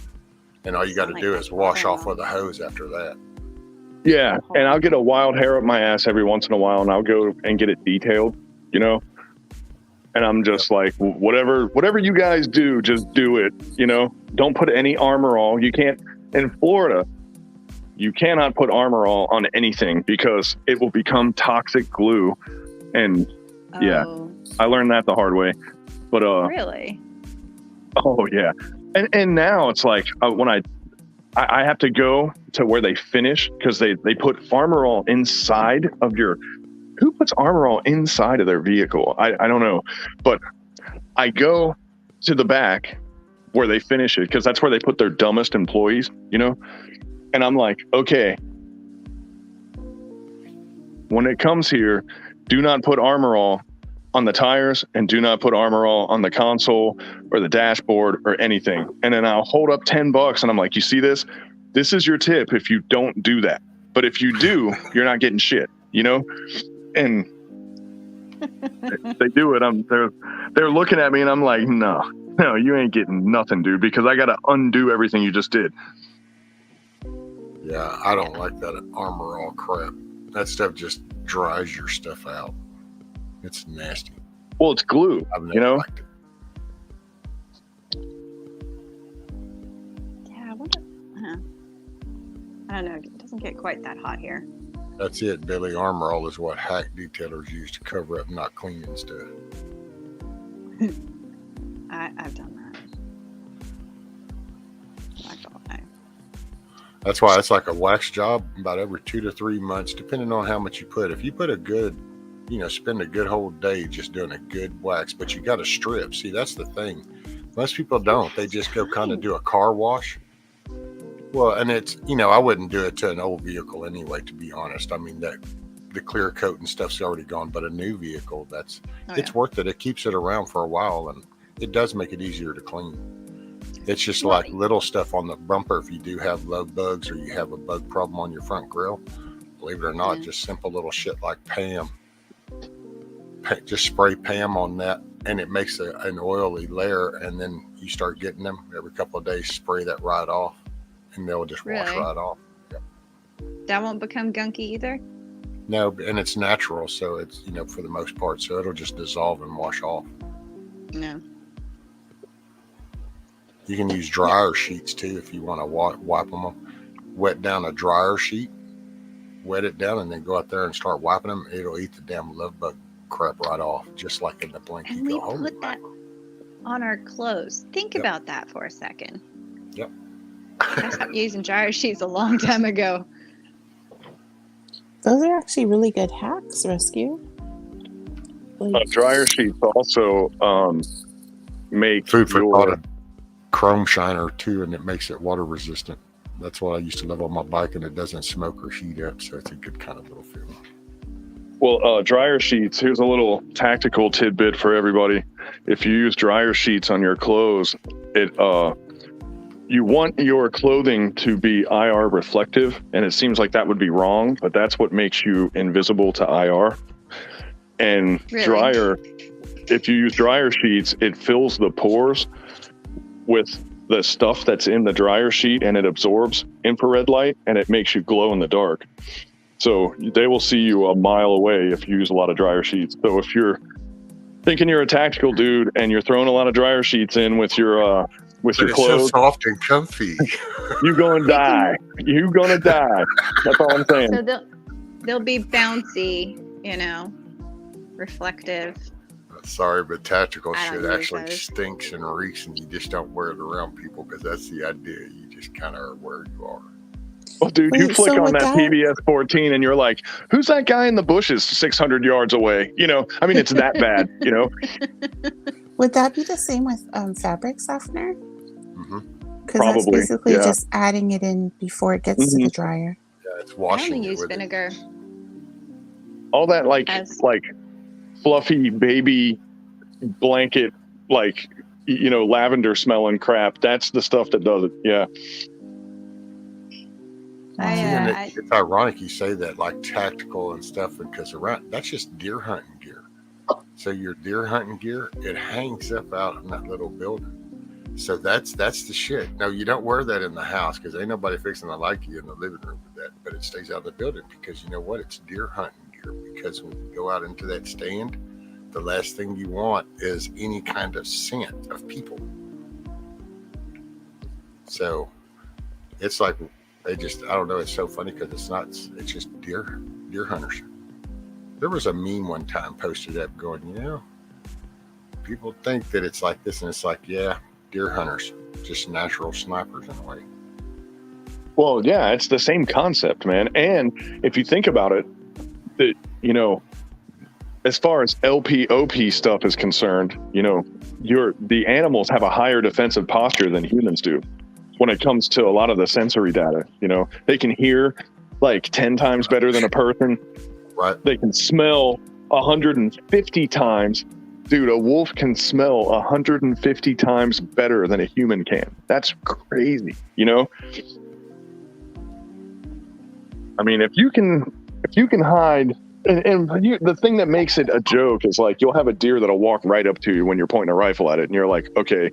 and all you got to Sound do like is a wash problem. off with a hose after that. Yeah, and I'll get a wild hair up my ass every once in a while, and I'll go and get it detailed. You know. And I'm just like, whatever you guys do, just do it. You know, don't put any Armor All. You can't in Florida. You cannot put Armor All on anything because it will become toxic glue. And Yeah. Oh, I learned that the hard way. But really? oh yeah, and now it's like when I have to go to where they finish because they put Armor All inside of your. Who puts Armor All inside of their vehicle? I don't know, but I go to the back where they finish it because that's where they put their dumbest employees, you know. And I'm like, okay, when it comes here, do not put Armor All on the tires and do not put Armor All on the console or the dashboard or anything. And then I'll hold up $10 and I'm like, you see this? This is your tip if you don't do that. But if you do, you're not getting shit, you know? And they do it. They're looking at me and I'm like, no, you ain't getting nothing, dude, because I got to undo everything you just did. Yeah, I don't like that Armor All crap. That stuff just dries your stuff out. It's nasty. Well, it's glue, I've never you know? liked it. Yeah, I wonder. I don't know. It doesn't get quite that hot here. That's it. Billy Armor All is what hack detailers use to cover up not cleaning stuff. I've done that. Not gonna lie. That's why it's like a wax job about every 2 to 3 months, depending on how much you put. If you put a good, spend a good whole day just doing a good wax, but you got to strip. See, that's the thing. Most people don't. They just go kind of do a car wash. Well, and it's, I wouldn't do it to an old vehicle anyway, to be honest. I mean, the clear coat and stuff's already gone, but a new vehicle, it's worth it. It keeps it around for a while, and it does make it easier to clean. It's just like little stuff on the bumper. If you do have love bugs or you have a bug problem on your front grill, believe it or not, just simple little shit like Pam. Just spray Pam on that, and it makes an oily layer, and then you start getting them every couple of days. Spray that right off, and they'll just wash right off. Yep. That won't become gunky either? No, and it's natural, so it's, for the most part, so it'll just dissolve and wash off. No. You can use dryer sheets too if you want to wipe them. Wet down a dryer sheet, wet it down, and then go out there and start wiping them. It'll eat the damn love bug crap right off, just like in the blink. And we put that on our clothes. Think about that for a second. Yep. I stopped using dryer sheets a long time ago. Those are actually really good hacks, Rescue. Dryer sheets also make food for thought. A chrome shiner too, and it makes it water resistant. That's what I used to love on my bike, and it doesn't smoke or heat up, so it's a good kind of little feeling. Well, dryer sheets, here's a little tactical tidbit for everybody. If you use dryer sheets on your clothes, you want your clothing to be IR reflective, and it seems like that would be wrong, but that's what makes you invisible to IR. And if you use dryer sheets, it fills the pores with the stuff that's in the dryer sheet, and it absorbs infrared light, and it makes you glow in the dark. So they will see you a mile away if you use a lot of dryer sheets. So if you're thinking you're a tactical dude and you're throwing a lot of dryer sheets in with your clothes, so soft and comfy, you're gonna die. You're gonna die. That's all I'm saying. So they'll be bouncy, reflective. Sorry, but tactical shit actually stinks and reeks, and you just don't wear it around people, because that's the idea. You just kind of are where you are. Well, dude, you flick on that PBS 14 and you're like, who's that guy in the bushes 600 yards away? It's that bad, Would that be the same with fabric softener? Because that's Probably, basically just adding it in before it gets to the dryer. Yeah, it's I washing. only use vinegar. All that like fluffy baby blanket, lavender smelling crap. That's the stuff that does it. Yeah. It's ironic you say that, like tactical and stuff, because that's just deer hunting gear. So your deer hunting gear, it hangs up out in that little building. So that's the shit. No, you don't wear that in the house, because ain't nobody fixing to like you in the living room with that. But it stays out of the building, because you know what? It's deer hunting gear. Because when you go out into that stand, the last thing you want is any kind of scent of people. So it's like, I don't know. It's so funny, because it's just deer hunters. There was a meme one time posted up going, people think that it's like this, and it's like, yeah, deer hunters, just natural snipers in a way. Well, yeah, it's the same concept, man. And if you think about it, as far as LPOP stuff is concerned, the animals have a higher defensive posture than humans do. When it comes to a lot of the sensory data, they can hear like 10 times better than a person. Right. They can smell 150 times. Dude, a wolf can smell 150 times better than a human can. That's crazy, I mean, if you can hide, the thing that makes it a joke is like, you'll have a deer that'll walk right up to you when you're pointing a rifle at it, and you're like, okay,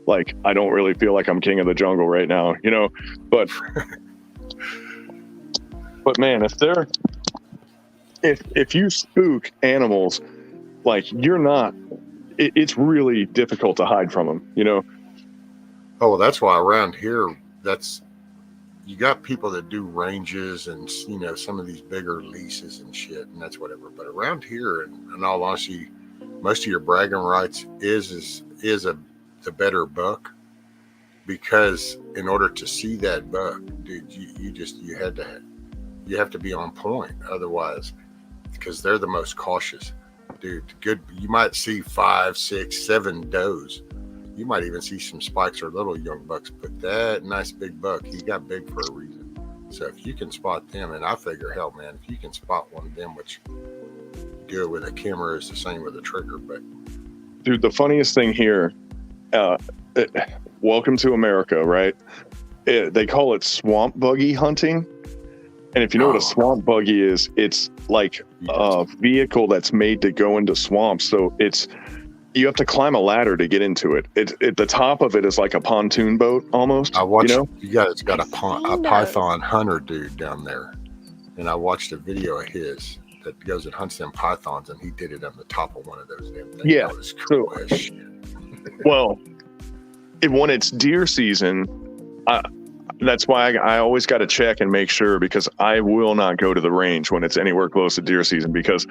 like, I don't really feel like I'm king of the jungle right now, but man, if you spook animals, like, it's really difficult to hide from them, Oh, well, that's why around here, you got people that do ranges and some of these bigger leases and shit, and that's whatever. But around here, in all honesty, most of your bragging rights is the better buck, because in order to see that buck, dude, you have to be on point. Otherwise, because they're the most cautious, dude. Good, you might see 5, 6, 7 does. You might even see some spikes or little young bucks, but that nice big buck, he got big for a reason. So if you can spot them, and I figure, hell, man, if you can spot one of them, which do it with a camera is the same with a trigger. But dude, the funniest thing here, welcome to America, right? They call it swamp buggy hunting. And if you know what a swamp buggy is, it's like a vehicle that's made to go into swamps. So you have to climb a ladder to get into it. The top of it is like a pontoon boat almost. I watched, it's got a python hunter dude down there. And I watched a video of his that goes and hunts them pythons, and he did it on the top of one of those damn things. Yeah. That was cool as shit. Well, when it's deer season, that's why I always got to check and make sure, because I will not go to the range when it's anywhere close to deer season, because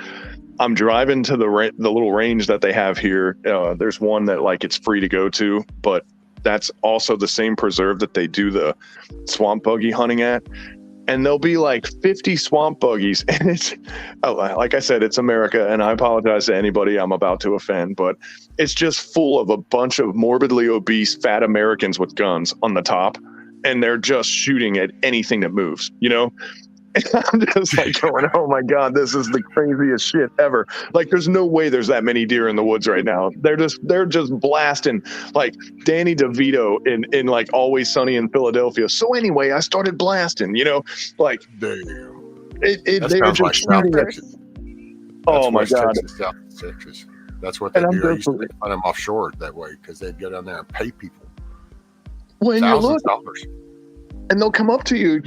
I'm driving to the little range that they have here. There's one that like it's free to go to, but that's also the same preserve that they do the swamp buggy hunting at. And there'll be like 50 swamp buggies, and it's like I said, it's America, and I apologize to anybody I'm about to offend, but it's just full of a bunch of morbidly obese fat Americans with guns on the top. And they're just shooting at anything that moves, And I'm just like going, oh my God, this is the craziest shit ever. Like, there's no way there's that many deer in the woods right now. They're just blasting like Danny DeVito in like Always Sunny in Philadelphia. So anyway, I started blasting, like Damn. They're just like shooting at. Oh my God. Texas, South Texas. That's what they do. I used to find them offshore that way, because they'd go down there and pay people. When you look, $1,000. and they'll come up to you,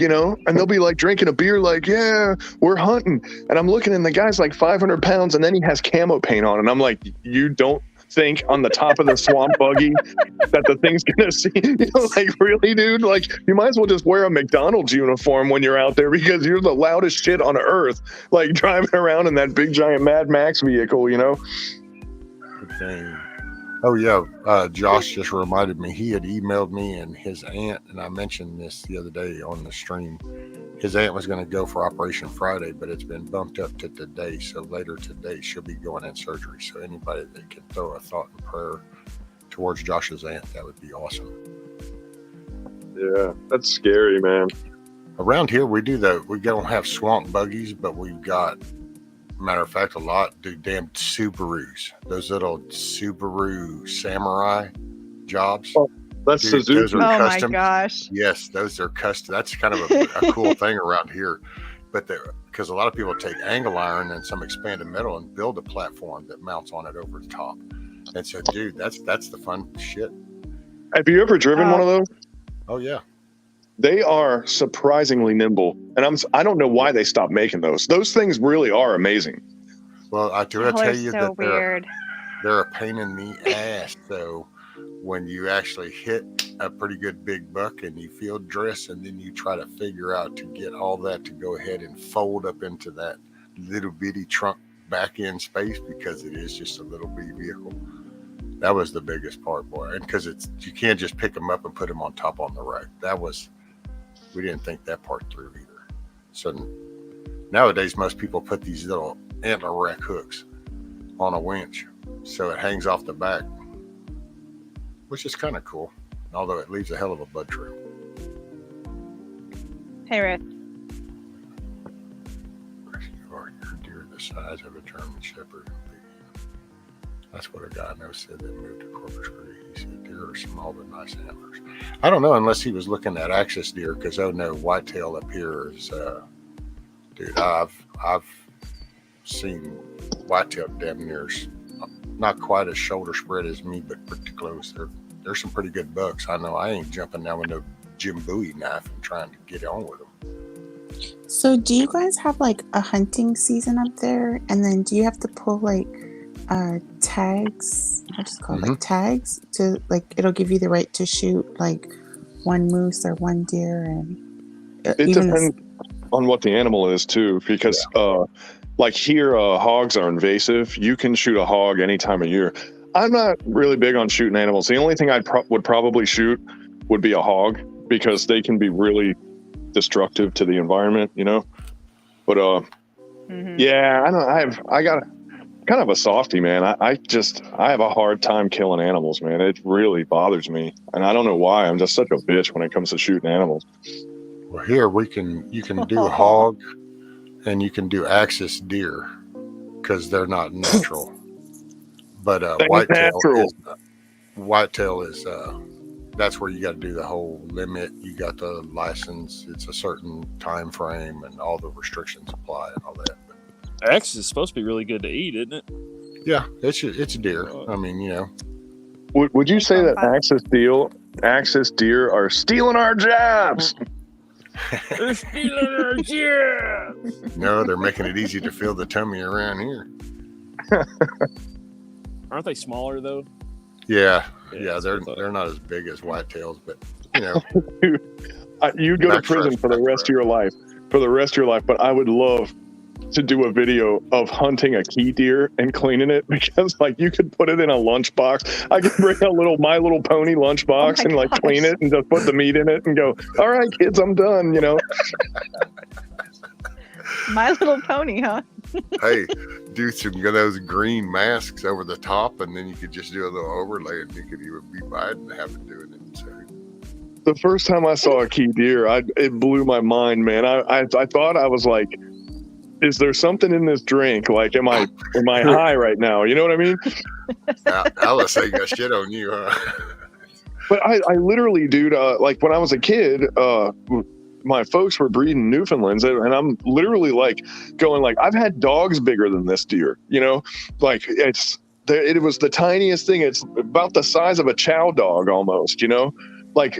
and they'll be like drinking a beer, like, yeah, we're hunting. And I'm looking, and the guy's like 500 pounds, and then he has camo paint on. And I'm like, you don't think on the top of the swamp buggy that the thing's going to see? Like, really, dude? Like, you might as well just wear a McDonald's uniform when you're out there, because you're the loudest shit on earth, like driving around in that big giant Mad Max vehicle, Good thing. Oh yeah, Josh just reminded me, he had emailed me and his aunt, and I mentioned this the other day on the stream. His aunt was going to go for Operation Friday, but it's been bumped up to today. So later today, she'll be going in surgery. So anybody that can throw a thought and prayer towards Josh's aunt, that would be awesome. Yeah, that's scary, man. Around here, we don't have swamp buggies, but we've got, matter of fact, a lot do damn Subarus. Those little Subaru Samurai jobs. Oh, that's dude, Suzuki. those are custom. My gosh. Yes, those are custom. That's kind of a cool thing around here. But because a lot of people take angle iron and some expanded metal and build a platform that mounts on it over the top. And so, dude, that's the fun shit. Have you ever driven one of those? Oh yeah. They are surprisingly nimble, and I don't know why they stopped making those. Those things really are amazing. Well, I tell you so that weird. they're a pain in the ass, though, when you actually hit a pretty good big buck and you field dress, and then you try to figure out to get all that to go ahead and fold up into that little bitty trunk back end space, because it is just a little bitty vehicle. That was the biggest part, boy, and because you can't just pick them up and put them on top on the rack. We didn't think that part through either. So nowadays, most people put these little antler rack hooks on a winch, so it hangs off the back, which is kind of cool, although it leaves a hell of a bud trail. Hey, Rick. Are your deer the size of a German Shepherd? That's what a guy I know said that moved to Corpus Christi. He said deer are small but nice antlers. I don't know, unless he was looking at axis deer, because whitetail up here is, dude, I've seen whitetail damn near, not quite as shoulder spread as me, but pretty close. There's some pretty good bucks. I know I ain't jumping down with no Jim Bowie knife and trying to get on with them. So do you guys have like a hunting season up there? And then do you have to pull like tags, I just call it like tags, to like, it'll give you the right to shoot like one moose or one deer? And It even depends on what the animal is too, because like here, hogs are invasive. You can shoot a hog any time of year. I'm not really big on shooting animals. The only thing I would probably shoot would be a hog, because they can be really destructive to the environment, you know. But yeah, I got kind of a softie, man. I have a hard time killing animals, man. It really bothers me, and I don't know why. I'm just such a bitch when it comes to shooting animals. Well, here you can do a hog, and you can do axis deer because they're not natural. But whitetail is that's where you got to do the whole limit. You got the license. It's a certain time frame, and all the restrictions apply and all that. Axis is supposed to be really good to eat, isn't it? Yeah, it's deer. I mean, you know. Would you say that axis deer are stealing our jobs? They're stealing our jobs. No, they're making it easy to fill the tummy around here. Aren't they smaller though? Yeah, they're not as big as whitetails, but you know. You'd go to prison for the rest of your life. But I would love to do a video of hunting a key deer and cleaning it, because like you could put it in a lunchbox. I could bring a little My Little Pony lunchbox and like clean it and just put the meat in it and go, all right, kids, I'm done, you know. My Little Pony, huh? Hey, do some of those green masks over the top, and then you could just do a little overlay, and you could even be Biden having doing it. So. The first time I saw a key deer, it blew my mind, man. I thought, I was like, is there something in this drink? Like, am I high right now? You know what I mean? Alice ain't got shit on you, huh? But I literally, dude, like when I was a kid, my folks were breeding Newfoundlands, and I'm literally like going like, I've had dogs bigger than this deer, you know, like it was the tiniest thing. It's about the size of a chow dog almost, you know, like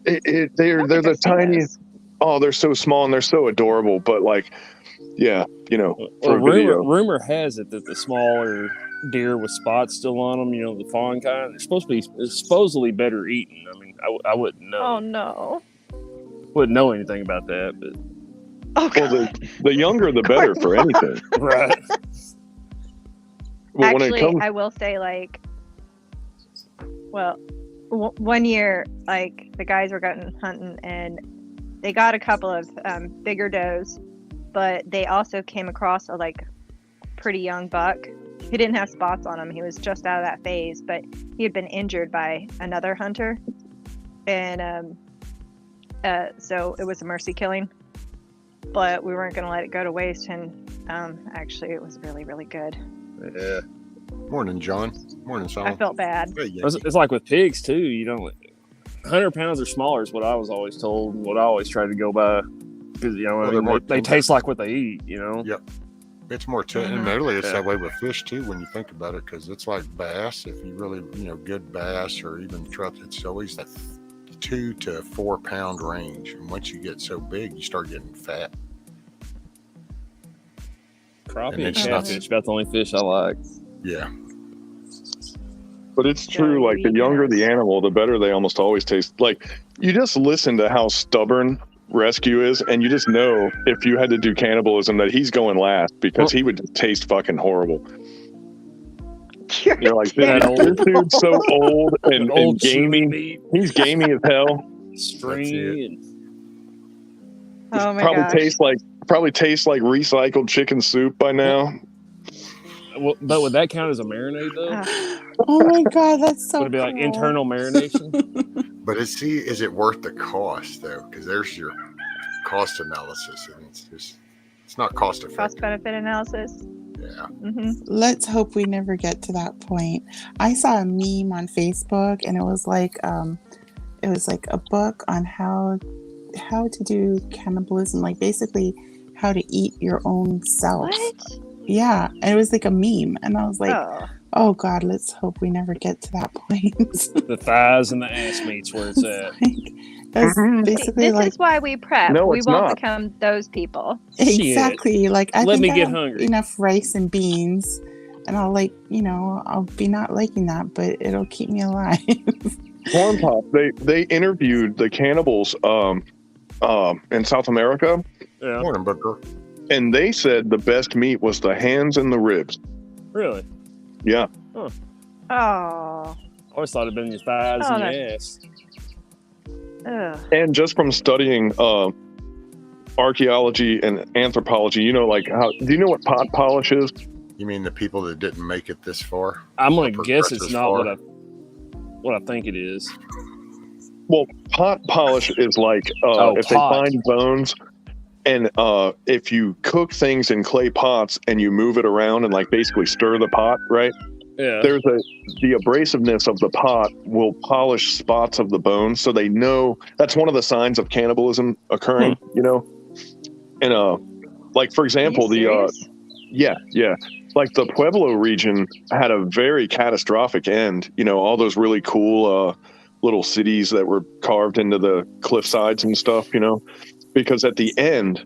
they're the tiniest. Oh, they're so small and they're so adorable. But like, yeah, you know, rumor has it that the smaller deer with spots still on them, you know, the fawn kind, they're supposedly better eaten. I mean, I wouldn't know. Oh no. Wouldn't know anything about that, but well, the younger the better for anything, right? Well, actually, I will say, like, well, one year, like the guys were going hunting and they got a couple of bigger does, but they also came across a like pretty young buck. He didn't have spots on him. He was just out of that phase, but he had been injured by another hunter, and so it was a mercy killing. But we weren't going to let it go to waste, and actually, it was really, really good. Yeah. Morning, John. Morning, Solomon. I felt bad. It's like with pigs too. You know, 100 pounds or smaller is what I was always told, and what I always tried to go by, because you know, they taste like what they eat. You know. Yep. It's more and really it's that way with fish too when you think about it, because it's like bass. If you really, you know, good bass or even trout, it's always that 2 to 4 pound range, and once you get so big, you start getting fat. Crappie and catfish about the only fish I like. Yeah. But it's true, like the younger the animal, the better they almost always taste. Like, you just listen to how stubborn Rescue is, and you just know if you had to do cannibalism that he's going last, because he would just taste fucking horrible. You're like, this dude's so old and gamey. He's gamey as hell. Stringy. Oh my probably gosh. Probably tastes like recycled chicken soup by now. Well, but would that count as a marinade though? Oh my god, that's so. Would it be like internal marination? But is it worth the cost though? Because there's your cost analysis, and it's not cost effective. Cost benefit analysis. Yeah. Mm-hmm. Let's hope we never get to that point. I saw a meme on Facebook, and it was like a book on how to do cannibalism, like basically how to eat your own self. What? Yeah, and it was like a meme, and I was like, oh god, let's hope we never get to that point. The thighs and the ass meat's where it's at. That's basically this is why we prep. No, we it's won't not. become those people. Exactly. Shit. Like I Let think me I get have hungry. enough rice and beans, and I'll be not liking that, but it'll keep me alive. Corn Pop, they interviewed the cannibals in South America, Yeah. Morning, Booker. and they said the best meat was the hands and the ribs. Really? Yeah. Oh. I always thought it'd been your thighs Oh, and your ass. Ugh. And just from studying archaeology and anthropology, you know, like do you know what pot polish is? You mean the people that didn't make it this far? I'm gonna Or guess progress it's this not far? what I think it is. Well, pot polish is like if they pot. find bones, and if you cook things in clay pots and you move it around and like basically stir the pot, right? Yeah. There's the abrasiveness of the pot will polish spots of the bone, so they know that's one of the signs of cannibalism occurring. You know, and like for example, Are you serious? yeah, like the Pueblo region had a very catastrophic end. You know, all those really cool little cities that were carved into the cliff sides and stuff. You know, because at the end,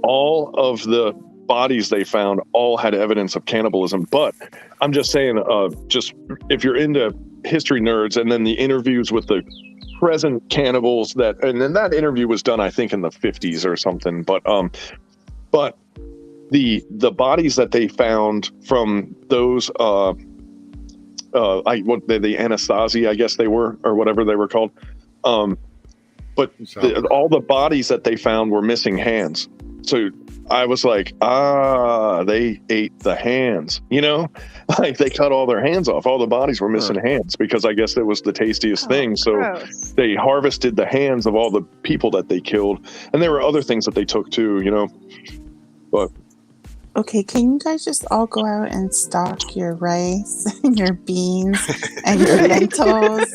all of the bodies they found all had evidence of cannibalism. But I'm just saying, just if you're into history nerds, and then the interviews with the present cannibals and then that interview was done, I think, in the 50s or something. But the bodies that they found from those the Anasazi, I guess they were, or whatever they were called. But all the bodies that they found were missing hands. So I was like, they ate the hands, you know, like they cut all their hands off. All the bodies were missing hands because I guess it was the tastiest thing. So Gross. they harvested the hands of all the people that they killed. And there were other things that they took too, you know, but. Okay, can you guys just all go out and stock your rice and your beans and your lentils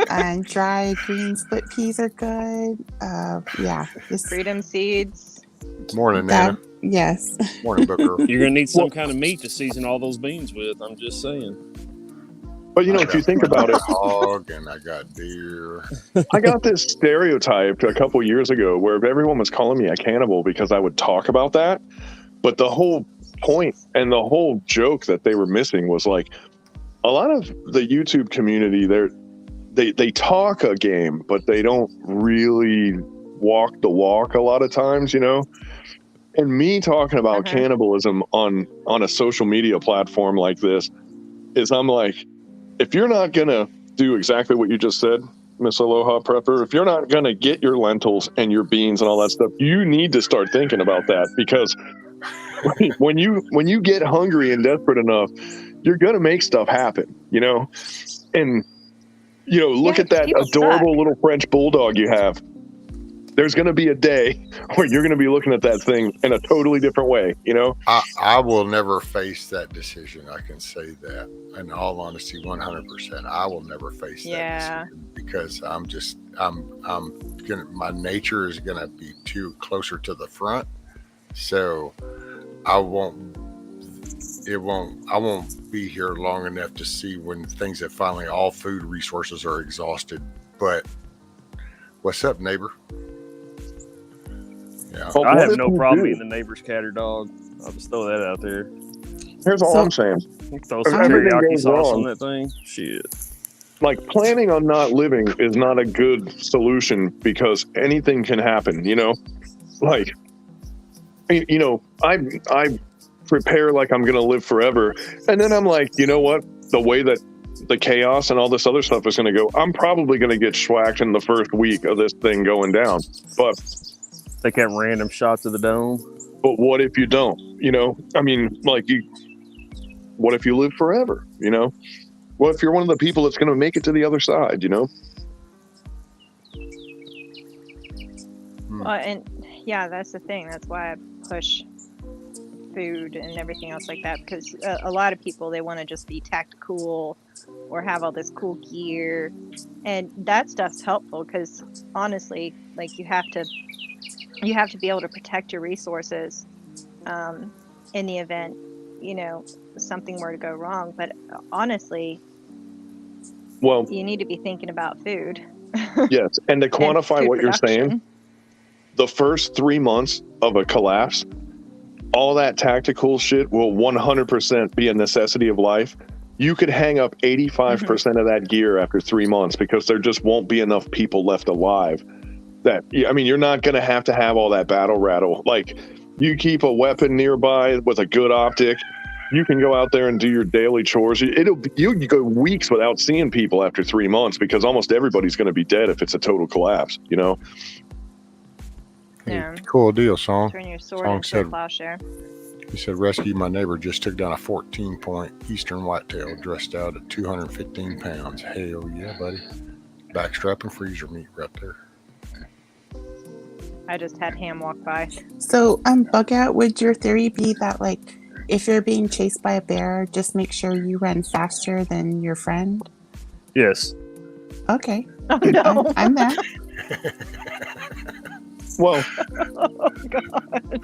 and dry green split peas are good. Yeah. Just Freedom seeds. Morning, that, Nana. yes. Morning, Booker. You're gonna need some kind of meat to season all those beans with. I'm just saying. But you know, if you think about it, hog and I got deer. I got this stereotype a couple years ago where everyone was calling me a cannibal because I would talk about that. But the whole point and the whole joke that they were missing was like a lot of the YouTube community, they talk a game, but they don't really walk the walk a lot of times, you know? And me talking about cannibalism on a social media platform like this is I'm like, if you're not going to do exactly what you just said, Miss Aloha Prepper, if you're not going to get your lentils and your beans and all that stuff, you need to start thinking about that, because when you get hungry and desperate enough, you're going to make stuff happen, you know? And, you know, look at that adorable little French bulldog you have. There's going to be a day where you're going to be looking at that thing in a totally different way, you know? I will never face that decision. I can say that in all honesty, 100%. I will never face that decision because my nature is going to be too closer to the front. So I won't be here long enough to see when things that finally all food resources are exhausted. But what's up, neighbor? Yeah. I have no problem eating the neighbor's cat or dog. I'll just throw that out there. Here's all I'm saying. Throw some teriyaki sauce on that thing. Shit. Like, planning on not living is not a good solution because anything can happen, you know? Like, you know, I prepare like I'm going to live forever. And then I'm like, you know what? The way that the chaos and all this other stuff is going to go, I'm probably going to get schwacked in the first week of this thing going down. But they kept random shots of the dome. But what if you don't? You know, I mean, like, what if you live forever? You know, what if you're one of the people that's going to make it to the other side? You know. Well, and yeah, that's the thing. That's why I push food and everything else like that, because a lot of people, they want to just be tactical or have all this cool gear, and that stuff's helpful because honestly, like, you have to be able to protect your resources in the event, you know, something were to go wrong. But honestly, well, you need to be thinking about food. Yes, and to quantify and what you're saying, the first 3 months of a collapse, all that tactical shit will 100% be a necessity of life. You could hang up 85% of that gear after 3 months because there just won't be enough people left alive that, I mean, you're not going to have all that battle rattle. Like, you keep a weapon nearby with a good optic, you can go out there and do your daily chores. You go weeks without seeing people after 3 months because almost everybody's going to be dead if it's a total collapse, you know? Hey, Yeah. cool deal, Song. Turn your sword Song into a said, plowshare. he said, rescue my neighbor just took down a 14-point eastern whitetail dressed out at 215 pounds. Hell yeah, buddy. Backstrap and freezer meat right there. I just had Ham walk by. So, Bug Out, would your theory be that, like, if you're being chased by a bear, just make sure you run faster than your friend? Yes. Okay. Oh no! I'm there. Well, Oh god.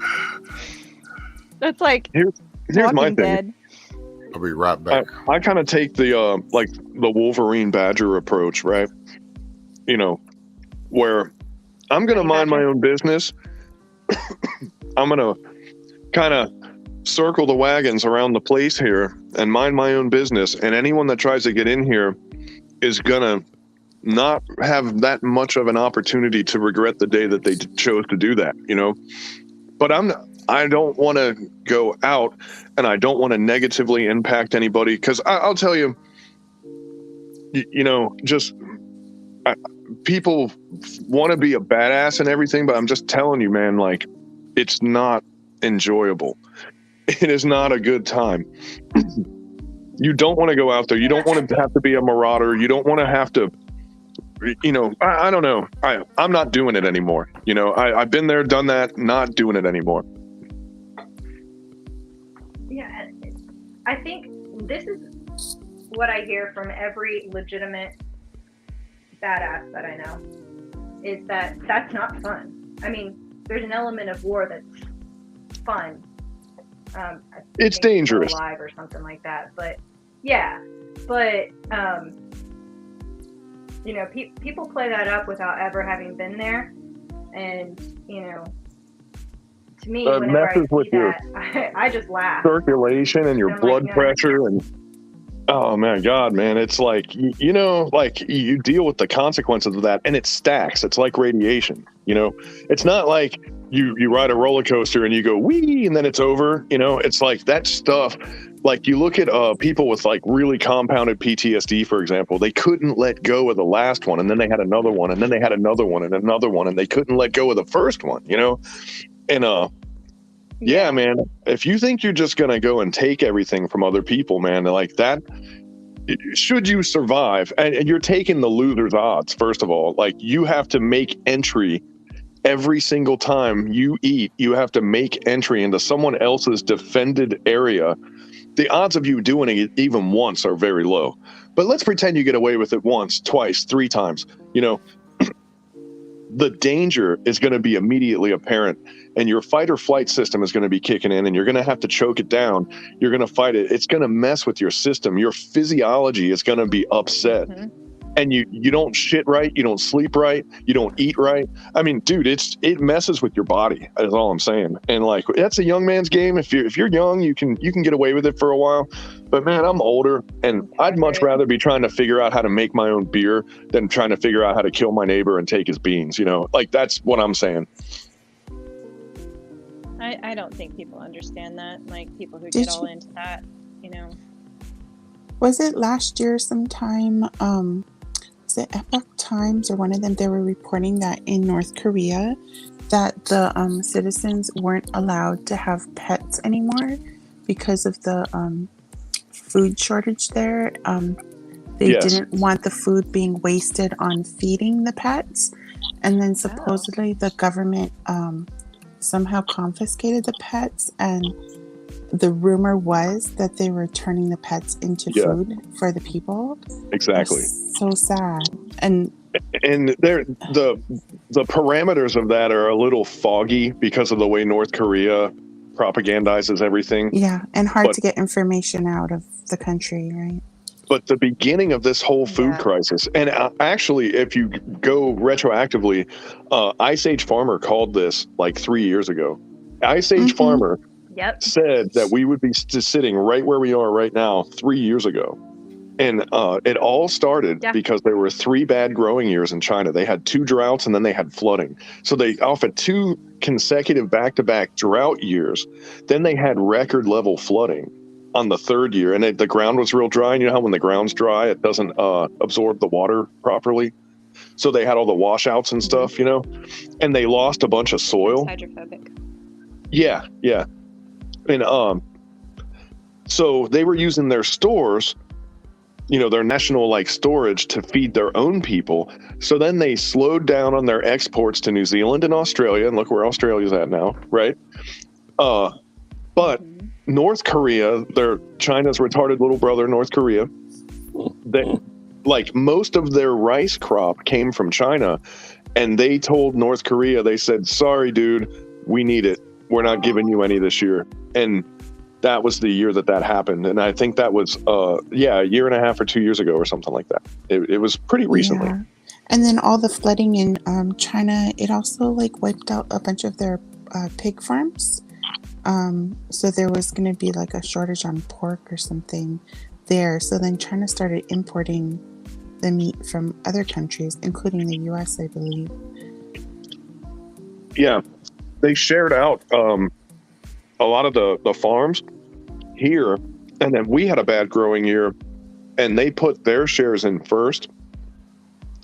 That's like here's my Walking thing. Dead. I'll be right back. I kind of take the like the Wolverine Badger approach, right? You know, where I'm gonna mind my own business. I'm gonna kind of circle the wagons around the place here and mind my own business, and anyone that tries to get in here is gonna not have that much of an opportunity to regret the day that they chose to do that, you know. But I don't want to go out, and I don't want to negatively impact anybody, because I'll tell you, you know, just people want to be a badass and everything, but I'm just telling you, man, like, it's not enjoyable. It is not a good time. You don't want to go out there. You don't want to have to be a marauder. You don't want to have to, you know, I don't know. I'm not doing it anymore. You know, I've been there, done that, not doing it anymore. Yeah, I think this is what I hear from every legitimate badass that I know, is that that's not fun. I mean, there's an element of war that's fun. It's dangerous. Alive or something like that, but yeah, but you know, people play that up without ever having been there, and you know, to me, whenever I see that, I just laugh. Circulation and your blood pressure, and oh my God, man, it's like, you know, like you deal with the consequences of that, and it stacks. It's like radiation, you know. It's not like you ride a roller coaster and you go wee and then it's over, you know. It's like that stuff. Like, you look at people with like really compounded PTSD, for example. They couldn't let go of the last one, and then they had another one, and then they had another one, and another one, and they couldn't let go of the first one, you know. And yeah, man, if you think you're just gonna go and take everything from other people, man, like that, should you survive, and you're taking the loser's odds, first of all. Like, you have to make entry every single time you eat. You have to make entry into someone else's defended area. The odds of you doing it even once are very low. But let's pretend you get away with it once, twice, 3 times. You know, the danger is going to be immediately apparent, and your fight or flight system is going to be kicking in, and you're going to have to choke it down. You're going to fight it. It's going to mess with your system. Your physiology is going to be upset. Mm-hmm. And you don't shit right, you don't sleep right, you don't eat right. I mean, dude, it messes with your body. That's all I'm saying. And like, that's a young man's game. If you're young, you can get away with it for a while. But man, I'm older, and I'd much rather be trying to figure out how to make my own beer than trying to figure out how to kill my neighbor and take his beans. You know, like, that's what I'm saying. I don't think people understand that. Like, people who get all into that, you know. Was it last year sometime? Was it Epoch Times or one of them? They were reporting that in North Korea, that the citizens weren't allowed to have pets anymore because of the food shortage there. They didn't want the food being wasted on feeding the pets, and then supposedly the government somehow confiscated the pets, and the rumor was that they were turning the pets into food for the people. Exactly. So sad. And the parameters of that are a little foggy because of the way North Korea propagandizes everything. Yeah, and hard to get information out of the country, right? But the beginning of this whole food crisis, and actually, if you go retroactively, Ice Age Farmer called this like 3 years ago. Ice Age Farmer said that we would be sitting right where we are right now 3 years ago. And it all started Yeah. because there were 3 bad growing years in China. They had 2 droughts and then they had flooding. So they off of 2 consecutive back-to-back drought years, then they had record level flooding on the 3rd year. And the ground was real dry. And you know how when the ground's dry, it doesn't absorb the water properly. So they had all the washouts and stuff, you know, and they lost a bunch of It's soil. hydrophobic. Yeah. And so they were using their stores, you know, their national like storage to feed their own people. So then they slowed down on their exports to New Zealand and Australia, and look where Australia's at now, right? But North Korea, China's retarded little brother, North Korea, they, like most of their rice crop came from China, and they told North Korea, they said, sorry, dude, we need it. We're not giving you any this year. And that was the year that happened. And I think that was, a year and a half or 2 years ago or something like that. It was pretty recently. Yeah. And then all the flooding in China, it also like wiped out a bunch of their pig farms. So there was going to be like a shortage on pork or something there. So then China started importing the meat from other countries, including the US, I believe. Yeah. They shared out a lot of the farms here, and then we had a bad growing year, and they put their shares in first.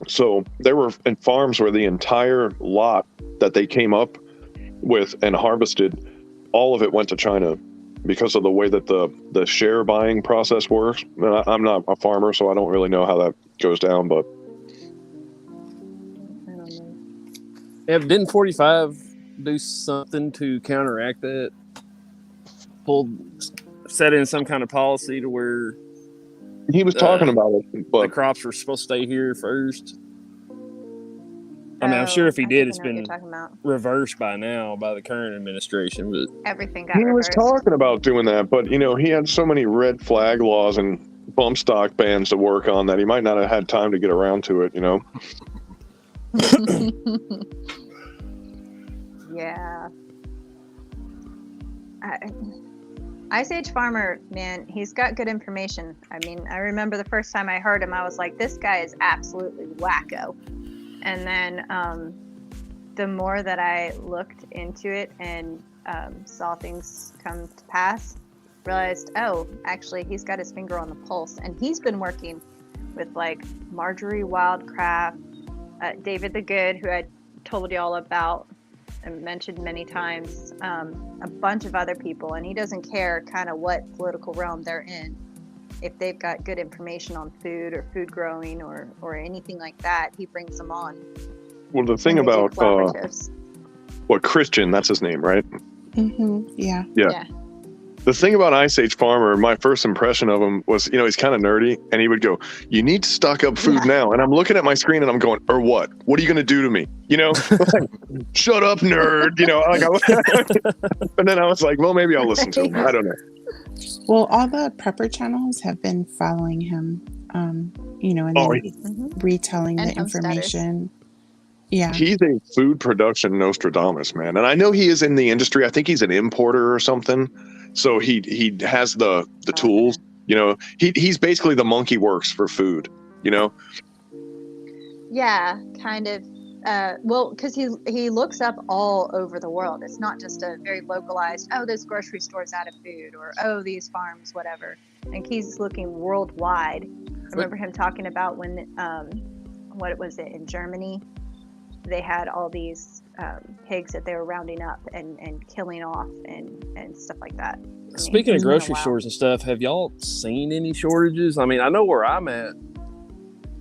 So there were in farms where the entire lot that they came up with and harvested, all of it went to China because of the way that the share buying process works. And I'm not a farmer, so I don't really know how that goes down, but I don't know. Yeah, didn't 45 do something to counteract that? Set in some kind of policy to where he was talking about it. the But crops were supposed to stay here first. I mean, I'm sure if he I did, think it's I know what been you're talking about. reversed by now by the current administration. But Everything got he was reversed. talking about doing that, but you know, he had so many red flag laws and bump stock bans to work on that he might not have had time to get around to it, you know. Yeah. Ice Age Farmer, man, he's got good information. I mean, I remember the first time I heard him, I was like, this guy is absolutely wacko. And then the more that I looked into it and saw things come to pass, realized, oh, actually, he's got his finger on the pulse. And he's been working with like Marjorie Wildcraft, David the Good, who I told y'all about and mentioned many times, a bunch of other people, and he doesn't care kind of what political realm they're in. If they've got good information on food or food growing or anything like that, he brings them on. Well, the thing And they do about collaboratives. Christian, that's his name, right? Yeah. Yeah. The thing about Ice Age Farmer, my first impression of him was, you know, he's kind of nerdy, and he would go, you need to stock up food now. And I'm looking at my screen and I'm going, or what? What are you going to do to me? You know, like, shut up, nerd. You know, like, and then I was like, well, maybe I'll listen to him. I don't know. Well, all the prepper channels have been following him, you know, and then retelling And the homesteaders. information. Yeah. He's a food production Nostradamus, man. And I know he is in the industry. I think he's an importer or something. So he has the tools, you know, he's basically the monkey works for food, you know? Yeah, kind of. Well, because he looks up all over the world. It's not just a very localized, oh, this grocery store's out of food, or oh, these farms, whatever. And he's looking worldwide. I remember him talking about when, what was it, in Germany? They had all these pigs that they were rounding up and killing off and stuff like that. I mean, speaking of it's been a grocery while. stores and stuff, have y'all seen any shortages? I mean, I know where I'm at.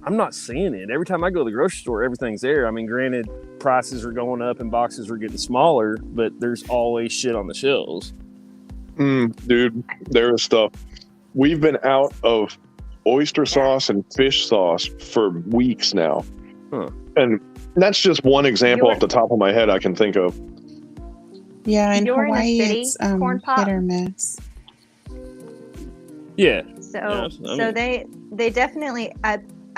I'm not seeing it. Every time I go to the grocery store, everything's there. I mean, granted, prices are going up and boxes are getting smaller, but there's always shit on the shelves. Dude, there is stuff. We've been out of oyster sauce and fish sauce for weeks now. And that's just one example off the top of my head I can think of. Yeah, in You're in the Hawaii, city, it's corn pop. hit or miss. Yeah. So Yeah, so they definitely.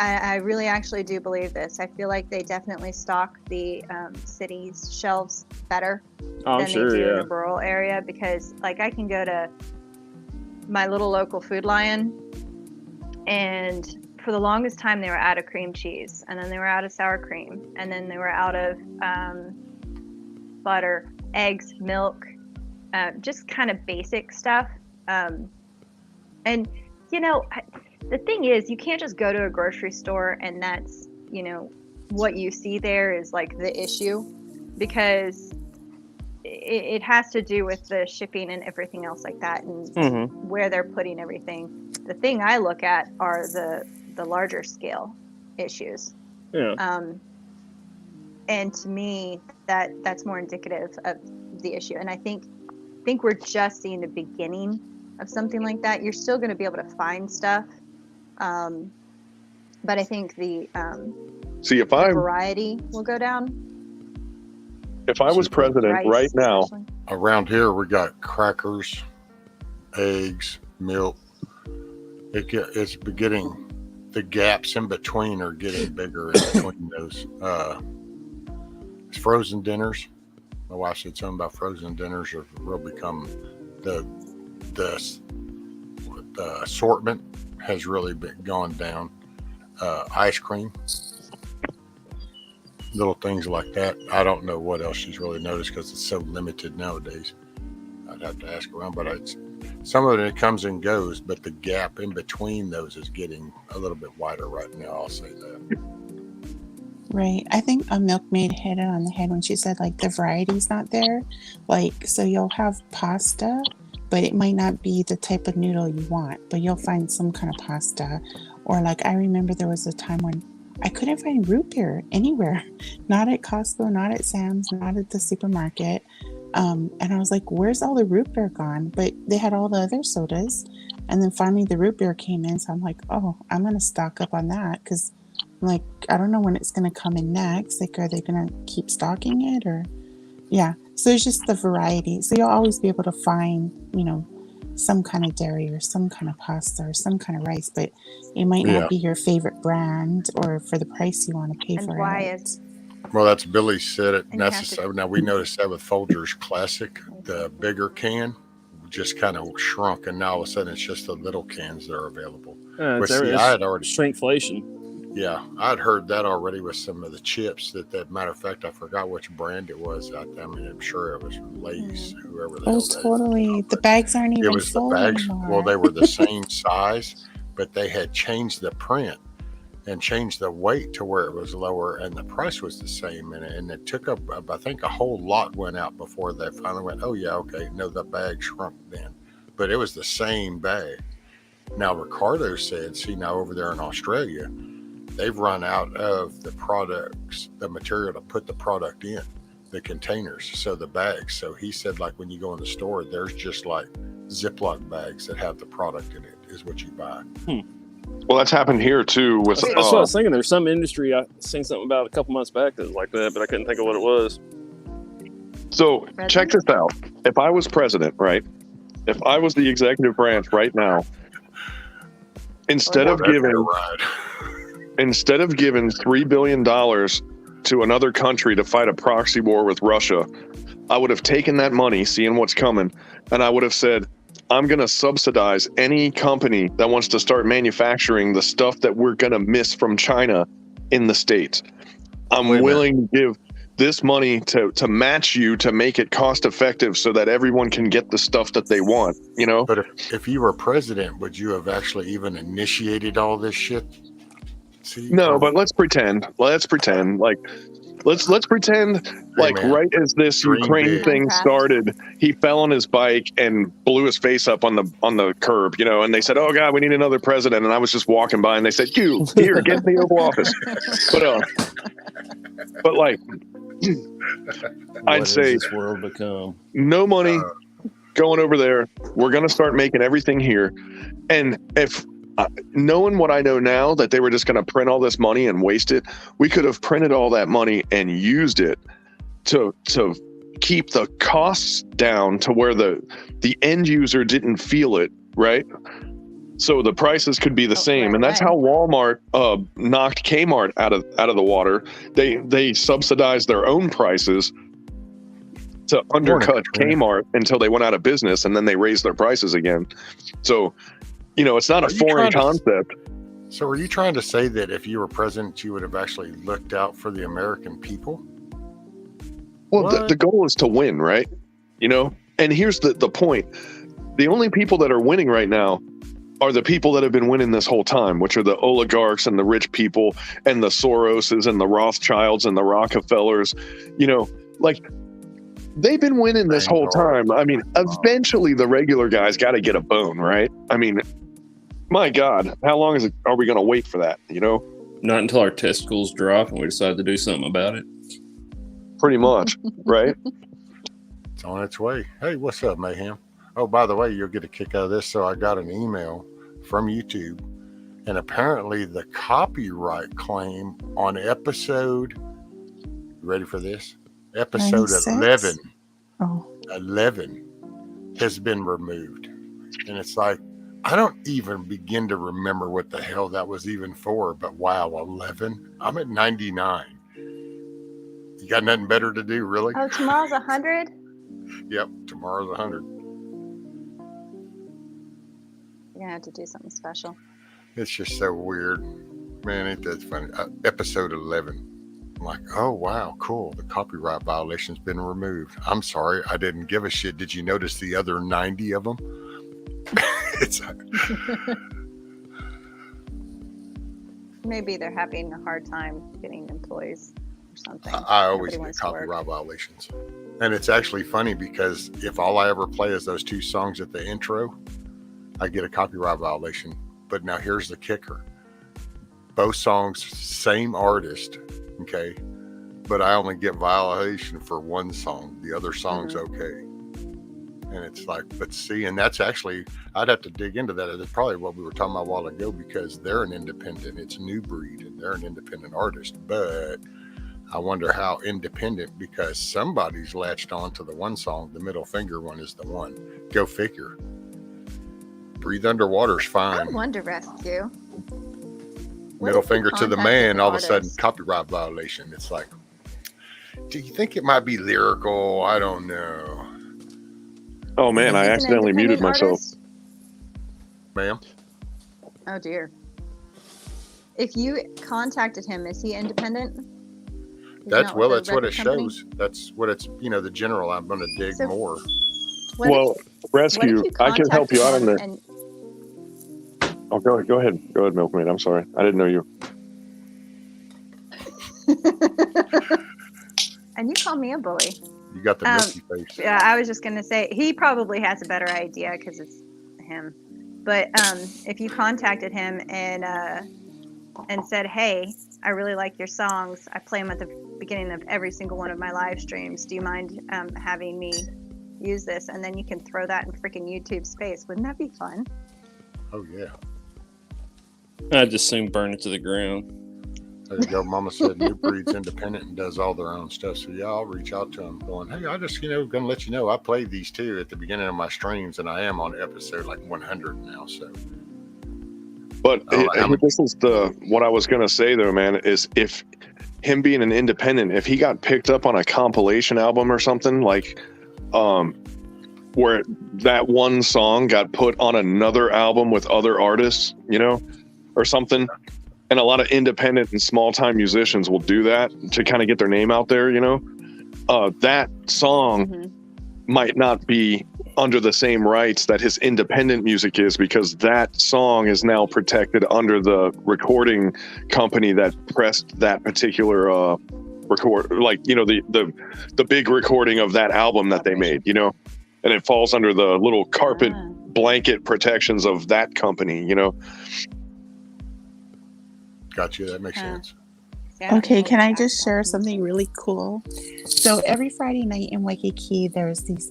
I really actually do believe this. I feel like they definitely stock the city's shelves better I'm than sure, they do in yeah. a rural area, because like I can go to my little local Food Lion And for the longest time, they were out of cream cheese, and then they were out of sour cream, and then they were out of butter, eggs, milk, just kind of basic stuff. And, you know, the thing is, you can't just go to a grocery store and that's, you know, what you see there is like the issue, because it has to do with the shipping and everything else like that, and where they're putting everything. The thing I look at are the larger scale issues. Yeah. And to me, that's more indicative of the issue. And I think we're just seeing the beginning of something like that. You're still going to be able to find stuff, but I think the variety will go down. If I was president Rice, right now, especially. Around here, we got crackers, eggs, milk. It's getting, the gaps in between are getting bigger in between those. Frozen dinners. My wife said something about frozen dinners will become the assortment has really gone down. Ice cream, little things like that. I don't know what else she's really noticed because it's so limited nowadays. I'd have to ask around, but some of it comes and goes, but the gap in between those is getting a little bit wider right now. I'll say that. Right. I think a milkmaid hit it on the head when she said like the variety's not there. Like, so you'll have pasta, but it might not be the type of noodle you want, but you'll find some kind of pasta. Or like, I remember there was a time when I couldn't find root beer anywhere, not at Costco, not at Sam's, not at the supermarket. And I was like, where's all the root beer gone? But they had all the other sodas. And then finally the root beer came in. So I'm like, oh, I'm going to stock up on that. Cause like, I don't know when it's going to come in next. Like, are they going to keep stocking it or? Yeah. So it's just the variety. So you'll always be able to find, you know, some kind of dairy or some kind of pasta or some kind of rice, but it might not be your favorite brand or for the price you want to pay for it. Well, that's Billy said it. And that's now we noticed that with Folgers Classic, the bigger can just kind of shrunk, and now all of a sudden it's just the little cans that are available. I had already shrinkflation. Yeah, I'd heard that already with some of the chips. That matter of fact, I forgot which brand it was. I mean, I'm sure it was Lay's, whoever. Oh, totally. The bags aren't even. It was the bags. Anymore. Well, they were the same size, but they had changed the print and changed the weight to where it was lower, and the price was the same. And it took up, I think, a whole lot went out before they finally went, oh yeah, okay, no, the bag shrunk then, but it was the same bag. Now Ricardo said, see, now over there in Australia, they've run out of the products, the material to put the product in, the containers, so the bags. So he said, like when you go in the store, there's just like Ziploc bags that have the product in it is what you buy. Well, that's happened here too. With that's what I was thinking. There's some industry I seen something about a couple months back that was like that, but I couldn't think of what it was. So check this out. If I was president, right? If I was the executive branch right now, instead of giving $3 billion to another country to fight a proxy war with Russia, I would have taken that money, seeing what's coming, and I would have said, I'm going to subsidize any company that wants to start manufacturing the stuff that we're going to miss from China in the States. I'm willing to give this money to match you to make it cost effective so that everyone can get the stuff that they want, you know? But if you were president, would you have actually even initiated all this shit? No, but let's pretend. Let's pretend like right as this Ukraine thing started, he fell on his bike and blew his face up on the curb, you know, and they said, "Oh God, we need another president." And I was just walking by, and they said, "You here, get in the Oval Office." But like, I'd say, this world become? No money going over there. We're gonna start making everything here, and if. Knowing what I know now, that they were just going to print all this money and waste it, we could have printed all that money and used it to keep the costs down to where the end user didn't feel it, right? So the prices could be the same, and that's how Walmart knocked Kmart out of the water. They subsidized their own prices to undercut Kmart until they went out of business, and then they raised their prices again. So. You know, it's not a foreign concept. So, are you trying to say that if you were president, you would have actually looked out for the American people? Well, the goal is to win, right? You know, and here's the point: the only people that are winning right now are the people that have been winning this whole time, which are the oligarchs and the rich people and the Soroses and the Rothschilds and the Rockefellers. You know, like, they've been winning this whole time. I mean, eventually the regular guys got to get a bone, right? I mean, my God, how long are we going to wait for that? You know, Not until our testicles drop and we decide to do something about it. pretty much, right? It's on its way. Hey, what's up, Mayhem? Oh, by the way, you'll get a kick out of this. So I got an email from YouTube, and apparently the copyright claim on episode, you ready for this? Episode 96? 11. Oh, 11 has been removed. And it's like, I don't even begin to remember what the hell that was even for, but wow, 11? I'm at 99. You got nothing better to do, really? Oh, tomorrow's 100? Yep, tomorrow's 100. You're gonna have to do something special. It's just so weird. Man, ain't that funny? Episode 11. I'm like, oh, wow, cool. The copyright violation's been removed. I'm sorry, I didn't give a shit. Did you notice the other 90 of them? It's Maybe they're having a hard time getting employees or something. I always Nobody get wants to work. copyright violations. And it's actually funny because if all I ever play is those two songs at the intro, I get a copyright violation. But now here's the kicker. Both songs, same artist, okay? But I only get violation for one song. The other song's okay. And it's like, but see, and that's actually, I'd have to dig into that. That's probably what we were talking about a while ago, because they're an independent, it's New Breed, and they're an independent artist. But I wonder how independent, because somebody's latched on to the one song, the middle finger one is the one. Go figure. Breathe Underwater's fine. I'm Wonder Rescue. What Middle if you finger to the contacted man, the all of a sudden, artist? copyright violation. It's like, do you think it might be lyrical? I don't know. Oh man, I He's an accidentally muted independent myself. artist? Ma'am? Oh dear. If you contacted him, is he independent? He's That's, not well, with a that's what it record company? shows. That's what it's, the general. I'm going to dig So- more. What Well, if Rescue, you I can help you out on contacted that. him Oh, go ahead, Milkmaid. I'm sorry, I didn't know you. and you call me a bully. You got the milky face. Yeah, I was just gonna say he probably has a better idea because it's him. But if you contacted him and said, "Hey, I really like your songs. I play them at the beginning of every single one of my live streams. Do you mind having me use this?" And then you can throw that in freaking YouTube's face. Wouldn't that be fun? Oh, yeah. I'd just soon burn it to the ground. There you go. Mama said New Breed's independent and does all their own stuff. So, yeah, I'll reach out to them going, hey, I just, going to let you know I played these two at the beginning of my streams, and I am on episode like 100 now. So, But this is what I was going to say, though, man, is if him being an independent, if he got picked up on a compilation album or something, like where that one song got put on another album with other artists, or something. And a lot of independent and small time musicians will do that to kind of get their name out there, that song might not be under the same rights that his independent music is, because that song is now protected under the recording company that pressed that particular record, like, the big recording of that album that they made, and it falls under the little carpet blanket protections of that company, got you. That makes sense. Yeah, okay. Can I just share something really cool? So every Friday night in Waikiki, there's these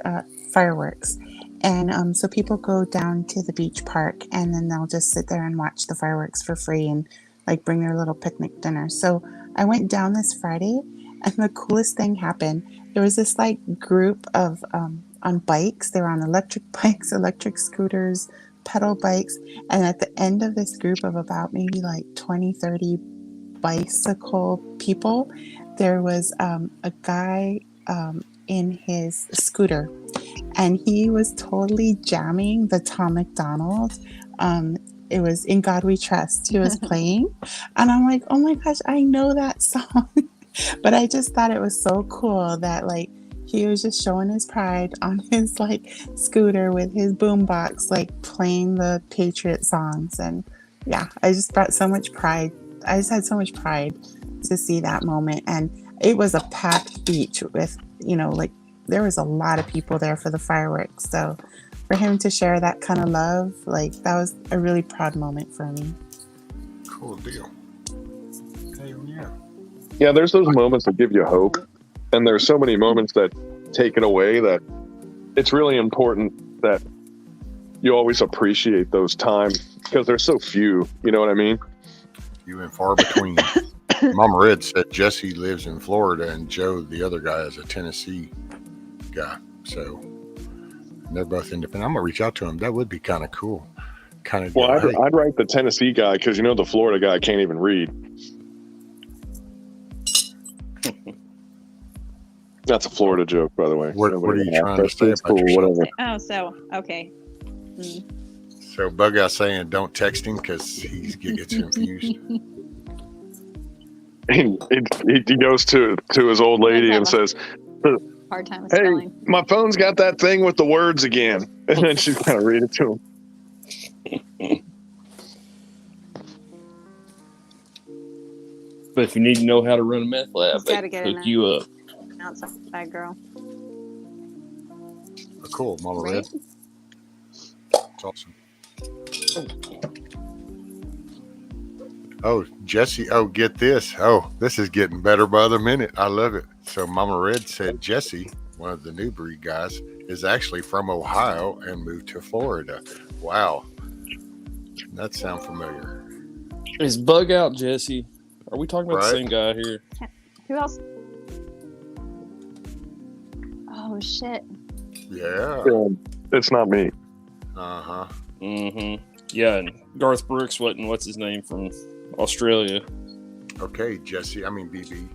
fireworks. And so people go down to the beach park, and then they'll just sit there and watch the fireworks for free and like bring their little picnic dinner. So I went down this Friday, and the coolest thing happened. There was this like group of on bikes. They were on electric bikes, electric scooters, pedal bikes. And at the end of this group of about maybe like 20, 30 bicycle people, there was a guy in his scooter, and he was totally jamming the Tom McDonald it was In God We Trust. He was playing, and I'm like, oh my gosh, I know that song. But I just thought it was so cool that like he was just showing his pride on his like scooter with his boombox, like playing the Patriot songs. And yeah, I just brought so much pride. I just had so much pride to see that moment. And it was a packed beach with, like there was a lot of people there for the fireworks. So for him to share that kind of love, like that was a really proud moment for me. Cool deal. Hell yeah. Yeah, there's those moments that give you hope, and there's so many moments that take it away that it's really important that you always appreciate those times because they're so few. You know what I mean? Few and far between. Mama Red said Jesse lives in Florida and Joe, the other guy, is a Tennessee guy. So they're both independent. I'm gonna reach out to him. That would be kind of cool. Well, I'd write the Tennessee guy because the Florida guy can't even read. That's a Florida joke, by the way. What are you trying to say about yourself? Whatever. Oh, so okay. So Bug Guy saying don't text him because he gets confused. He goes to his old lady and says, Hard time "Hey, spelling. my phone's got that thing with the words again," and then she's gonna read it to him. But if you need to know how to run a meth lab, He's they gotta can get hook in you up. Outside girl. Cool, Mama Right? Red. That's awesome. Oh, Jesse. Oh, get this. Oh, this is getting better by the minute. I love it. So Mama Red said Jesse, one of the New Breed guys, is actually from Ohio and moved to Florida. Wow. That sounds familiar. Is Bug out, Jesse? Are we talking about the Right. same guy here? Who else? Oh shit. Yeah. It's not me. Uh-huh. Mm-hmm. Yeah, and Garth Brooks wasn't what's his name from Australia. Okay, Jesse. I mean, BB.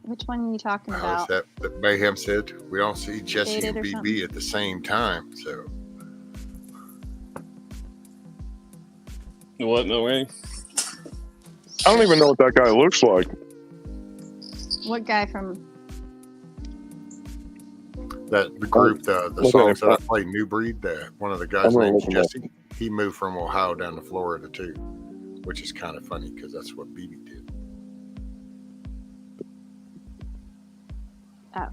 Which one are you talking How's about? that Mayhem said? We don't see Jesse Dated and or BB something? at the same time. So What? No way. I don't even know what that guy looks like. What guy from? that the group, the Look at songs him. that I play, New Breed, one of the guys I'm gonna named look him up. Jesse. He moved from Ohio down to Florida too, which is kind of funny because that's what BB did. Oh.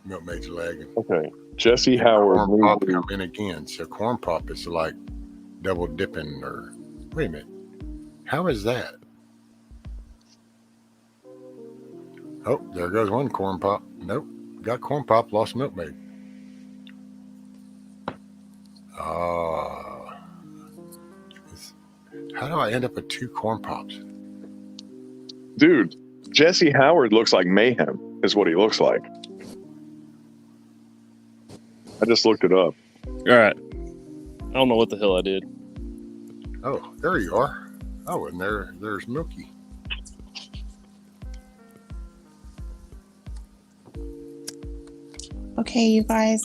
Milkmaid's lagging. Okay, Jesse Howard. Corn Pop come in again. So Corn Pop is like double dipping, or wait a minute, how is that? Oh, there goes one Corn Pop. Nope, got Corn Pop, lost Milkmaid. How do I end up with two Corn Pops? Dude, Jesse Howard looks like mayhem, is what he looks like. I just looked it up. All right. I don't know what the hell I did. Oh, there you are. Oh, and there's Milky. Okay, you guys,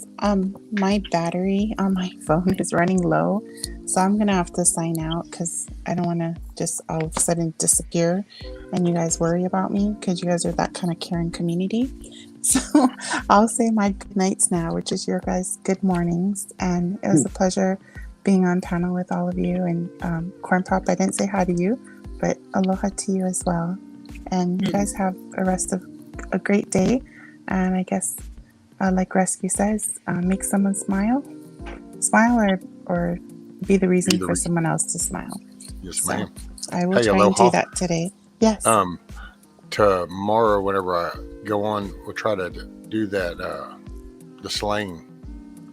my battery on my phone is running low, so I'm gonna have to sign out because I don't want to just all of a sudden disappear and you guys worry about me because you guys are that kind of caring community. So I'll say my good nights now, which is your guys' good mornings, and it was a pleasure being on panel with all of you. And Corn Pop, I didn't say hi to you, but aloha to you as well. And you guys have a rest of a great day, and I guess. Like Rescue says, make someone smile, or be the reason for someone else to smile. Yes, So, ma'am. I will try aloha. and do that today. Yes. Tomorrow, whenever I go on, we'll try to do that, the slaying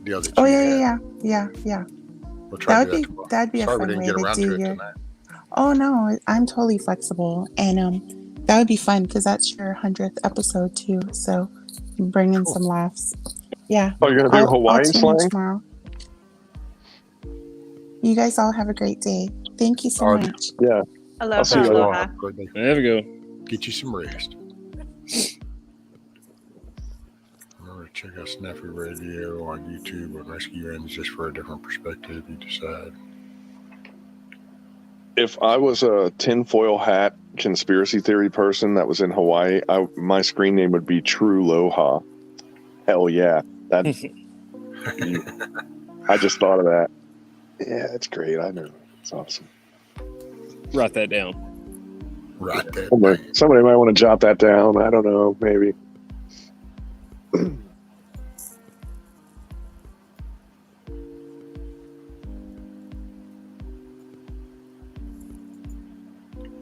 deal that you had. Yeah. We'll try to do That'd be a Sorry we fun didn't way get to around do to it your. tonight. Oh no, I'm totally flexible, and that would be fun because that's your 100th episode too. So bring in some laughs. Yeah. Oh, you're gonna do Hawaiian tune in slang? tomorrow. You guys all have a great day. Thank you so Alright. much. Yeah. Aloha, see you aloha. There we go. Get you some rest. Remember to check check out Snappy Radio on YouTube or Rescue Ends just for a different perspective. You decide. If I was a tinfoil hat conspiracy theory person that was in Hawaii, my screen name would be True Loha. Hell yeah. That I just thought of that. Yeah, it's great. I know. It's awesome. Write that down. Right there. Somebody might want to jot that down. I don't know. Maybe.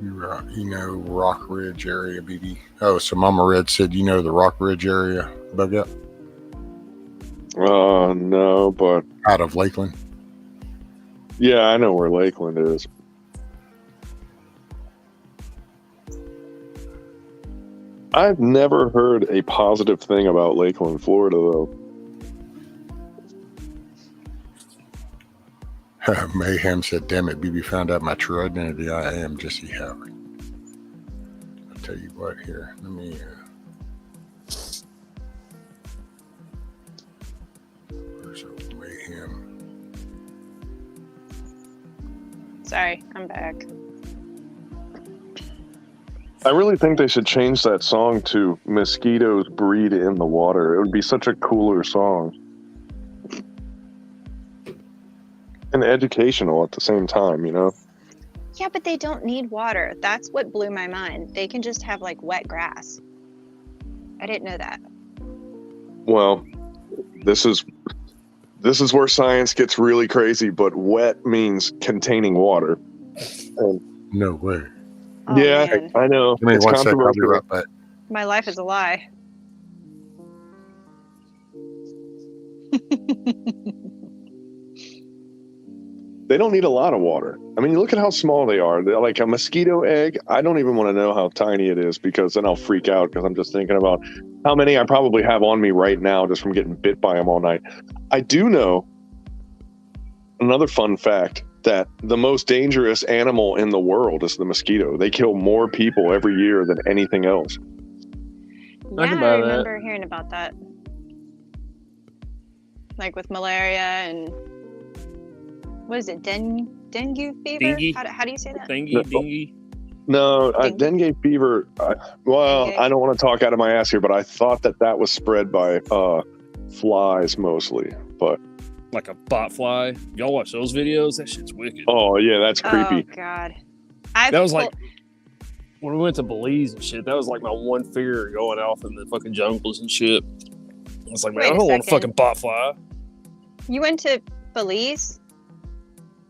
You know Rock Ridge area, BB. Oh, so Mama Red said you know the Rock Ridge area bug out? No, but Out of Lakeland. yeah, I know where Lakeland is. I've never heard a positive thing about Lakeland, Florida, though. Mayhem said, damn it, BB found out my true identity. I am Jesse Howard. I'll tell you what here. Let me where's old Mayhem? Sorry, I'm back. I really think they should change that song to Mosquitoes Breed in the Water. It would be such a cooler song. And educational at the same time, you know? Yeah, but they don't need water. That's what blew my mind. They can just have like wet grass. I didn't know that. Well, this is where science gets really crazy, but wet means containing water. And No way. Oh, yeah, man. I know. Give me It's one second. I'll be controversial. right back. My life is a lie. They don't need a lot of water. I mean, look at how small they are. They're like a mosquito egg. I don't even want to know how tiny it is because then I'll freak out because I'm just thinking about how many I probably have on me right now just from getting bit by them all night. I do know another fun fact that the most dangerous animal in the world is the mosquito. They kill more people every year than anything else. I can Yeah, buy I that. remember hearing about that. Like with malaria and what is it? Dengue fever? Dengue? How do you say that? Dingy. No, Dengue? dengue fever. Dengue. I don't want to talk out of my ass here, but I thought that was spread by flies mostly. But Like a bot fly. Y'all watch those videos? That shit's wicked. oh yeah, that's creepy. Oh God. That was like when we went to Belize and shit. That was like my one fear going off in the fucking jungles and shit. I was like, man, Wait I a don't want a second. fucking bot fly. You went to Belize?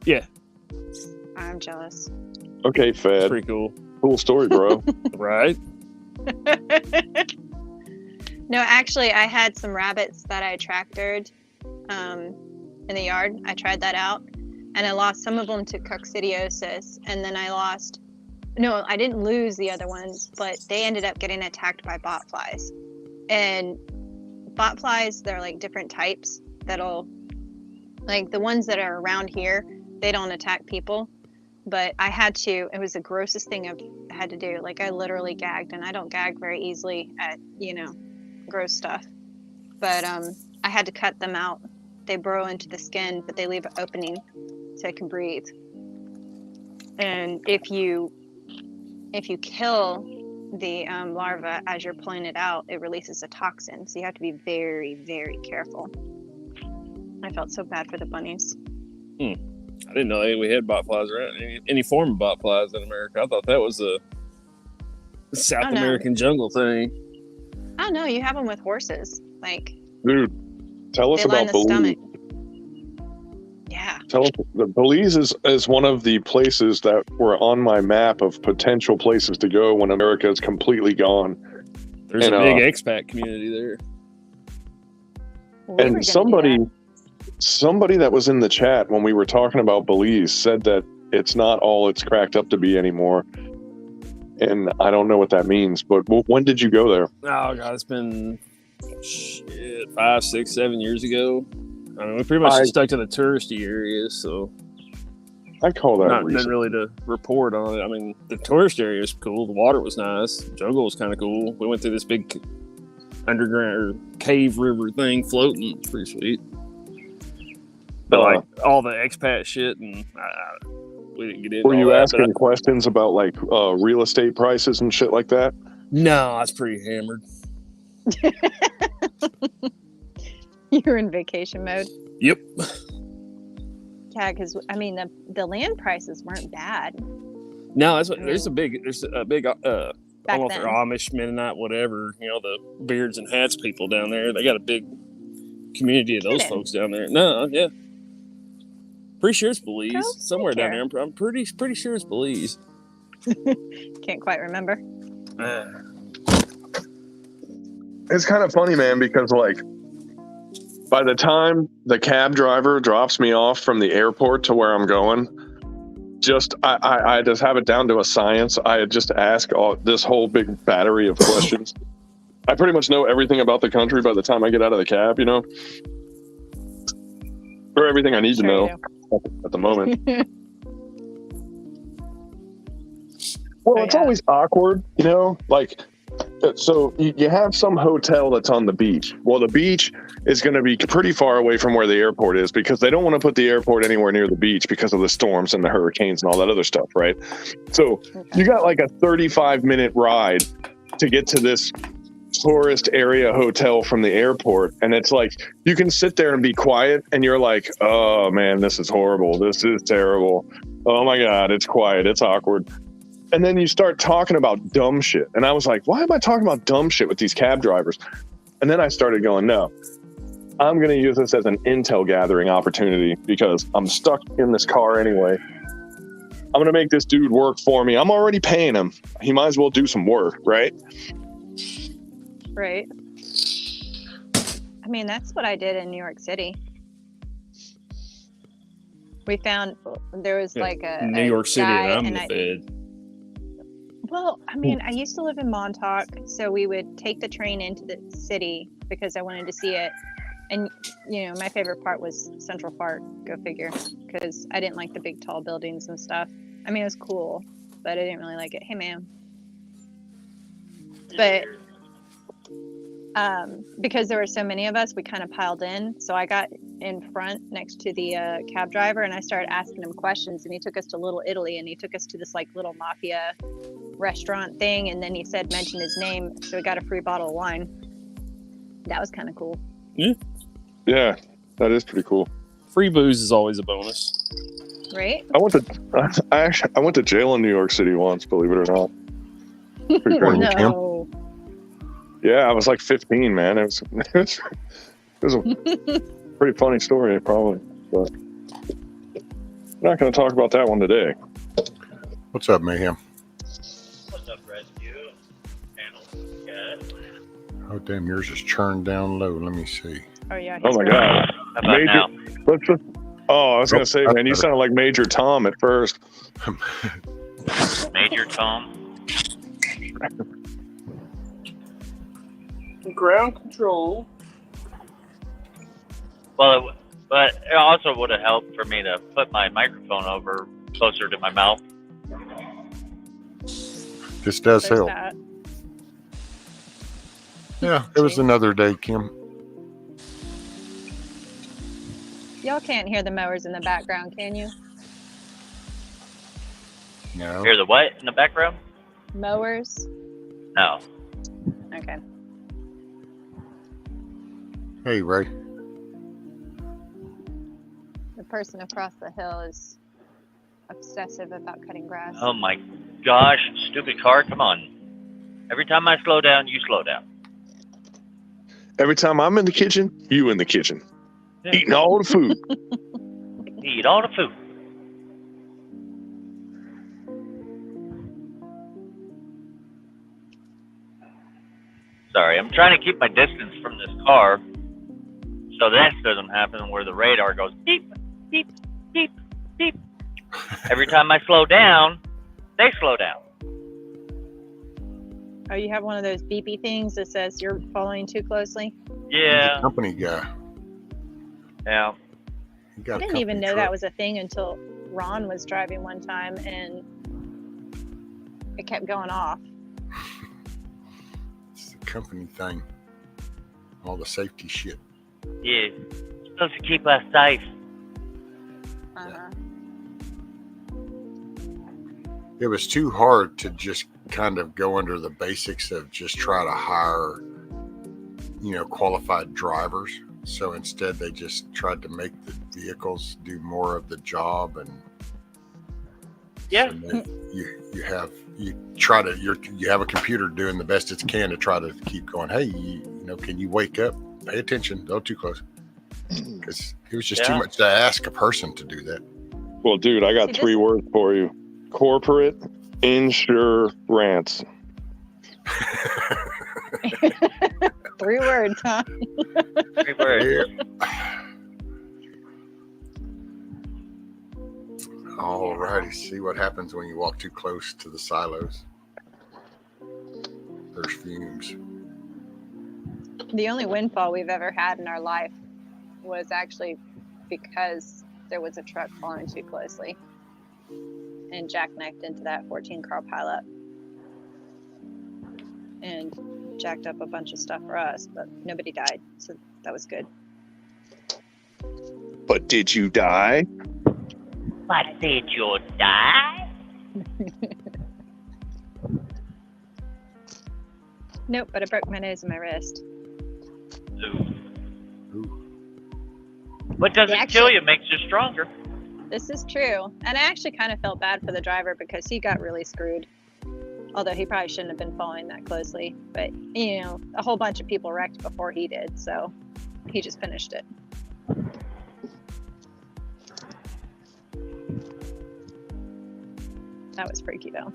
Yeah. I'm jealous. Okay, It's Fed. pretty cool. Cool story, bro. Right? No, actually, I had some rabbits that I tractored in the yard. I tried that out, and I lost some of them to coccidiosis, and then I didn't lose the other ones, but they ended up getting attacked by bot flies. And bot flies, they're like different types that'll, like the ones that are around here, they don't attack people. But I had to, it was the grossest thing I've had to do. Like I literally gagged, and I don't gag very easily at, gross stuff. But I had to cut them out. They burrow into the skin, but they leave an opening so I can breathe. And if you kill the larva as you're pulling it out, it releases a toxin. So you have to be very, very careful. I felt so bad for the bunnies. I didn't know we had bot flies around. Any form of bot flies in America. I thought that was a South Oh, no. American jungle thing. Oh no, you have them with horses. Like Dude, tell us they line about the Belize. stomach. Yeah. Tell us, Belize is one of the places that were on my map of potential places to go when America is completely gone. There's And, a big expat community there. We were gonna And do somebody that was in the chat when we were talking about Belize said that it's not all it's cracked up to be anymore. And I don't know what that means, but when did you go there? Oh god, it's been 5, 6, 7 years ago. I mean, we pretty much just stuck to the touristy areas, so I call that nothing recent. really to report on it. I mean, the tourist area was cool. The water was nice. The jungle was kind of cool. We went through this big underground or cave river thing floating. It's pretty sweet. But like all the expat shit, and we didn't get into Were all you that, asking questions about like real estate prices and shit like that? No, I was pretty hammered. You were in vacation mode. Yep. Yeah, because I mean the land prices weren't bad. No, that's what, there's a big I don't know if then. they're Amish, Mennonite, whatever. You know, the beards and hats people down there. They got a big community of those folks down there. No, yeah. Pretty sure it's Belize. Somewhere down there. I'm pretty sure it's Belize. Can't quite remember. It's kind of funny, man, because like by the time the cab driver drops me off from the airport to where I'm going, I just have it down to a science. I just ask this whole big battery of questions. I pretty much know everything about the country by the time I get out of the cab, you know, or everything I need to know at the moment. Well, it's always awkward, you know, like, so you have some hotel that's on the beach. Well, the beach is going to be pretty far away from where the airport is because they don't want to put the airport anywhere near the beach because of the storms and the hurricanes and all that other stuff, right? So you got like a 35-minute ride to get to this tourist area hotel from the airport, and it's like you can sit there and be quiet and you're like, oh man, this is horrible, this is terrible, oh my god, it's quiet, it's awkward. And then you start talking about dumb shit. And I was like, why am I talking about dumb shit with these cab drivers? And then I started going, no, I'm going to use this as an intel gathering opportunity because I'm stuck in this car anyway. I'm going to make this dude work for me. I'm already paying him. He might as well do some work, right? Right. I mean, that's what I did in New York City. We found there was like a New York City, and I'm the Fed. Well, I mean, I used to live in Montauk, so we would take the train into the city because I wanted to see it. And, you know, my favorite part was Central Park, go figure, because I didn't like the big, tall buildings and stuff. I mean, it was cool, but I didn't really like it. Hey, ma'am. But because there were so many of us, we kind of piled in. So I got in front next to the cab driver, and I started asking him questions, and he took us to Little Italy, and he took us to this like little mafia restaurant thing, and then he said mention his name, so we got a free bottle of wine. That was kind of cool. Yeah, that is pretty cool. Free booze is always a bonus, right? I went to jail in New York City once, believe it or not. No. Yeah, I was like 15, man. It was a pretty funny story, probably, but we're not going to talk about that one today. What's up, Mayhem? What's up, Rescue? Oh, damn, yours is churned down low. Let me see. Oh, yeah. Oh, my God. How about now? I was going to say, man, you sounded like Major Tom at first. Major Tom? Ground control. Well, but it also would have helped for me to put my microphone over closer to my mouth. This does help. That. Yeah, it was another day, Kim. Y'all can't hear the mowers in the background, can you? No. Hear the what in the background? Mowers? No. Okay. Hey, Ray. The person across the hill is obsessive about cutting grass. Oh my gosh, stupid car, come on. Every time I slow down, you slow down. Every time I'm in the kitchen, you in the kitchen. Yeah. Eating all the food. Eat all the food. Sorry, I'm trying to keep my distance from this car so this doesn't happen where the radar goes beep, beep, beep, beep. Every time I slow down, they slow down. Oh, you have one of those beepy things that says you're following too closely? Yeah. He's a company guy. Yeah. I didn't even know that was a thing until Ron was driving one time and it kept going off. It's a company thing. all the safety shit. Yeah, supposed to keep us safe. Uh-huh. It was too hard to just kind of go under the basics of just try to hire, qualified drivers. So instead, they just tried to make the vehicles do more of the job, and Yeah. so you have a computer doing the best it can to try to keep going. Hey, can you wake up? Pay attention. Don't too close, because it was just too much to ask a person to do that. Well, dude, I got 3 words for you: corporate insurance. 3 words, huh? 3 words. All righty. See what happens when you walk too close to the silos. There's fumes. The only windfall we've ever had in our life was actually because there was a truck following too closely and jackknifed into that 14-car pileup and jacked up a bunch of stuff for us, but nobody died, so that was good. But did you die? But did you die? Nope, but I broke my nose and my wrist. What doesn't kill you makes you stronger. This is true. And I actually kind of felt bad for the driver because he got really screwed. Although he probably shouldn't have been following that closely. But, a whole bunch of people wrecked before he did. So he just finished it. That was freaky, though.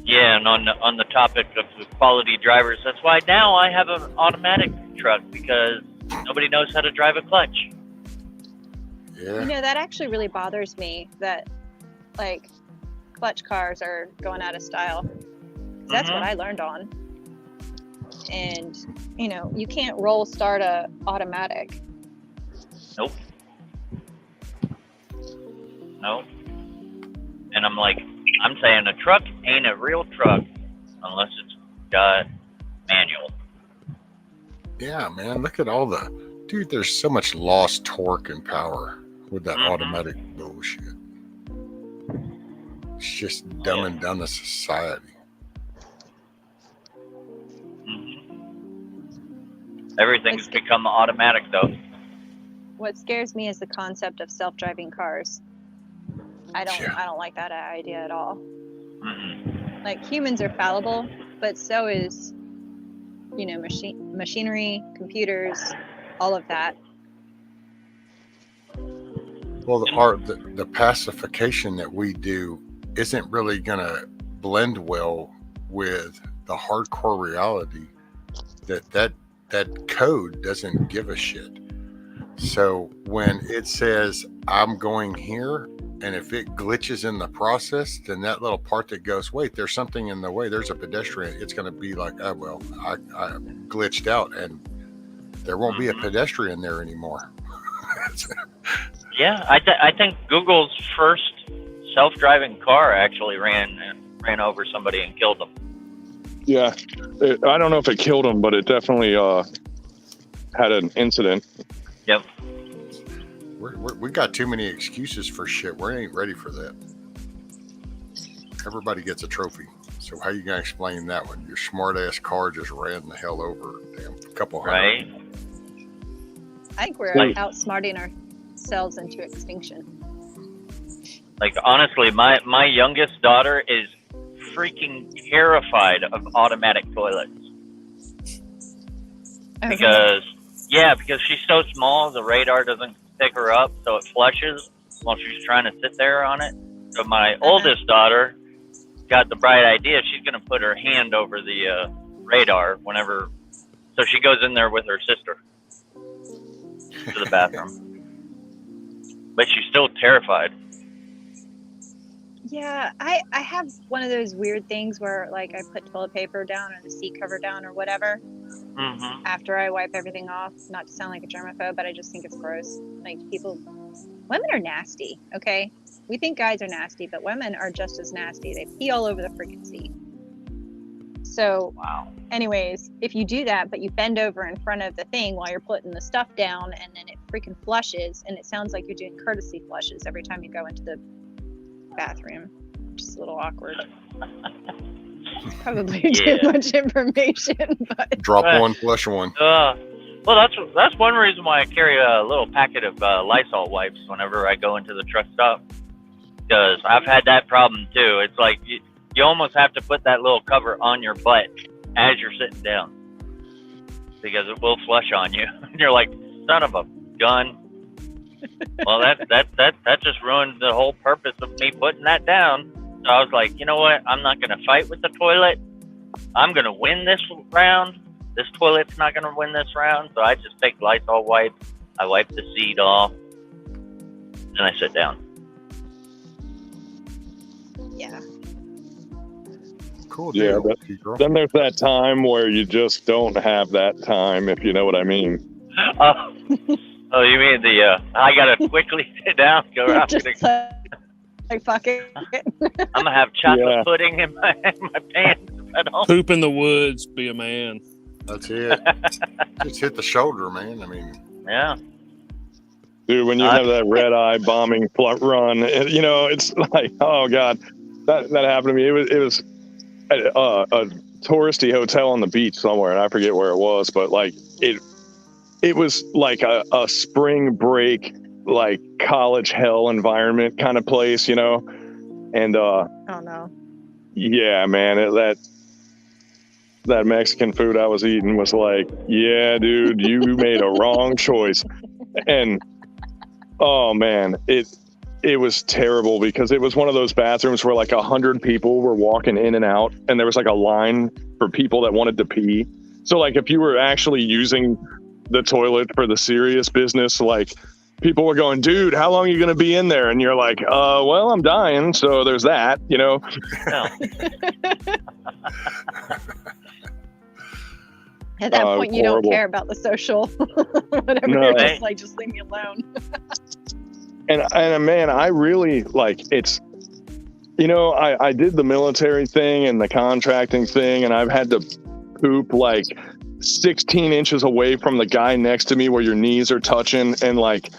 Yeah, and on the topic of the quality drivers, that's why now I have an automatic truck, because nobody knows how to drive a clutch. Yeah. That actually really bothers me that, clutch cars are going out of style. That's what I learned on. And, you can't roll start a automatic. Nope. And I'm saying a truck ain't a real truck unless it's got manual. Yeah, man. Look at all dude, there's so much lost torque and power with that automatic bullshit. It's just dumbing down the society. Everything's become automatic, though. What scares me is the concept of self-driving cars. I don't like that idea at all. Humans are fallible, but so is, machinery, computers, all of that. Well, the pacification that we do isn't really going to blend well with the hardcore reality that code doesn't give a shit. So when it says I'm going here, and if it glitches in the process, then that little part that goes, wait, there's something in the way, there's a pedestrian, it's going to be like, oh, well, I glitched out, and there won't be a pedestrian there anymore. Yeah, I think Google's first self-driving car actually ran over somebody and killed them. Yeah, I don't know if it killed him, but it definitely had an incident. Yep. We got too many excuses for shit. We ain't ready for that. Everybody gets a trophy. So how you gonna explain that one? Your smart ass car just ran the hell over a couple hundred. Right. I think we're outsmarting ourselves into extinction. Honestly, my youngest daughter is freaking terrified of automatic toilets. Because she's so small, the radar doesn't pick her up, so it flushes while she's trying to sit there on it. So my oldest daughter got the bright idea. She's going to put her hand over the radar so she goes in there with her sister to the bathroom. But she's still terrified. Yeah, I have one of those weird things where I put toilet paper down or the seat cover down or whatever after I wipe everything off. Not to sound like a germaphobe, but I just think it's gross. Women are nasty, okay? We think guys are nasty, but women are just as nasty. They pee all over the freaking seat. So, Wow. anyways, if you do that, but you bend over in front of the thing while you're putting the stuff down, and then it freaking flushes, and it sounds like you're doing courtesy flushes every time you go into the bathroom. Just a little awkward. Probably too much information, but Drop one, flush one. Well, that's one reason why I carry a little packet of Lysol wipes whenever I go into the truck stop. Because I've had that problem too. It's like you almost have to put that little cover on your butt as you're sitting down, because it will flush on you. And you're like, son of a gun. Well, that just ruined the whole purpose of me putting that down. So I was like, you know what? I'm not going to fight with the toilet. I'm going to win this round. This toilet's not going to win this round. So I just take Lysol wipes. I wipe the seat off. And I sit down. yeah. Cool Yeah, deal. but Girl. then there's that time where you just don't have that time, if you know what I mean. Oh, you mean the I gotta quickly sit down, go out. Just like fuck it. I'm gonna have chocolate pudding in my pants. I don't. Poop in the woods, be a man. That's it. Just hit the shoulder, man. I mean, Yeah. Dude, when you have that red eye bombing run, you know, it's like, oh God, that happened to me. It was a touristy hotel on the beach somewhere, and I forget where it was, but like it was like a spring break, like college hell environment kind of place, you know? And oh no. yeah, man, that Mexican food I was eating was like, yeah, dude, you made a wrong choice. And oh man, it was terrible, because it was one of those bathrooms where like 100 people were walking in and out, and there was like a line for people that wanted to pee. So like if you were actually using the toilet for the serious business, like people were going, dude, how long are you going to be in there? And you're like, well, I'm dying. So there's that, you know? At that point, you horrible. don't care about the social, whatever. No. You're just like, just leave me alone. And man, I really like, it's, you know, I did the military thing and the contracting thing, and I've had to poop like 16 inches away from the guy next to me where your knees are touching. And like,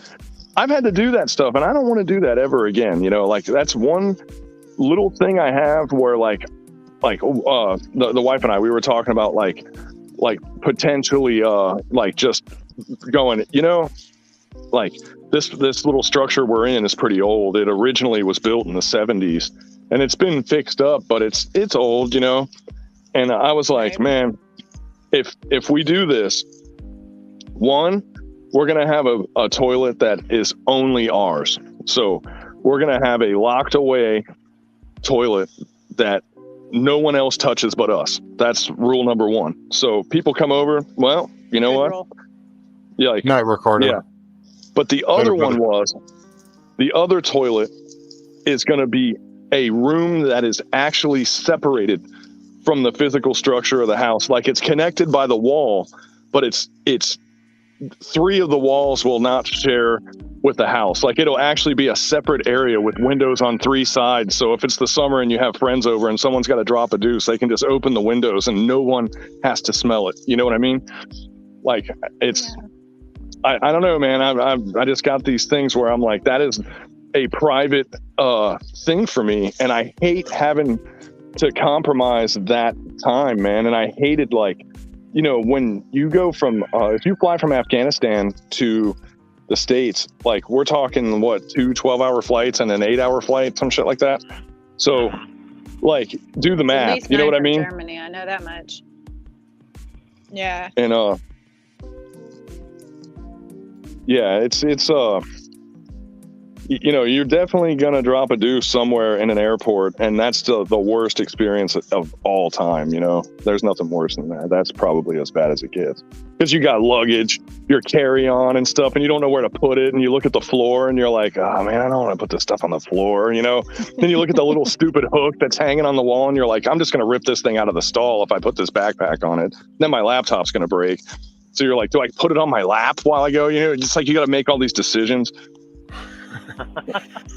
I've had to do that stuff, and I don't want to do that ever again. You know, like that's one little thing I have where like the wife and I, we were talking about like potentially like just going, you know, like this little structure we're in is pretty old. It originally was built in the 70s, and it's been fixed up, but it's old, you know? And I was like, man, if we do this, one, we're going to have a toilet that is only ours. So we're going to have a locked away toilet that no one else touches but us. That's rule number one. So people come over, well, you know what? Yeah, like, night, Ricardo. Yeah. But the other one was, the other toilet is going to be a room that is actually separated from the physical structure of the house. Like it's connected by the wall, but it's 3 of the walls will not share with the house. Like it'll actually be a separate area with windows on 3 sides. So if it's the summer and you have friends over and someone's got to drop a deuce, they can just open the windows and no one has to smell it. You know what I mean? Like it's, I don't know, man. I just got these things where I'm like, that is a private thing for me. And I hate having to compromise that time, man. And I hated, like, you know, when you go from, if you fly from Afghanistan to the States, like we're talking, what, 2 12-hour flights and an 8-hour flight, some shit like that. So like do the math, you know what I mean? Germany, I know that much. Yeah. And yeah, it's you know, you're definitely gonna drop a deuce somewhere in an airport, and that's the worst experience of all time. You know, there's nothing worse than that. That's probably as bad as it gets, because you got luggage, your carry-on and stuff, and you don't know where to put it, and you look at the floor and you're like, oh man, I don't want to put this stuff on the floor, you know. Then you look at the little stupid hook that's hanging on the wall, and you're like, I'm just gonna rip this thing out of the stall if I put this backpack on it. Then my laptop's gonna break. So you're like, do I put it on my lap while I go? You know, it's like you got to make all these decisions.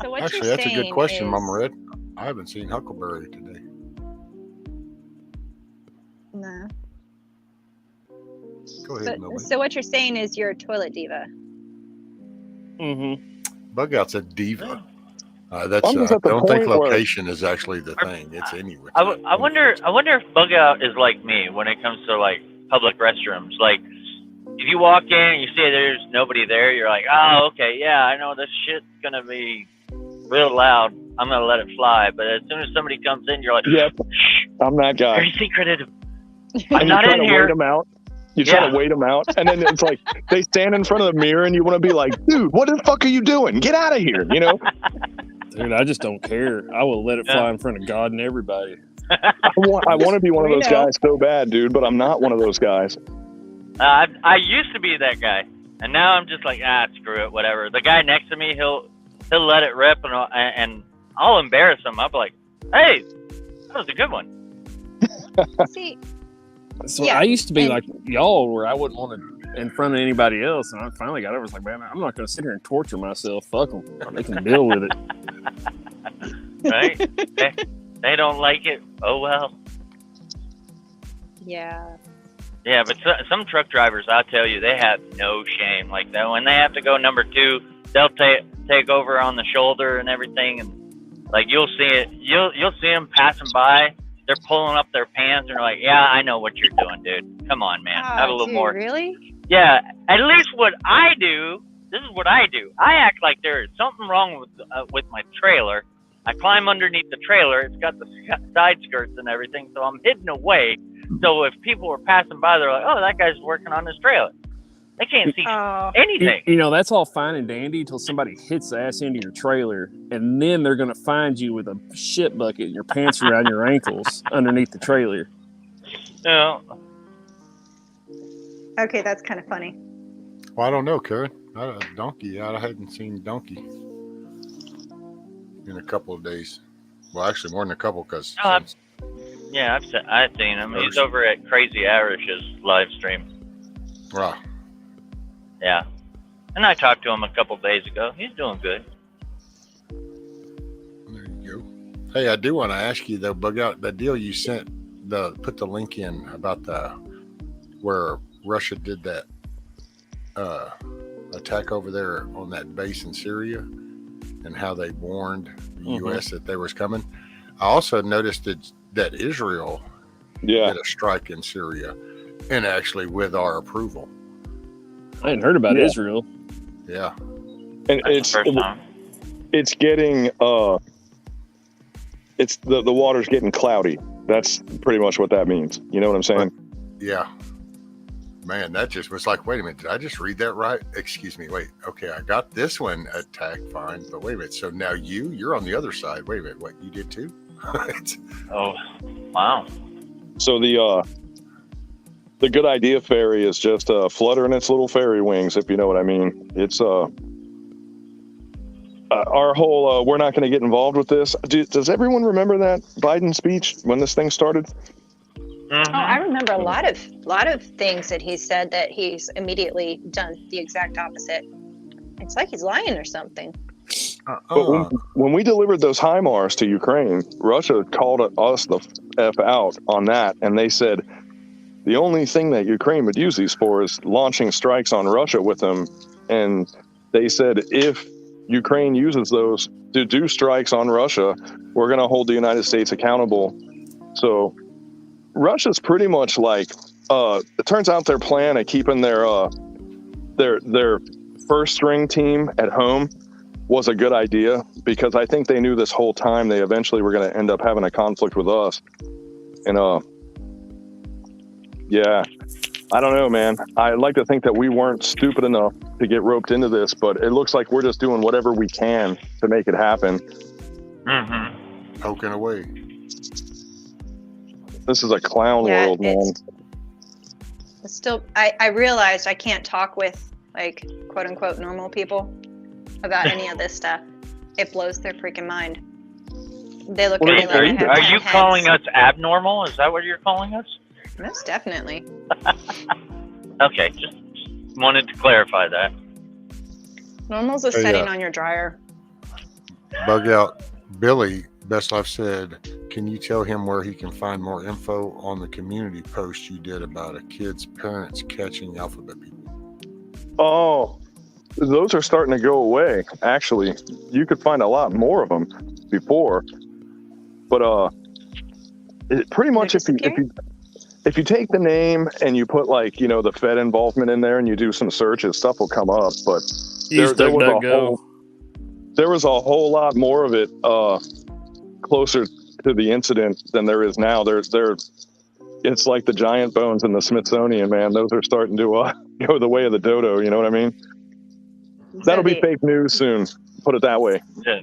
So what Actually, you're that's a saying good question, is, Mama Red. I haven't seen Huckleberry today. No. Go ahead, Millie. So what you're saying is you're a toilet diva. Bug out's a diva. That's. I'm just I at the don't think point where- location is actually the thing. It's anywhere. I wonder if bug out is like me when it comes to like public restrooms. Like, if you walk in and you see there's nobody there, you're like, oh, okay, yeah, I know this shit's gonna be real loud. I'm gonna let it fly. But as soon as somebody comes in, you're like, Yep, I'm that guy. very secretive. And I'm not you try in to here. wait them out. You try to wait them out, and then it's like they stand in front of the mirror, and you want to be like, "Dude, what the fuck are you doing? Get out of here!" You know? Dude, I just don't care. I will let it fly in front of God and everybody. I want to be one of those guys so bad, dude, but I'm not one of those guys. I used to be that guy, and now I'm just like, screw it, whatever. The guy next to me, he'll let it rip, and I'll embarrass him. I'll be like, hey, that was a good one. See. So I used to be like y'all, where I wouldn't want to in front of anybody else, and I finally got over. It's like, man, I'm not going to sit here and torture myself. Fuck them. They can deal with it. Right? they don't like it. Oh well. Yeah. Yeah, but some truck drivers, I'll tell you, they have no shame like that. When they have to go number 2, they'll take over on the shoulder and everything, and like you'll see it. You'll see them passing by. They're pulling up their pants and they're like, yeah, I know what you're doing, dude. Come on, man. Have a little more. Really? Yeah. At least what I do, this is what I do. I act like there is something wrong with my trailer. I climb underneath the trailer. It's got the side skirts and everything, so I'm hidden away. So if people are passing by, they're like, oh, that guy's working on his trailer. They can't see anything. You know, that's all fine and dandy until somebody hits the ass into your trailer, and then they're going to find you with a shit bucket and your pants around your ankles underneath the trailer. Yeah. Okay, that's kind of funny. Well, I don't know, Karen. Donkey. I hadn't seen Donkey in a couple of days. Well, actually, more than a couple, because. I've seen him. He's over at Crazy Irish's live stream. Wow. Yeah. And I talked to him a couple days ago. He's doing good. There you go. Hey, I do want to ask you though, Bug Out, the deal you sent, put the link in about where Russia did that attack over there on that base in Syria, and how they warned the U.S. that they was coming. I also noticed that Israel did a strike in Syria, and actually with our approval. I hadn't heard about Israel. Yeah. And it's getting it's the water's getting cloudy. That's pretty much what that means. You know what I'm saying? Yeah. Man, that just was like, wait a minute, did I just read that right? Excuse me, wait. Okay, I got this one attacked, fine, but wait a minute. So now you're on the other side. Wait a minute, what, you did too? Oh, wow. So the good idea fairy is just fluttering its little fairy wings, if you know what I mean. It's our whole we're not going to get involved with this. Does everyone remember that Biden speech when this thing started? Oh, I remember a lot of things that he said that he's immediately done the exact opposite. It's like he's lying or something. But when we delivered those HIMARS to Ukraine, Russia called us the F out on that, and they said the only thing that Ukraine would use these for is launching strikes on Russia with them. And they said if Ukraine uses those to do strikes on Russia, we're going to hold the United States accountable. So Russia's pretty much like, it turns out their plan of keeping their first string team at home was a good idea, because I think they knew this whole time they eventually were going to end up having a conflict with us. And yeah, I don't know, man. I'd like to think that we weren't stupid enough to get roped into this, but it looks like we're just doing whatever we can to make it happen. Poking away. This is a clown world, man. It's still, I realized I can't talk with, like, quote unquote normal people about any of this stuff. It blows their freaking mind. They look at me like I have 10 Are you heads. calling us abnormal? Is that what you're calling us? Most definitely. Okay, just wanted to clarify that. Normal's a setting on your dryer. Bug Out. Billy Best Life said, can you tell him where he can find more info on the community post you did about a kid's parents catching alphabet people? Oh, those are starting to go away. Actually, you could find a lot more of them before, but pretty much if you take the name and you put like the Fed involvement in there and you do some searches, stuff will come up. But there was a whole lot more of it closer to the incident than there is now. It's like the giant bones in the Smithsonian, man. Those are starting to go the way of the dodo. You know what I mean? That'll be fake news soon. Put it that way. Yeah.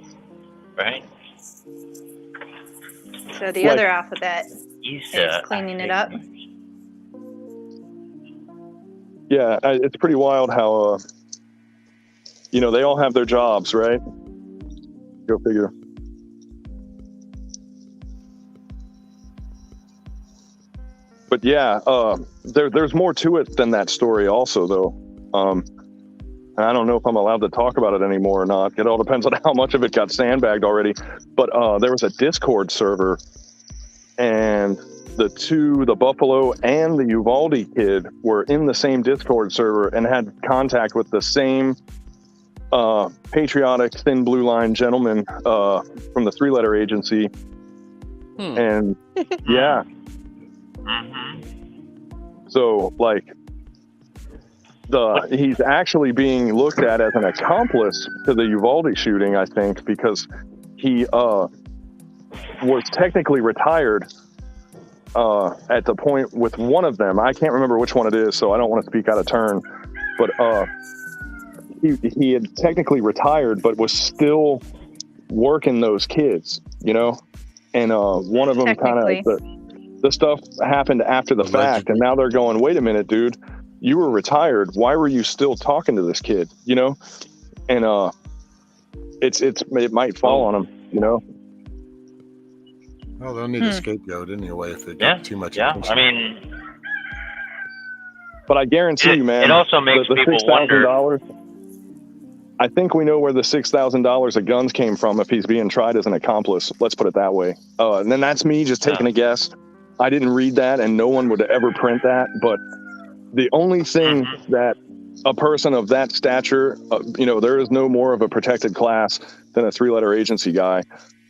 Right. So the other alphabet is cleaning it up. Yeah, it's pretty wild how they all have their jobs, right? Go figure. But yeah, there's more to it than that story also, though. I don't know if I'm allowed to talk about it anymore or not. It all depends on how much of it got sandbagged already. But there was a Discord server, and the Buffalo and the Uvalde kid were in the same Discord server and had contact with the same patriotic, thin blue line gentleman from the 3-letter agency. And yeah. So like he's actually being looked at as an accomplice to the Uvalde shooting, I think, because he was technically retired at the point with one of them. I can't remember which one it is, so I don't want to speak out of turn. But he had technically retired, but was still working those kids, And one of them kind of the stuff happened after the fact, and now they're going, wait a minute, dude, you were retired. Why were you still talking to this kid? And it might fall on him, Well, they'll need a scapegoat anyway if they got too much attention. I mean, but I guarantee you, man, it also makes people wonder. I think we know where the $6,000 of guns came from if he's being tried as an accomplice. Let's put it that way. And then that's me just taking a guess. I didn't read that, and no one would ever print that. But the only thing that a person of that stature, there is no more of a protected class than a 3-letter agency guy.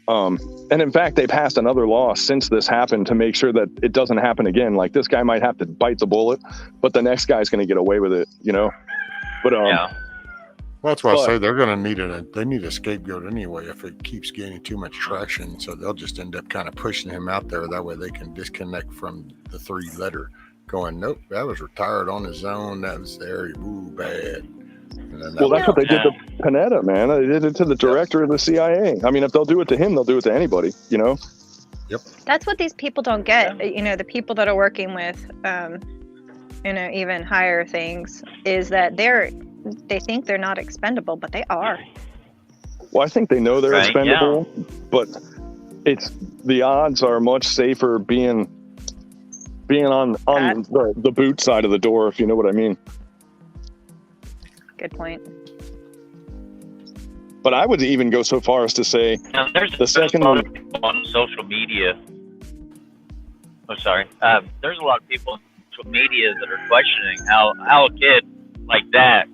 And in fact, they passed another law since this happened to make sure that it doesn't happen again. Like, this guy might have to bite the bullet, but the next guy's going to get away with it, But well, that's why I say they're going to they need a scapegoat anyway if it keeps gaining too much traction. So they'll just end up kind of pushing him out there. That way they can disconnect from the 3-letter, going, nope, that was retired on his own. That was there. Ooh, bad. Well, that's what they did to Panetta, man. They did it to the director of the CIA. I mean, if they'll do it to him, they'll do it to anybody, Yep. That's what these people don't get. The people that are working with, even higher things, is that they think they're not expendable, but they are. Well, I think they know they're expendable, but the odds are much safer being on the boot side of the door, if you know what I mean. Good point. But I would even go so far as to say there's a lot of people on social media. There's a lot of people on social media that are questioning how a kid like that,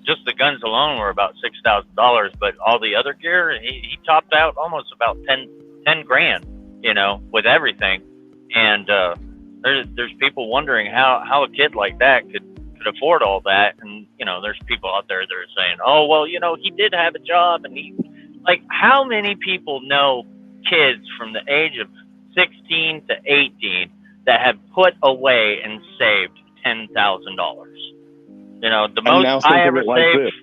just the guns alone were about $6,000, but all the other gear, he topped out almost about 10 grand, with everything. And there's people wondering how a kid like that could afford all that. And there's people out there that are saying, oh well, he did have a job, and how many people know kids from the age of 16 to 18 that have put away and saved $10,000? The most I ever saved.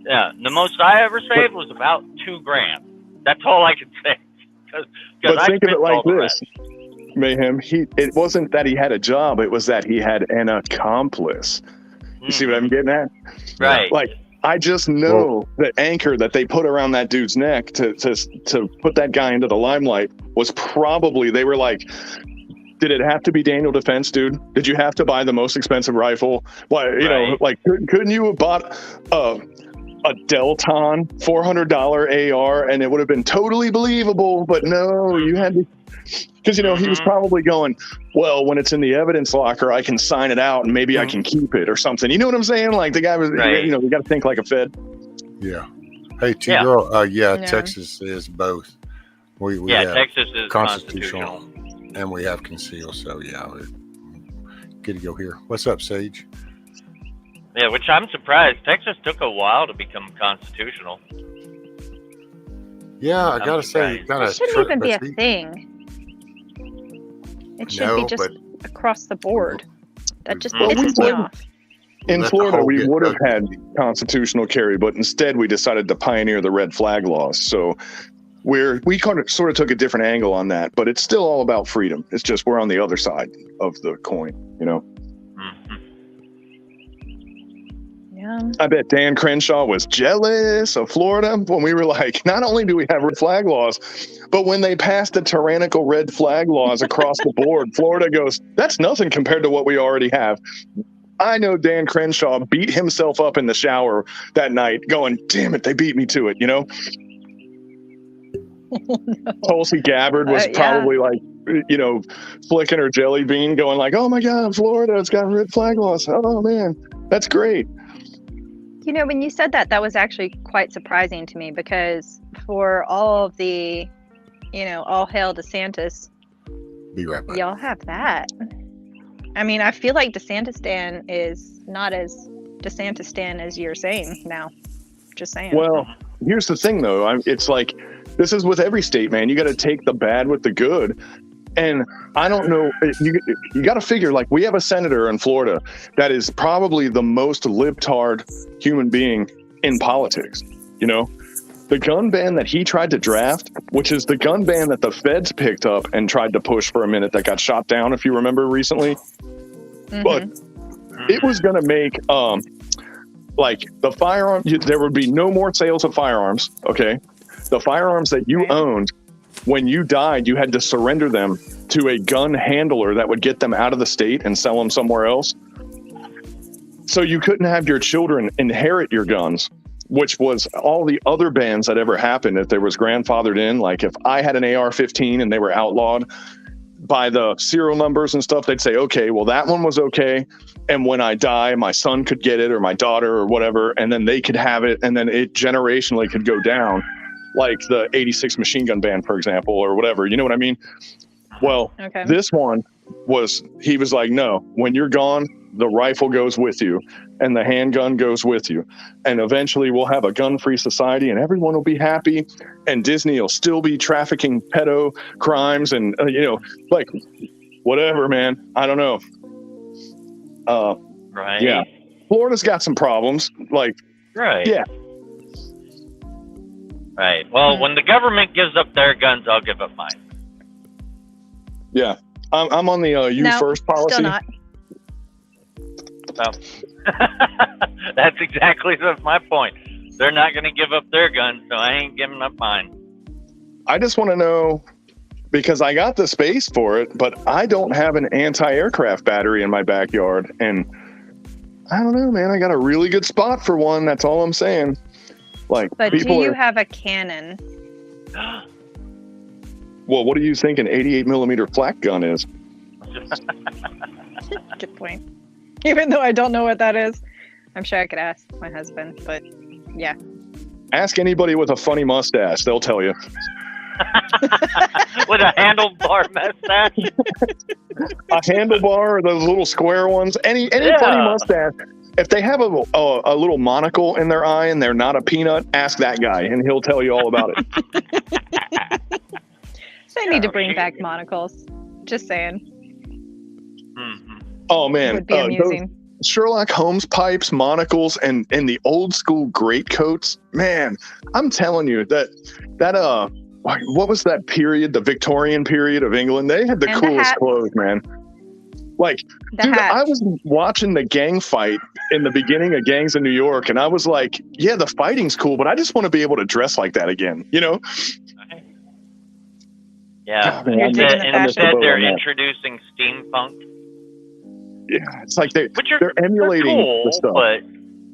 The most I ever saved was about $2,000. That's all I can say. But think of it like this, Mayhem. It wasn't that he had a job; it was that he had an accomplice. You see what I'm getting at? Right. Like, I just know the anchor that they put around that dude's neck to put that guy into the limelight was probably, they were like, did it have to be Daniel Defense, dude? Did you have to buy the most expensive rifle? Why, couldn't you have bought a a Delton $400 AR, and it would have been totally believable. But no, you had to, because he was probably going, well, when it's in the evidence locker, I can sign it out and maybe I can keep it or something. You know what I'm saying? Like the guy was, we got to think like a Fed. Yeah. Hey, T-Girl, Texas is both. We have Texas is constitutional. And we have conceal, so good to go here. What's up, Sage? Yeah, which I'm surprised. Texas took a while to become constitutional. Yeah, I gotta say, it shouldn't even be a thing. It should be just across the board. That just pisses me off. In Florida, we would have had constitutional carry, but instead we decided to pioneer the red flag laws. So we kind of sort of took a different angle on that, but it's still all about freedom. It's just we're on the other side of the coin, Yeah. I bet Dan Crenshaw was jealous of Florida when we were like, not only do we have red flag laws, but when they passed the tyrannical red flag laws across the board, Florida goes, that's nothing compared to what we already have. I know Dan Crenshaw beat himself up in the shower that night going, damn it, they beat me to it, Oh, no. Tulsi Gabbard was probably like, flicking her jelly bean going like, oh my God, Florida, it's got red flag laws. Oh man, that's great. When you said that was actually quite surprising to me because for all of the, all hail DeSantis, be right back. Y'all have that. I mean, I feel like DeSantis is not as DeSantis as you're saying now. Just saying. Well, here's the thing though. It's like, this is with every state, man. You got to take the bad with the good. And I don't know, you got to figure, like, we have a senator in Florida that is probably the most libtard human being in politics. The gun ban that he tried to draft, which is the gun ban that the feds picked up and tried to push for a minute that got shot down, if you remember recently. Mm-hmm. But it was going to make, the firearm, there would be no more sales of firearms, okay? The firearms that you owned, when you died, you had to surrender them to a gun handler that would get them out of the state and sell them somewhere else. So you couldn't have your children inherit your guns, which was all the other bans that ever happened. If there was grandfathered in, like if I had an AR-15 and they were outlawed by the serial numbers and stuff, they'd say, okay, well, that one was okay. And when I die, my son could get it or my daughter or whatever, and then they could have it. And then it generationally could go down. Like the 86 machine gun ban, for example, or whatever. You know what I mean? Well, This one he was like, no, when you're gone, the rifle goes with you and the handgun goes with you. And eventually we'll have a gun-free society and everyone will be happy. And Disney will still be trafficking pedo crimes and, like whatever, man. I don't know. Right. Yeah. Florida's got some problems. Like, right. Yeah. Right. Well, when the government gives up their guns, I'll give up mine. Yeah. I'm on the first policy. Still not. Well, that's exactly my point. They're not going to give up their guns, so I ain't giving up mine. I just want to know, because I got the space for it, but I don't have an anti-aircraft battery in my backyard. And I don't know, man. I got a really good spot for one. That's all I'm saying. But do you have a cannon? Well, what do you think an 88 millimeter flak gun is? Good point. Even though I don't know what that is, I'm sure I could ask my husband. But yeah, ask anybody with a funny mustache; they'll tell you. With a handlebar mustache. A handlebar, or those little square ones. Any funny mustache. If they have a little monocle in their eye and they're not a peanut, ask that guy and he'll tell you all about it. They need to bring back monocles. Just saying. Mm-hmm. Oh man, it would be amusing. Sherlock Holmes pipes, monocles, and the old school greatcoats. Man, I'm telling you that what was that period? The Victorian period of England. They had the coolest clothes, man. Like, dude, I was watching the gang fight in the beginning of Gangs in New York, and I was like, yeah, the fighting's cool, but I just want to be able to dress like that again, Yeah. Instead, they're introducing steampunk. Yeah, it's like they're emulating cool, the stuff. But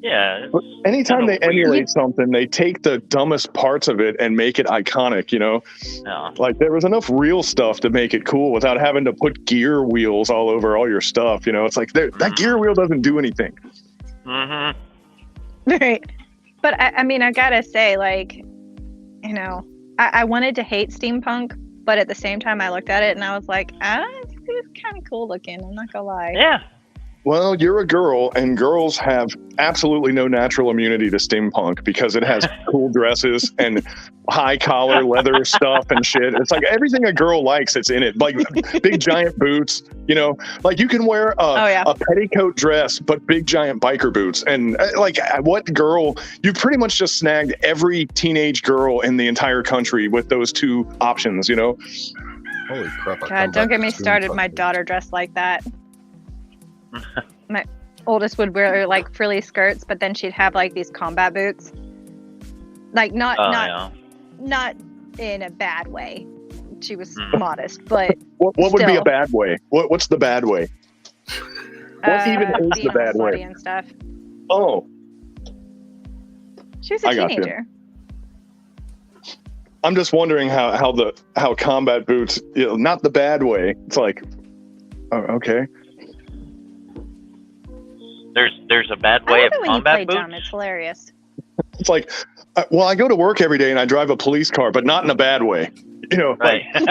Yeah. Anytime they weird. emulate something, they take the dumbest parts of it and make it iconic, you know? No. Like, there was enough real stuff to make it cool without having to put gear wheels all over all your stuff, you know? It's like, that gear wheel doesn't do anything. Mm-hmm. Right. But I mean, I gotta say, like, you know, I wanted to hate steampunk, but at the same time, I looked at it and I was like, it's kind of cool looking. I'm not gonna lie. Yeah. Well, you're a girl, and girls have absolutely no natural immunity to steampunk because it has cool dresses and high collar leather stuff and shit. It's like everything a girl likes, it's in it. Like big giant boots, you know, like you can wear a petticoat dress, but big giant biker boots. And like, what girl? You pretty much just snagged every teenage girl in the entire country with those two options, you know? Holy crap. God, don't get me started. My daughter dressed like that. My oldest would wear like frilly skirts, but then she'd have like these combat boots. Like not in a bad way. She was modest, but what would be a bad way? What's the bad way? What even is the bad way? And stuff. Oh, she was a teenager. I'm just wondering how combat boots, you know, not the bad way. It's like, oh, okay. There's a bad way of combat boots. Dumb. It's hilarious. It's like, well, I go to work every day and I drive a police car, but not in a bad way. You know, right? Like,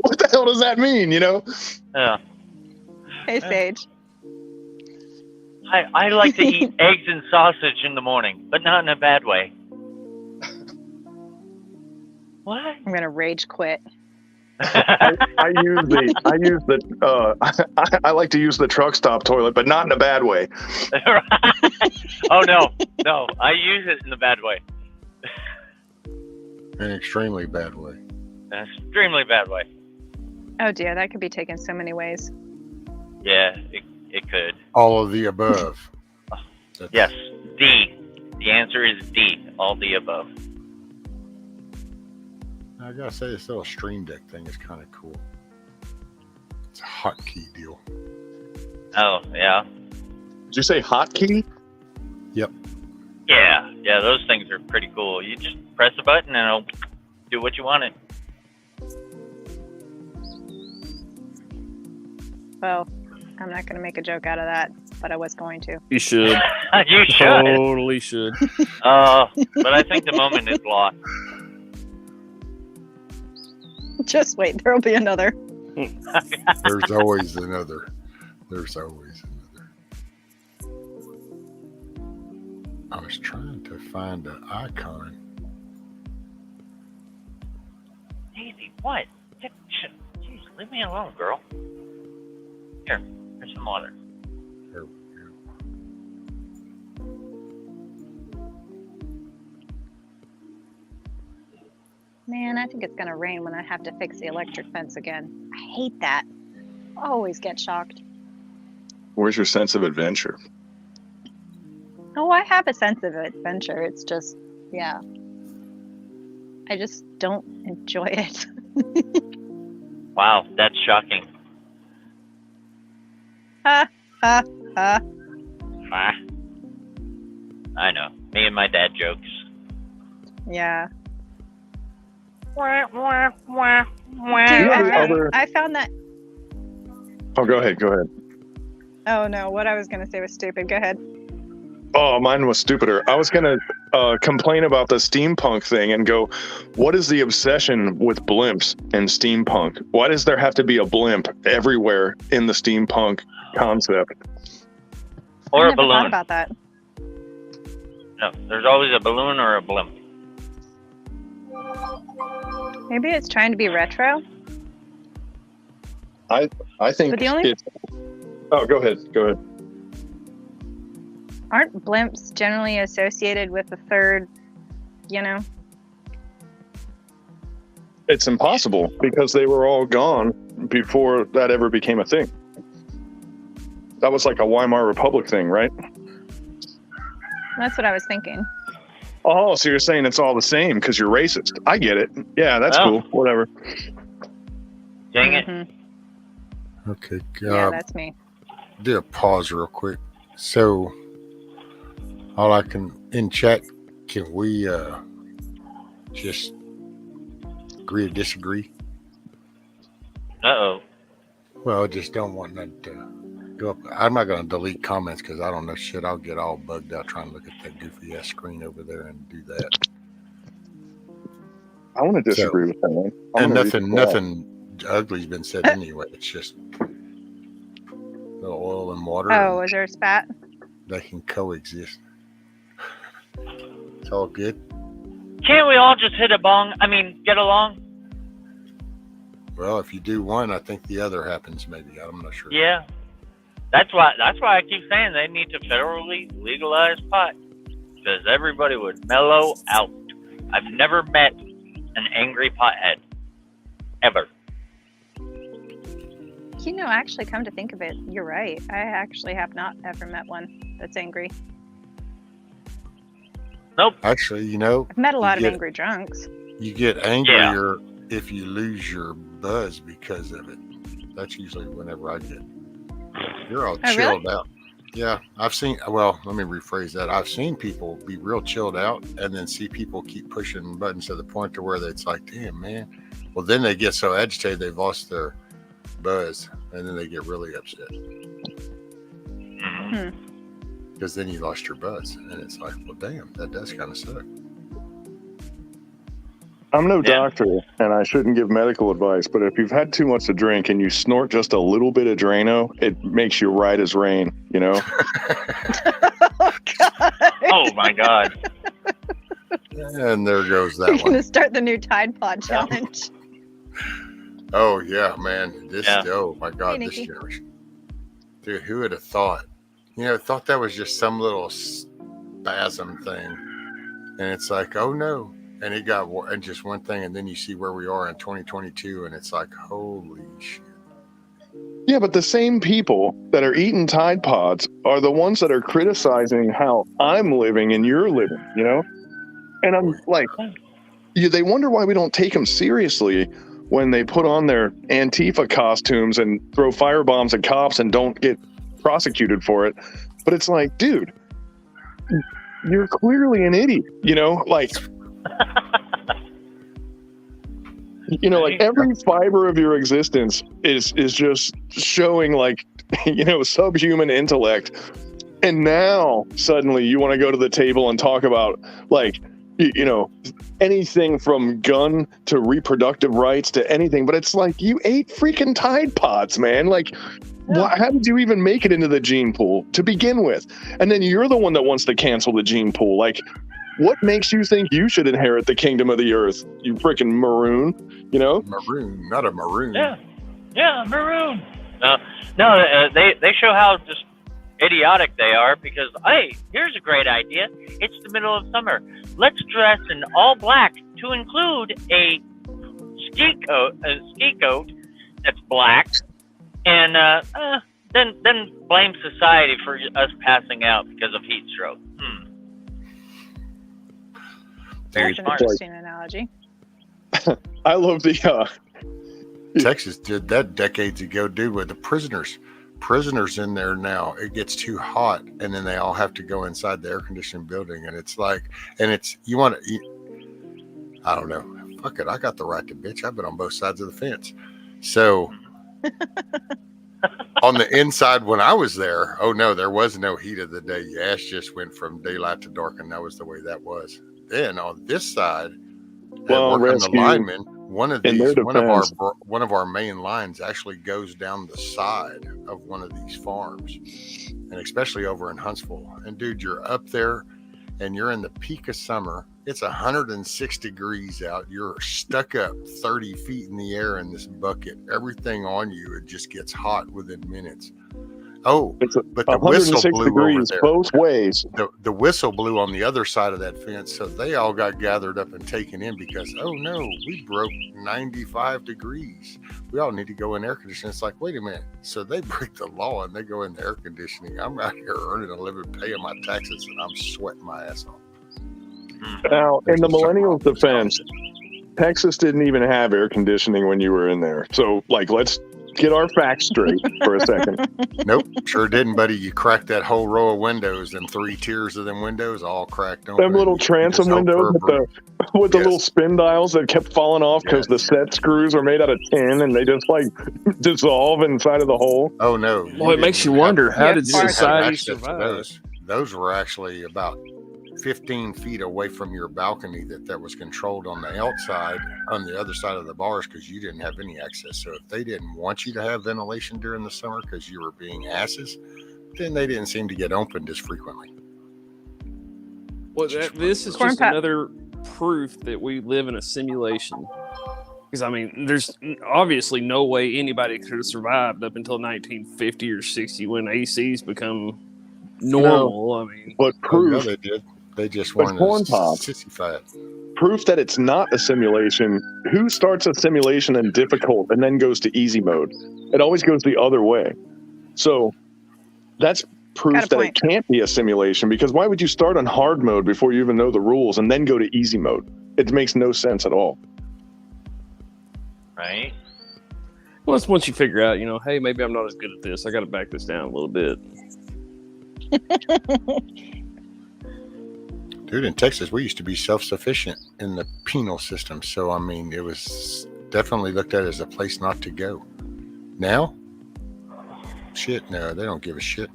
what the hell does that mean? You know? Yeah. Hey, Sage. I like to eat eggs and sausage in the morning, but not in a bad way. What? I'm gonna rage quit. I like to use the truck stop toilet, but not in a bad way. Oh no, I use it in a bad way. An extremely bad way. An extremely bad way. Oh dear, that could be taken so many ways. Yeah, it could. All of the above. Yes, D. The answer is D. All the above. I gotta say, this little Stream Deck thing is kind of cool. It's a hotkey deal. Oh, yeah? Did you say hotkey? Yep. Yeah, those things are pretty cool. You just press a button and it'll do what you want it. Well, I'm not going to make a joke out of that, but I was going to. You should. You should. Totally should. But I think the moment is lost. Just wait, there'll be another. There's always another. There's always another. I was trying to find an icon. Daisy, what? Jeez, leave me alone, girl. Here's some water. There we go. Man, I think it's going to rain when I have to fix the electric fence again. I hate that. I always get shocked. Where's your sense of adventure? Oh, I have a sense of adventure. It's just, yeah. I just don't enjoy it. Wow, that's shocking. Ha, ha, ha. Ah. I know. Me and my dad jokes. Yeah. Dude, Other... I found that. Oh, go ahead. Oh no, what I was gonna say was stupid. Go ahead. Oh, mine was stupider. I was gonna complain about the steampunk thing and go, what is the obsession with blimps and steampunk? Why does there have to be a blimp everywhere in the steampunk concept? Or I a balloon. Thought about that. No, there's always a balloon or a blimp. Maybe it's trying to be retro. I think But the only- it's... Oh, go ahead. Aren't blimps generally associated with the third, you know? It's impossible because they were all gone before that ever became a thing. That was like a Weimar Republic thing, right? That's what I was thinking. Oh, so you're saying it's all the same because you're racist. I get it. Yeah, that's cool. Whatever. Dang it. Mm-hmm. Okay, Yeah, that's me. do a pause real quick. So, all I can in chat, can we just agree or disagree? Uh-oh. Well, I just don't want that to go up. I'm not going to delete comments because I don't know shit. I'll get all bugged out trying to look at that goofy ass screen over there and do that. I want to disagree with that one. And nothing ugly's been said anyway. It's just the oil and water. Oh, is there a spat? They can coexist. It's all good. Can't we all just hit a bong? I mean, get along? Well, if you do one, I think the other happens. Maybe I'm not sure. Yeah. That's why I keep saying they need to federally legalize pot, because everybody would mellow out. I've never met an angry pothead, ever. You know, actually, come to think of it, you're right. I actually have not ever met one that's angry. Nope. Actually, you know, I've met a lot of angry drunks. You get angrier if you lose your buzz because of it. That's usually whenever I get. You're all chilled out. Yeah, I've seen. Well, let me rephrase that. I've seen people be real chilled out, and then see people keep pushing buttons to the point to where it's like, damn, man. Well, then they get so agitated they've lost their buzz, and then they get really upset. Because then you lost your buzz, and it's like, well, damn, that does kind of suck. I'm no doctor, and I shouldn't give medical advice, but if you've had too much to drink and you snort just a little bit of Drano, it makes you right as rain, you know? Oh, my God. And there goes that You're one. going to start the new Tide Pod challenge. Oh, yeah, man. Oh, my God, Hey, this Nikki. generation. Dude, who would have thought? You know, thought that was just some little spasm thing. And it's like, oh, no. And it got and just one thing, and then you see where we are in 2022, and it's like, holy shit. Yeah, but the same people that are eating Tide Pods are the ones that are criticizing how I'm living and you're living, you know? And I'm like, they wonder why we don't take them seriously when they put on their Antifa costumes and throw firebombs at cops and don't get prosecuted for it. But it's like, dude, you're clearly an idiot, you know? Like, you know, like every fiber of your existence is just showing like, you know, subhuman intellect. And now suddenly you want to go to the table and talk about like, you know, anything from gun to reproductive rights to anything. But it's like, you ate freaking Tide Pods, man. Like, how did you even make it into the gene pool to begin with? And then you're the one that wants to cancel the gene pool. Like, what makes you think you should inherit the kingdom of the earth? You freaking maroon, you know? Maroon, not a maroon. Yeah, maroon. No, they show how just idiotic they are because, hey, here's a great idea. It's the middle of summer. Let's dress in all black to include a ski coat that's black, and then blame society for us passing out because of heat stroke. Very That's an smart. interesting analogy. I love the Texas did that decades ago, dude, with the prisoners in there now. It gets too hot, and then they all have to go inside the air conditioned building, and it's like, and it's, you want to, I don't know, fuck it, I got the right to bitch. I've been on both sides of the fence. So on the inside when I was there, oh no, there was no heat of the day. Your ass just went from daylight to dark, and that was the way that was. Then on this side, well, the linemen, one of our main lines actually goes down the side of one of these farms, and especially over in Huntsville. And dude, you're up there, and you're in the peak of summer. It's 106 degrees out. You're stuck up 30 feet in the air in this bucket. Everything on you, it just gets hot within minutes. Oh, but the whistle blew over there. Both ways. The whistle blew on the other side of that fence, so they all got gathered up and taken in because, oh no, we broke 95 degrees. We all need to go in air conditioning. It's like, wait a minute. So they break the law and they go in the air conditioning. I'm out here earning a living, paying my taxes, and I'm sweating my ass off. Now, in the millennials' defense, Texas didn't even have air conditioning when you were in there. So, like, let's get our facts straight for a second. Nope, sure didn't, buddy. You cracked that whole row of windows, them 3 tiers of them windows, all cracked open. Them little transom windows with the little spin dials that kept falling off because the set screws are made out of tin and they just like dissolve inside of the hole. Oh no! Well, it makes you wonder, how did society survive? Those were actually about 15 feet away from your balcony that was controlled on the outside, on the other side of the bars, because you didn't have any access. So if they didn't want you to have ventilation during the summer because you were being asses, then they didn't seem to get opened as frequently. Well, this is just another proof that we live in a simulation. Because, I mean, there's obviously no way anybody could have survived up until 1950 or 60 when ACs become normal. I mean, but proof they did. They just weren't sissified. Proof that it's not a simulation. Who starts a simulation in difficult and then goes to easy mode? It always goes the other way. So that's proof that it can't be a simulation, because why would you start on hard mode before you even know the rules and then go to easy mode? It makes no sense at all. Right? Well, it's once you figure out, you know, hey, maybe I'm not as good at this. I got to back this down a little bit. Dude, in Texas, we used to be self-sufficient in the penal system. So, I mean, it was definitely looked at as a place not to go. Now, shit, no, they don't give a shit.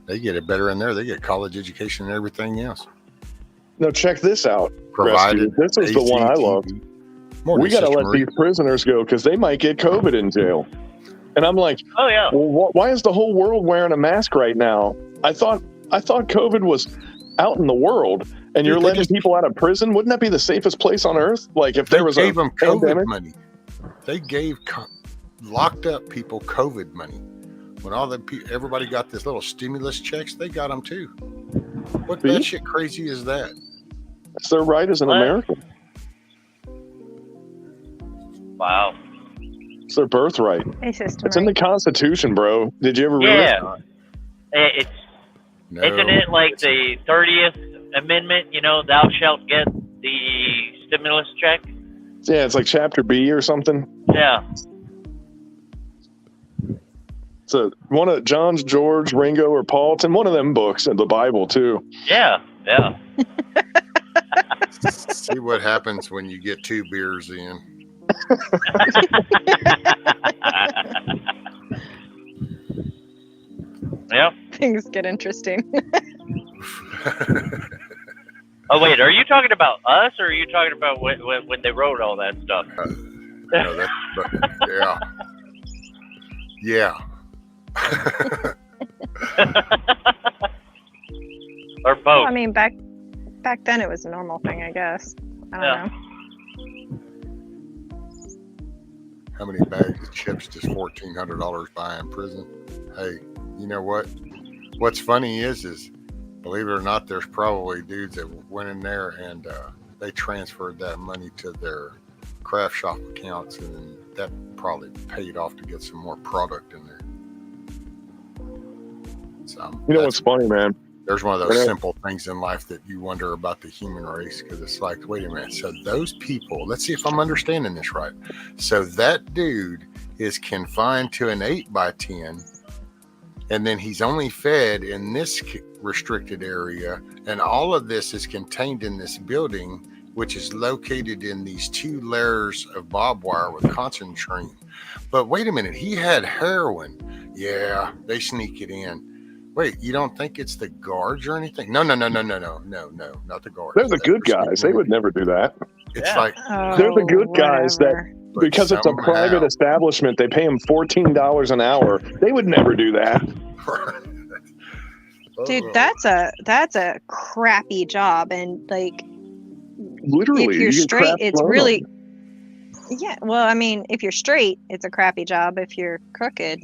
They get it better in there. They get college education and everything else. No, check this out. Provided this is the one I love. We got to let these prisoners go because they might get COVID in jail. And I'm like, oh yeah. Well, why is the whole world wearing a mask right now? I thought COVID was out in the world, and you're letting people out of prison. Wouldn't that be the safest place on earth? Like if there was a them COVID money. They gave locked up people COVID money. When everybody got this little stimulus checks, they got them too. What that shit crazy is that? It's their right as an American. Wow. It's their birthright. It's in the Constitution, bro. Did you ever read it? Isn't it like the 30th Amendment? You know, thou shalt get the stimulus check. Yeah, it's like Chapter B or something. Yeah. So one of John's, George, Ringo, or Paulton, one of them books in the Bible too. Yeah, yeah. See what happens when you get 2 beers in. Yeah. Things get interesting. Oh wait, are you talking about us, or are you talking about when they wrote all that stuff? No, yeah. Or both. Well, I mean, back then it was a normal thing, I guess. I don't know. How many bags of chips does $1,400 buy in prison? Hey, you know what? What's funny is believe it or not, there's probably dudes that went in there and they transferred that money to their craft shop accounts, and that probably paid off to get some more product in there. So, you know what's funny, man? There's one of those simple things in life that you wonder about the human race, because it's like, wait a minute. So those people, let's see if I'm understanding this right. So that dude is confined to an 8x10, and then he's only fed in this restricted area. And all of this is contained in this building, which is located in these 2 layers of barbed wire with concentrate. But wait a minute, he had heroin. Yeah, they sneak it in. Wait, you don't think it's the guards or anything? No, not the guards. They're the good guys. They would never do that. It's like they're the good guys that, because it's a private establishment, they pay them $14 an hour. They would never do that. Dude, that's a crappy job, and like, literally, if you're straight, it's really. Yeah, well, I mean, if you're straight, it's a crappy job. If you're crooked.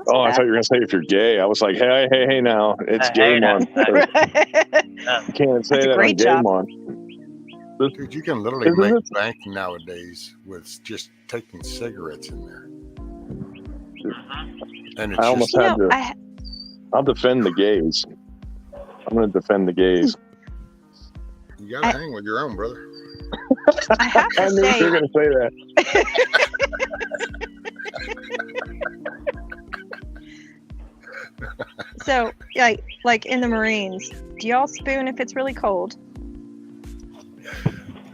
Oh, I thought you were going to say if you're gay. I was like, hey, now. It's gay month. You can't say that on gay month. Dude, you can literally make bank nowadays with just taking cigarettes in there. And it's I almost had to. I'll defend the gays. I'm going to defend the gays. You got to hang with your own, brother. I have to I knew you were going to say that. So, like in the Marines, do y'all spoon if it's really cold?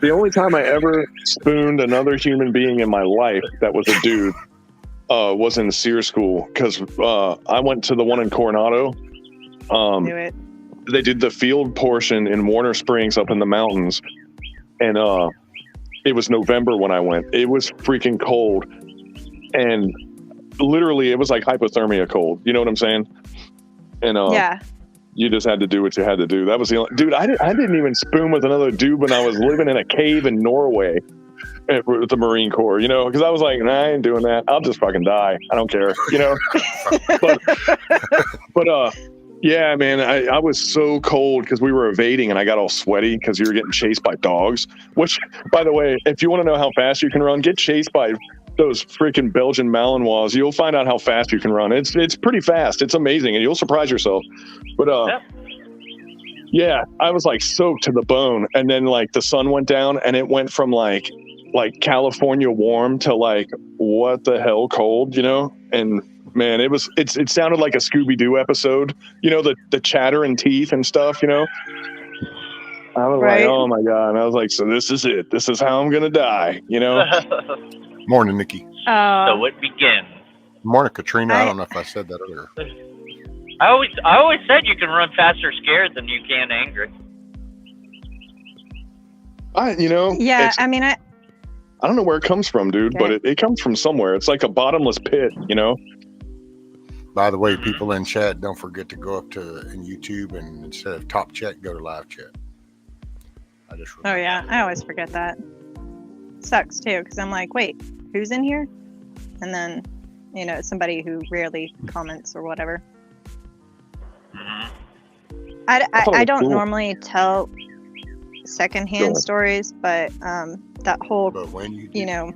The only time I ever spooned another human being in my life that was a dude was in SEER school, because I went to the one in Coronado. Knew it. They did the field portion in Warner Springs up in the mountains, and it was November when I went. It was freaking cold, and literally it was like hypothermia cold. You know what I'm saying? And Yeah. you just had to do what you had to do. That was the only dude. I didn't even spoon with another dude when I was living in a cave in Norway with the Marine Corps. You know, because I was like, nah, I ain't doing that. I'll just fucking die. I don't care. You know. but yeah, man, I was so cold because we were evading, and I got all sweaty because you were getting chased by dogs. Which, by the way, if you want to know how fast you can run, get chased by those freaking Belgian Malinois. You'll find out how fast you can run. It's pretty fast. It's amazing, and you'll surprise yourself. But yeah, I was like soaked to the bone, and then like the sun went down, and it went from like California warm to like what the hell cold, you know? And man, it sounded like a Scooby-Doo episode, you know, the chatter and teeth and stuff, you know. I was like, oh my god, and I was like, so this is it. This is how I'm gonna die, you know. Morning, Nikki. So it begins. Morning, Katrina. I don't know if I said that earlier. I always said you can run faster scared than you can angry. Yeah, I mean, I don't know where it comes from, dude, but it comes from somewhere. It's like a bottomless pit, you know. By the way, people in chat, don't forget to go up to in YouTube, and instead of top chat, go to live chat. Oh yeah, I always forget that. Sucks too, because I'm like, wait, who's in here? And then, you know, somebody who rarely comments or whatever. I don't normally tell secondhand stories, but that whole, you know,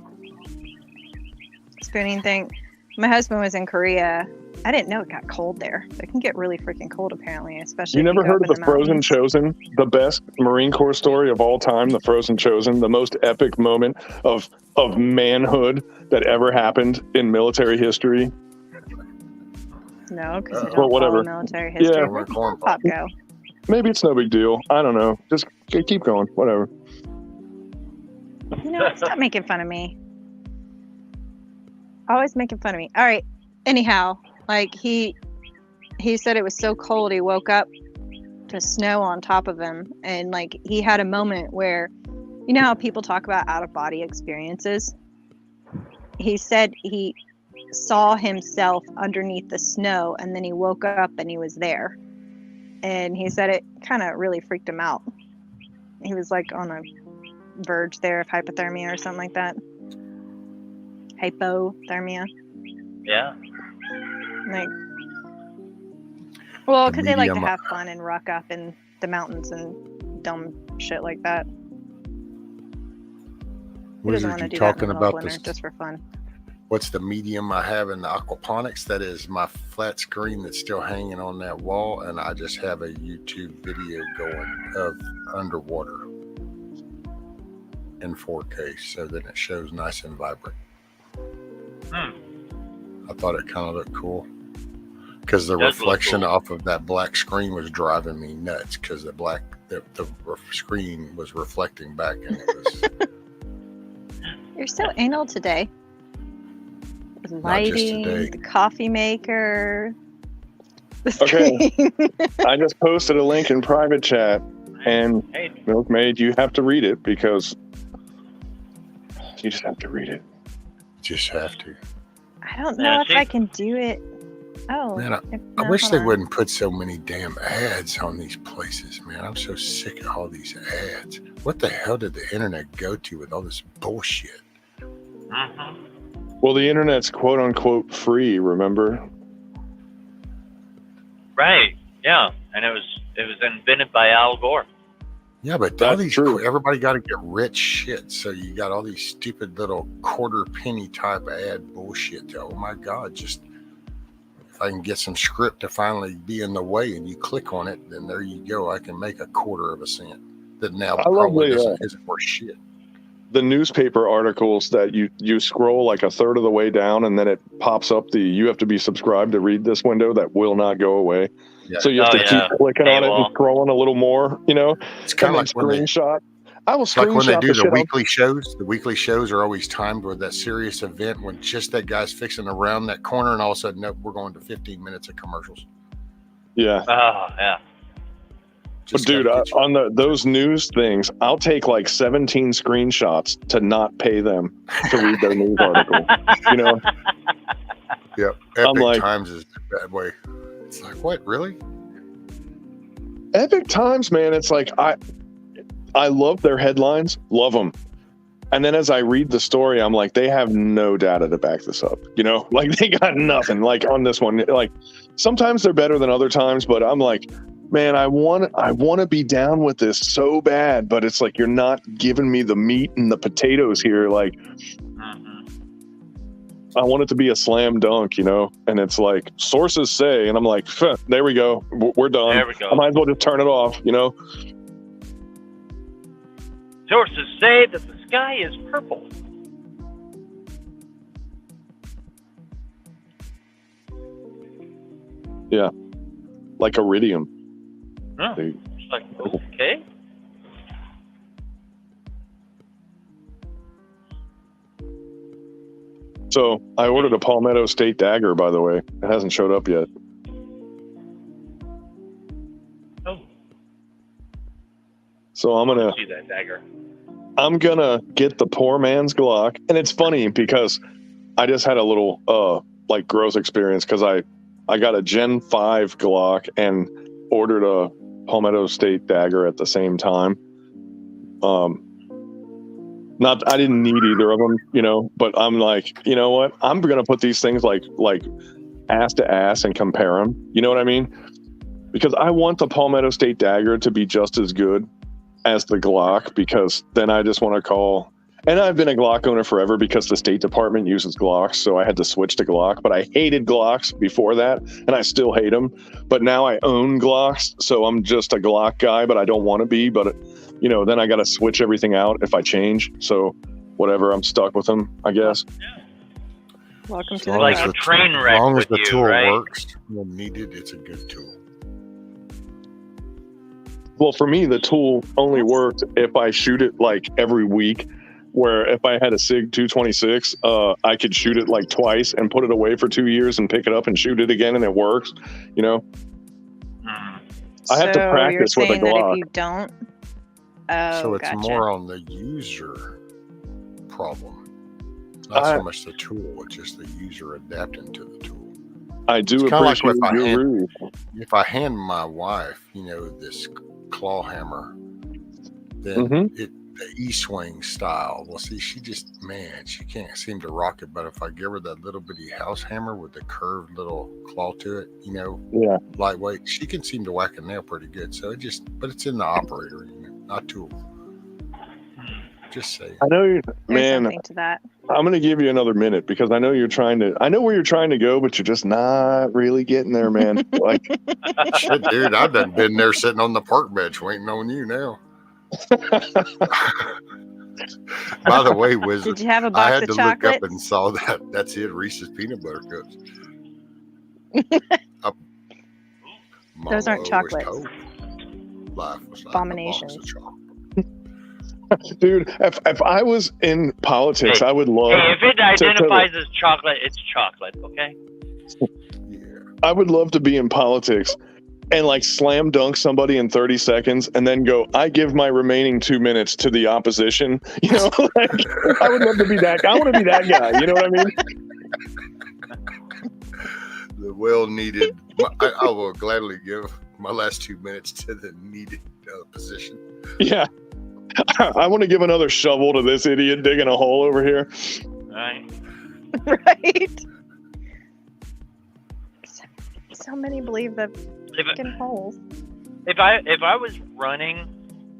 spooning thing. My husband was in Korea. I didn't know it got cold there. It can get really freaking cold, apparently, especially. You never heard of the Frozen Chosen, the best Marine Corps story of all time? The Frozen Chosen, the most epic moment of manhood that ever happened in military history. No, because I don't follow military history. Yeah, where did Pop go? Maybe it's no big deal. I don't know. Just keep going. Whatever. You know, stop making fun of me. Always making fun of me. All right. Anyhow, like he said it was so cold he woke up to snow on top of him, and like he had a moment where, you know how people talk about out of body experiences? He said he saw himself underneath the snow, and then he woke up and he was there. And he said it kind of really freaked him out. He was like on a verge there of hypothermia or something like that. Hypothermia. Yeah. Like, well, because they like to have fun and rock up in the mountains and dumb shit like that. Who doesn't want to do that in the middle of winter just for fun? What's the medium I have in the aquaponics? That is my flat screen that's still hanging on that wall, and I just have a YouTube video going of underwater in 4K, so that it shows nice and vibrant. I thought it kind of looked cool because the reflection off of that black screen was driving me nuts, because the screen was reflecting back, and it was. You're so anal today. The lighting, the coffee maker. Okay. I just posted a link in private chat, and Milkmaid, you have to read it, because you just have to read it. Just have to. I don't know if I can do it. Oh. Man, I wish they wouldn't put so many damn ads on these places, man. I'm so sick of all these ads. What the hell did the internet go to with all this bullshit? Well, the internet's quote unquote free, remember? Right. Yeah. And it was invented by Al Gore. Yeah, but all these everybody got to get rich shit. So you got all these stupid little quarter penny type ad bullshit. Oh my God, just if I can get some script to finally be in the way and you click on it, then there you go. I can make a quarter of a cent. That now probably isn't worth shit. the newspaper articles that you scroll like a third of the way down, and then it pops up you have to be subscribed to read this window that will not go away. Yeah. So you have to keep clicking on it and Paywall. scrolling a little more, you know, It's kind and of then like screenshot. I will it's like when they screenshot do the the shit. weekly shows. The weekly shows are always timed with that serious event when just that guy's fixing to round that corner, and all of a sudden, nope, we're going to 15 minutes of commercials. Yeah. Oh, yeah. But dude, on those news things, I'll take like 17 screenshots to not pay them to read their news article. You know? Yeah, Epic Times is a bad way. It's like, what, really? Epic Times, man, it's like I love their headlines, love them. And then as I read the story, I'm like, they have no data to back this up. You know, like they got nothing. Like on this one, like sometimes they're better than other times, but I'm like, man, I want to be down with this so bad, but it's like you're not giving me the meat and the potatoes here. Like, I want it to be a slam dunk, you know? And it's like, sources say, and I'm like, there we go. We're done. There we go. I might as well just turn it off, you know? Sources say that the sky is purple. Yeah. Like iridium. Oh, it's like, okay. So I ordered a Palmetto State dagger, by the way. It hasn't showed up yet. Oh. So I'm gonna see that dagger. I'm gonna get the poor man's Glock. And it's funny because I just had a little like growth experience because I got a Gen 5 Glock and ordered a Palmetto State dagger at the same time. I didn't need either of them, you know, but I'm like, you know what? I'm going to put these things like ass to ass and compare them. You know what I mean? Because I want the Palmetto State dagger to be just as good as the Glock, because then I just want to call. And I've been a Glock owner forever because the State Department uses Glocks, so I had to switch to Glock. But I hated Glocks before that, and I still hate them. But now I own Glocks, so I'm just a Glock guy, but I don't want to be. But, you know, then I got to switch everything out if I change. So whatever, I'm stuck with them, I guess. Welcome to the like a train wreck. As long as with the tool right? works when needed, it's a good tool. Well, for me, the tool only worked if I shoot it like every week. Where if I had a SIG 226, I could shoot it like twice and put it away for 2 years and pick it up and shoot it again, and it works. You know, I have to practice with a Glock. That if you don't, So it's gotcha. more on the user problem, not so much the tool. It's just the user adapting to the tool. I do appreciate your rules. If I hand my wife, you know, this claw hammer, then the E-swing style. Well, see, she can't seem to rock it. But if I give her that little bitty house hammer with the curved little claw to it, you know, lightweight, she can seem to whack a nail pretty good. So but it's in the operator, you know, not tool. Just saying. I know you, There's man. something to that. I'm going to give you another minute because I know I know where you're trying to go, but you're just not really getting there, man. Like, shit, dude, I've been there sitting on the park bench waiting on you now. By the way, Wizard, did you have a box I had of to chocolates? look up and saw that's it, Reese's peanut butter cups. Those aren't chocolates. Life was like Abominations. a box of chocolate. dude, if I was in politics, I would love. Hey, if it identifies as chocolate, it's chocolate, okay? I would love to be in politics and like slam dunk somebody in 30 seconds and then go, I give my remaining 2 minutes to the opposition. You know, like, I would love to be that guy. I want to be that guy. You know what I mean? The well needed. I will gladly give my last 2 minutes to the needed position. Yeah. I want to give another shovel to this idiot digging a hole over here. Right. Right. So many believe the fucking holes. If I was running,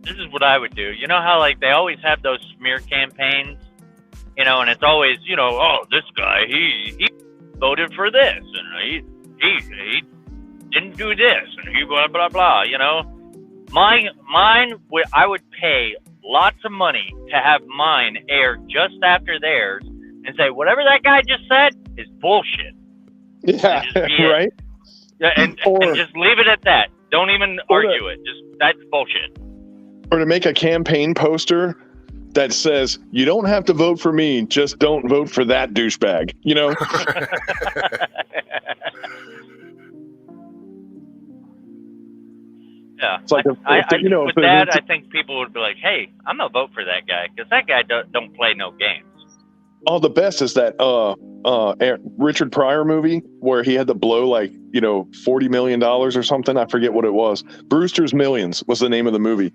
this is what I would do. You know how like they always have those smear campaigns, you know, and it's always, you know, oh, this guy he voted for this and he didn't do this and he blah blah blah. You know, I would pay lots of money to have mine air just after theirs and say whatever that guy just said is bullshit. Yeah, right. And just leave it at that. Don't even argue it. Just that's bullshit. Or to make a campaign poster that says, "You don't have to vote for me, just don't vote for that douchebag." You know. Yeah, it's like with that, I think people would be like, "Hey, I'm gonna vote for that guy because that guy don't play no games." Oh, the best is that Richard Pryor movie where he had to blow like $40 million or something. I forget what it was. Brewster's Millions was the name of the movie,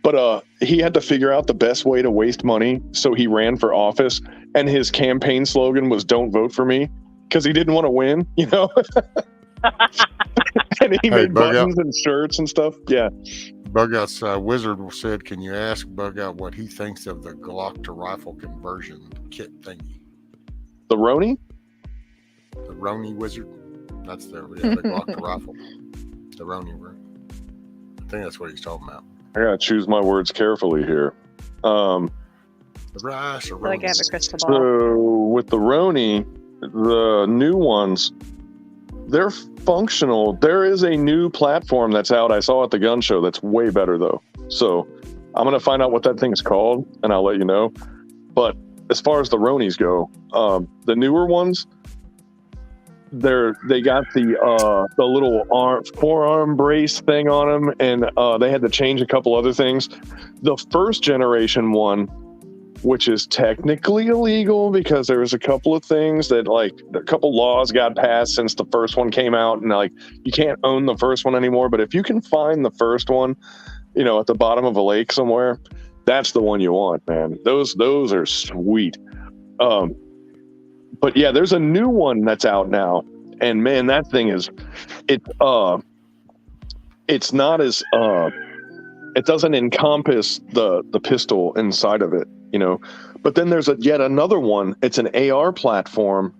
but he had to figure out the best way to waste money, so he ran for office, and his campaign slogan was "Don't vote for me," because he didn't want to win, And he made buttons and shirts and stuff. Yeah. Bugout's wizard said, "Can you ask Bugout what he thinks of the Glock to rifle conversion kit thingy?" The Roni? The Roni wizard. That's the Glock to rifle. The Roni word. I think that's what he's talking about. I gotta choose my words carefully here. The rice or I feel like I have a crystal ball. So with the Roni, the new ones, they're functional. There is a new platform that's out. I saw at the gun show that's way better though. So I'm gonna find out what that thing's called and I'll let you know. But as far as the Ronis go, the newer ones, they got the little forearm brace thing on them, and they had to change a couple other things. The first generation one, which is technically illegal because there was a couple of things that a couple laws got passed since the first one came out, and you can't own the first one anymore. But if you can find the first one, at the bottom of a lake somewhere, that's the one you want, man. Those are sweet. But yeah, there's a new one that's out now, and man, that thing is, it's not as it doesn't encompass the pistol inside of it, But then there's yet another one. It's an AR platform,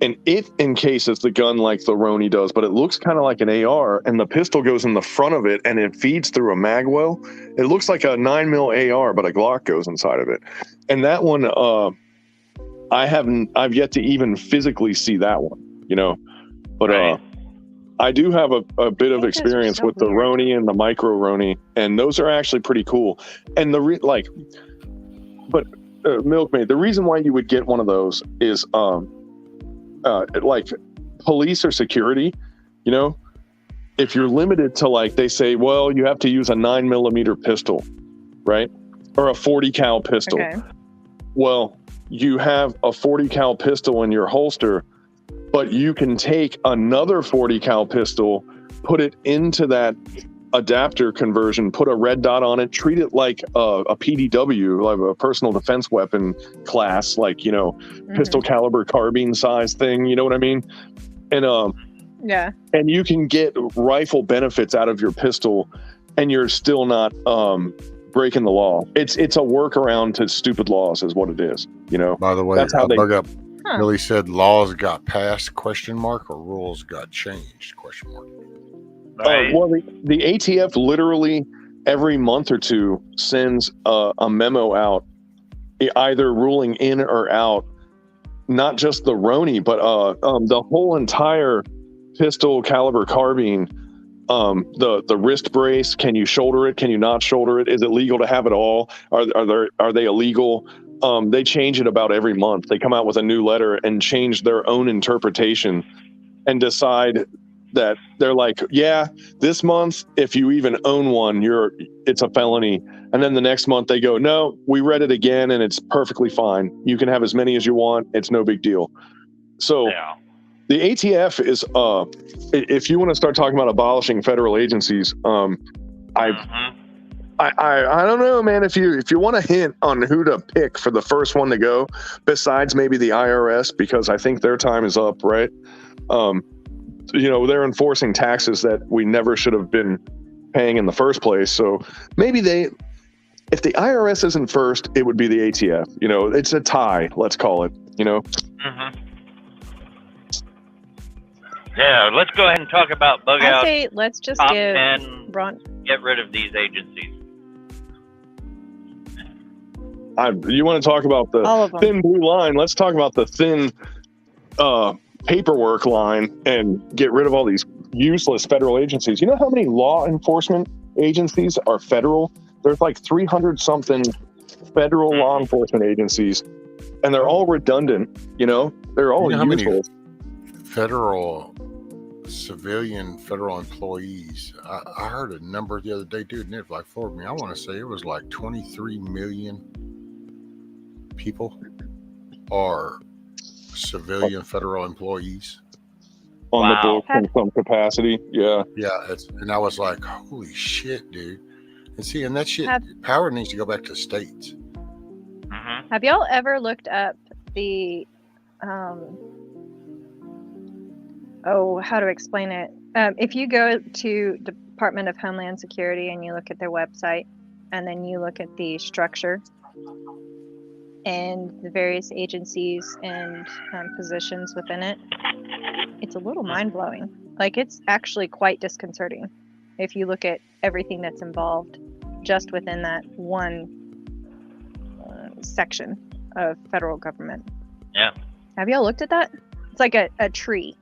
and it encases the gun like the Roni does, but it looks kind of like an AR, and the pistol goes in the front of it, and it feeds through a magwell. It looks like a 9mm AR, but a Glock goes inside of it. And that one, I've yet to even physically see that one, But right. I do have a bit of experience with the Roni and the micro Roni, and those are actually pretty cool. And Milkmaid, the reason why you would get one of those is like police or security, if you're limited to they say, well, you have to use a 9mm pistol, right? Or a 40 cal pistol. Okay. Well, you have a 40 cal pistol in your holster, but you can take another 40 cal pistol, put it into that adapter conversion, put a red dot on it, treat it like a PDW, like a personal defense weapon class, pistol caliber carbine size thing. You know what I mean? And yeah, and you can get rifle benefits out of your pistol, and you're still not breaking the law. It's a workaround to stupid laws, is what it is. By the way, that's how Bug really said laws got passed ? Or rules got changed ? Right. Well, the ATF literally every month or two sends a memo out, either ruling in or out, not just the Roni, but the whole entire pistol caliber carbine. The wrist brace, can you shoulder it? Can you not shoulder it? Is it legal to have it all? Are they illegal? They change it about every month. They come out with a new letter and change their own interpretation and decide that they're like, yeah, this month, if you even own one, it's a felony. And then the next month they go, no, we read it again and it's perfectly fine. You can have as many as you want. It's no big deal. So the ATF is, if you want to start talking about abolishing federal agencies, I don't know, man. If you want a hint on who to pick for the first one to go, besides maybe the IRS, because I think their time is up, right? They're enforcing taxes that we never should have been paying in the first place. So maybe if the IRS isn't first, it would be the ATF. It's a tie, let's call it, Mm-hmm. Yeah, let's go ahead and talk about bug out. I say let's just top give 10, Ron. get rid of these agencies. You want to talk about the All of them. thin blue line? Let's talk about the thin paperwork line and get rid of all these useless federal agencies. You know how many law enforcement agencies are federal? There's like 300 something federal law enforcement agencies, and they're all redundant. They're all You know how many useless. civilian federal employees? I heard a number the other day, dude, and it like floored me. I want to say it was like 23 million people are civilian federal employees on the books in some capacity. Yeah. And I was like, holy shit, dude. And that shit, power needs to go back to the states. Have y'all ever looked up the how to explain it? If you go to Department of Homeland Security and you look at their website, and then you look at the structure and the various agencies and positions within it, it's a little mind-blowing. Like, it's actually quite disconcerting if you look at everything that's involved just within that one section of federal government. Yeah. Have y'all looked at that? It's like a tree,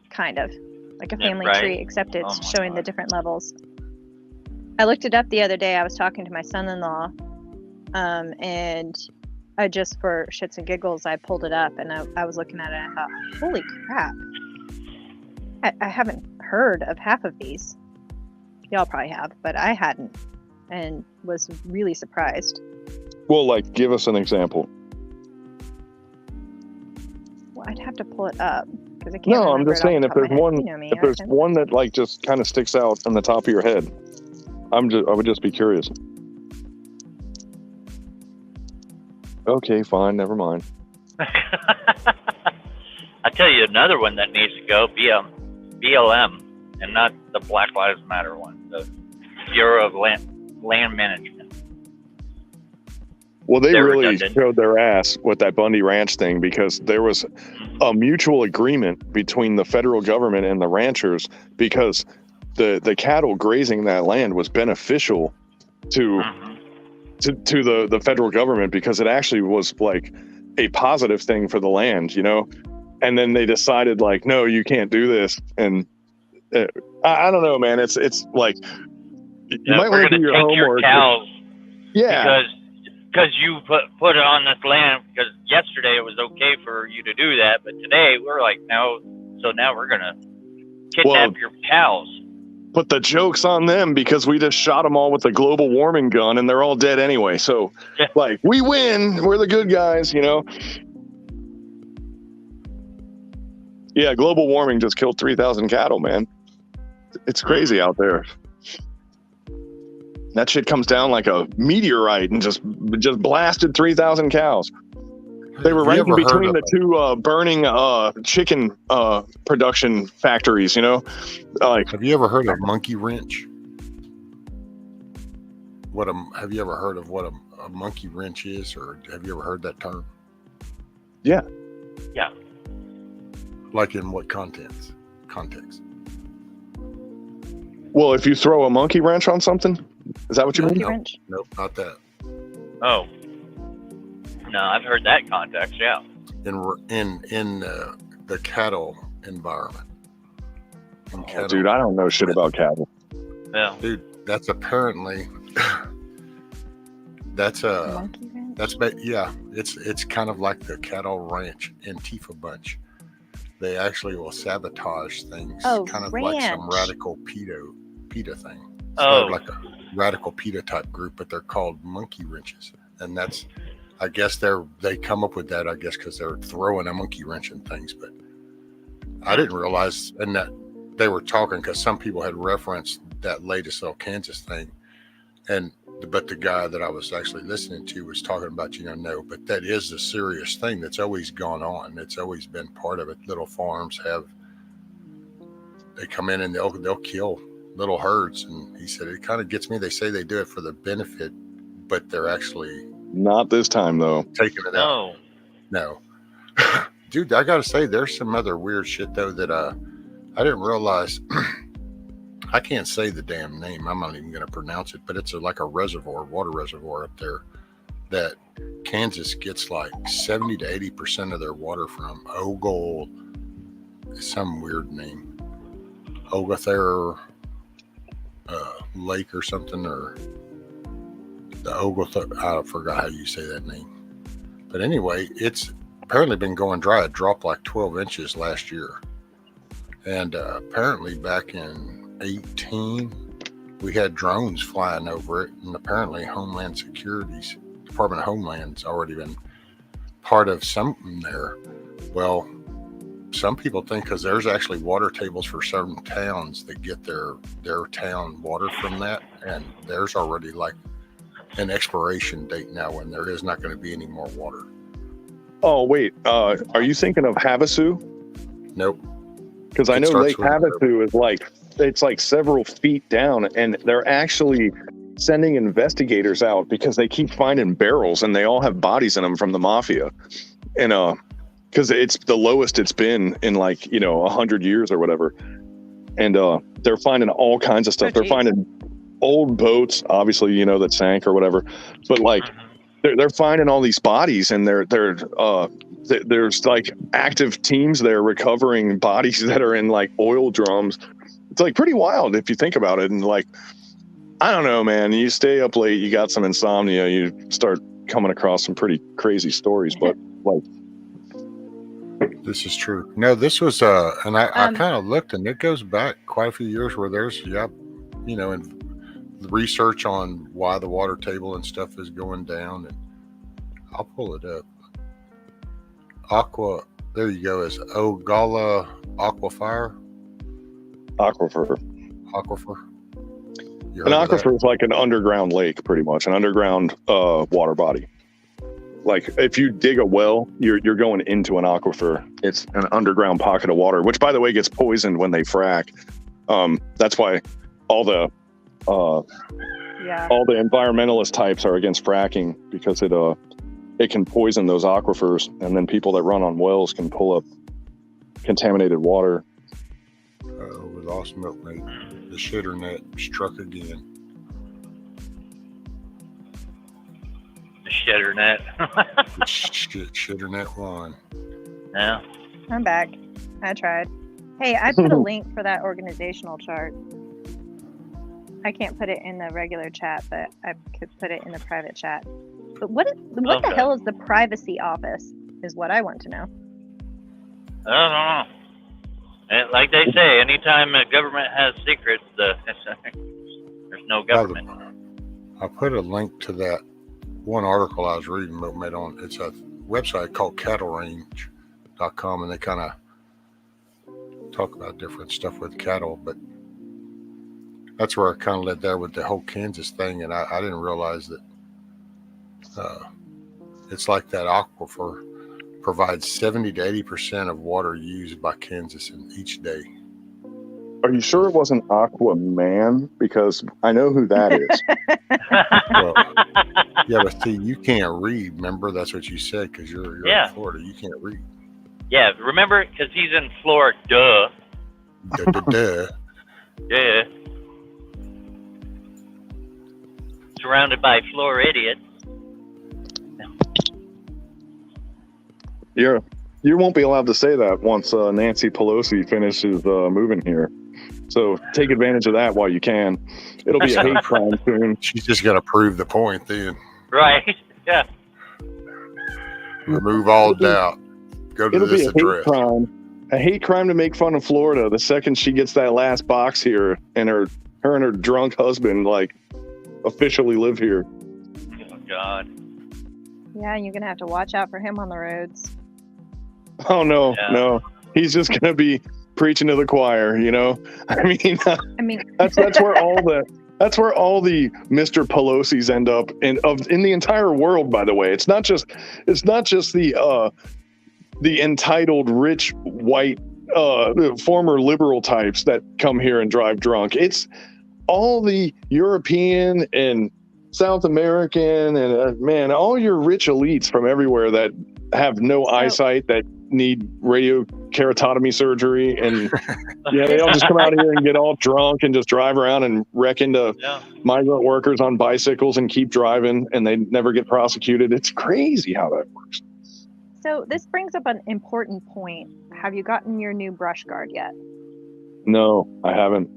kind of. Like a family tree, except it's showing the different levels. I looked it up the other day. I was talking to my son-in-law, and I just, for shits and giggles, I pulled it up, and I was looking at it, and I thought, holy crap. I haven't heard of half of these. Y'all probably have, but I hadn't, and was really surprised. Well, like, give us an example. Well, I'd have to pull it up because I can't. No, I'm just saying, if there's one, if there's one that like just kind of sticks out on the top of your head, I would just be curious. Okay, fine, never mind. I'll tell you another one that needs to go, BLM, and not the Black Lives Matter one, the Bureau of Land Management. Well, they really showed their ass with that Bundy Ranch thing, because there was a mutual agreement between the federal government and the ranchers, because the cattle grazing that land was beneficial to the federal government, because it actually was like a positive thing for the land, and then they decided like, no, you can't do this. And I don't know, man, it's like, you might want to do your homework. Cows, yeah. Because you put it on this land, because yesterday it was okay for you to do that, but today we're like, no, so now we're going to kidnap your cows. But the joke's on them, because we just shot them all with a global warming gun and they're all dead anyway. So, like, we win. We're the good guys, Yeah, global warming just killed 3,000 cattle, man. It's crazy out there. That shit comes down like a meteorite and just blasted 3,000 cows. They were right in between the two burning chicken production factories, Like, have you ever heard of monkey wrench? Have you ever heard of what a monkey wrench is, or have you ever heard that term? Yeah. Yeah. Like in what context? Well, if you throw a monkey wrench on something, is that what you mean? Nope, not that. Oh. No, I've heard that context, yeah. In the cattle environment. Dude, I don't know shit about cattle. Yeah. Dude, that's apparently it's kind of like the cattle ranch Antifa bunch. They actually will sabotage things, kind of like some radical PETA thing. It's like a radical PETA type group, but they're called monkey wrenches, and that's, I guess they come up with that, I guess, because they're throwing a monkey wrench in things. But I didn't realize, and that they were talking, because some people had referenced that latest Kansas thing, but the guy that I was actually listening to was talking about, no, but that is a serious thing that's always gone on. It's always been part of it. Little farms they come in and they'll kill little herds, and he said it kind of gets me. They say they do it for the benefit, but they're actually not this time though. Taking it out. No. Dude, I gotta say, there's some other weird shit though that I didn't realize. I can't say the damn name. I'm not even gonna pronounce it, but it's like a water reservoir up there that Kansas gets like 70 to 80% of their water from Ogle, some weird name, Oglethorpe Lake or something, or the Oglethorpe. I forgot how you say that name. But anyway, it's apparently been going dry. It dropped like 12 inches last year. And apparently back in 18, we had drones flying over it. And apparently Homeland Security's Department of Homeland's already been part of something there. Well, some people think because there's actually water tables for certain towns that get their town water from that. And there's already like an expiration date now when there is not going to be any more water. Oh, wait. Are you thinking of Havasu? Nope. Because I know Lake Havasu is like, it's like several feet down, and they're actually sending investigators out because they keep finding barrels and they all have bodies in them from the mafia. And because it's the lowest it's been in like, 100 years or whatever. And they're finding all kinds of stuff. They're finding old boats, obviously, that sank or whatever. But like, they're finding all these bodies, and there's like active teams there recovering bodies that are in like oil drums. It's like pretty wild if you think about it. And like, I don't know, man, you stay up late, you got some insomnia, you start coming across some pretty crazy stories. But like, this is true. No, this was and I kind of looked, and it goes back quite a few years where there's and research on why the water table and stuff is going down. And I'll pull it up. There you go, is Ogalla Aquifer. An aquifer is like an underground lake, pretty much, an underground water body. Like if you dig a well, you're going into an aquifer. It's an underground pocket of water, which by the way gets poisoned when they frack. That's why all the environmentalist types are against fracking, because it can poison those aquifers, and then people that run on wells can pull up contaminated water. We lost milkmaid. The shitter net struck again. The shitter net. Shitter net won. Yeah. I'm back. I tried. Hey, I put a link for that organizational chart. I can't put it in the regular chat, but I could put it in the private chat. But what the hell is the privacy office is what I want to know. I don't know. And like they say, anytime a government has secrets, there's no government. I put a link to that one article I was reading made on. It's a website called cattlerange.com, and they kind of talk about different stuff with cattle, but that's where I kind of led there with the whole Kansas thing. And I didn't realize that it's like that aquifer provides 70 to 80% of water used by Kansas in each day. Are you sure it wasn't Aquaman? Because I know who that is. Well, yeah, but see, you can't read. Remember, that's what you said, because you're in Florida. You can't read. Yeah, remember, because he's in Florida. Duh. Yeah. Surrounded by floor idiots. Yeah, you won't be allowed to say that once Nancy Pelosi finishes moving here. So take advantage of that while you can. It'll be a hate crime soon. She's just got to prove the point then. Right. Yeah. Remove all doubt. Go to this address. A hate crime to make fun of Florida the second she gets that last box here, and her and her drunk husband officially live here. Oh God. Yeah, you're gonna have to watch out for him on the roads. Oh no. He's just gonna be preaching to the choir, I mean that's where all the Mr. Pelosi's end up in the entire world, by the way. It's not just the entitled rich white former liberal types that come here and drive drunk. It's all the European and South American and all your rich elites from everywhere that have no eyesight that need radio keratotomy surgery, and they all just come out here and get all drunk and just drive around and wreck into migrant workers on bicycles and keep driving, and they never get prosecuted. It's crazy how that works. So this brings up an important point. Have you gotten your new brush guard yet? No, I haven't.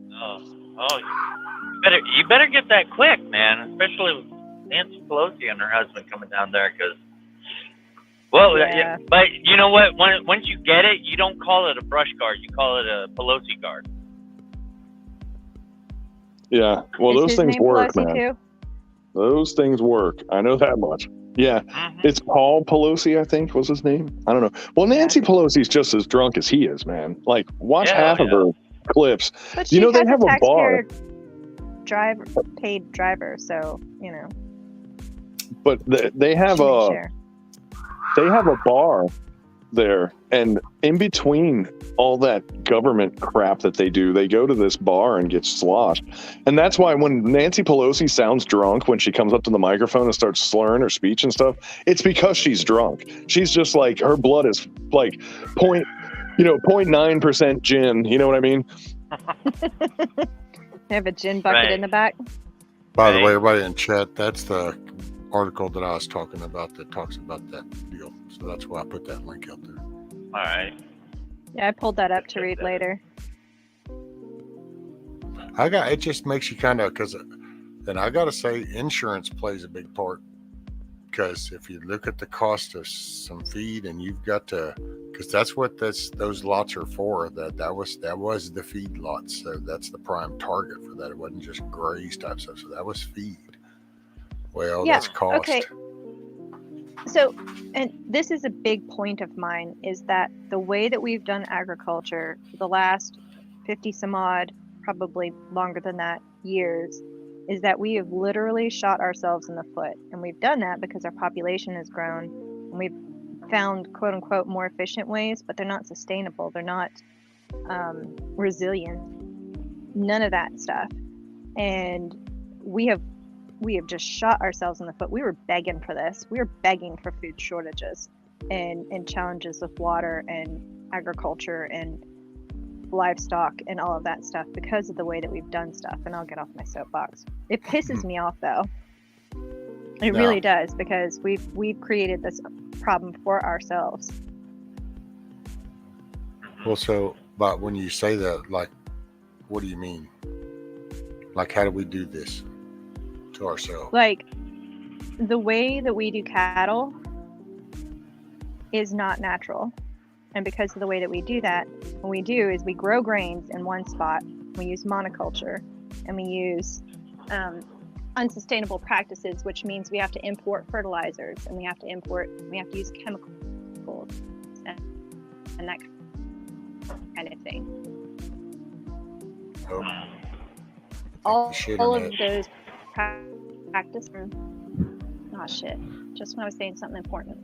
You better get that quick, man. Especially with Nancy Pelosi and her husband coming down there, because. Well, but you know what? Once you get it, you don't call it a brush guard. You call it a Pelosi guard. Yeah. Well, Is those his things name work, Pelosi man. too? Those things work. I know that much. Yeah. It's Paul Pelosi, I think, was his name. I don't know. Well, Nancy Pelosi's just as drunk as he is, man. Like, watch half of her clips. But she they has have a bar. Paid driver, so, But they have a bar there, and in between all that government crap that they do, they go to this bar and get sloshed. And that's why when Nancy Pelosi sounds drunk, when she comes up to the microphone and starts slurring her speech and stuff, it's because she's drunk. She's just like, her blood is like 0.9% gin. You know what I mean? They have a gin bucket in the back. By the way, everybody in chat, that's the article that I was talking about that talks about that deal. So that's why I put that link out there. All right. Yeah, I pulled that up to read later. It just makes you kind of, and I got to say, insurance plays a big part, because if you look at the cost of some feed, and you've got to, because that's what those lots are for. That was the feed lots, so that's the prime target for that. It wasn't just graze type stuff, so that was feed. Well, that's cost. Okay. So, and this is a big point of mine, is that the way that we've done agriculture for the last 50 some odd, probably longer than that, years, is that we have literally shot ourselves in the foot. And we've done that because our population has grown, and we've found quote unquote more efficient ways, but they're not sustainable. They're not resilient. None of that stuff. And we have just shot ourselves in the foot. We were begging for this. We were begging for food shortages and challenges with water and agriculture and livestock and all of that stuff because of the way that we've done stuff. And I'll get off my soapbox. It pisses me off, though. It really does, because we've created this problem for ourselves. Well, but when you say that, like, what do you mean? Like, how do we do this to ourselves? Like, the way that we do cattle is not natural. And because of the way that we do that, what we do is we grow grains in one spot, we use monoculture, and we use unsustainable practices, which means we have to import fertilizers, and we have to use chemicals and that kind of thing. All of those practices. Just when I was saying something important.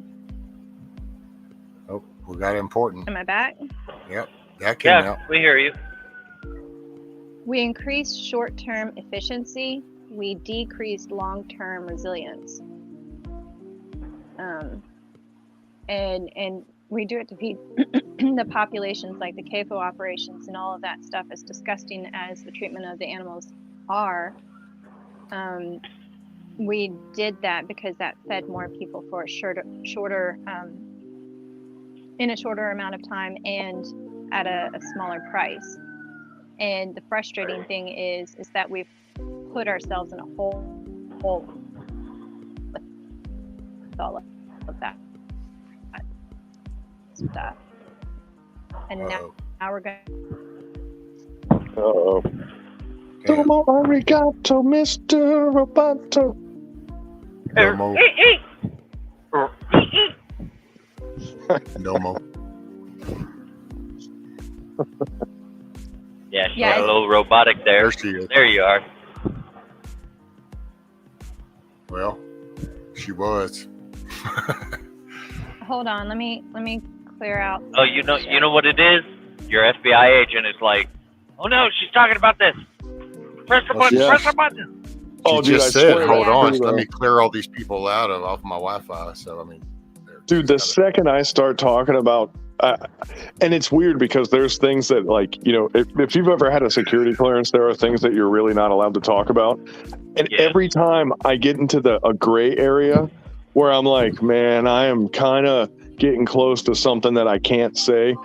Oh, we got important. Am I back? Yep, that came out. We hear you. We increased short-term efficiency. We decreased long-term resilience. And we do it to feed the populations, like the CAFO operations and all of that stuff, as disgusting as the treatment of the animals are. We did that because that fed more people for a shorter in a shorter amount of time and at a smaller price. And the frustrating thing is that we've put ourselves in a hole with all of that stuff. And now we're going. Domo arigato, Mr. Roboto. Domo. Domo. Yeah, she's a little robotic there. There she is. There you are. Well, she was. Hold on, let me clear out. Oh, you know what it is? Your FBI agent is like, oh no, she's talking about this. Press the button. Press the button. She just said, hold on, let me clear all these people out off my Wi-Fi. So I mean, there. Dude, the second I start talking about, and it's weird because there's things that, like, you know, if you've ever had a security clearance, there are things that you're really not allowed to talk about. And every time I get into a gray area where I'm like, man, I am kind of getting close to something that I can't say,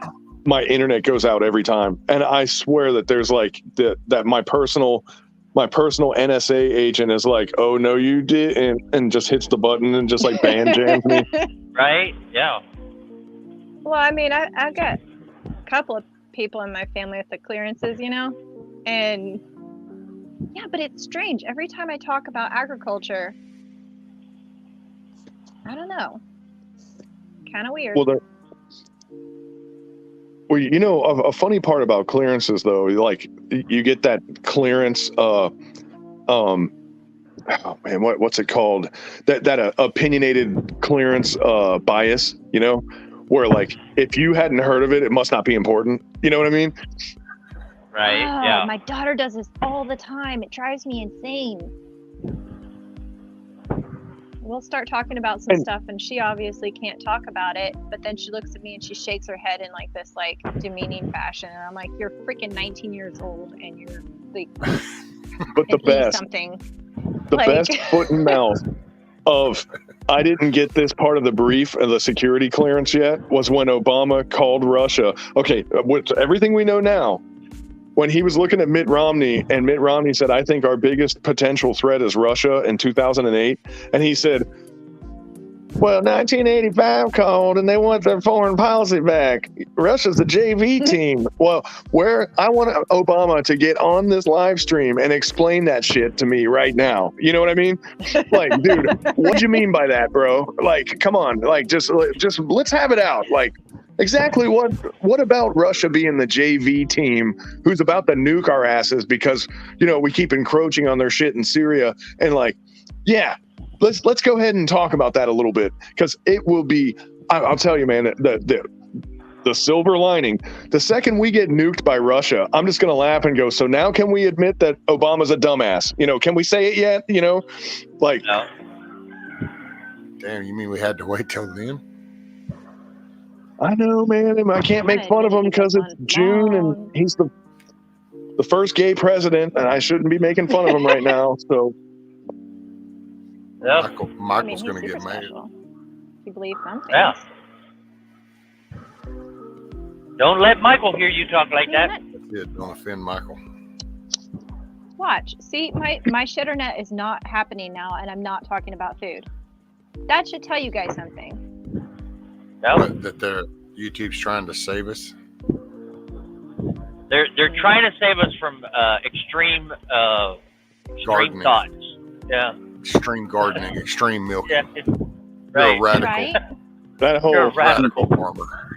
my internet goes out every time. And I swear that there's like that my personal NSA agent is like, oh, no, you didn't, and just hits the button and just like ban jams me. Right? Yeah. Well, I mean, I've got a couple of people in my family with the clearances, you know, and yeah, but it's strange. Every time I talk about agriculture, I don't know, kind of weird. Well, you know, a funny part about clearances, though, like you get that clearance, oh man, what's it called? That opinionated clearance bias, you know, where like if you hadn't heard of it, it must not be important. You know what I mean? Right. Oh, Yeah. my daughter does this all the time. It drives me insane. We'll start talking about some stuff, and she obviously can't talk about it. But then she looks at me and she shakes her head in like this like demeaning fashion, and I'm like, "You're freaking 19 years old, and you're like, but the best, something." The best foot and mouth of I didn't get this part of the brief of the security clearance yet was when Obama called Russia. Okay, with everything we know now, when he was looking at Mitt Romney, and Mitt Romney said, I think our biggest potential threat is Russia in 2008. And he said, well, 1985 called and they want their foreign policy back. Russia's the JV team. Well, I want Obama to get on this live stream and explain that shit to me right now. You know what I mean? Like, dude, what do you mean by that, bro? Like, come on. Like, just let's have it out. Like, exactly what about Russia being the JV team who's about to nuke our asses because, you know, we keep encroaching on their shit in Syria? And like, yeah, let's go ahead and talk about that a little bit, because it will be, I'll tell you, man, the silver lining, the second we get nuked by Russia, I'm just going to laugh and go, so now can we admit that Obama's a dumbass? You know, can we say it yet? You know, like, no. Damn, you mean we had to wait till then? I know, man, and I can't make fun of him because it's June and he's the first gay president, and I shouldn't be making fun of him right now. So Michael's going to get mad. You believe something? Yeah. Don't let Michael hear you talk like that. Yeah, don't offend Michael. Watch. See, my shitter net is not happening now, and I'm not talking about food. That should tell you guys something. That YouTube's trying to save us. They're trying to save us from extreme gardening. thoughts. Yeah. Extreme gardening, extreme milking. Yeah. Right. You're a radical. Right? That whole radical farmer.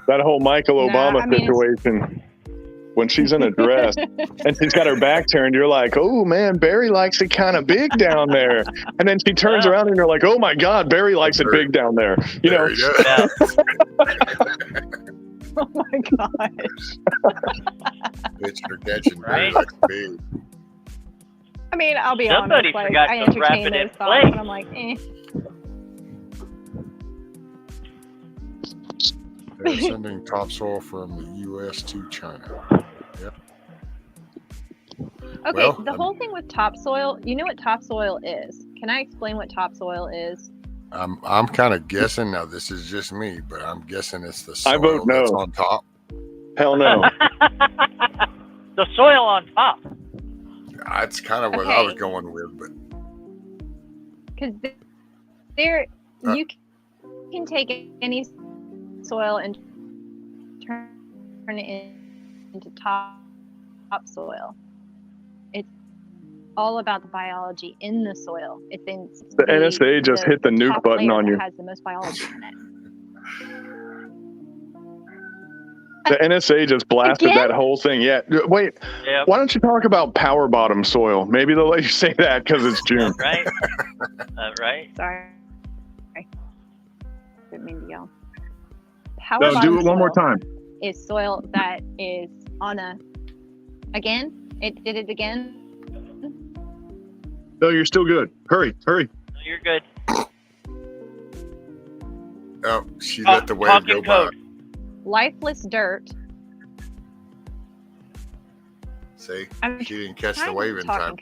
That whole Michael Obama situation. When she's in a dress and she's got her back turned, you're like, oh man, Barry likes it kind of big down there. And then she turns around and you're like, oh my God, Barry likes it big down there. You know? Yeah. Oh my gosh. It's for catching Barry likes it big. I mean, I'll be Somebody honest, like, forgot I to wrap entertain it in those thoughts, place. and I'm like, eh. They're sending topsoil from the U.S. to China. Yep. Okay, Well, the whole thing with topsoil, you know what topsoil is? Can I explain what topsoil is? I'm kind of guessing, now this is just me, but I'm guessing it's the soil I vote no. that's on top. Hell no. The soil on top. That's kind of what I was going with, but Because you can take any soil and turn it into topsoil. It's all about the biology in the soil. It's in The NSA just hit the nuke top button layer on that you. has the most biology in it. The NSA just blasted that whole thing. Yeah. Wait, why don't you talk about power bottom soil? Maybe they'll let you say that because it's June. Right? Right? Sorry. Didn't mean to yell. Power No, bottom do it one more soil time. is soil that is on a... Again? It did it again? No, you're still good. Hurry. No, you're good. Oh, she let the wave go Talking by. code. Lifeless dirt. See, I'm she didn't catch the trying wave to in talk time.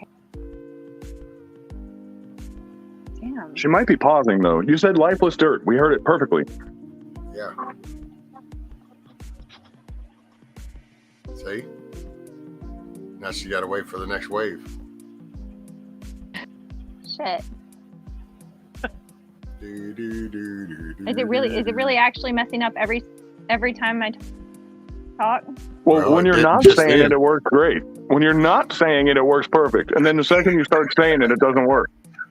Damn. She might be pausing though. You said lifeless dirt. We heard it perfectly. Yeah. See? Now she got to wait for the next wave. Shit. Do, do, do, do, do, Is it really actually messing up every time I talk? Well, when it you're didn't not just saying then. it, it works great. When you're not saying it, it works perfect. And then the second you start saying it, it doesn't work.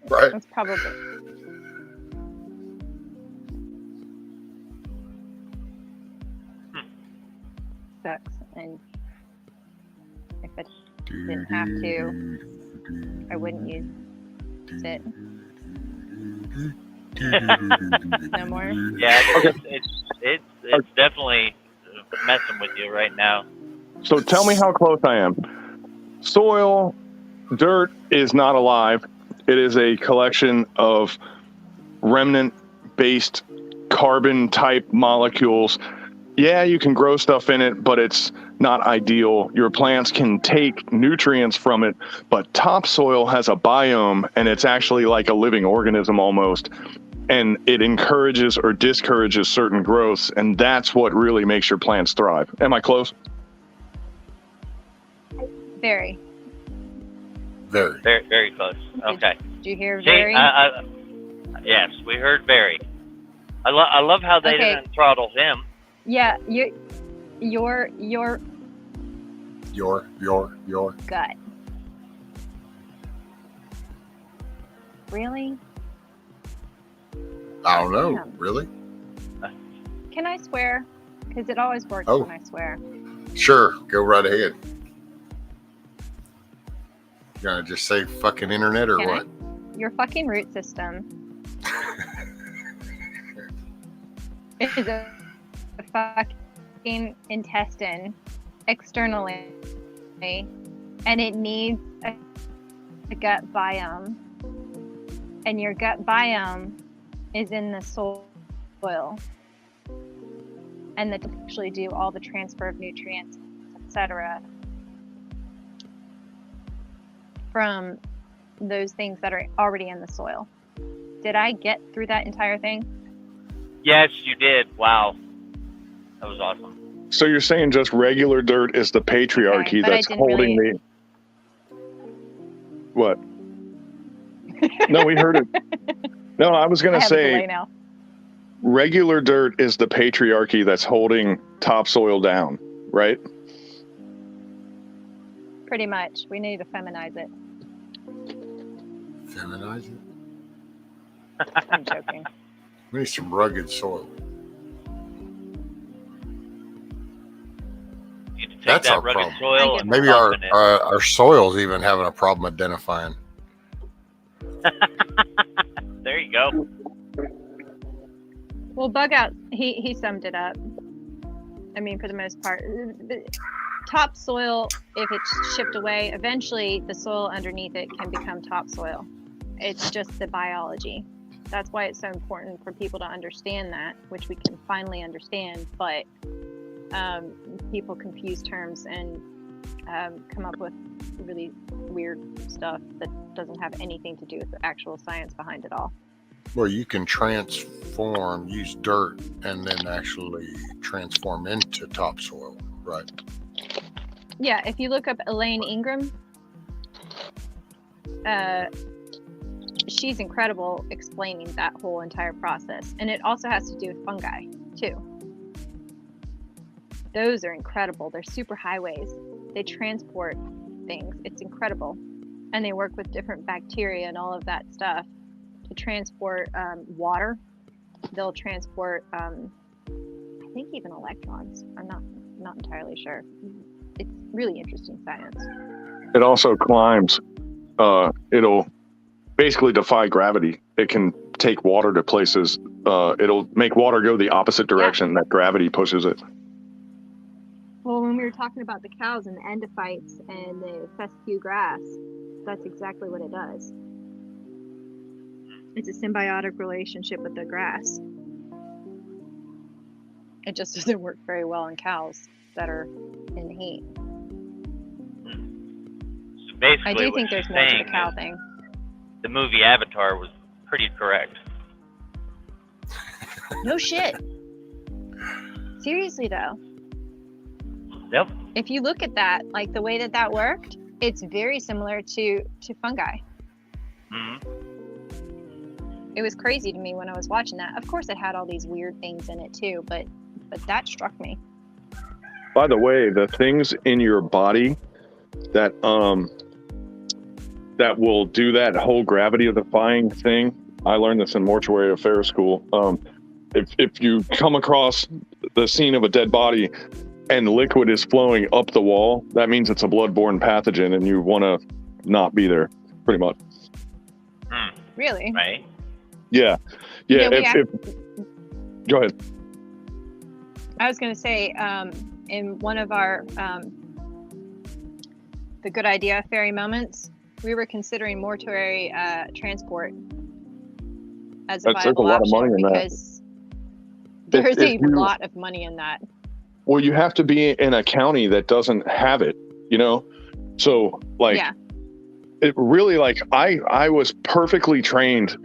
Right. That's probably. Sucks. And if I didn't have to, I wouldn't use it. No more. Yeah, it's definitely messing with you right now. So tell me how close I am. Soil, dirt is not alive. It is a collection of remnant-based carbon-type molecules. Yeah, you can grow stuff in it, but it's not ideal. Your plants can take nutrients from it, but topsoil has a biome, and it's actually like a living organism almost. And it encourages or discourages certain growths, and that's what really makes your plants thrive. Am I close? Very. Very. Very, very close. Okay. Did you hear See, very? yes, we heard very. I love how they Okay. didn't throttle him. Yeah, your gut. Really? I don't know. Damn. Really? Can I swear? Because it always works Oh. when I swear. Sure. Go right ahead. You gonna just say fucking internet or Can what? Your fucking root system is a fucking intestine externally, and it needs a gut biome, and your gut biome is in the soil, and that actually do all the transfer of nutrients, etc., from those things that are already in the soil. Did I get through that entire thing? Yes, you did. Wow, that was awesome. So you're saying just regular dirt is the patriarchy Okay, but I that's didn't holding really- the... What? No, we heard it. No, I was going I to have a delay say now. regular dirt is the patriarchy that's holding topsoil down, right? Pretty much. We need to feminize it. Feminize it? I'm joking. We need some rugged soil. You need to take That's that our rugged problem. soil and Maybe soften it. our soil's even having a problem identifying. There you go. Well, bug out, he summed it up. I mean, for the most part. Topsoil, if it's shipped away, eventually the soil underneath it can become topsoil. It's just the biology. That's why it's so important for people to understand that, which we can finally understand, but people confuse terms and come up with really weird stuff that doesn't have anything to do with the actual science behind it all. Well, you can use dirt and then actually transform into topsoil, right? Yeah, if you look up Elaine Ingram, she's incredible explaining that whole entire process. And it also has to do with fungi, too. Those are incredible. They're super highways. They transport things. It's incredible. And they work with different bacteria and all of that stuff to transport water. They'll transport, I think, even electrons. I'm not entirely sure. It's really interesting science. It also climbs. It'll basically defy gravity. It can take water to places. It'll make water go the opposite direction that gravity pushes it. Well, when we were talking about the cows and the endophytes and the fescue grass, that's exactly what it does. It's a symbiotic relationship with the grass. It just doesn't work very well on cows that are in the heat. So basically, I do what think there's she's more to saying the cow is thing. the movie Avatar was pretty correct. No shit. Seriously though, Yep. if you look at that, like the way that worked, it's very similar to fungi. hmm It was crazy to me when I was watching that. Of course, it had all these weird things in it too, but that struck me. By the way, the things in your body that that will do that whole gravity defying thing. I learned this in mortuary affairs school. If you come across the scene of a dead body and liquid is flowing up the wall, that means it's a bloodborne pathogen, and you want to not be there, pretty much. Really? Right. Yeah. You know, Go ahead. I was going to say, in one of our the good idea fairy moments, we were considering mortuary transport as a viable lot of money option in that. because there's If a lot of money in that. Well, you have to be in a county that doesn't have it, you know? So, like, Yeah. it really, like, I was perfectly trained.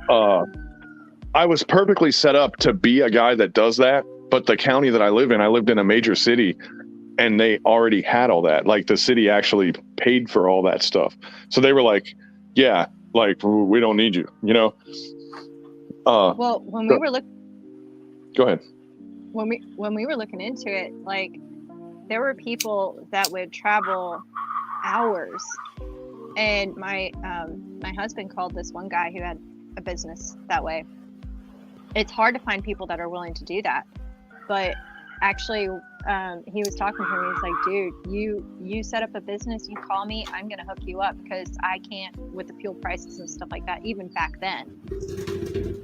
I was perfectly set up to be a guy that does that. But the county that I lived in a major city, and they already had all that. Like, the city actually paid for all that stuff. So they were like, yeah, like, we don't need you, you know? Well, when we were Go ahead. when we were looking into it, like there were people that would travel hours, and my husband called this one guy who had a business that way. It's hard to find people that are willing to do that, but actually he was talking to me. He's like, dude, you set up a business, you call me, I'm gonna hook you up, because I can't with the fuel prices and stuff like that, even back then.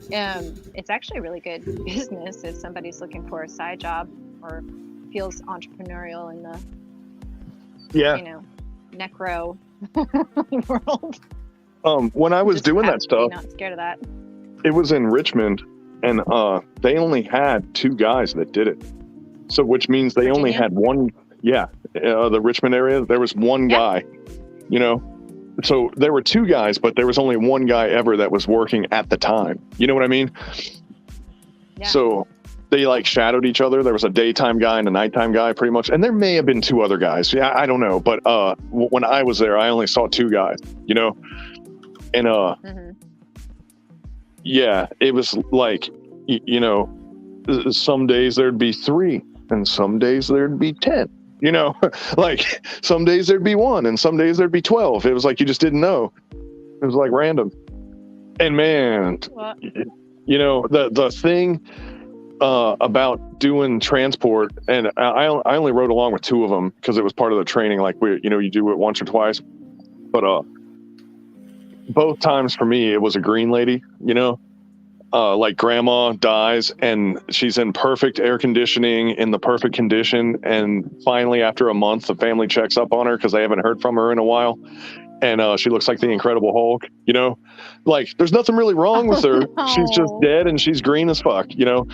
It's actually a really good business if somebody's looking for a side job or feels entrepreneurial in the necro world. When I was doing that stuff, not scared of that. it was in Richmond, and they only had 2 guys that did it. So, which means they only had one. Yeah, the Richmond area, there was one guy, you know. So there were 2 guys, but there was only one guy ever that was working at the time. You know what I mean? Yeah. So they like shadowed each other. There was a daytime guy and a nighttime guy, pretty much. And there may have been 2 other guys. Yeah, I don't know. But when I was there, I only saw 2 guys, you know? And yeah, it was like, you know, some days there'd be 3 and some days there'd be 10. You know, like some days there'd be 1 and some days there'd be 12. It was like you just didn't know. It was like random. And man, you know, the thing about doing transport, and I only rode along with 2 of them because it was part of the training. Like you do it once or twice. But both times for me, it was a green lady, you know. Like grandma dies and she's in perfect air conditioning, in the perfect condition, and finally after a month the family checks up on her because they haven't heard from her in a while, and she looks like the Incredible Hulk, you know, like there's nothing really wrong with her. No. She's just dead and she's green as fuck, you know.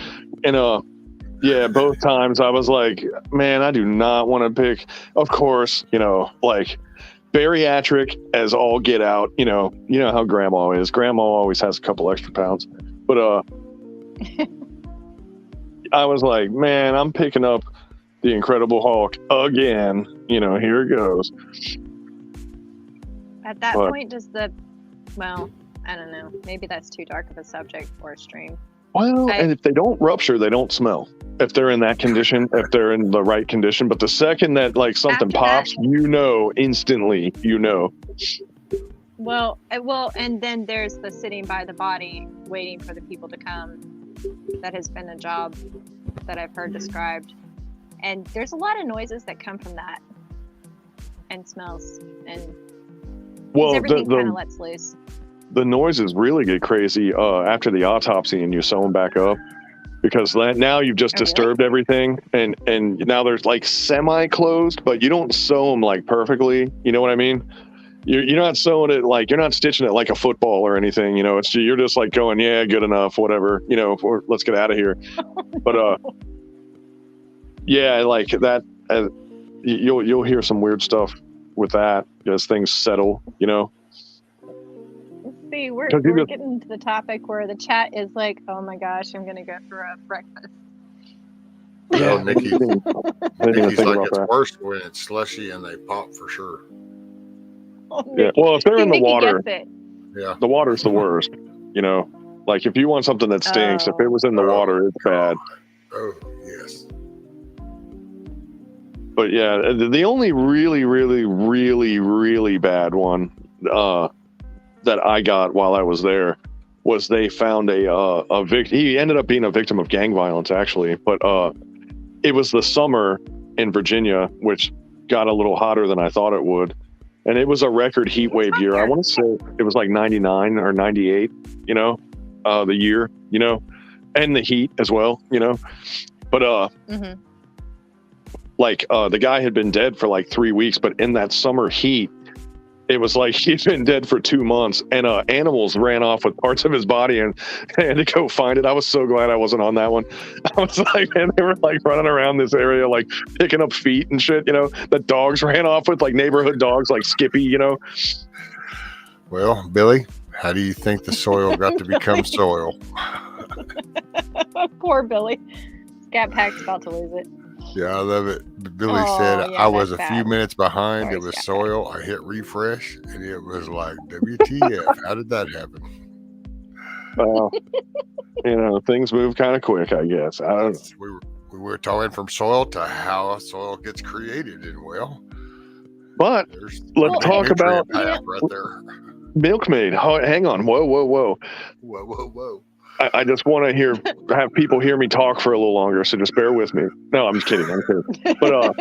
And yeah, both times I was like, man, I do not want to pick, of course, you know, like bariatric as all get out, you know how grandma is. Grandma always has a couple extra pounds. But I was like, man, I'm picking up the Incredible Hulk again. You know, here it goes. At that point, well, I don't know. Maybe that's too dark of a subject for a stream. Well, and if they don't rupture, they don't smell. If they're in that condition, if they're in the right condition. But the second that like something pops, you know, instantly, you know. Well, and then there's the sitting by the body, waiting for the people to come. That has been a job that I've heard described. And there's a lot of noises that come from that, and smells, and everything kind of lets loose. The noises really get crazy after the autopsy, and you sew them back up, because now you've just disturbed everything, and now there's like semi-closed, but you don't sew them like perfectly. You know what I mean? You're not sewing it like, you're not stitching it like a football or anything, you know. You're just like going, yeah, good enough, whatever, you know, or let's get out of here. But yeah, like that. You'll hear some weird stuff with that as things settle. You know. Let's see, we're 'Cause you just- getting to the topic where the chat is like, "Oh my gosh, I'm gonna go for a breakfast." No, Nikki. I didn't even Nikki's think like about it's that. worse when it's slushy and they pop for sure. Oh, Yeah. Nikki. Well, if they're in the Nikki water, gets it. Yeah. the water's the worst. You know, like if you want something that stinks, if it was in the water, it's bad. Oh yes. But yeah, the only really bad one that I got while I was there was they found a victim. He ended up being a victim of gang violence, actually. But it was the summer in Virginia, which got a little hotter than I thought it would. And it was a record heat wave year. I want to say it was like 99 or 98, you know, the year, you know, and the heat as well, you know. But like the guy had been dead for like 3 weeks, but in that summer heat, it was like he'd been dead for 2 months, and animals ran off with parts of his body, and I had to go find it. I was so glad I wasn't on that one. I was like, man, they were like running around this area, like picking up feet and shit, you know. The dogs ran off with like neighborhood dogs, like Skippy, you know. Well, Billy, how do you think the soil got to become soil? Poor Billy. Scat Pack's about to lose it. Yeah, I love it. Billy said yeah, I was a that's few bad. minutes behind. Sorry, It was Scat soil. I hit refresh, and it was like, WTF? How did that happen? Well, you know, things move kind of quick, I guess. I don't know. We were talking from soil to how soil gets created, and well, But there's let's talk about path right there. Milkmaid. Hang on. Whoa. Whoa, whoa, whoa. I just want to have people hear me talk for a little longer, so just bear with me. No, I'm just kidding. But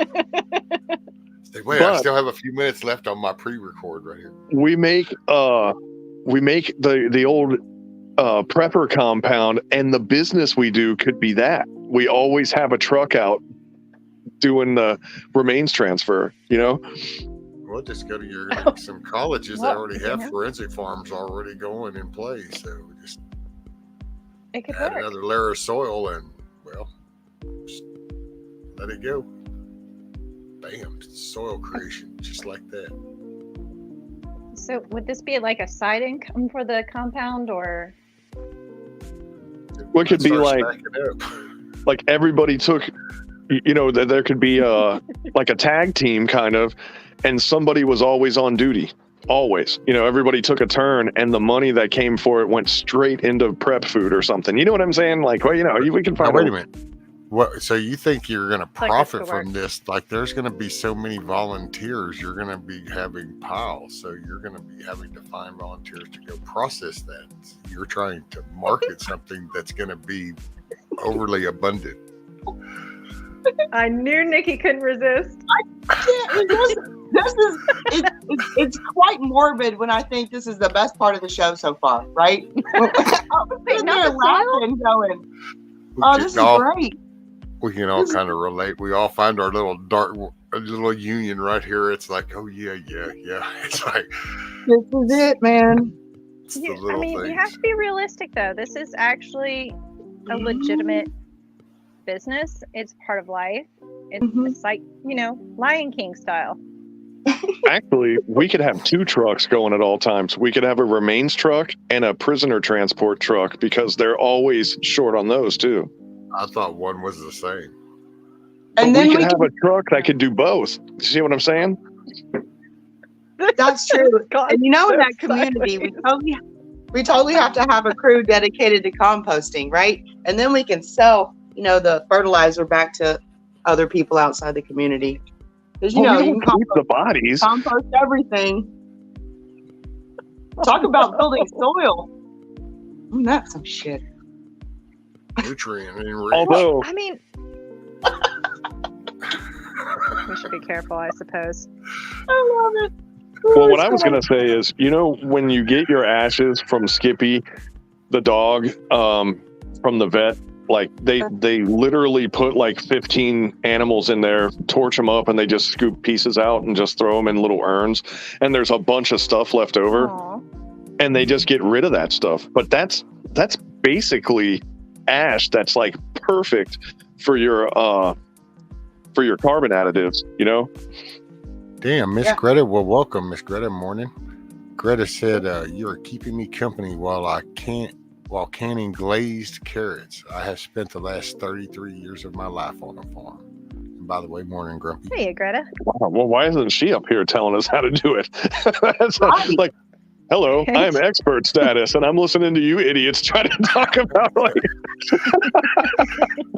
Wait, I still have a few minutes left on my pre-record right here. we make the old prepper compound, and the business we do could be that. We always have a truck out doing the remains transfer, you know. Well, just go to some colleges that already have forensic farms already going in place. So just it could add work. another layer of soil and, well, just let it go. Bam, soil creation, just like that. So would this be like a side income for the compound, or? What could be like everybody took, you know, that there could be like a tag team kind of, and somebody was always on duty. Always, you know, everybody took a turn, and the money that came for it went straight into prep food or something. You know what I'm saying? Like, well, you know, we can find. Wait a minute. What? So you think you're going to Like profit this from this? Like, there's going to be so many volunteers. You're going to be having piles. So you're going to be having to find volunteers to go process that. You're trying to market something that's going to be overly abundant. I knew Nikki couldn't resist. It's quite morbid when I think this is the best part of the show so far, right? Sitting there laughing, going, "Oh, this is great." We can all kind of relate. We all find our little little union right here. It's like, oh yeah. It's like, this is it, man. it's the I little mean, you things. have to be realistic, though. This is actually a legitimate business. It's part of life. It's like, you know, Lion King style. Actually, we could have 2 trucks going at all times. We could have a remains truck and a prisoner transport truck, because they're always short on those too. I thought one was the same. And but then we could have a truck that could do both. You see what I'm saying? That's true. And you know, in that community, we totally have to have a crew dedicated to composting, right? And then we can sell, you know, the fertilizer back to other people outside the community. Because, you know, you can keep the bodies. Compost everything. Talk about building soil. That's some shit. Nutrient enriched. Although, I mean, we should be careful, I suppose. I love it. well, what I was going to say is, you know, when you get your ashes from Skippy, the dog, from the vet, like they literally put like 15 animals in there, torch them up, and they just scoop pieces out and just throw them in little urns. And there's a bunch of stuff left over. Aww. And they just get rid of that stuff. But that's basically ash that's like perfect for your for your carbon additives, you know? Damn, Miss Yeah. Greta. Well, welcome, Miss Greta. Morning. Greta said, "You are keeping me company while canning glazed carrots. I have spent the last 33 years of my life on a farm." And by the way, morning, Grumpy. Hey, Greta. Wow, well, why isn't she up here telling us how to do it? That's like, hello, I am expert status, and I'm listening to you idiots trying to talk about like.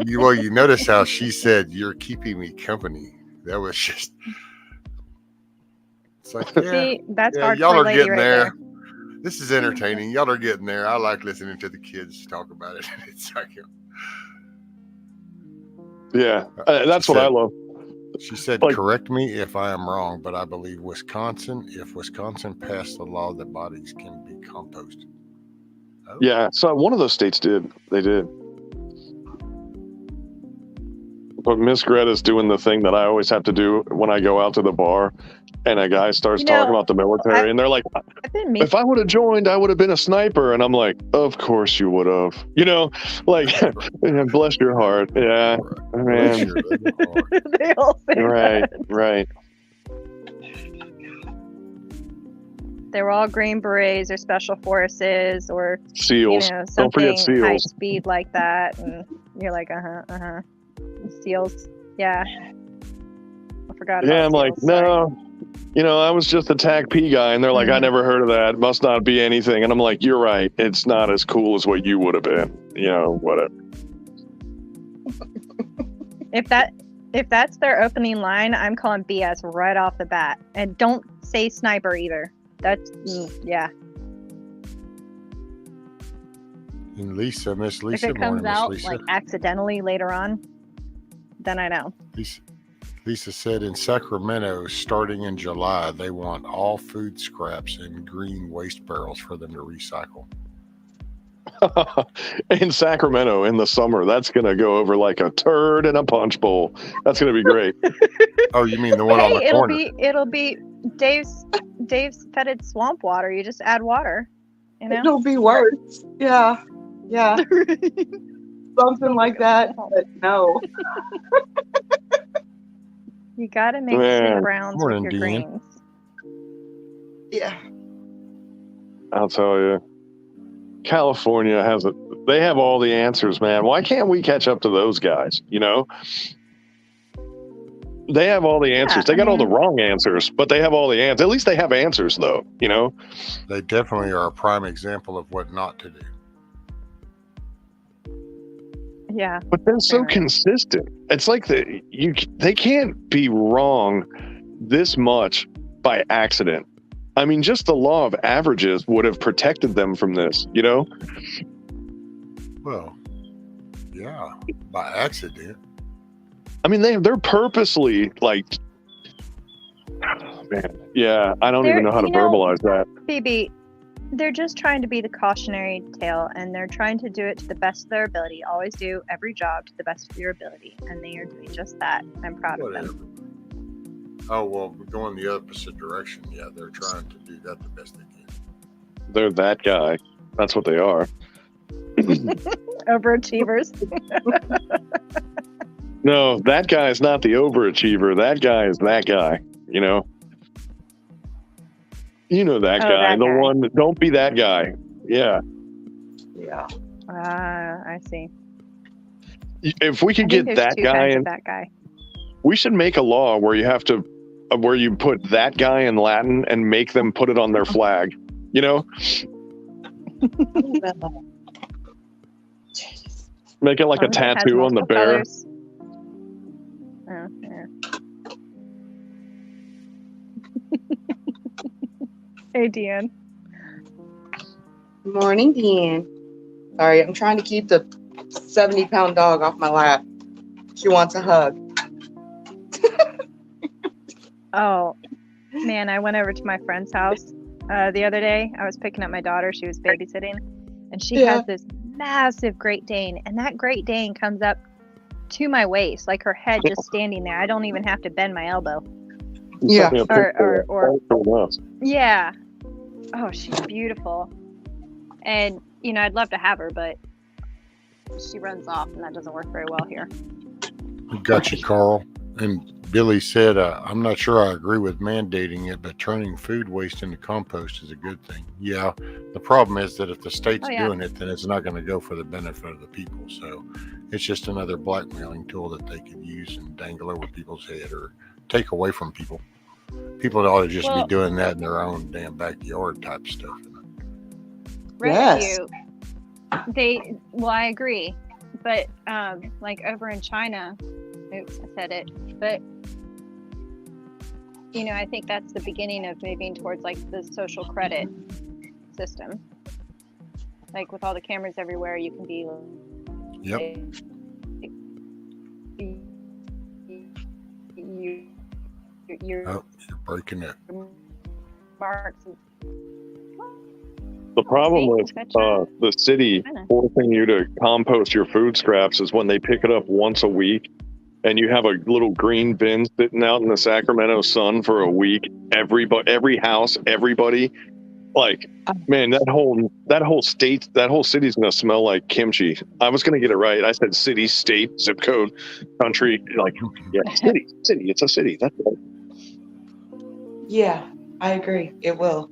You notice how she said, "You're keeping me company." That was just. It's like, yeah, See, that's yeah, hardcore y'all are lady getting right there. This is entertaining. Y'all are getting there. I like listening to the kids talk about it. It's like, Yeah, that's what I love. She said, Like- "Correct me if I am wrong, but I believe if Wisconsin passed a law that bodies can be composted." Oh. Yeah, so one of those states did. They did. But Miss Greta's doing the thing that I always have to do when I go out to the bar and a guy starts talking about the military and they're like, if I would have joined, I would have been a sniper. And I'm like, of course you would have. You know, like, bless your heart. Yeah, man. They all say Right, that. right. They were all Green Berets or Special Forces or SEALs. You know, Don't forget something high SEALs. speed like that, and you're like, SEALs. Yeah, I forgot. About Yeah, I'm like, SEALs, sorry. no, you know, I was just a TAC P guy, and they're like, I never heard of that. Must not be anything. And I'm like, you're right. It's not as cool as what you would have been. You know, whatever. If that's their opening line, I'm calling BS right off the bat, and don't say sniper either. That's yeah. And Miss If Lisa, it comes morning, Miss out Lisa. like accidentally later on, then I know. Lisa said in Sacramento, starting in July, they want all food scraps in green waste barrels for them to recycle. In Sacramento in the summer, that's going to go over like a turd in a punch bowl. That's going to be great. Oh, you mean the one on the corner? It'll be Dave's fetid swamp water. You just add water, you know. It'll be worse. Yeah. Something like that. But no. You gotta mix Man. your browns Morning, with your Dean. greens. Yeah. I'll tell you. California they have all the answers, man. Why can't we catch up to those guys? You know, they have all the answers. They got all the wrong answers, but they have all the answers. At least they have answers, though. You know, They definitely are a prime example of what not to do. Yeah. but they're so consistent. It's like they can't be wrong this much by accident. I mean, just the law of averages would have protected them from this. You know. Well, yeah, by accident. I mean, they're purposely like, oh, man. Yeah, I don't even know how to verbalize that. Phoebe, they're just trying to be the cautionary tale, and they're trying to do it to the best of their ability. Always do every job to the best of your ability, and they are doing just that. I'm proud of them. Oh, well, going the opposite direction. Yeah, they're trying to do that the best they can. They're that guy. That's what they are. Overachievers. No, that guy is not the overachiever. That guy is that guy. You know. You know that guy, the one that don't be that guy. Yeah. Yeah. I see. If we could I get think there's that two guy kinds in, of that guy. we should make a law where you have to, where you put that guy in Latin and make them put it on their flag. You know, make it like a tattoo on the bear. Colors. Oh, yeah. Hey, Deanne. Morning, Dean. Sorry, I'm trying to keep the 70-pound dog off my lap. She wants a hug. Oh, man, I went over to my friend's house the other day. I was picking up my daughter. She was babysitting, and she has this massive Great Dane, and that Great Dane comes up to my waist, like her head just standing there. I don't even have to bend my elbow. Yeah. Or yeah. Oh, she's beautiful. And, you know, I'd love to have her, but she runs off, and that doesn't work very well here. Got you, Carl. And Billy said, I'm not sure I agree with mandating it, but turning food waste into compost is a good thing. Yeah, the problem is that if the state's doing it, then it's not going to go for the benefit of the people. So it's just another blackmailing tool that they could use and dangle over people's head or take away from people. People ought to just be doing that in their own damn backyard type stuff. Rescue. I agree. But like over in China, oops, I said it. But I think that's the beginning of moving towards like the social credit system. Like with all the cameras everywhere, you can be. Yep. You're breaking it. Marks. The problem with the city forcing you to compost your food scraps is when they pick it up once a week and you have a little green bin sitting out in the Sacramento sun for a week. Every house, everybody, like, man, that whole state, that whole city's going to smell like kimchi. I was going to get it right. I said city, state, zip code, country. Like, yeah, city. It's a city. That's right. Yeah, I agree. It will.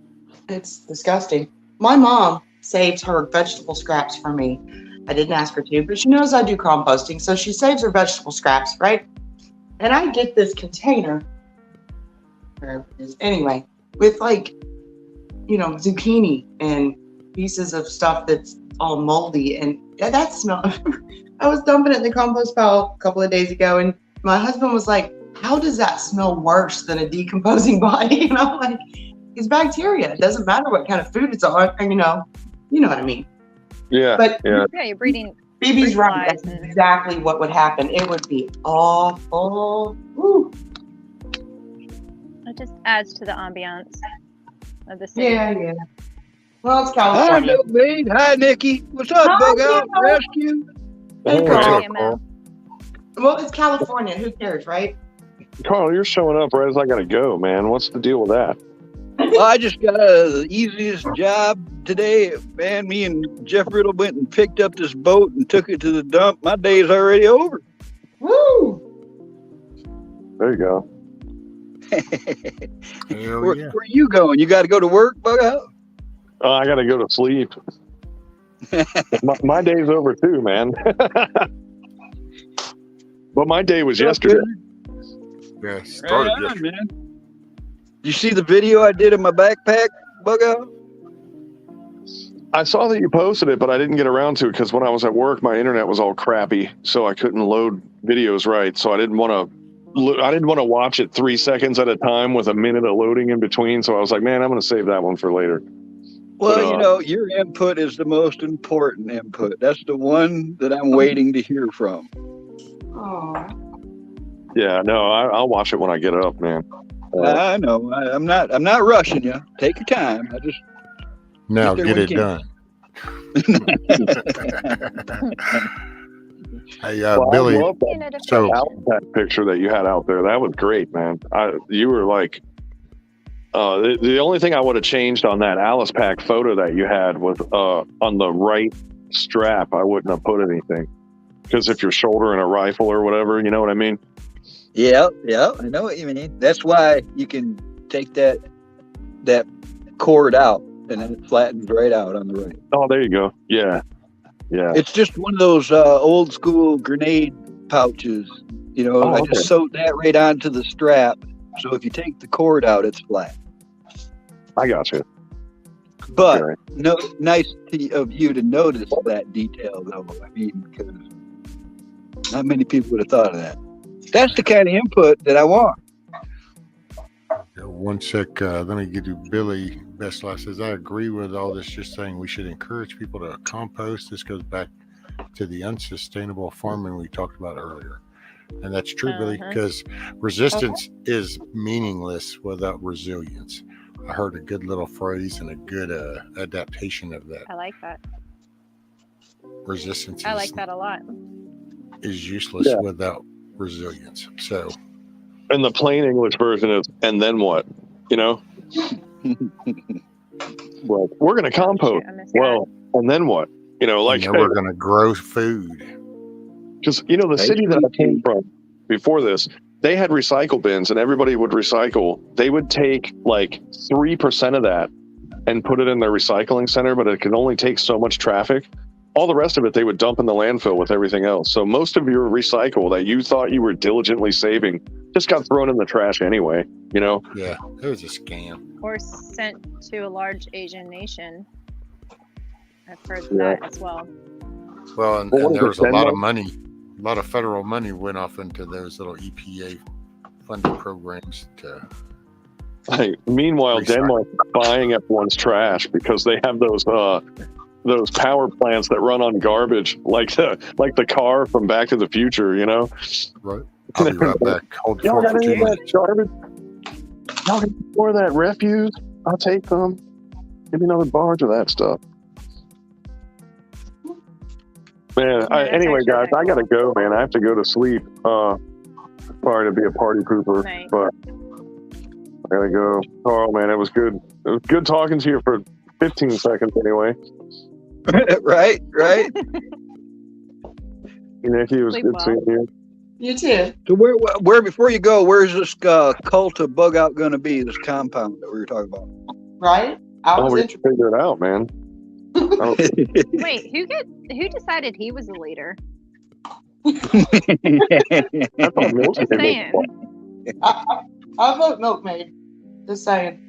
It's disgusting. My mom saves her vegetable scraps for me. I didn't ask her to, but she knows I do composting, so she saves her vegetable scraps, right? And I get this container, anyway, with like, zucchini and pieces of stuff that's all moldy, and that smell. I was dumping it in the compost pile a couple of days ago, and my husband was like, "How does that smell worse than a decomposing body?" And I'm like, it's bacteria. It doesn't matter what kind of food it's on. You know what I mean. Yeah. But you're breeding. Phoebe's right. That's exactly what would happen. It would be awful. Woo. It just adds to the ambiance of the city. Yeah. Well, it's California. Hi, Bill. Hi, Nikki. What's up, Bug Out Rescue? Hey, Carl. Well, it's California. Who cares, right? Carl, you're showing up right as I got to go, man. What's the deal with that? Well, I just got the easiest job today, man. Me and Jeff Riddle went and picked up this boat and took it to the dump. My day is already over. Woo! There you go. Where are you going? You got to go to work, Bug Out? I got to go to sleep. my day's over too, man. But my day was yesterday. Yeah, started yesterday. Man. You see the video I did in my backpack, Bug Out? I saw that you posted it, but I didn't get around to it because when I was at work, my internet was all crappy, so I couldn't load videos right. So I didn't want to watch it 3 seconds at a time with a minute of loading in between. So I was like, man, I'm going to save that one for later. Well, but, your input is the most important input. That's the one that I'm waiting to hear from. Oh. Yeah, no, I'll watch it when I get up, man. I know. I'm not rushing you. Take your time. I just now get it done. Hey, Billy. I love that picture that you had out there. That was great, man. You were like, the only thing I would have changed on that Alice Pack photo that you had was on the right strap. I wouldn't have put anything because if you're shouldering a rifle or whatever, you know what I mean. Yeah, I know what you mean. That's why you can take that cord out and then it flattens right out on the right. Oh, there you go. Yeah. It's just one of those old school grenade pouches. I just sewed that right onto the strap. So if you take the cord out, it's flat. I got you. But nice of you to notice that detail, though. I mean, because not many people would have thought of that. That's the kind of input that I want. One sec. Let me get to Billy Bestlaw says, I agree with all this, just saying we should encourage people to compost. This goes back to the unsustainable farming we talked about earlier. And that's true, Billy, because resistance is meaningless without resilience. I heard a good little phrase and a good adaptation of that. I like that. Resistance I like that a lot. Is useless without resilience. So, and the plain English version is, and then what? Well, we're going to compost. Well, and then what? We're going to grow food. Because, the city that I came from before this, they had recycle bins and everybody would recycle. They would take like 3% of that and put it in their recycling center, but it could only take so much traffic. All the rest of it, they would dump in the landfill with everything else. So most of your recycle that you thought you were diligently saving just got thrown in the trash anyway, you know? Yeah, it was a scam. Or sent to a large Asian nation. I've heard Yeah. that as well. Well, and What was there it, was a lot of Denmark? money, a lot of federal money went off into those little EPA funded programs to. Hey, meanwhile, Recycle. Denmark's buying everyone's trash because they have those power plants that run on garbage, like the car from Back to the Future, you know? Right. I'll be right back. Hold the Y'all fort got for any 2 of that minutes. garbage? Y'all got more of that refuse? I'll take some. Give me another barge of that stuff. Man, that's anyway, actually guys, kinda I gotta go, man. I have to go to sleep. Sorry to be a party pooper, Right. but I gotta go. Carl, man, it was good. It was good talking to you for 15 seconds anyway. Right. Nikki, it was Sleep good well. seeing you. You too. So where before you go, where's this cult of bug out going to be? This compound that we were talking about. Right? I Oh, was we interested. figure it out, man. Oh, Wait, who decided he was the leader? that's all milk Just in it. saying. I vote milkmaid. Just saying.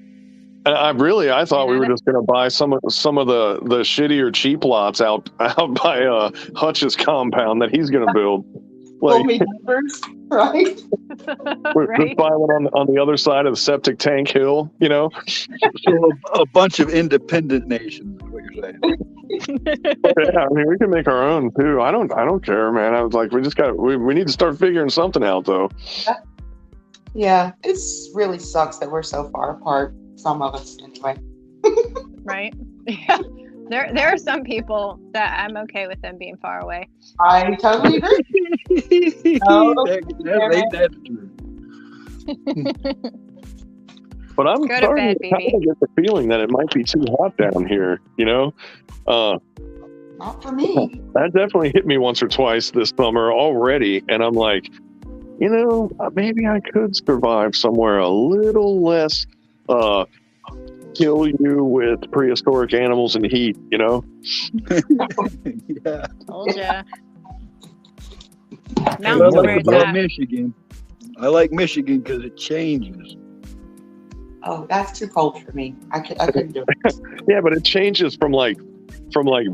I thought we were just gonna buy some of the shittier cheap lots out by Hutch's compound that he's gonna build. Pull Like me first, right? we're Right? just buying one on the other side of the septic tank hill, you know. So a bunch of independent nations, is what you're saying. Yeah, I mean we can make our own too. I don't care, man. I was like, we need to start figuring something out though. Yeah, it's really sucks that we're so far apart. Some of us, anyway. Right? Yeah. There are some people that I'm okay with them being far away. I totally agree. Oh, That's true. But I'm Go to starting bed, to kind baby. of get the feeling that it might be too hot down here, you know. not for me. That definitely hit me once or twice this summer already, and I'm like, you know, maybe I could survive somewhere a little less kill you with prehistoric animals and heat, you know? Yeah. Told ya. I Mountains like where it's about at. Michigan. I like Michigan because it changes. Oh, that's too cold for me. I couldn't do it. Yeah, but it changes from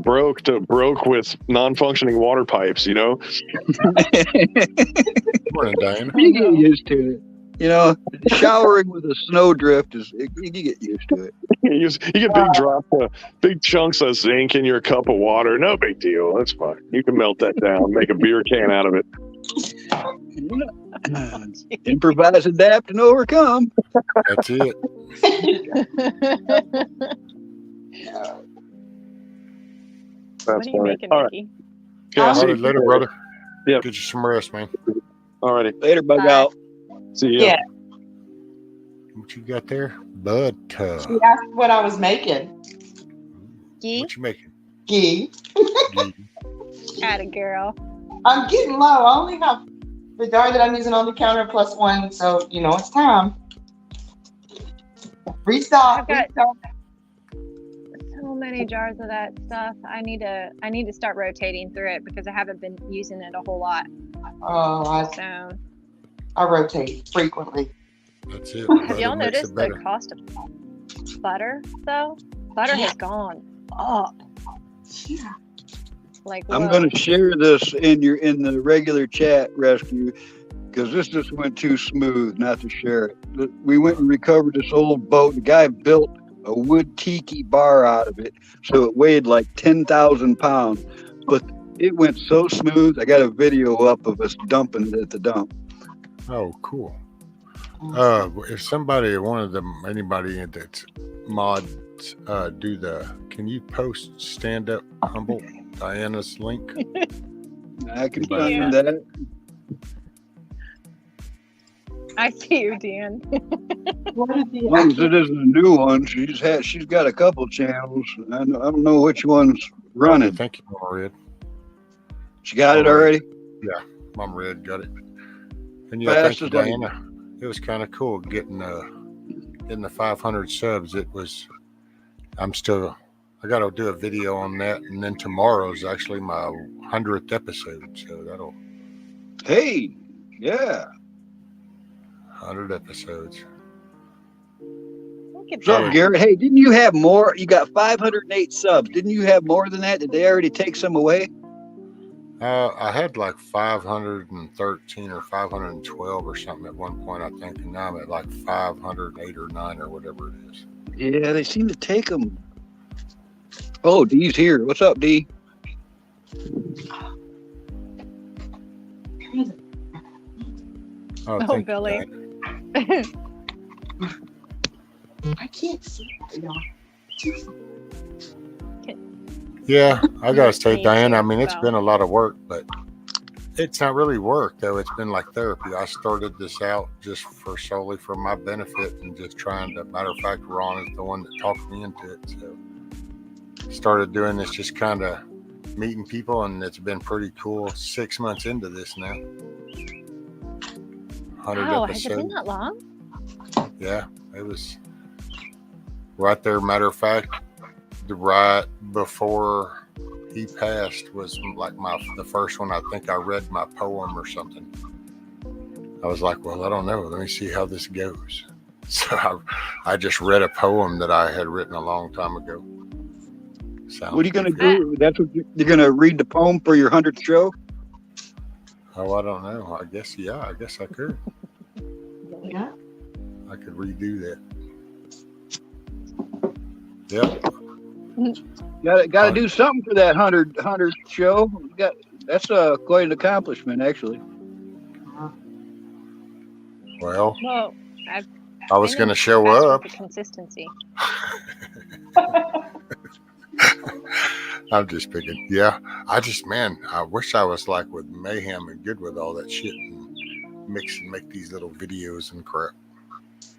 broke to broke with non-functioning water pipes, you know? Morning, Diana. You get used to it. You know, showering with a snowdrift you get used to it. You get big chunks of zinc in your cup of water. No big deal. That's fine. You can melt that down, make a beer can out of it. Improvise, adapt, and overcome. That's it. That's What are you funny. making, All right. Nikki? Okay, I'll see Later, you later, later. brother. Yeah. Get you some rest, man. All righty. Later, bug Bye. out. See ya. Yeah. What you got there? Bud. She asked what I was making. Gee, What you making? Gee. atta girl. I'm getting low. I only have the jar that I'm using on the counter plus one, so you know it's time. Restock. I've got- restock. So many jars of that stuff. I need to start rotating through it because I haven't been using it a whole lot. Oh, So I rotate frequently. That's it. have Butter y'all makes noticed it the better. cost of butter though? Butter has gone up. Yeah. Like I'm whoa. going to share this in the regular chat, Rescue, because this just went too smooth not to share it. We went and recovered this old boat. The guy built a wood tiki bar out of it, so it weighed like 10,000 pounds. But it went so smooth. I got a video up of us dumping it at the dump. Oh, cool. If anybody that's mods, can you post stand up humble Diana's link? I can Yeah. find that. I see you, Dan. What is As the long as it isn't a new one, she's got a couple channels. I don't know which one's running. Thank you, Mama Red. She got it already? Yeah, Mama Red got it. And yeah, thank Fast you, as lightning. Diana. It was kind of cool getting the 500 subs. I got to do a video on that, and then tomorrow's actually my 100th episode, so that'll. Hey, yeah. 100 episodes. What's up, Garrett? Hey, didn't you have more? You got 508 subs. Didn't you have more than that? Did they already take some away? I had like 513 or 512 or something at one point, I think, and now I'm at like 508 or 9 or whatever it is. Yeah, they seem to take them. Oh, D's here. What's up, D? Oh, Billy. I can't see y'all. Yeah, I gotta say, Diana, I mean, it's been a lot of work, but it's not really work, though. It's been like therapy. I started this out just solely for my benefit and just trying to, matter of fact, Ron is the one that talked me into it. So started doing this, just kind of meeting people, and it's been pretty cool. 6 months into this now. 100 Wow, episodes. has it been that long? Yeah, it was right there. Matter of fact, right before he passed was like the first one. I think I read my poem or something. I was like, well, I don't know. Let me see how this goes. So I just read a poem that I had written a long time ago. What are you going to do? That's what you're going to read the poem for your 100th show? Oh, I don't know. I guess I could. Yeah. I could redo that. Yep. Got to do something for that 100th show. That's quite an accomplishment, actually. Well, I was going to show up. The consistency. I'm just picking. Yeah, I wish I was like with Mayhem and good with all that shit and mix and make these little videos and crap.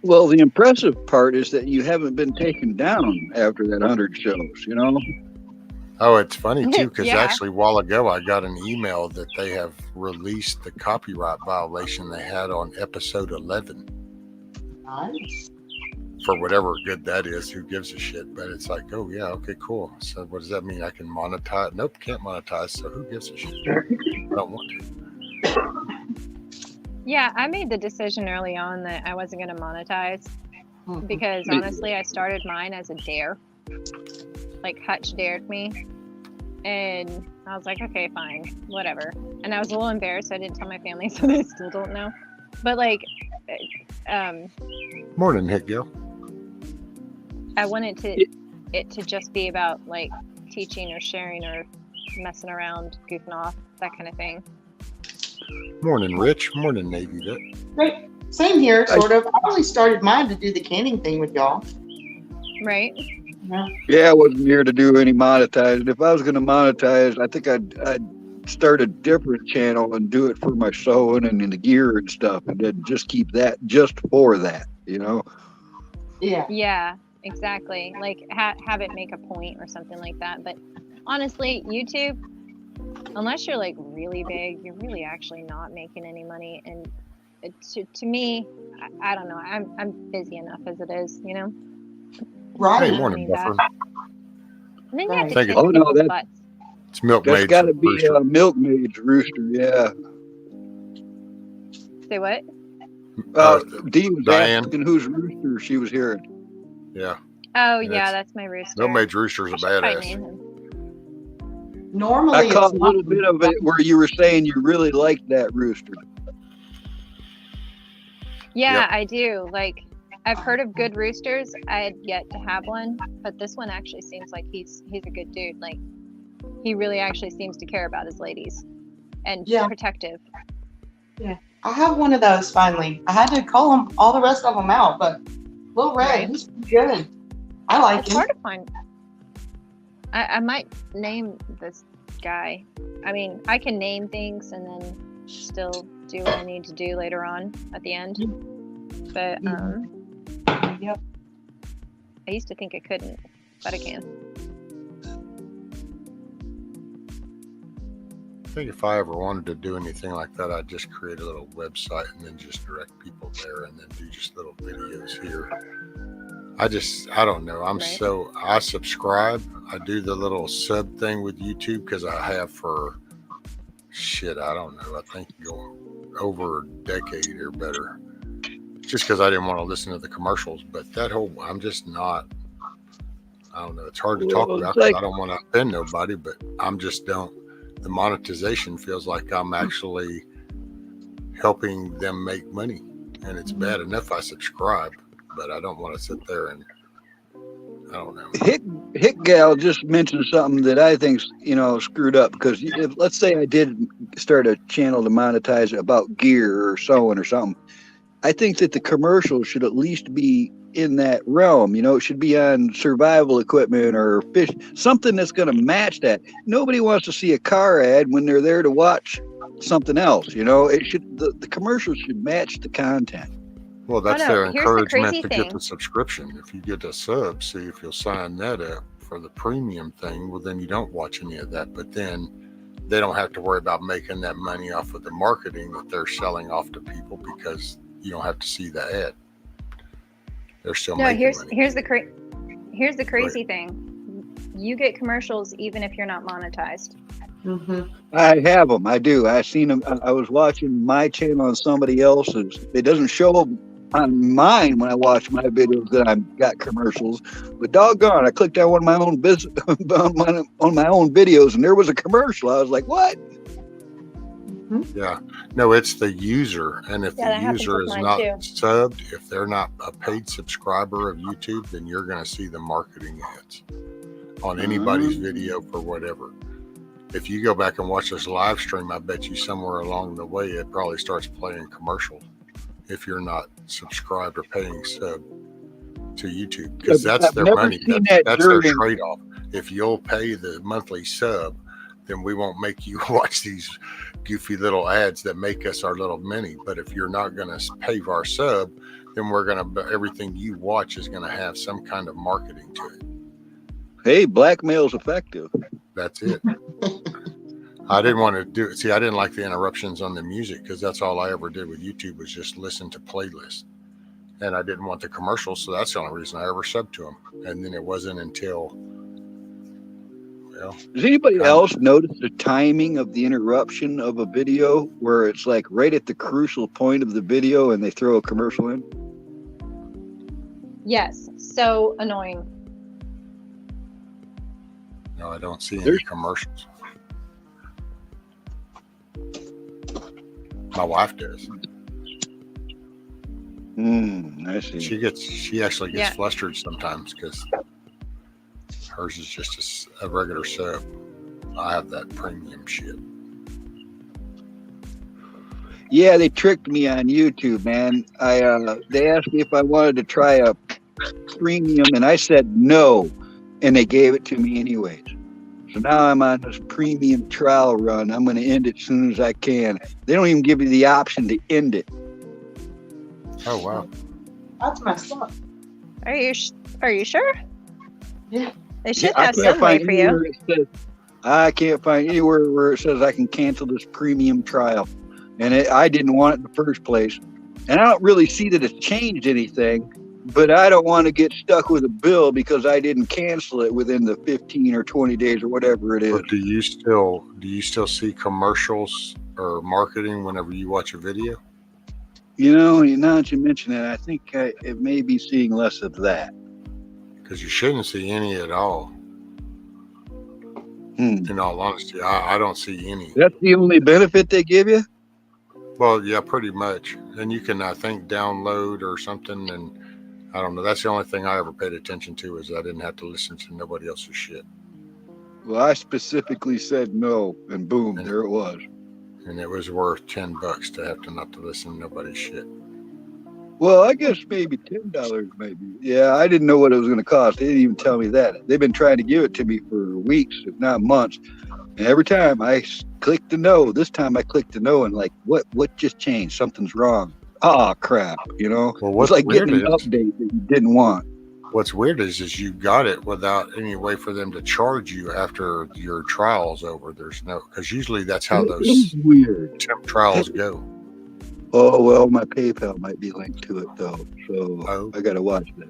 Well, the impressive part is that you haven't been taken down after that 100 shows, you know? Oh, it's funny too, because Yeah. actually a while ago I got an email that they have released the copyright violation they had on episode 11. Nice. For whatever good that is, who gives a shit? But it's like, oh yeah, okay, cool. So what does that mean? I can monetize? Nope, can't monetize. So who gives a shit? I don't want to. Yeah, I made the decision early on that I wasn't going to monetize because honestly, I started mine as a dare. Like Hutch dared me, and I was like, okay, fine, whatever. And I was a little embarrassed, so I didn't tell my family, so they still don't know. But like, Morning, Hit Gil. I wanted it to just be about like teaching or sharing or messing around, goofing off, that kind of thing. Morning, Rich. Morning, Navy Vet. Great. Same here, sort of. I only started mine to do the canning thing with y'all. Right. Yeah, I wasn't here to do any monetizing. If I was going to monetize, I think I'd start a different channel and do it for my sewing and the gear and stuff, and then just keep that just for that, you know? Yeah. Yeah, exactly. Like have it make a point or something like that. But honestly, YouTube, unless you're like really big, you're really actually not making any money. And to me, I don't know. I'm busy enough as it is, you know. Right. Hey, morning, Buffer. And then you have to Thank kiss you. Oh, no, people's butts. It's Milkmaid's that's got to be rooster. Milkmaid's rooster, yeah. Say what? Dee was Diane. asking whose rooster she was hearing. Yeah. Oh Yeah, yeah, that's my rooster. Milkmaid's rooster's a I should probably badass. name him. Normally, I caught it's a little bit of it where you were saying you really liked that rooster. Yeah, Yep. I do. Like, I've heard of good roosters. I had yet to have one, but this one actually seems like he's a good dude. Like, he really actually seems to care about his ladies and Yeah. protective. Yeah, I have one of those finally. I had to call them all the rest of them out, but Little Red, Right. he's pretty good. I like It's him. hard to find. I might name this guy. I mean, I can name things and then still do what I need to do later on at the end. But Yep. I used to think I couldn't, but I can. think if I ever wanted to do anything like that, I'd just create a little website and then just direct people there and then do just little videos here. I don't know. I subscribe. I do the little sub thing with YouTube because I have for I don't know. I think going over a decade or better. Just because I didn't want to listen to the commercials. But I'm just not. I don't know. It's hard to talk about because I don't want to offend nobody, but the monetization feels like I'm actually helping them make money. And it's bad enough I subscribe, but I don't want to sit there and, I don't know. Hick Gal just mentioned something that I think's, screwed up, because let's say I did start a channel to monetize about gear or sewing or something. I think that the commercials should at least be in that realm. It should be on survival equipment or fish, something that's going to match that. Nobody wants to see a car ad when they're there to watch something else. The commercials should match the content. Well, that's their encouragement to get the subscription. If you get a sub, see if you'll sign that up for the premium thing, well, then you don't watch any of that. But then they don't have to worry about making that money off of the marketing that they're selling off to people, because you don't have to see the ad. They're still making money. Here's the crazy thing. You get commercials even if you're not monetized. Mm-hmm. I have them. I do. I seen them. I was watching my channel on somebody else's. It doesn't show them on mine when I watch my videos that I've got commercials. But doggone, I clicked on one of my own on my own videos, and there was a commercial. I was like, "What?" Yeah. No, it's the user. And if the user is not subbed, if they're not a paid subscriber of YouTube, then you're going to see the marketing ads on anybody's video for whatever. If you go back and watch this live stream, I bet you somewhere along the way, it probably starts playing commercials if you're not subscribed or paying sub to YouTube, because that's their money. That's their trade-off. If you'll pay the monthly sub, then we won't make you watch these goofy little ads that make us our little money. But if you're not going to pay for our sub, then everything you watch is going to have some kind of marketing to it. Hey, blackmail's effective. That's it. I didn't want to do it. See, I didn't like the interruptions on the music, because that's all I ever did with YouTube was just listen to playlists. And I didn't want the commercials, so that's the only reason I ever subbed to them. And then it wasn't until, does anybody else notice the timing of the interruption of a video where it's like right at the crucial point of the video and they throw a commercial in? Yes, so annoying. No, I don't see any commercials. My wife does. I see. She actually gets flustered sometimes because hers is just a regular sub. I have that premium shit. Yeah, they tricked me on YouTube, man. They asked me if I wanted to try a premium, and I said no, and they gave it to me anyways. So now I'm on this premium trial run. I'm going to end it as soon as I can. They don't even give you the option to end it. Oh wow, that's messed up. Are you sure? Yeah. They should have some way for you. I can't find anywhere where it says I can cancel this premium trial. And I didn't want it in the first place. And I don't really see that it's changed anything, but I don't want to get stuck with a bill because I didn't cancel it within the 15 or 20 days or whatever it is. But do you still see commercials or marketing whenever you watch a video? Now that you mention it, I think it may be seeing less of that. Because you shouldn't see any at all. In all honesty, I don't see any. That's the only benefit they give you? Well, yeah, pretty much. And you can, I think, download or something. And I don't know. That's the only thing I ever paid attention to, is I didn't have to listen to nobody else's shit. Well, I specifically said no, and boom, there it was. And it was worth $10 to have to not to listen to nobody's shit. Well, I guess maybe $10 maybe. Yeah, I didn't know what it was going to cost. They didn't even tell me that. They've been trying to give it to me for weeks, if not months. And every time I clicked the no. This time I clicked the no, and like, what just changed? Something's wrong. Oh, crap, Well, it's like getting an update that you didn't want. What's weird is you got it without any way for them to charge you after your trial's over. There's no, because usually that's how It those is weird. temp trials go. Oh well, my PayPal might be linked to it though, so I gotta watch that.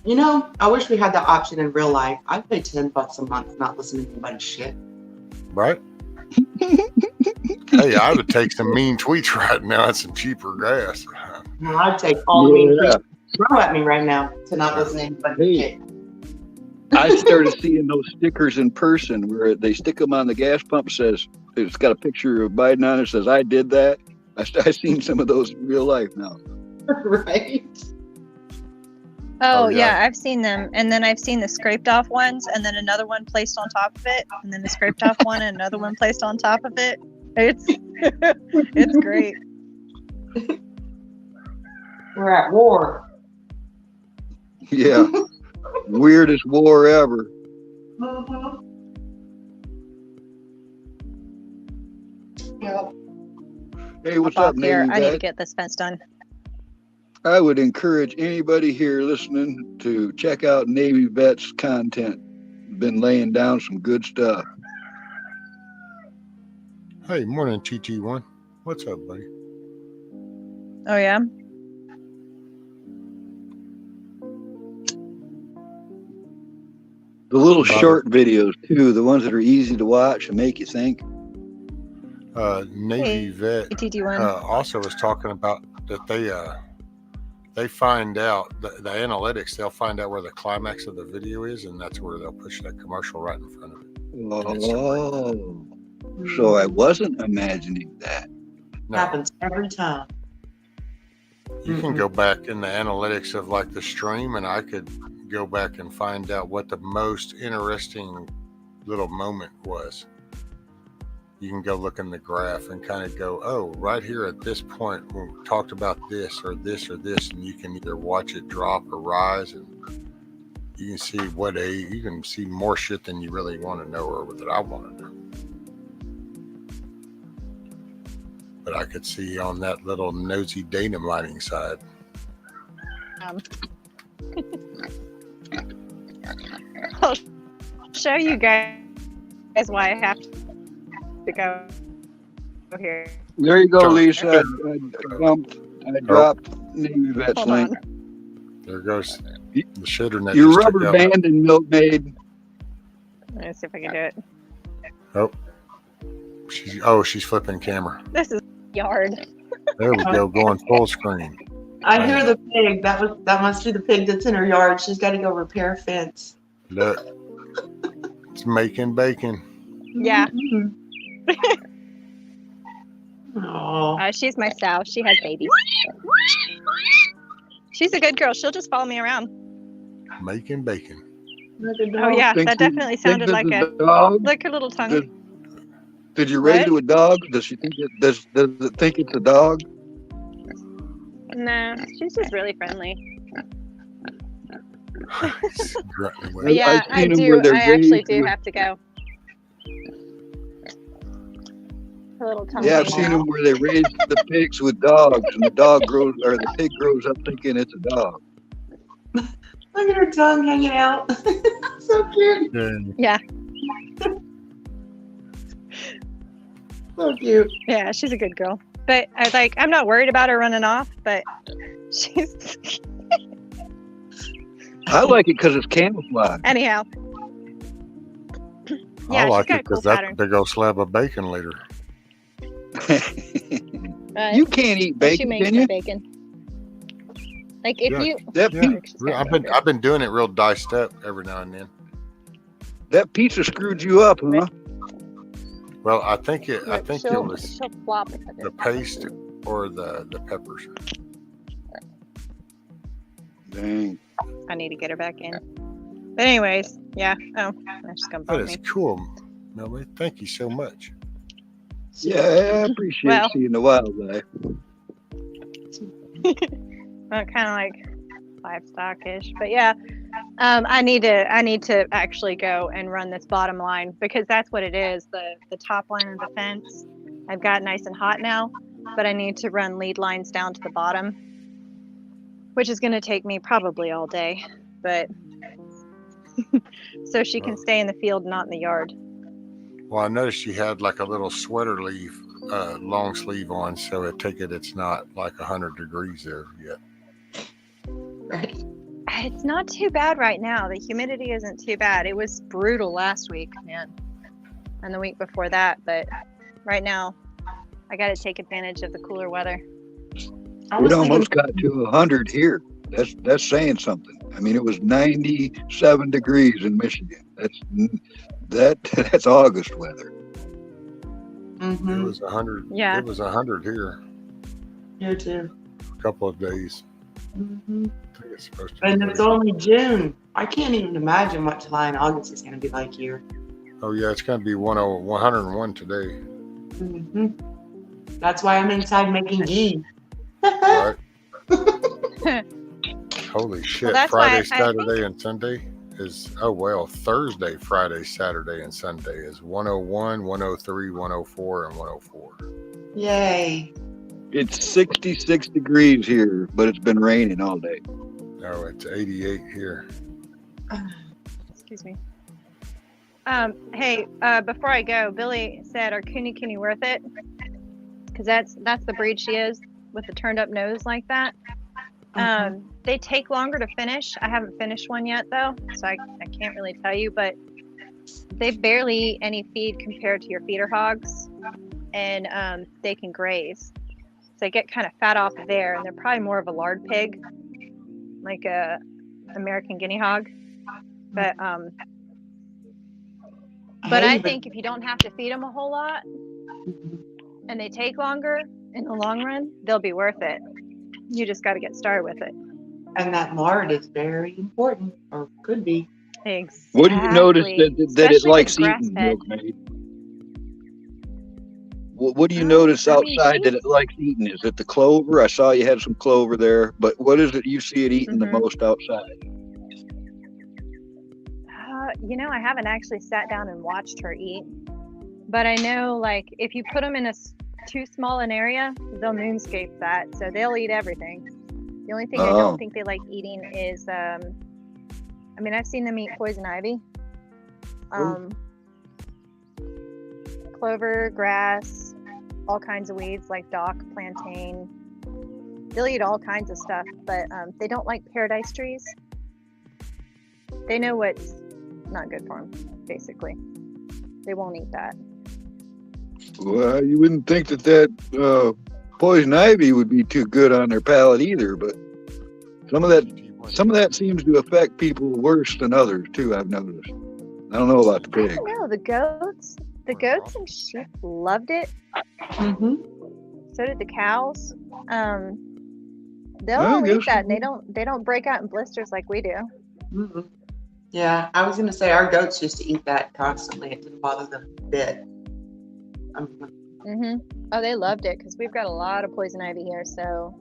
You know, I wish we had that option in real life. I'd pay $10 a month not listening to anybody's shit. Right? Hey, I would take some mean tweets right now and some cheaper gas. No, I'd take all the mean tweets throw at me right now to not listen to anybody's shit. I started seeing those stickers in person where they stick them on the gas pump. Says it's got a picture of Biden on it. Says I did that. I've seen some of those in real life now. Right. Oh, yeah, I've seen them. And then I've seen the scraped off ones and then another one placed on top of it. And then the scraped off one and another one placed on top of it. It's it's great. We're at war. Yeah. Weirdest war ever. Mm-hmm. Yep. Hey, what's Up up, here. Navy I need to Vet? get this fence done. I would encourage anybody here listening to check out Navy Vet's content. Been laying down some good stuff. Hey, morning, TT1. What's up, buddy? Oh, yeah? The little short videos too, the ones that are easy to watch and make you think. Navy Vet TT1. also was talking about that they find out the analytics. They'll find out where the climax of the video is, and that's where they'll push that commercial right in front of it. Oh, so I wasn't imagining that. No. Happens every time. You can go back in the analytics of like the stream, and I could go back and find out what the most interesting little moment was. You can go look in the graph and kind of go, oh, right here at this point, we talked about this or this or this, and you can either watch it drop or rise, and you can see you can see more shit than you really want to know or that I want to know. But I could see on that little nosy data mining side. I'll show you guys why I have to go here. There you go, Lisa. I dropped Navy Vet's Hold link. on. There goes the shitter net. Your rubber band and milkmaid. Let's see if I can do it. She's flipping camera. This is yard. There we go, going full screen. I hear the pig. That must be the pig that's in her yard. She's got to go repair a fence. Look, it's making bacon. Yeah. Oh. She's my sow. She has babies. She's a good girl. She'll just follow me around. Making bacon. Oh yeah, that definitely sounded like a dog. like her little tongue. Did you raise it with dogs? Does she think does it think it's a dog? No, she's just really friendly. But But yeah, I actually do have to go. Her little tongue. Yeah, I've seen them where they raise the pigs with dogs, and the pig grows up thinking it's a dog. Look at her tongue hanging out. So cute. Yeah. So cute. Yeah, she's a good girl. But I'm not worried about her running off, but she's I like it because it's camouflage. anyhow. Yeah, I like she's got it a cool because that's pattern. a big old slab of bacon later. You can't eat She bacon, makes can the you? bacon. Like if you I've been doing it real diced up every now and then. That pizza screwed you up, huh? Well, I think it was she'll flop with the it. paste or the peppers. Dang. I need to get her back in. But anyways, yeah. Oh, she's gonna That bump is me. cool, Melanie. Thank you so much. Yeah, I appreciate seeing the wildlife. Well, kind of like livestock-ish, but yeah. I need to actually go and run this bottom line because that's what it is. The top line of the fence, I've got nice and hot now, but I need to run lead lines down to the bottom, which is going to take me probably all day. but so she can stay in the field, not in the yard. Well, I noticed she had like a little sweater leaf, long sleeve on, so I take it it's not like 100 degrees there yet. Right. It's not too bad right now. The humidity isn't too bad. It was brutal last week, man, and the week before that. But right now, I got to take advantage of the cooler weather. It almost got to 100 here. That's saying something. I mean, it was 97 degrees in Michigan. That's August weather. Mm-hmm. It was 100. Yeah. It was 100 here. Here too. A couple of days. Mm-hmm. I think it's supposed to. And it's only June. I can't even imagine what July and August is going to be like here. Oh yeah, it's going to be 101 today. Mm-hmm. That's why I'm inside making ghee. Right. Holy shit! Well, Friday, Saturday, and Sunday is Thursday, Friday, Saturday, and Sunday is 101, 103, 104, and 104. Yay! It's 66 degrees here, but it's been raining all day. No, it's 88 here. Excuse me. Hey, before I go, Billy said, "Are Kuni worth it?" Because that's the breed she is, with the turned up nose like that. They take longer to finish. I haven't finished one yet though, so I can't really tell you, but they barely eat any feed compared to your feeder hogs, and they can graze. So they get kind of fat off of there, and they're probably more of a lard pig, like a American guinea hog. But I think if you don't have to feed them a whole lot, and they take longer, in the long run, they'll be worth it. You just got to get started with it. And that lard is very important, or could be. Exactly. What do you notice that it likes eating, grass-fed. Milkmaid? What do you notice outside that it likes eating? Is it the clover? I saw you had some clover there, but what is it you see it eating the most outside? I haven't actually sat down and watched her eat, but I know, like, if you put them in too small an area, they'll moonscape that, so they'll eat everything. The only thing I don't think they like eating is, I've seen them eat poison ivy, clover, grass, all kinds of weeds like dock, plantain. They'll eat all kinds of stuff, but they don't like paradise trees. They know what's not good for them, basically. They won't eat that. Well, you wouldn't think that poison ivy would be too good on their palate either, but some of that seems to affect people worse than others too. I've noticed. I don't know about the pig. I don't know. The goats and sheep loved it. Mm-hmm. So did the cows. They'll all eat that, and they don't break out in blisters like we do. Mm-hmm. Yeah, I was gonna say our goats used to eat that constantly. It didn't bother them a bit. Oh, they loved it because we've got a lot of poison ivy here. So.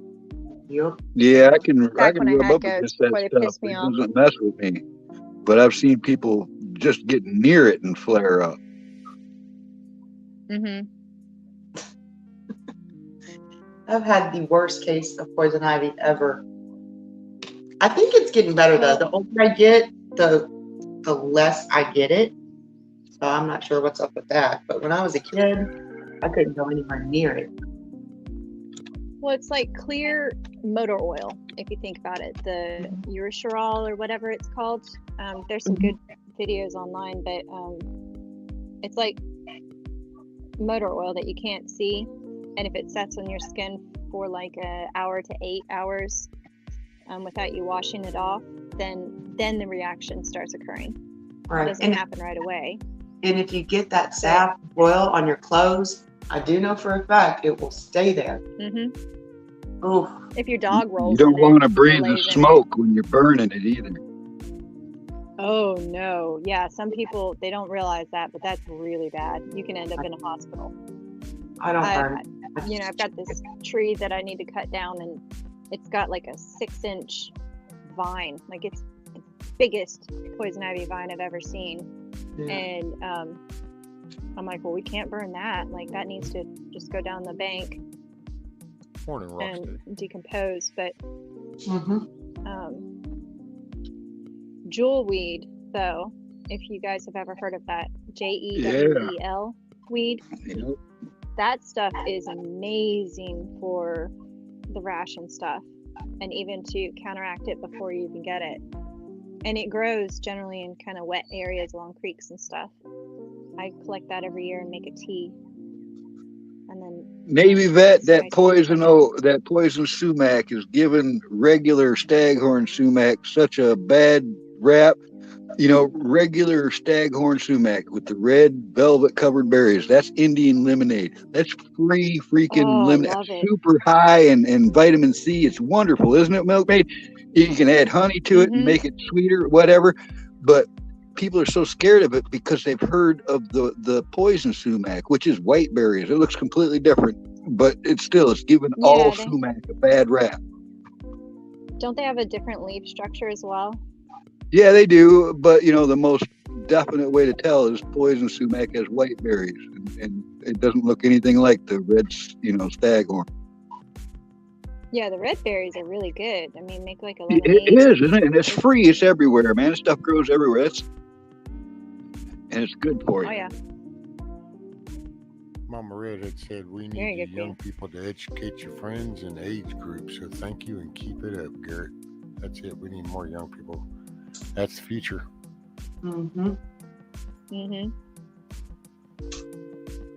Yep. Yeah, I can rub up goats, against that they stuff. pissed me It off. doesn't mess with me. But I've seen people just get near it and flare up. I've had the worst case of poison ivy ever. I think it's getting better though. The older I get, the less I get it. So I'm not sure what's up with that. But when I was a kid, I couldn't go anywhere near it. Well, it's like clear motor oil, if you think about it. The Urushiol or whatever it's called. There's some good videos online, but it's like motor oil that you can't see. And if it sets on your skin for like an hour to 8 hours without you washing it off, then the reaction starts occurring. Right. It doesn't happen right away. And if you get that salve oil on your clothes, I do know for a fact it will stay there. Oof. If your dog rolls, You don't want to breathe the smoke when you're burning it either. Oh no, yeah. Some people, they don't realize that, but that's really bad. You can end up in a hospital. I don't burn. I've got this tree that I need to cut down, and it's got like a 6-inch vine. Like it's the biggest poison ivy vine I've ever seen. Yeah. And I'm like, well, we can't burn that. Like that needs to just go down the bank and decompose. But jewel weed, though, if you guys have ever heard of that, JEWEL weed, Yep. that stuff is amazing for the rash and stuff, and even to counteract it before you even get it. And it grows generally in kind of wet areas along creeks and stuff. I collect that every year and make a tea. And then Navy vet, that nice poison sumac is giving regular staghorn sumac such a bad rap. You know, regular staghorn sumac with the red velvet covered berries. That's Indian lemonade. That's free freaking lemonade. love it. Super high and vitamin C. It's wonderful, isn't it, Milkmaid? You can add honey to it and make it sweeter, whatever. But people are so scared of it because they've heard of the poison sumac, which is white berries. It looks completely different, but it's giving all sumac a bad rap. Don't they have a different leaf structure as well? Yeah, they do, but you know, the most definite way to tell is poison sumac has white berries, and it doesn't look anything like the red, staghorn. Yeah, the red berries are really good. I mean, make like a It lemonade. is, isn't it? And it's free. It's everywhere, man. This stuff grows everywhere. And it's good for you. Oh yeah. Mama Red had said we Very need good you young people to educate your friends and age groups. So thank you and keep it up, Garrett. That's it. We need more young people. That's the future.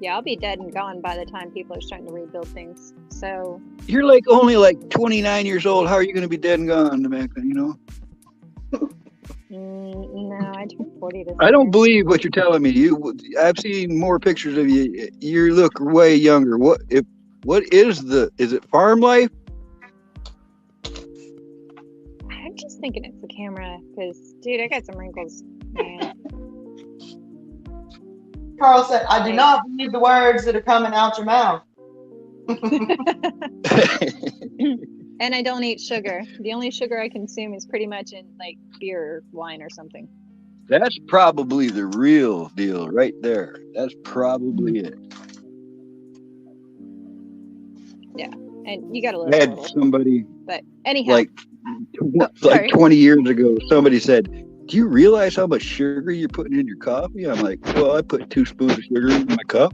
Yeah, I'll be dead and gone by the time people are starting to rebuild things. So You're only 29 years old. How are you going to be dead and gone, Samantha, no, I turned 40 this I don't year. believe what you're telling me. I've seen more pictures of you. You look way younger. Is it farm life? I'm just thinking it's the camera because, dude, I got some wrinkles, man. Carl said, I do not believe the words that are coming out your mouth. And I don't eat sugar. The only sugar I consume is pretty much in like beer or wine or something. That's probably the real deal right there. That's probably it. Yeah, and you gotta live I a had little. somebody But anyhow, like 20 years ago, somebody said, do you realize how much sugar you're putting in your coffee? I'm like, well, I put 2 spoons of sugar in my cup.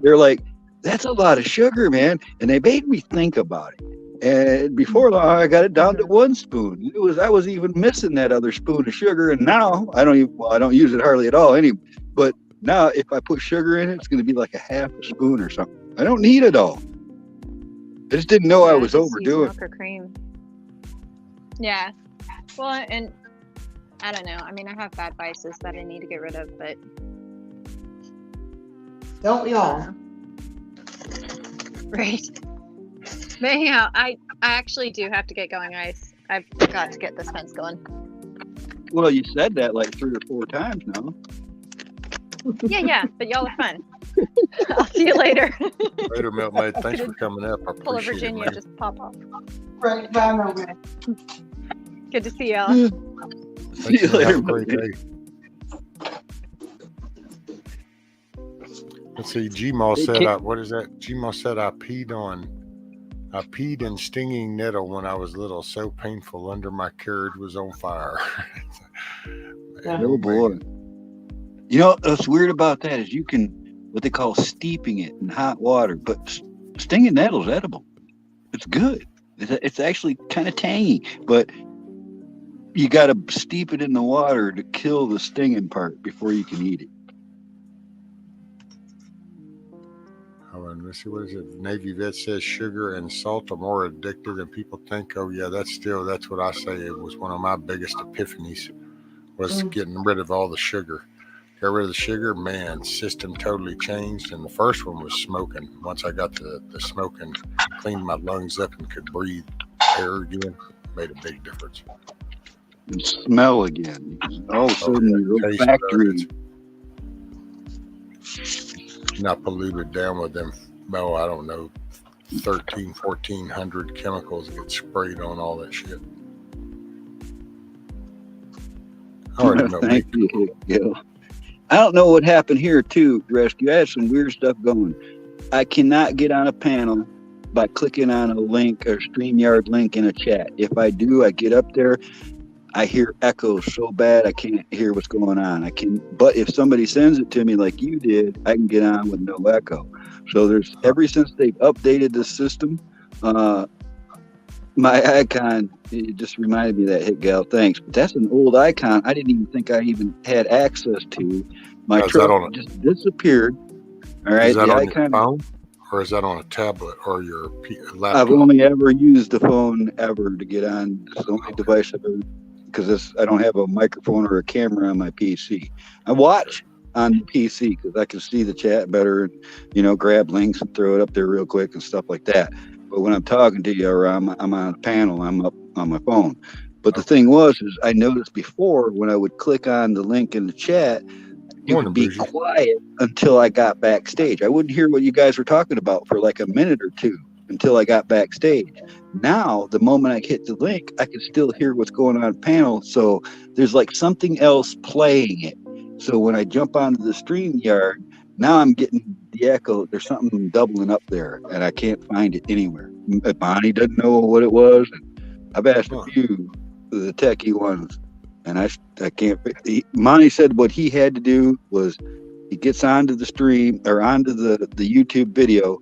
They're like, that's a lot of sugar, man. And they made me think about it. And before long, I got it down to 1 spoon. I was even missing that other spoon of sugar. And now I don't use it hardly at all anyway. But now if I put sugar in it, it's going to be like a half a spoon or something. I don't need it all. I just didn't know I was overdoing it. milk or cream. Yeah. Well, and I don't know. I mean, I have bad vices that I need to get rid of, but Don't we all? right. But anyhow, I actually do have to get going, guys. I've got to get this fence going. Well, you said that like 3 or 4 times now. Yeah, but y'all are fun. I'll see you later. Later, Milkmaid. Thanks for coming up. I Pull a appreciate Virginia, it, man. just pop off. Right, bye, Milkmaid. Good to see y'all. See you later, Have a great day. Let's see. Gmo said, what is that? Gmo said, I peed in stinging nettle when I was little. So painful. Under my carriage was on fire. Oh boy. You know what's weird about that is you can what they call steeping it in hot water, but stinging nettle's edible. It's good. It's actually kind of tangy, but you got to steep it in the water to kill the stinging part before you can eat it. Hold on, let's see, what is it? Navy vet says sugar and salt are more addictive than people think. Oh yeah, that's what I say. It was one of my biggest epiphanies was getting rid of all the sugar. Got rid of the sugar, man, system totally changed. And the first one was smoking. Once I got the smoking, cleaned my lungs up and could breathe air again, made a big difference. And smell again. All of a sudden your olfactory. Not polluted down with them, well, I don't know, 1,400 chemicals that get sprayed on all that shit. All right, thank you, Gil. I don't know what happened here too, Rescue. I had some weird stuff going. I cannot get on a panel by clicking on a link or StreamYard link in a chat. If I do, I get up there. I hear echoes so bad I can't hear what's going on. But if somebody sends it to me like you did, I can get on with no echo. So there's ever since they've updated the system, my icon, it just reminded me of that Hit Gal. Thanks, but that's an old icon. I didn't even think I even had access to. My truck just disappeared. All right, is that the on icon. Your phone, or is that on a tablet or your laptop? I've only ever used the phone ever to get on. It's the only device I've ever, because I don't have a microphone or a camera on my PC. I watch on the PC because I can see the chat better and, grab links and throw it up there real quick and stuff like that. But when I'm talking to you or I'm on a panel, I'm up on my phone. But the thing is I noticed before when I would click on the link in the chat, you could be quiet until I got backstage. I wouldn't hear what you guys were talking about for like a minute or two until I got backstage. Now, the moment I hit the link, I can still hear what's going on panel. So there's like something else playing it. So when I jump onto the StreamYard, now I'm getting the echo. There's something doubling up there, and I can't find it anywhere. Bonnie doesn't know what it was. I've asked a few of the techie ones, and I can't. Monty said what he had to do was he gets onto the stream or onto the YouTube video,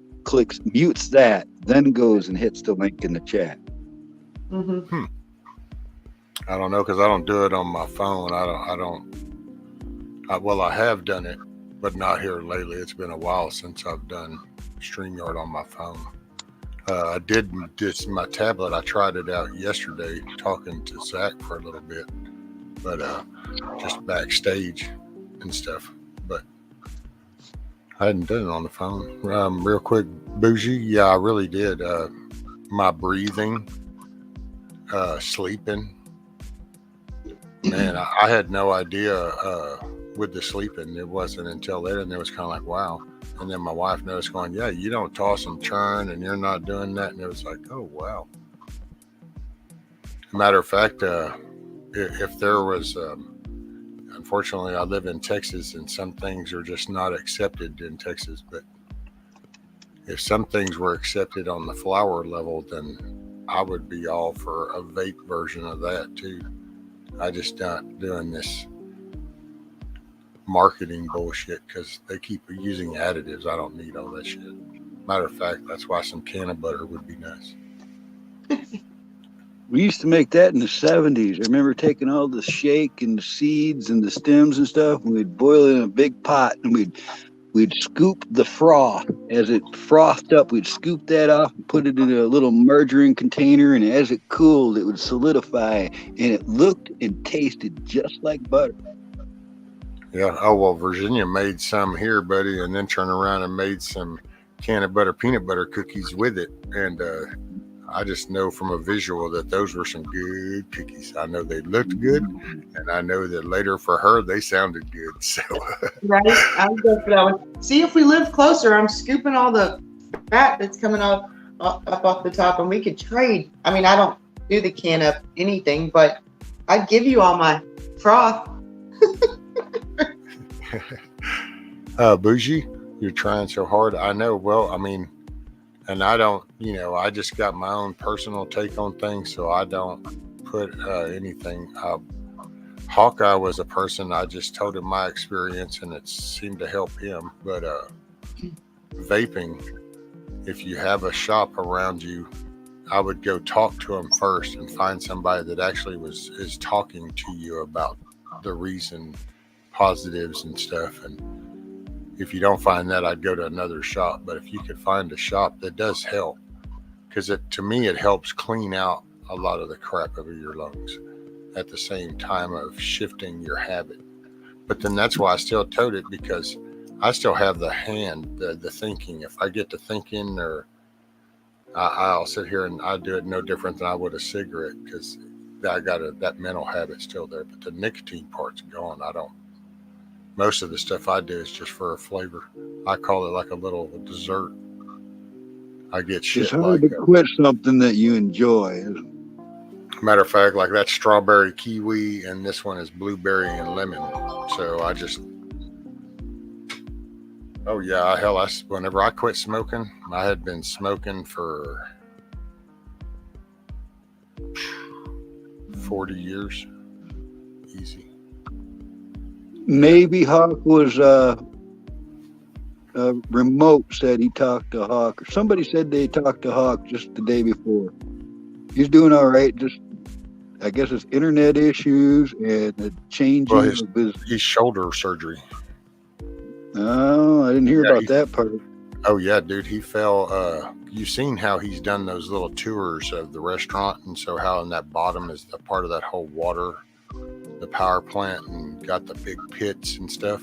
mutes that, then goes and hits the link in the chat. Mm-hmm. I don't know because I don't do it on my phone. I have done it, but not here lately. It's been a while since I've done StreamYard on my phone. I did this my tablet. I tried it out yesterday talking to Zach for a little bit, but just backstage and stuff. But I hadn't done it on the phone. Real quick, Bougie, yeah, I really did. My breathing, sleeping. Man, I had no idea with the sleeping. It wasn't until later, and it was kind of like, wow. And then my wife noticed going, yeah, you don't toss and churn, and you're not doing that. And it was like, oh, wow. Matter of fact, if there was, unfortunately, I live in Texas, and some things are just not accepted in Texas. But if some things were accepted on the flower level, then I would be all for a vape version of that, too. I just not doing this marketing bullshit because they keep using additives. I don't need all that shit. Matter of fact, that's why some can of butter would be nice. We used to make that in the 70s. I remember taking all the shake and the seeds and the stems and stuff, and we'd boil it in a big pot, and we'd scoop the froth. As it frothed up, we'd scoop that off and put it in a little margarine container, and as it cooled, it would solidify, and it looked and tasted just like butter. Yeah. Oh, well, Virginia made some here, buddy, and then turned around and made some can of butter peanut butter cookies with it. And I just know from a visual that those were some good cookies. I know they looked good, and I know that later for her, they sounded good. So right. I would go for that one. See, if we live closer, I'm scooping all the fat that's coming up off the top, and we could trade. I mean, I don't do the can of anything, but I'd give you all my froth. Bougie, you're trying so hard. I know. Well, I mean, and I don't, I just got my own personal take on things, so I don't put anything. Hawkeye was a person, I just told him my experience, and it seemed to help him. But vaping, if you have a shop around you, I would go talk to them first and find somebody that actually is talking to you about the reason, positives and stuff. And if you don't find that, I'd go to another shop. But if you could find a shop, that does help, because to me it helps clean out a lot of the crap out of your lungs at the same time of shifting your habit. But then that's why I still tote it, because I still have the thinking. If I get to thinking, or I'll sit here and I do it no different than I would a cigarette, because I got that mental habit still there. But the nicotine part's gone. Most of the stuff I do is just for a flavor. I call it like a little dessert. I get shit. It's hard to quit something that you enjoy. Matter of fact, like that strawberry kiwi, and this one is blueberry and lemon. So I just, oh yeah, hell, whenever I quit smoking, I had been smoking for 40 years. easy. Maybe Hawk was remote said he talked to Hawk, or somebody said they talked to Hawk just the day before. He's doing all right. Just I guess it's internet issues and the changing of his shoulder surgery. Oh, I didn't hear about that part. Oh yeah, dude, he fell. You've seen how he's done those little tours of the restaurant, and so how in that bottom is the part of that whole water, the power plant, and got the big pits and stuff.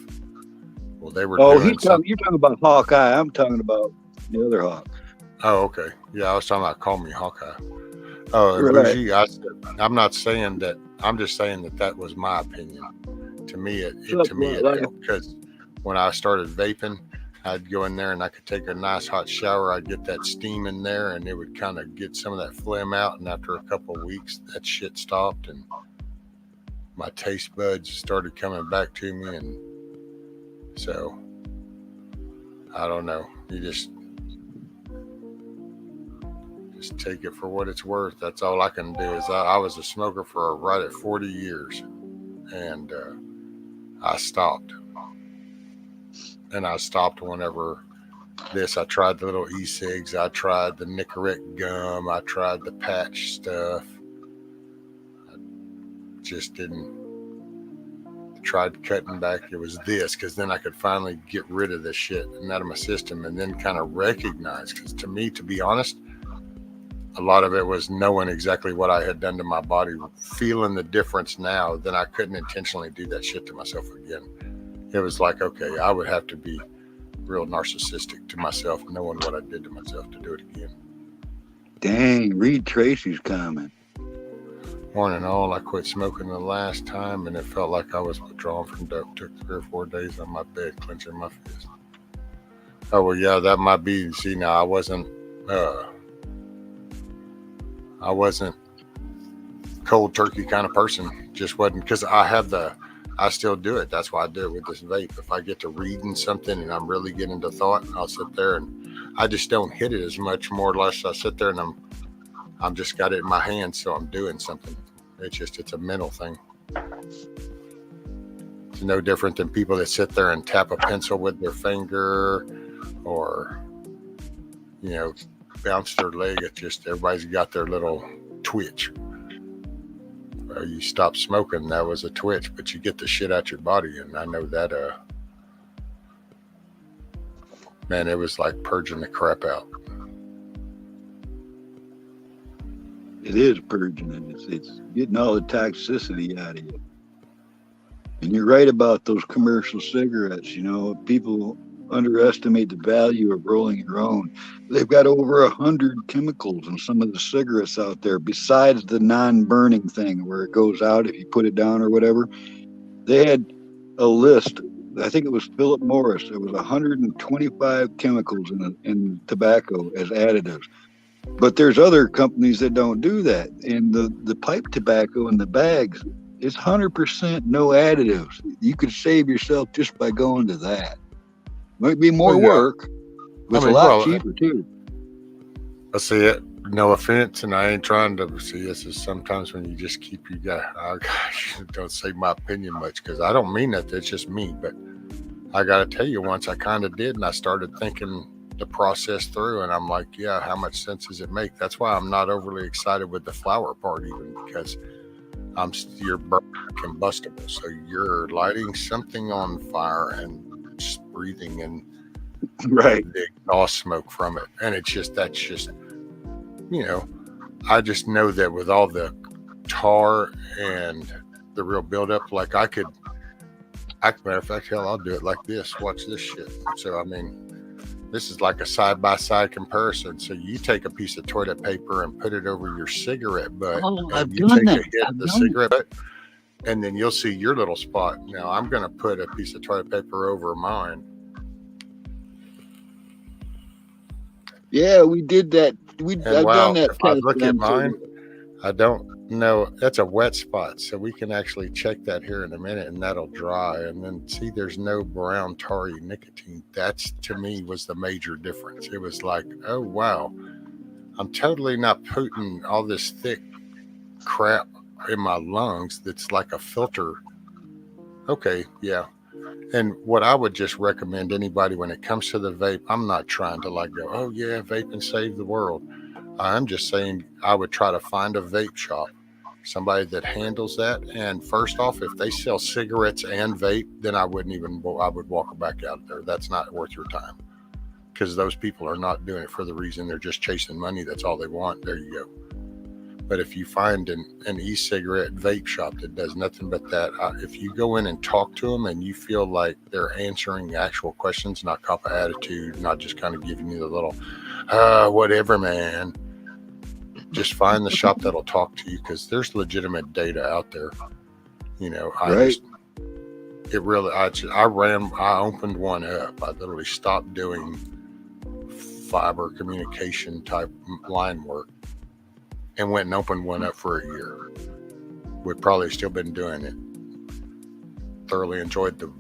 Well, they were. Oh, you're talking about Hawkeye. I'm talking about the other Hawk. Oh, okay. Yeah, I was talking about Call Me Hawkeye. Oh, Right. Bougie, I'm not saying that. I'm just saying that was my opinion. To me, because when I started vaping, I'd go in there and I could take a nice hot shower. I'd get that steam in there, and it would kind of get some of that phlegm out. And after a couple of weeks, that shit stopped, and my taste buds started coming back to me. And so, I don't know. You just take it for what it's worth. That's all I can do. Is I was a smoker for right at 40 years, and I stopped. And I stopped whenever I tried the little e-cigs. I tried the Nicorette gum. I tried the patch stuff. I just didn't. Tried cutting back. It was this, because then I could finally get rid of this shit and out of my system, and then kind of recognize, because to me, to be honest, a lot of it was knowing exactly what I had done to my body, feeling the difference now. Then I couldn't intentionally do that shit to myself again. It was like, okay, I would have to be real narcissistic to myself, knowing what I did to myself to do it again. Dang, read Tracy's comment. Morning all, I quit smoking the last time, and it felt like I was withdrawn from dope. Took 3 or 4 days on my bed, clenching my fist. Oh, well, yeah, that might be. See, now I wasn't cold turkey kind of person. Just wasn't, because I still do it. That's why I do it with this vape. If I get to reading something and I'm really getting into thought, I'll sit there and I just don't hit it as much. More or less, I sit there and I'm just got it in my hand, so I'm doing something. It's a mental thing. It's no different than people that sit there and tap a pencil with their finger, or bounce their leg. It's just everybody's got their little twitch. You stop smoking, that was a twitch, but you get the shit out your body. And I know that, man, it was like purging the crap out. It is purging, and it's getting all the toxicity out of you. And you're right about those commercial cigarettes. People underestimate the value of rolling your own. They've got over 100 chemicals in some of the cigarettes out there, besides the non-burning thing where it goes out if you put it down or whatever. They had a list. I think it was Philip Morris. There was 125 chemicals in tobacco as additives. But there's other companies that don't do that. And the pipe tobacco in the bags is 100% no additives. You could save yourself just by going to that. Might be more work, but it's a lot cheaper too. I see it. No offense, and I ain't trying to see this. Is sometimes when you just keep don't say my opinion much, because I don't mean that. It's just me. But I got to tell you, once I kind of did, and I started thinking the process through, and I'm like, yeah, how much sense does it make? That's why I'm not overly excited with the flower part, even, because you're combustible, so you're lighting something on fire and just breathing in the exhaust smoke from it. And that's just I just know that with all the tar and the real buildup, like matter of fact, hell, I'll do it like this. Watch this shit. So I mean, this is like a side-by-side comparison. So you take a piece of toilet paper and put it over your cigarette butt, and you take a hit of the cigarette butt, and then you'll see your little spot. Now I'm going to put a piece of toilet paper over mine. Yeah, we did that. I've done that. If I look at mine, I don't know. That's a wet spot, so we can actually check that here in a minute, and that'll dry. And then see, there's no brown tarry nicotine. That's, to me, was the major difference. It was like, oh wow, I'm totally not putting all this thick crap in my lungs that's like a filter. Okay, yeah. And what I would just recommend anybody when it comes to the vape, I'm not trying to like go, oh yeah, vape and save the world. I'm just saying I would try to find a vape shop, somebody that handles that. And first off, if they sell cigarettes and vape, then I would walk back out there. That's not worth your time, because those people are not doing it for the reason they're just chasing money. That's all they want. There you go. But if you find an e-cigarette vape shop that does nothing but that, if you go in and talk to them and you feel like they're answering actual questions, not cop of attitude, not just kind of giving you the little, whatever, man, just find the shop that'll talk to you, because there's legitimate data out there. You know, I opened one up. I literally stopped doing fiber communication type line work and went and opened one up for a year. We've probably still been doing it. Thoroughly enjoyed the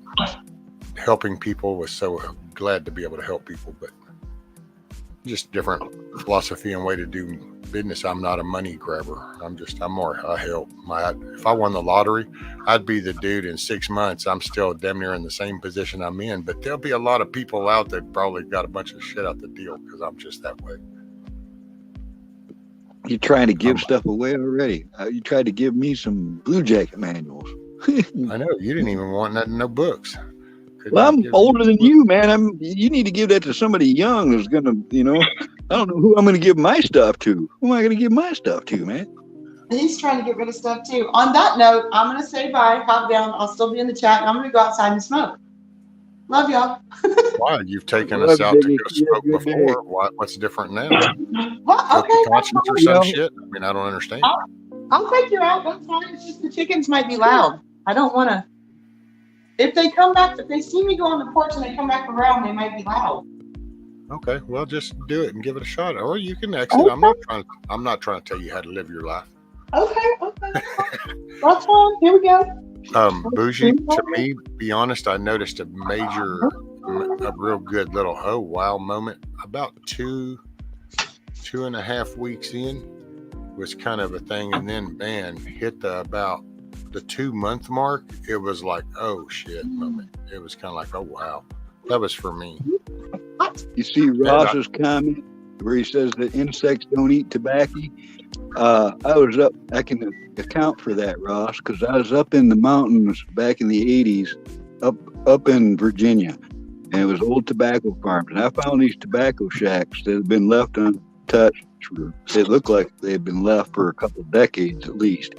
helping people. Was so glad to be able to help people, but just different philosophy and way to do business. I'm not a money grabber. I'm more a help. If I won the lottery, I'd be the dude in 6 months. I'm still damn near in the same position I'm in, but there'll be a lot of people out that probably got a bunch of shit out the deal because I'm just that way. You're trying to give stuff away already. You tried to give me some Blue Jacket manuals. I know you didn't even want nothing, no books. Well, I'm older than you, man. You need to give that to somebody young who's gonna, I don't know who I'm gonna give my stuff to. Who am I gonna give my stuff to, man? He's trying to get rid of stuff too. On that note, I'm gonna say bye, hop down. I'll still be in the chat, and I'm gonna go outside and smoke. Love y'all. Why? You've taken us out to go smoke before. What's different now? Well, okay. Conscience or some shit? I mean, I don't understand. I'll take you out. That's fine. It's just the chickens might be loud. I don't want to. If they come back, if they see me go on the porch and they come back around, they might be loud. Okay, well, just do it and give it a shot, or you can exit. Okay. I'm not trying to tell you how to live your life. Okay. That's fine. Here we go. Bougie, to me, be honest, I noticed a real good little oh wow moment about 2.5 weeks in was kind of a thing, and then man hit about the 2-month mark. It was like, oh shit moment. It was kind of like, oh wow, that was for me. You see Ross's comment where he says that insects don't eat tobacco. I can account for that, Ross, because I was up in the mountains back in the 80s, up in Virginia, and it was old tobacco farms, and I found these tobacco shacks that had been left untouched. It looked like they had been left for a couple of decades at least,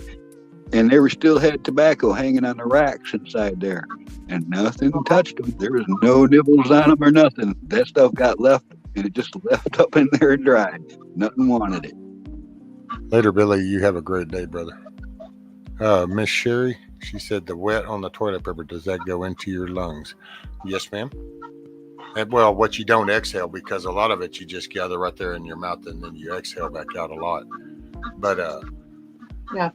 and they still had tobacco hanging on the racks inside there, and nothing touched them. There was no nibbles on them or nothing. That stuff got left, and it just left up in there and dried. Nothing wanted it. Later, Billy. You have a great day, brother. Miss Sherry, she said the wet on the toilet paper, does that go into your lungs? Yes, ma'am. And well, what you don't exhale, because a lot of it you just gather right there in your mouth and then you exhale back out a lot. But yeah,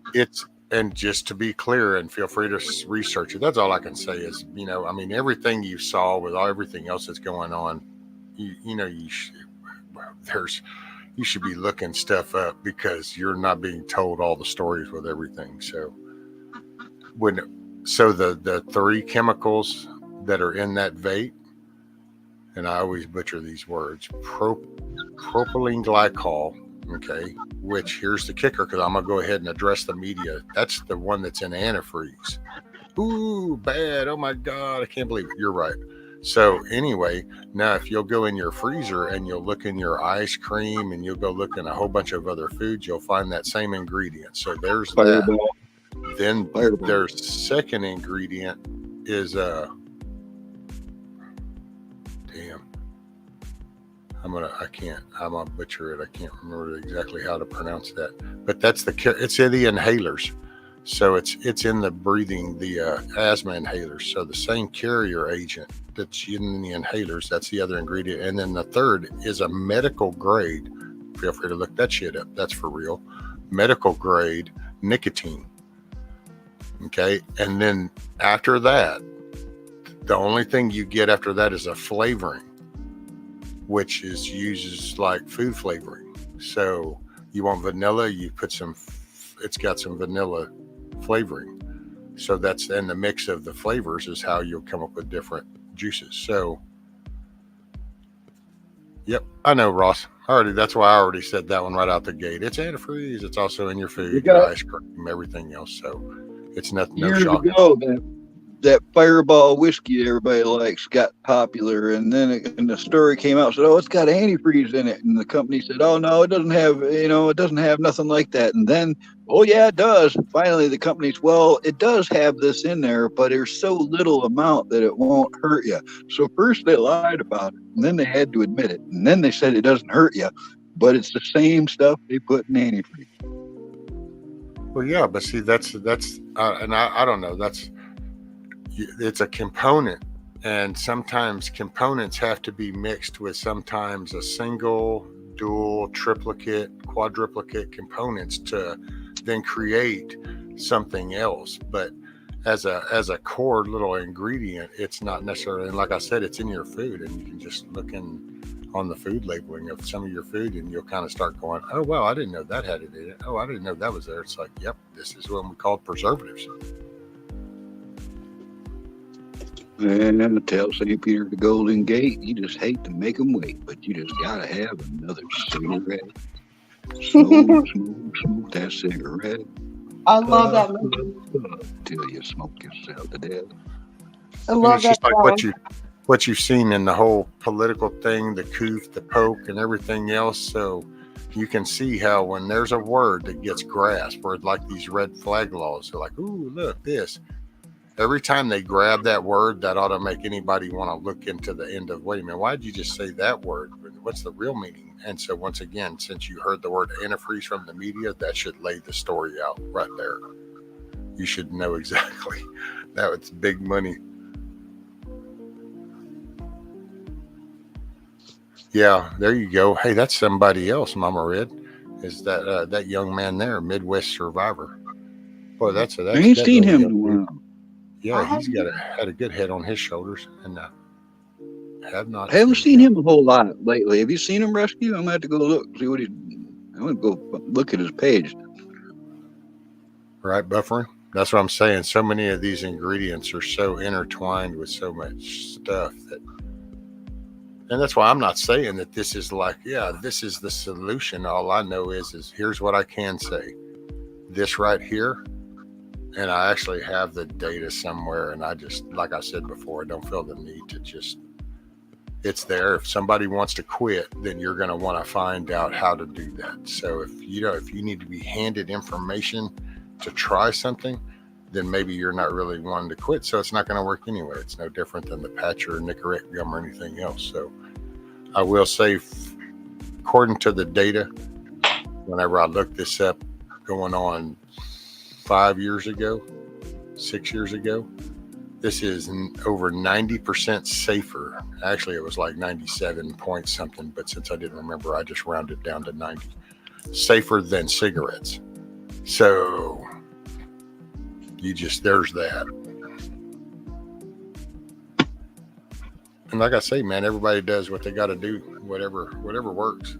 and just to be clear, and feel free to research it. That's all I can say is, I mean, everything you saw with everything else that's going on, you should be looking stuff up, because you're not being told all the stories with everything. So the 3 chemicals that are in that vape, and I always butcher these words, propylene glycol, okay, which here's the kicker, because I'm going to go ahead and address the media. That's the one that's in antifreeze. Ooh, bad. Oh my God, I can't believe it. You're right. So anyway, now if you'll go in your freezer and you'll look in your ice cream and you'll go look in a whole bunch of other foods, you'll find that same ingredient. So there's Fireball. That. Then their second ingredient is I'm gonna butcher it. I can't remember exactly how to pronounce that. But it's in the inhalers. So it's in the breathing, the asthma inhalers. So the same carrier agent that's in the inhalers, that's the other ingredient. And then the third is a medical grade. Feel free to look that shit up. That's for real. Medical grade nicotine. Okay. And then after that, the only thing you get after that is a flavoring, which uses like food flavoring. So you want vanilla, you put some it's got some vanilla flavoring. So that's, and the mix of the flavors is how you'll come up with different juices. So, yep, I know, Ross. That's why I already said that one right out the gate. It's antifreeze. It's also in your You food, your got ice cream, everything else. So it's no years shock. ago that Fireball whiskey everybody likes got popular, and then the story came out, said, "Oh, it's got antifreeze in it," and the company said, "Oh no, it doesn't have, it doesn't have nothing like that." And then, "Oh yeah, it does." Finally, the company's, "Well, it does have this in there, but there's so little amount that it won't hurt you." So first they lied about it, and then they had to admit it, and then they said it doesn't hurt you, but it's the same stuff they put in antifreeze. Well, yeah, but see, that's and I don't know. It's a component, and sometimes components have to be mixed with sometimes a single, dual, triplicate, quadruplicate components to then create something else. But as a core little ingredient, it's not necessarily, and like I said, it's in your food, and you can just look on the food labeling of some of your food, and you'll kind of start going, "Oh wow, I didn't know that had it in it. Oh, I didn't know that was there." It's like, yep, this is what we call preservatives. And tell St. Peter the Golden Gate, you just hate to make them wait, but you just gotta have another cigarette. Smoke that cigarette. I love that movie. Till you smoke yourself to death. I love it's that just like song. what you've seen in the whole political thing, the coof, the poke, and everything else. So you can see how when there's a word that gets grasped, or like these red flag laws, they're like, "Ooh, look this." Every time they grab that word, that ought to make anybody want to look into the end of, wait a minute, why did you just say that word? What's the real meaning? And so once again, since you heard the word antifreeze from the media, that should lay the story out right there. You should know exactly. That was big money. Yeah, there you go. Hey, that's somebody else, Mama Red. Is that young man there, Midwest Survivor? Boy, I ain't seen him in a while. Yeah, he's had a good head on his shoulders, and I haven't seen him a whole lot lately. Have you seen him, Rescue? I'm gonna have to go look, see what he's. I'm gonna go look at his page. Right, buffering. That's what I'm saying. So many of these ingredients are so intertwined with so much stuff and that's why I'm not saying that this is like, yeah, this is the solution. All I know is here's what I can say. This right here. And I actually have the data somewhere, and I just, like I said before, I don't feel the need to just, it's there. If somebody wants to quit, then you're going to want to find out how to do that. So if you need to be handed information to try something, then maybe you're not really wanting to quit. So it's not going to work anyway. It's no different than the patch or Nicorette gum or anything else. So I will say, according to the data, whenever I looked this up going on 5 years ago, 6 years ago, this is over 90% safer. Actually, it was like 97 point something, but since I didn't remember, I just rounded down to 90. Safer than cigarettes. So there's that. And like I say, man, everybody does what they got to do, whatever works.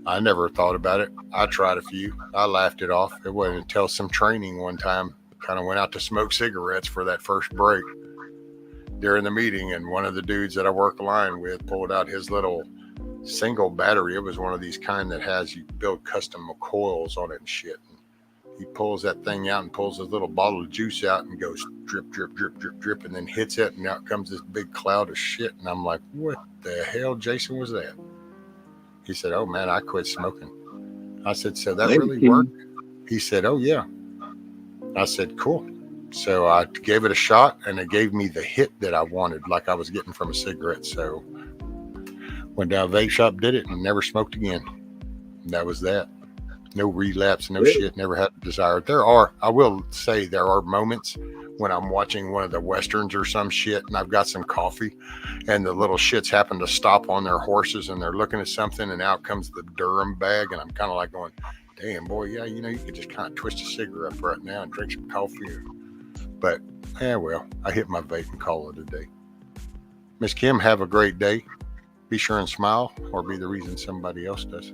I never thought about it. I tried a few. I laughed it off. It wasn't until some training one time, kind of went out to smoke cigarettes for that first break during the meeting. And one of the dudes that I work a line with pulled out his little single battery. It was one of these kind that has, you build custom coils on it and shit. And he pulls that thing out and pulls his little bottle of juice out and goes drip, drip, drip, drip, drip, and then hits it. And out comes this big cloud of shit. And I'm like, what the hell, Jason, was that? He said, "Oh man, I quit smoking." I said, "So that really worked?" He said, "Oh yeah." I said, "Cool." So I gave it a shot, and it gave me the hit that I wanted, like I was getting from a cigarette. So went down to a vape shop, did it, and never smoked again. And that was that. No relapse, no shit, never had a desire. I will say there are moments when I'm watching one of the Westerns or some shit, and I've got some coffee, and the little shits happen to stop on their horses, and they're looking at something, and out comes the Durham bag, and I'm kind of like going, damn, boy, yeah, you could just kind of twist a cigarette up right now and drink some coffee. But, well, I hit my vape and call it a day. Miss Kim, have a great day. Be sure and smile, or be the reason somebody else does.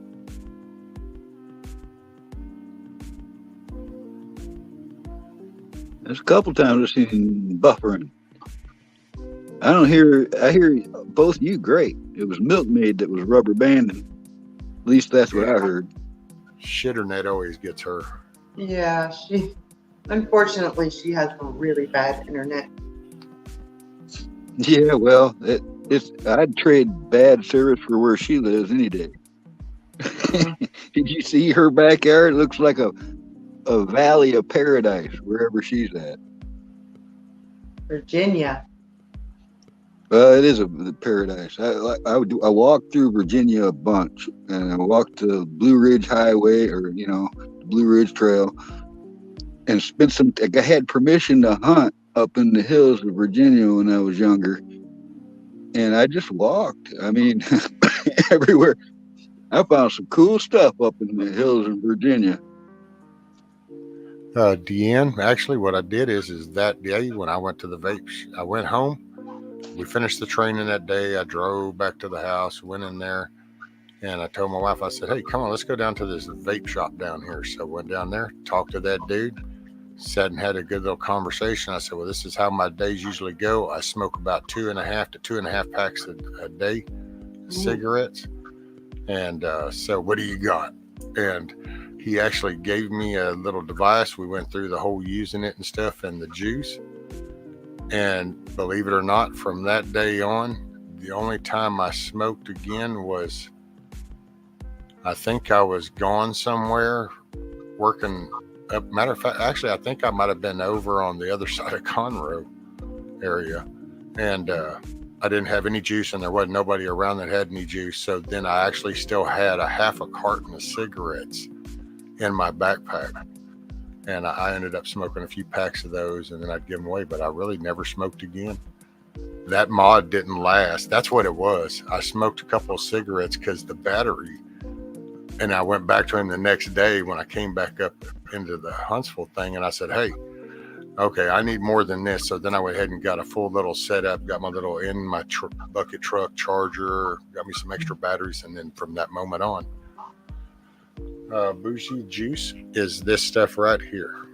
There's a couple times I've seen buffering. I hear both you great. It was Milkmaid that was rubber banding. At least that's what I heard. Shitternet always gets her. Yeah, unfortunately she has a really bad internet. Yeah, well, I'd trade bad service for where she lives any day. Did you see her backyard? It looks like a valley of paradise wherever she's at. Virginia. It is a paradise. I walked through Virginia a bunch, and I walked the Blue Ridge Highway, or the Blue Ridge Trail, and I had permission to hunt up in the hills of Virginia when I was younger, and I just walked. I mean, everywhere. I found some cool stuff up in the hills in Virginia. Deanne, actually, what I did is that day when I went to the vapes, I went home. We finished the training that day. I drove back to the house, went in there, and I told my wife, I said, hey, come on, let's go down to this vape shop down here. So I went down there, talked to that dude, sat and had a good little conversation. I said, well, this is how my days usually go. I smoke about 2.5 to 2.5 packs a day, cigarettes. And so what do you got? And he actually gave me a little device. We went through the whole using it and stuff and the juice. And believe it or not, from that day on, the only time I smoked again was, I think I was gone somewhere working up. Matter of fact, actually, I think I might have been over on the other side of Conroe area. And I didn't have any juice, and there wasn't nobody around that had any juice. So then I actually still had a half a carton of cigarettes in my backpack. And I ended up smoking a few packs of those, and then I'd give them away, but I really never smoked again. That mod didn't last. That's what it was. I smoked a couple of cigarettes because the battery, and I went back to him the next day when I came back up into the Huntsville thing, and I said, hey, okay, I need more than this. So then I went ahead and got a full little setup, got my little in my bucket truck charger, got me some extra batteries, and then from that moment on, bougie juice is this stuff right here.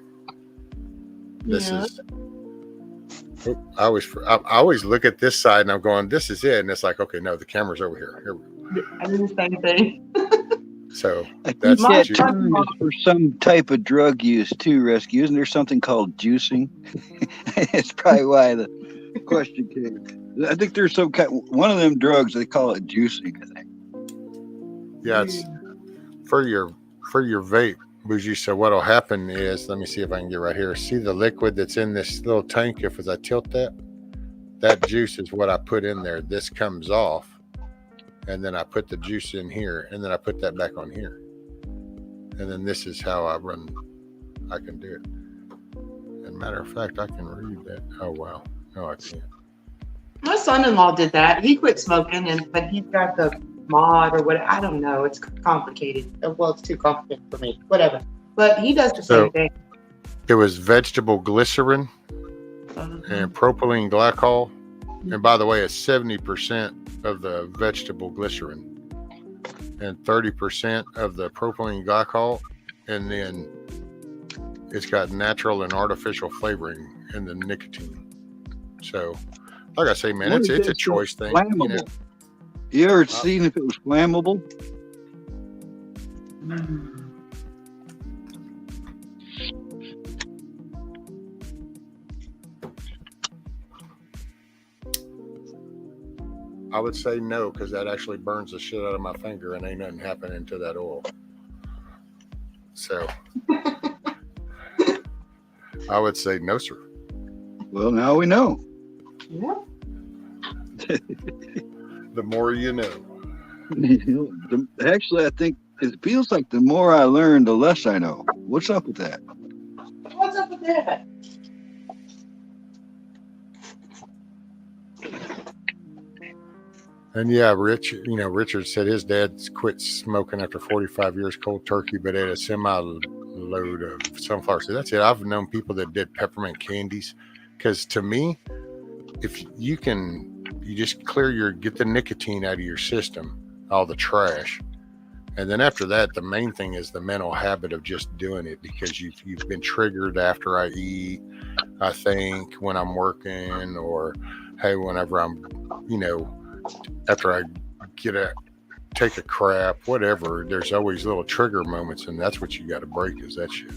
This is. I always look at this side and I'm going, this is it, and it's like, okay, no, the camera's over here. Here we go. I do the same thing. So that's that term is for some type of drug use too. Rescue, isn't there something called juicing? It's probably why the question came. I think there's some kind. One of them drugs they call it juicing. I think. Yeah, it's for your vape, bougie. So what'll happen is, let me see if I can get right here. See the liquid that's in this little tank? If as I tilt that juice is what I put in there. This comes off, and then I put the juice in here, and then I put that back on here, and then this is how I can do it. And matter of fact, I can read that. Oh wow, no, I can't. My son-in-law did that. He quit smoking, but he's got the mod or what, I don't know. It's complicated. Well, it's too complicated for me. Whatever. But he does the same thing. It was vegetable glycerin and propylene glycol. And by the way, it's 70% of the vegetable glycerin and 30% of the propylene glycol. And then it's got natural and artificial flavoring in the nicotine. So, like I say, man, it's a choice thing. You know? You ever seen if it was flammable? I would say no, because that actually burns the shit out of my finger and ain't nothing happening to that oil. So I would say no, sir. Well, now we know. Yeah. The more you know. Actually, I think it feels like the more I learn, the less I know. What's up with that? What's up with that? And yeah, Richard said his dad's quit smoking after 45 years cold turkey, but ate a semi-load of sunflower seeds. That's it. I've known people that did peppermint candies, because to me, if you just get the nicotine out of your system, all the trash, And then after that, the main thing is the mental habit of just doing it, because you've been triggered after I eat, I think, when I'm working, or hey, whenever I'm, after I take a crap, whatever. There's always little trigger moments, and that's what you got to break, is that shit.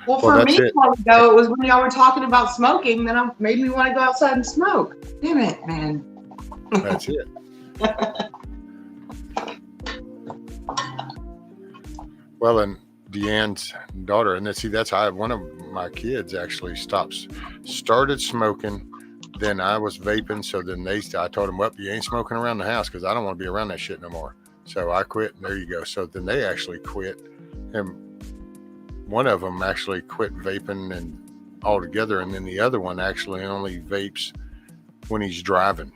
Well, for me, a while ago, it was when y'all were talking about smoking, then it made me want to go outside and smoke. Damn it, man. That's it. Well, and Deanne's daughter, and that's how one of my kids actually started smoking. Then I was vaping, so then I told them, well, you ain't smoking around the house, because I don't want to be around that shit no more. So I quit, and there you go. So then they actually quit, and one of them actually quit vaping and altogether, and then the other one actually only vapes when he's driving,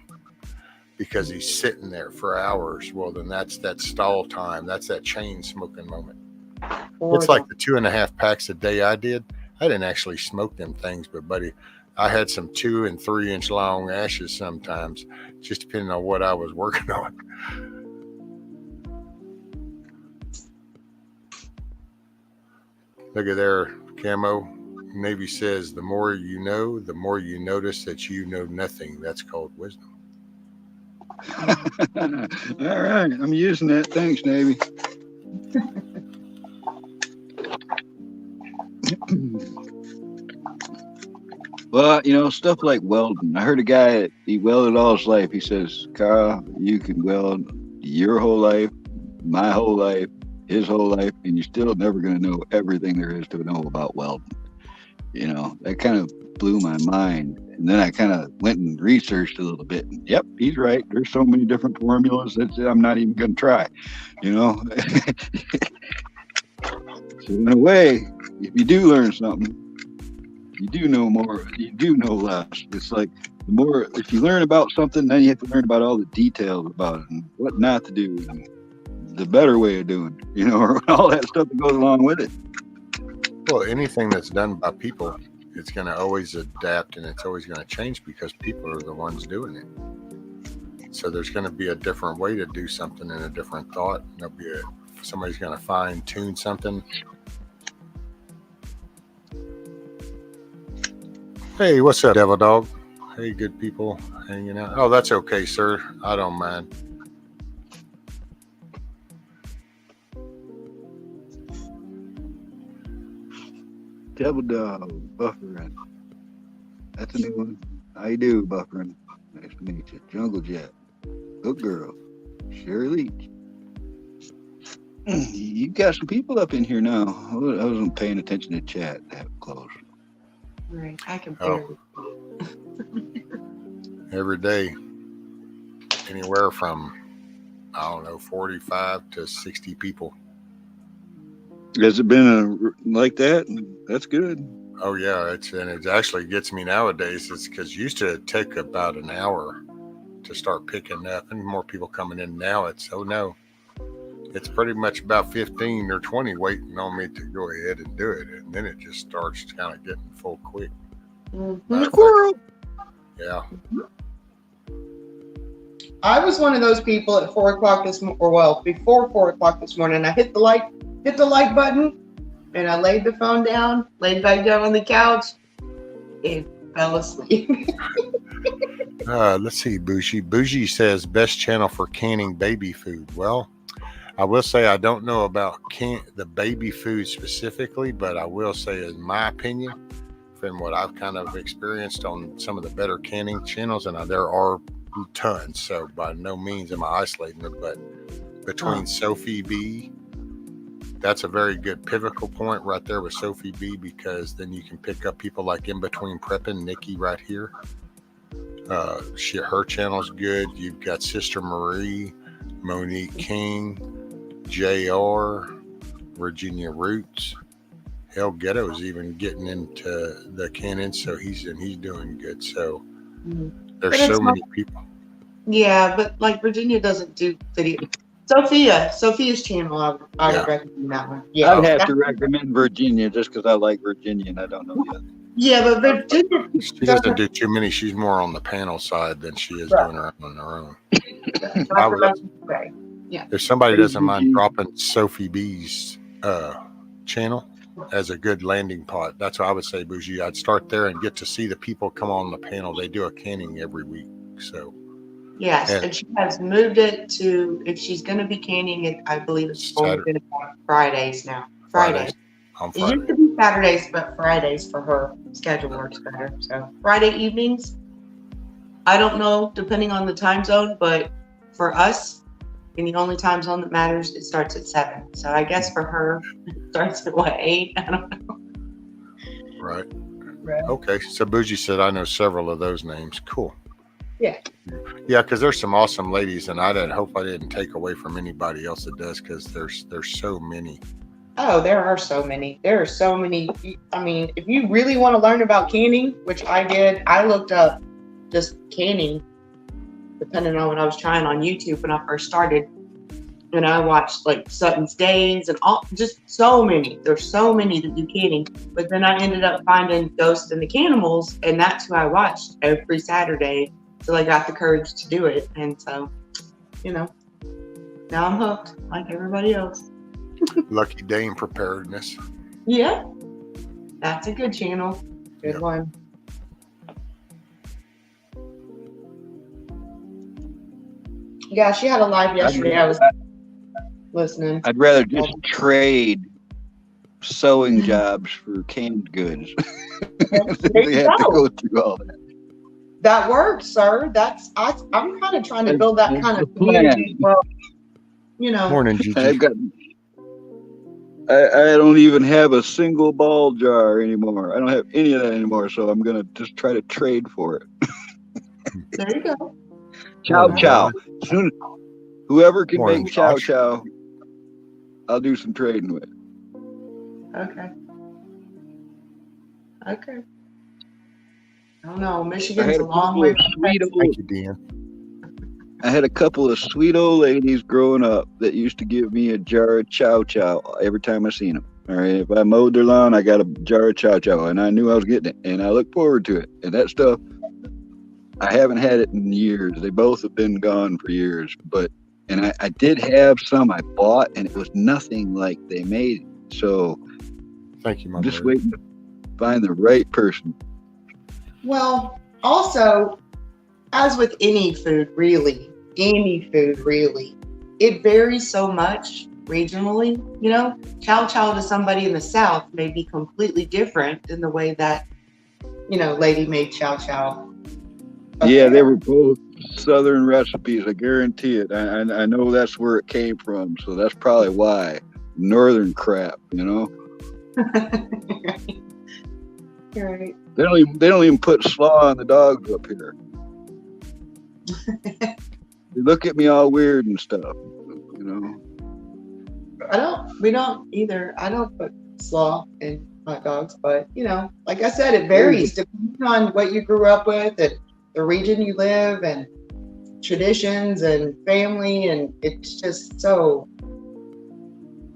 because he's sitting there for hours. Well, then that's that stall time. That's that chain smoking moment. It's like the 2.5 packs a day I did. I didn't actually smoke them things, but buddy, I had some 2 and 3 inch long ashes sometimes, just depending on what I was working on. Look at there, Camo. Navy says, the more you know, the more you notice that you know nothing. That's called wisdom. All right, I'm using that. Thanks, Navy. Well, stuff like welding. I heard a guy, he welded all his life. He says, Carl, you can weld your whole life, my whole life, his whole life, and you're still never going to know everything there is to know about welding. That kind of blew my mind. And then I kind of went and researched a little bit. And yep, he's right. There's so many different formulas that I'm not even going to try, So in a way, if you do learn something, you do know more, you do know less. It's like the more, if you learn about something, then you have to learn about all the details about it and what not to do and the better way of doing it, or all that stuff that goes along with it. Well, anything that's done by people, it's going to always adapt, and it's always going to change, because people are the ones doing it. So there's going to be a different way to do something and a different thought. Somebody's going to fine tune something. Hey, what's up, Devil Dog? Hey, good people hanging out. Oh, that's okay, sir. I don't mind. Devil Dog, buffering. That's a new one. How you do, buffering? Nice to meet you. Jungle Jet. Good girl. Sherry Leach. You've got some people up in here now. I wasn't paying attention to chat that close. Right. I can barely. Every day, anywhere from, 45 to 60 people. Has it been like that? That's good. Oh yeah, it actually gets me nowadays. It's because used to take about an hour to start picking up, and more people coming in now. It's pretty much about 15 or 20 waiting on me to go ahead and do it, and then it just starts kind of getting full quick. Squirrel. Yeah. I was one of those people at 4 o'clock before 4 o'clock this morning. I hit the like button, and I laid the phone down, laid back down on the couch, and fell asleep. Let's see, Bougie. Bougie says best channel for canning baby food. Well, I will say I don't know about the baby food specifically, but I will say, in my opinion, from what I've kind of experienced on some of the better canning channels, and there are tons, so by no means am I isolating it, but between Sophie B, that's a very good pivotal point right there with Sophie B, because then you can pick up people like In Between Prepping, Nikki right here. Her channel's good. You've got Sister Marie, Monique King, JR, Virginia Roots. Hell, Ghetto's even getting into the cannon, so he's doing good. So there's so many people. Yeah, but like Virginia doesn't do video. Sophia's channel, I would recommend that one. Yeah, I'd have to recommend Virginia just because I like Virginia and I don't know yet. Yeah, but Virginia, she doesn't do too many. She's more on the panel side than she is doing her on her own. I would, Okay. Yeah. if somebody doesn't mind dropping Sophie B's channel as a good landing pot, that's what I would say, Bougie. I'd start there and get to see the people come on the panel. They do a canning every week. So yes, and she has moved it to, if she's going to be canning it, I believe it's only going to be on Fridays now. Fridays. On It used to be Saturdays, but Fridays for her schedule works better. So Friday evenings, I don't know, depending on the time zone, but for us, in the only time zone that matters, it starts at 7. So I guess for her, it starts at what, 8? I don't know. Right. Okay. So Bougie said, I know several of those names. Cool. Yeah. Yeah, because there's some awesome ladies, and I hope I didn't take away from anybody else that does, because there's so many. Oh, there are so many. There are so many. I mean, if you really want to learn about canning, which I did, I looked up just canning, depending on what I was trying on YouTube when I first started. And I watched like Sutton's Days and all, just so many. There's so many that do canning. But then I ended up finding Ghost and the Cannibals, and that's who I watched every Saturday till I got the courage to do it. And so, now I'm hooked like everybody else. Lucky Dame Preparedness. Yeah, that's a good channel. Good one. Yeah, she had a live yesterday. I was listening. I'd rather just trade sewing jobs for canned goods. They have to go through all that. That works, sir. I'm kind of trying to build that kind of community. Well, Morning, Gigi. I don't even have a single ball jar anymore. I don't have any of that anymore, so I'm gonna just try to trade for it. There you go. Chow. Whoever can Morning, make chow Josh. chow, I'll do some trading with. Okay. I don't know. Michigan's a long way from Texas. Thank you, Dan. I had a couple of sweet old ladies growing up that used to give me a jar of chow chow every time I seen them. All right, if I mowed their lawn, I got a jar of chow chow, and I knew I was getting it, and I looked forward to it. And that stuff, I haven't had it in years. They both have been gone for years, and I did have some I bought, and it was nothing like they made it. So thank you, I'm just waiting to find the right person. Well, also, as with any food, really, it varies so much regionally. Chow chow to somebody in the South may be completely different than the way that, lady made chow chow. Yeah, they were both Southern recipes. I guarantee it. I know that's where it came from, so that's probably why. Northern crap, Right. They don't even put slaw on the dogs up here. They look at me all weird and stuff, We don't either. I don't put slaw in hot dogs, but like I said, it varies depending on what you grew up with and the region you live and traditions and family, and it's just so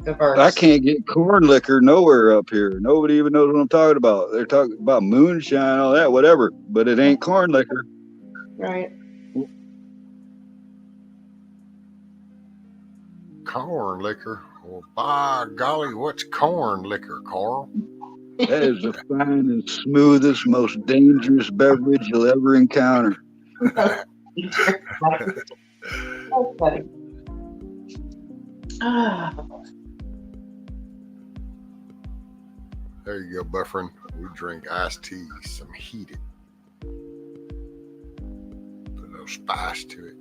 diverse. I can't get corn liquor nowhere up here. Nobody even knows what I'm talking about. They're talking about moonshine, all that, whatever, but it ain't corn liquor. Right. Corn liquor. Well, by golly, what's corn liquor, Carl? That is the fine and smoothest, most dangerous beverage you'll ever encounter. That's funny. There you go, Buffering. We drink iced tea, some heated. Put a little spice to it.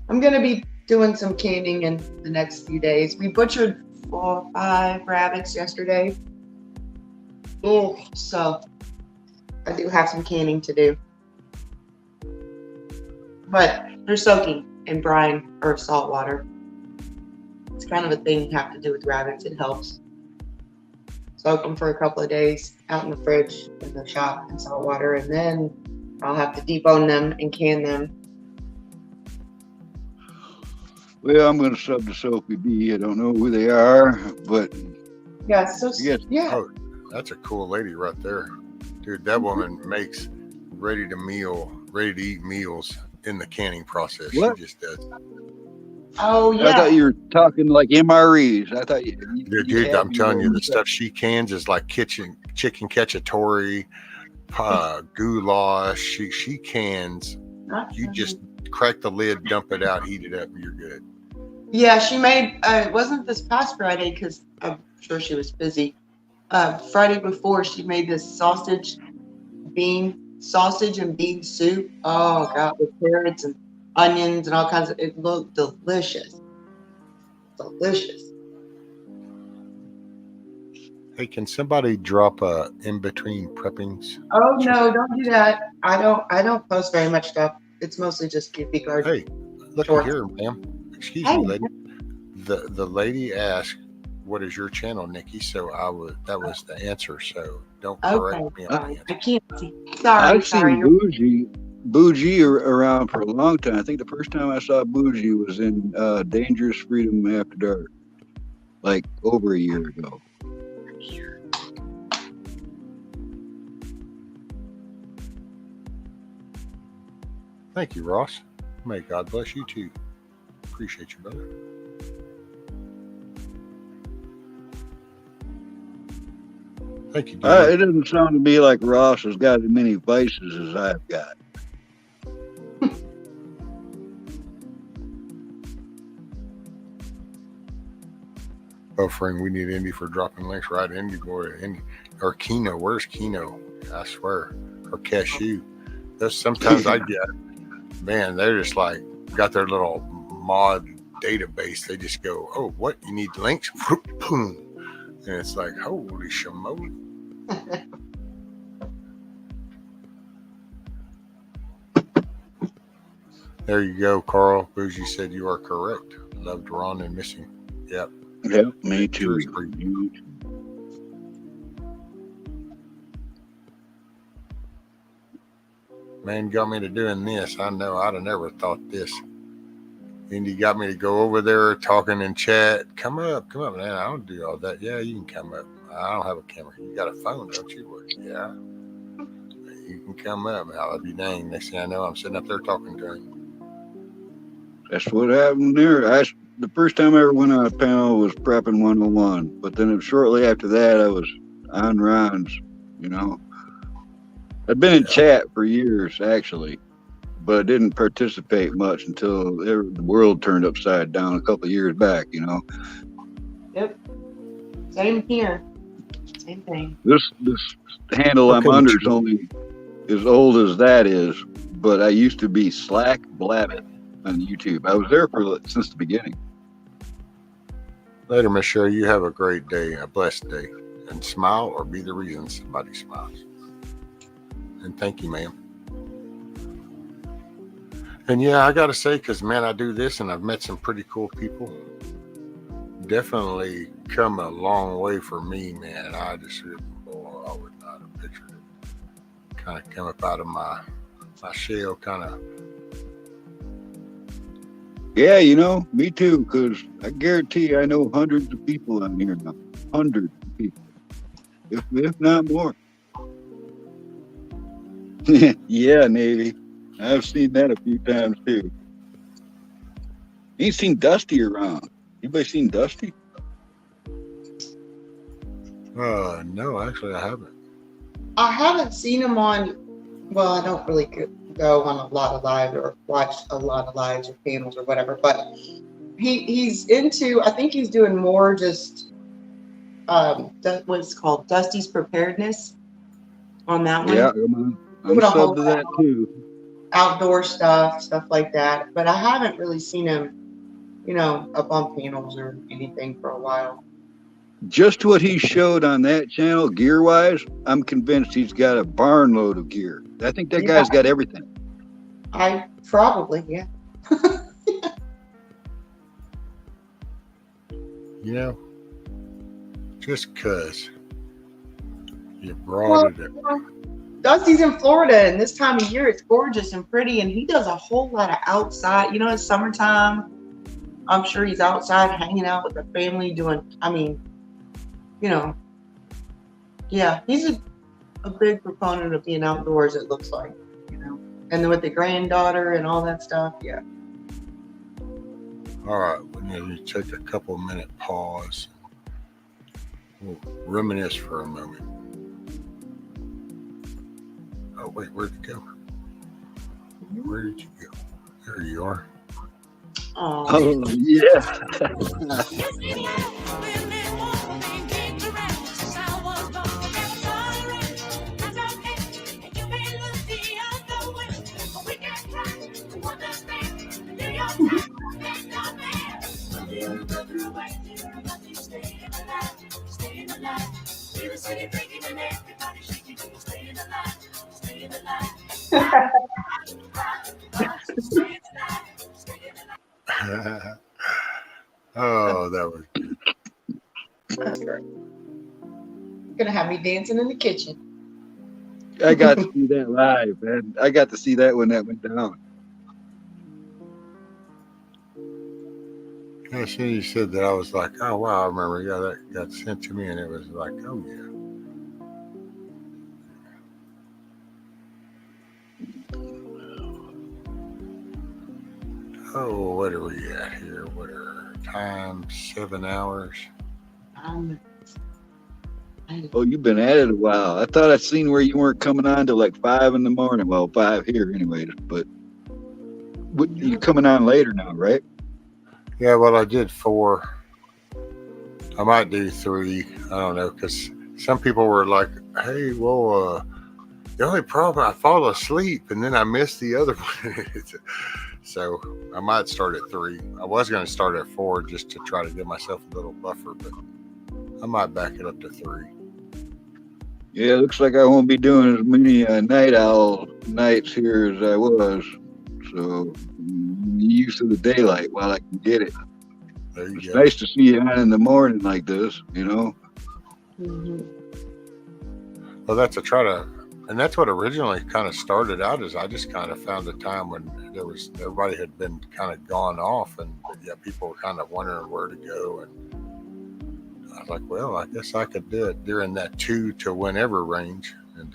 I'm going to be doing some canning in the next few days. We butchered 4 or 5 rabbits yesterday. Oh, so I do have some canning to do. But they're soaking in brine or salt water. It's kind of a thing you have to do with rabbits. It helps. Soak them for a couple of days out in the fridge in the shop in salt water, and then I'll have to debone them and can them. Well, I'm going to sub to Sophie B. I don't know who they are, but yeah, so yes. yeah. Oh, that's a cool lady right there. Dude, that woman makes ready to eat meals in the canning process. What? She just does. Oh I thought yeah. you were talking like MREs. I thought Dude, had I'm me telling there you, in the a stuff second. she cans is like chicken cacciatore, goulash. She cans. You just crack the lid, dump it out, heat it up, and you're good. Yeah, she made. It wasn't this past Friday because I'm sure she was busy. Friday before, she made this sausage and bean soup. Oh God, with carrots and onions and all kinds of. It looked delicious. Delicious. Hey, can somebody drop in between preppings? Oh no, don't do that. I don't post very much stuff. It's mostly just QP card. Hey, looky shorts. here, ma'am. Excuse Hey. me, lady. The lady asked, "What is your channel, Nikki?" So that was the answer. So don't correct Okay. me on the answer. I can't see. Sorry. I've seen Bougie around for a long time. I think the first time I saw Bougie was in Dangerous Freedom After Dark, like over a year ago. Thank you, Ross. May God bless you too. Appreciate you, brother. Thank you, dude. It doesn't sound to me like Ross has got as many vices as I've got. Buffering, we need Indy for dropping links, right? Indy, boy, Indy. Or Keno, where's Keno? I swear. Or Cashew. Those sometimes I get, man, they're just like, got their little mod database. They just go, oh, what? You need links? Boom. And it's like, holy shamoly. There you go, Carl. Bougie said you are correct. Loved Ron and missing. Yep. Yep, me too. Man got me to doing this. I know I'd have never thought this. Indy got me to go over there talking in chat. Come up, man. I don't do all that. Yeah, you can come up. I don't have a camera. You got a phone, don't you? Well, yeah. You can come up. I'll be dang. Next thing I know, I'm sitting up there talking to him. That's what happened there. The first time I ever went on a panel was Prepping 101, but then shortly after that, I was on Ron's, you know. I'd been in chat for years, actually, but didn't participate much until the world turned upside down a couple of years back, you know. Yep. Same here. Same thing. This handle I'm under is only as old as that is, but I used to be Slack Blabbit on YouTube. I was there since the beginning. Later, Miss Sherry, you have a great day, a blessed day, and smile or be the reason somebody smiles. And thank you, ma'am. And yeah, I got to say, because man, I do this and I've met some pretty cool people. Definitely come a long way for me, man. I just, boy, I would not have pictured it. Kind of come up out of my shell, kind of. Yeah, you know, me too, because I guarantee you I know hundreds of people on here now. Hundreds of people. If not more. Yeah, Navy. I've seen that a few times too. Ain't seen Dusty around. Anybody seen Dusty? No, actually I haven't. I haven't seen him on. Well, I don't really go on a lot of live or watch a lot of lives or panels or whatever, but he's into. I think he's doing more just what's called Dusty's Preparedness on that one. Yeah, I'm sub to that too. Outdoor stuff like that. But I haven't really seen him, you know, up on panels or anything for a while. Just what he showed on that channel, gear-wise, I'm convinced he's got a barn load of gear. I think that guy's got everything. I probably, yeah. You know, just because you brought it up. Dusty's in Florida, and this time of year it's gorgeous and pretty, and he does a whole lot of outside. You know, it's summertime. I'm sure he's outside hanging out with the family doing, I mean, you know, yeah, he's a big proponent of being outdoors, it looks like, you know. And then with the granddaughter and all that stuff, yeah. All right, we need to take a couple minute pause. We'll reminisce for a moment. Oh, wait, where'd you go? Where did you go? There you are. Oh, yeah. Oh, that was good. That's great. Gonna have me dancing in the kitchen. I got to see that live, man. I got to see that when that went down. As soon as you said that, I was like, oh, wow, I remember. Yeah, that got sent to me, and it was like, oh, yeah. Oh, what are we at here? What are time? 7 hours? Oh, you've been at it a while. I thought I'd seen where you weren't coming on till like 5 in the morning. Well, 5 here anyway, but you coming on later now, right? Yeah, well, I did 4. I might do 3. I don't know, because some people were like, hey, well, the only problem, I fall asleep, and then I miss the other one. So I might start at 3. I was going to start at 4 just to try to give myself a little buffer, but I might back it up to 3. Yeah, it looks like I won't be doing as many night owl nights here as I was. So used to the daylight while I can get it. There you It's go. nice to see you on in the morning like this, you know. Well, that's and that's what originally kind of started out as. I just kind of found a time when everybody had been kind of gone off, and yeah, people were kind of wondering where to go, and I was like, well, I guess I could do it during that 2 to whenever range, and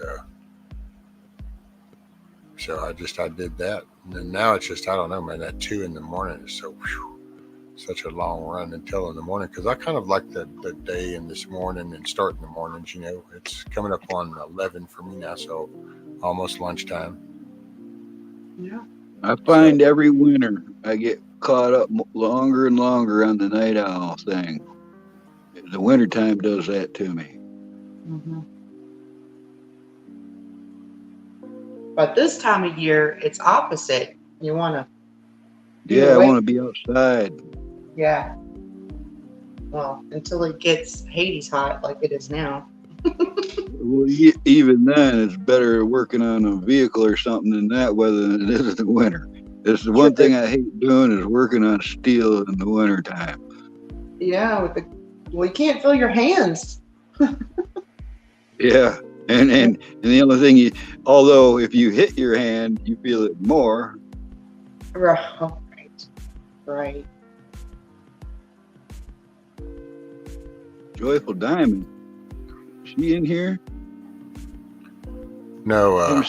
so I did that, and then now it's just, I don't know, man, that 2 in the morning is such a long run until in the morning, because I kind of like the day in this morning and start in the mornings, you know. It's coming up on 11 for me now, so almost lunchtime. Yeah. I find every winter I get caught up longer and longer on the night owl thing. The wintertime does that to me. But this time of year, it's opposite. You want to Yeah, I want to be outside. Yeah. Well, until it gets Hades hot like it is now. Well, even then, it's better working on a vehicle or something in that weather than it is in the winter. It's the one thing I hate doing is working on steel in the wintertime. Yeah, well, you can't feel your hands. Yeah, and the other thing, although if you hit your hand, you feel it more. Right. Joyful Diamond. She in here? No,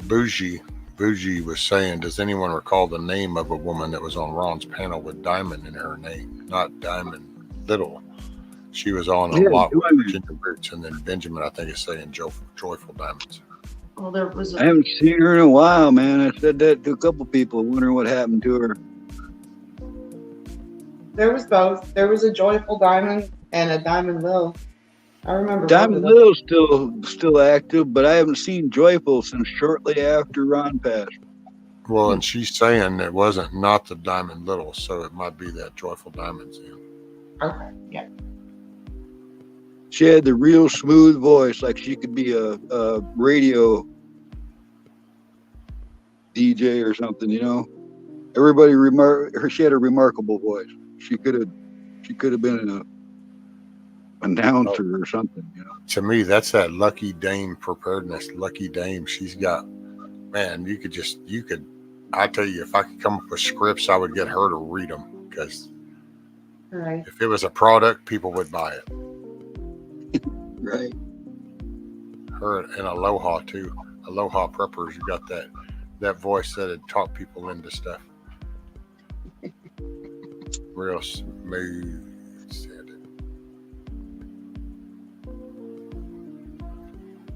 Bougie was saying, does anyone recall the name of a woman that was on Ron's panel with Diamond in her name? Not Diamond Little. She was on a lot with Virginia Roots, and then Benjamin, I think, is saying Joyful Diamonds. Well, there was I haven't seen her in a while, man. I said that to a couple people, wondering what happened to her. There was both. There was a Joyful Diamond and a Diamond Lil. I remember Diamond Lil's still active, but I haven't seen Joyful since shortly after Ron passed. Well, and she's saying it wasn't not the Diamond Little, so it might be that Joyful Diamonds. Okay, yeah. She had the real smooth voice, like she could be a radio DJ or something, you know. Everybody she had a remarkable voice. She could have been an announcer or something, you know. To me, that's that Lucky Dame preparedness. Lucky Dame, she's got, man, I tell you, if I could come up with scripts, I would get her to read them, because if it was a product, people would buy it. Right. Her and Aloha too. Aloha preppers, you got that voice that'd talk people into stuff. Real smooth.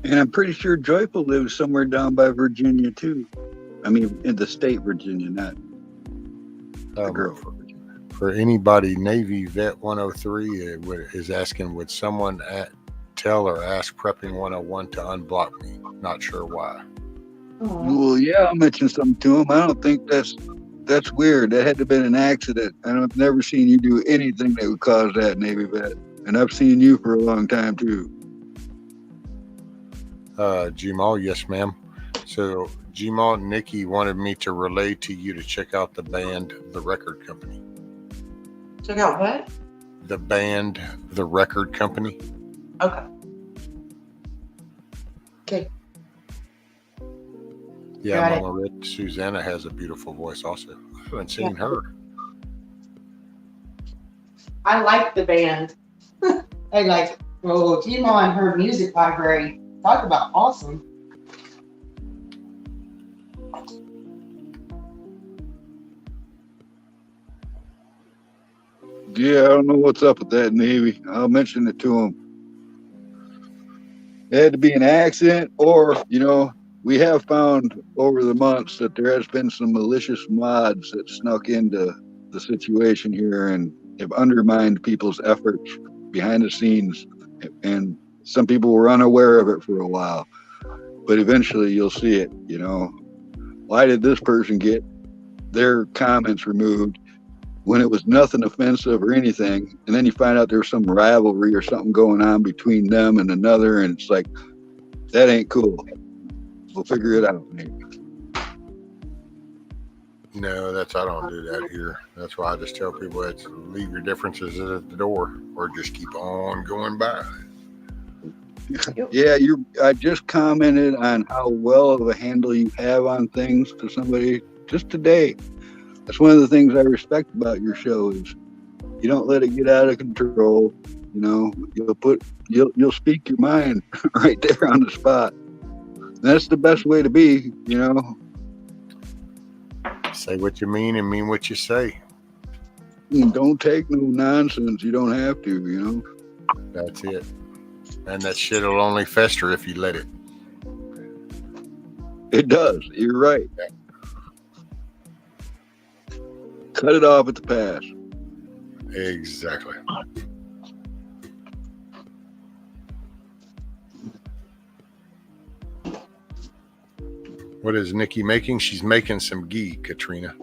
And I'm pretty sure Joyful lives somewhere down by Virginia too. I mean, in the state Virginia, not the girl from Virginia. For anybody, Navy Vet 103 is asking, would someone tell or ask Prepping 101 to unblock me? Not sure why. Well, yeah, I'll mention something to him. I don't think that's weird. That had to have been an accident. I've never seen you do anything that would cause that, Navy Vet. And I've seen you for a long time too. Gmal, yes, ma'am. So Gmal, Nikki wanted me to relay to you to check out the band, The Record Company. Check out what? The band, The Record Company. Okay. Okay. Yeah, Got Mama Red, Susanna has a beautiful voice also. I haven't seen her. I like the band. I like, Gma and her music library. Talk about awesome. Yeah, I don't know what's up with that, Navy. I'll mention it to him. It had to be an accident, or, we have found over the months that there has been some malicious mods that snuck into the situation here and have undermined people's efforts behind the scenes. And some people were unaware of it for a while, but eventually you'll see it, Why did this person get their comments removed when it was nothing offensive or anything? And then you find out there's some rivalry or something going on between them and another, and it's like, that ain't cool. We'll figure it out. No, I don't do that here. That's why I just tell people leave your differences at the door or just keep on going by. Yeah, I just commented on how well of a handle you have on things to somebody just today. That's one of the things I respect about your show is you don't let it get out of control. You'll speak your mind right there on the spot. That's the best way to be, Say what you mean and mean what you say. And don't take no nonsense. You don't have to, That's it. And that shit will only fester if you let it. It does. You're right. Yeah. Cut it off at the pass. Exactly. What is Nikki making? She's making some ghee, Katrina.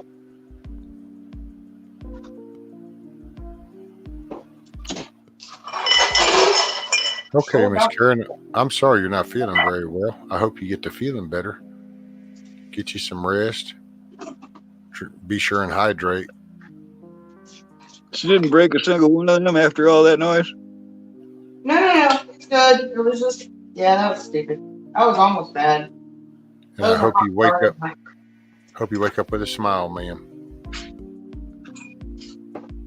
Okay, Miss Karen, I'm sorry you're not feeling very well. I hope you get to feeling better. Get you some rest. Be sure and hydrate. She didn't break a single one of them after all that noise? No. It's good. It was just, that was stupid. That was almost bad. And I hope you wake up. Hope you wake up with a smile, ma'am.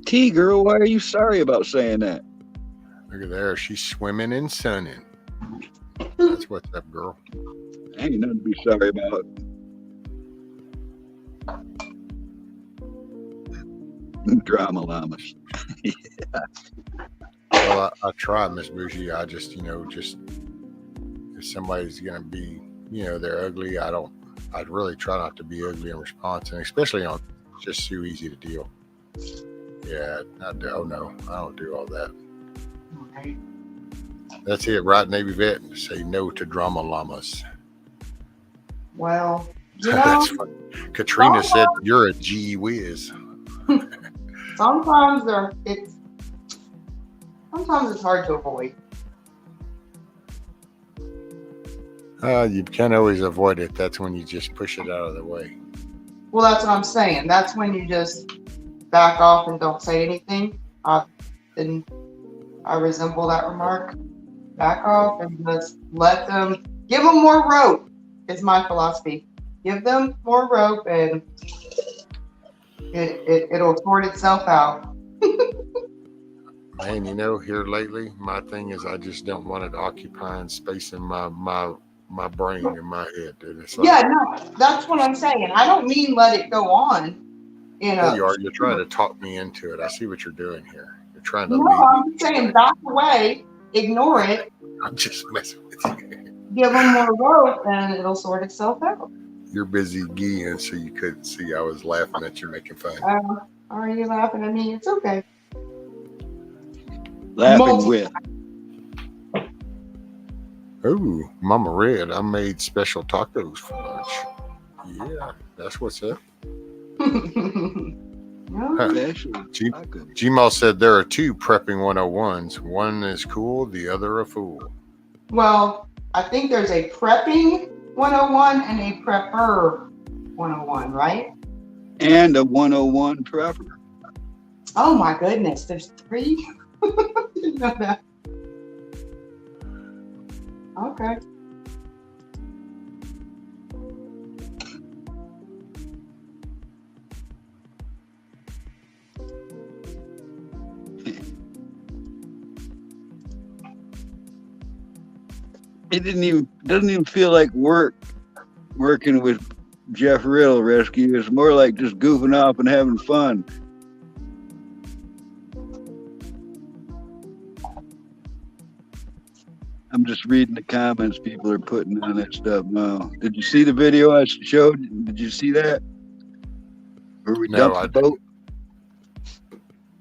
T girl, why are you sorry about saying that? Look at there. She's swimming and sunning. That's what's up, girl. Ain't nothing to be sorry about. Drama llamas. Yeah. Well, I try, Miss Bougie. I just, just if somebody's gonna be, they're ugly. I'd really try not to be ugly in response, and especially on just too easy to deal. Yeah, I don't do all that. Okay. That's it, right, Navy Vet? Say no to drama llamas. Well, That's funny. Katrina said you're a gee whiz. Sometimes it's hard to avoid. You can't always avoid it. That's when you just push it out of the way. Well, that's what I'm saying. That's when you just back off and don't say anything. I resemble that remark. Back off and just give them more rope, is my philosophy. Give them more rope and it'll sort itself out. Man, here lately, my thing is I just don't want it occupying space in my brain and my head, dude. It's like, Yeah, no, that's what I'm saying. I don't mean let it go on. yeah, you are. You're trying to talk me into it. I see what you're doing here. You're trying to No, lead me I'm just saying back away, ignore it, I'm just messing with you. give them more rope, and it'll sort itself out. You're busy geeing, so you couldn't see I was laughing at you making fun. Are you laughing at me? It's okay. Laughing with. Oh, Mama Red, I made special tacos for lunch. Yeah, that's what's up. Gmail said there are two prepping 101s. One is cool, the other a fool. Well, I think there's a prepping 101 and a prepper 101, right? And a 101 prepper. Oh my goodness, there's 3? Didn't know that. Okay. It doesn't even feel like working with Jeff Riddle Rescue. It's more like just goofing off and having fun. I'm just reading the comments people are putting on that stuff now. Did you see the video I showed? Did you see that? Where we dumped the boat?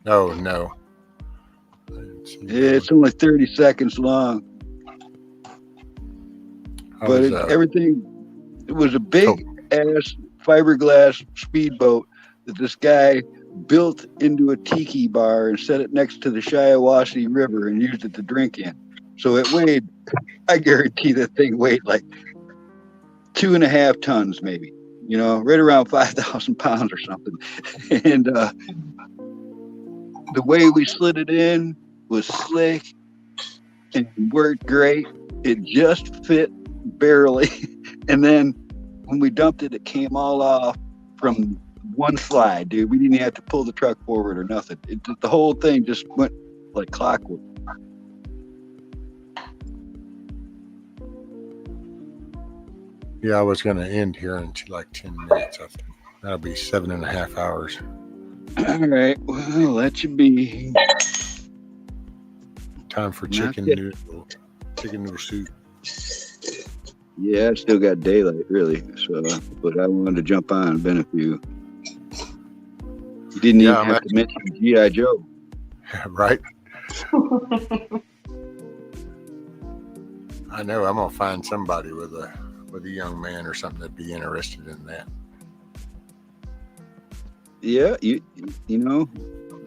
Oh, no. Yeah, it's only 30 seconds long. But everything, it was a big ass fiberglass speedboat that this guy built into a tiki bar and set it next to the Shiawassee River and used it to drink in. So it weighed, I guarantee that thing weighed like 2.5 tons, maybe, right around 5,000 pounds or something. And the way we slid it in was slick and worked great. It just fit barely. And then when we dumped it, it came all off from one slide, dude. We didn't have to pull the truck forward or nothing. The whole thing just went like clockwork. Yeah, I was going to end here in like 10 minutes. I think that'll be 7.5 hours. All right. Well, that should be time for chicken noodle soup. Yeah, I still got daylight, really. So, but I wanted to jump on. Been a few. You didn't even have to mention G.I. Joe. Right. I know. I'm gonna find somebody with a young man or something that'd be interested in that. Yeah,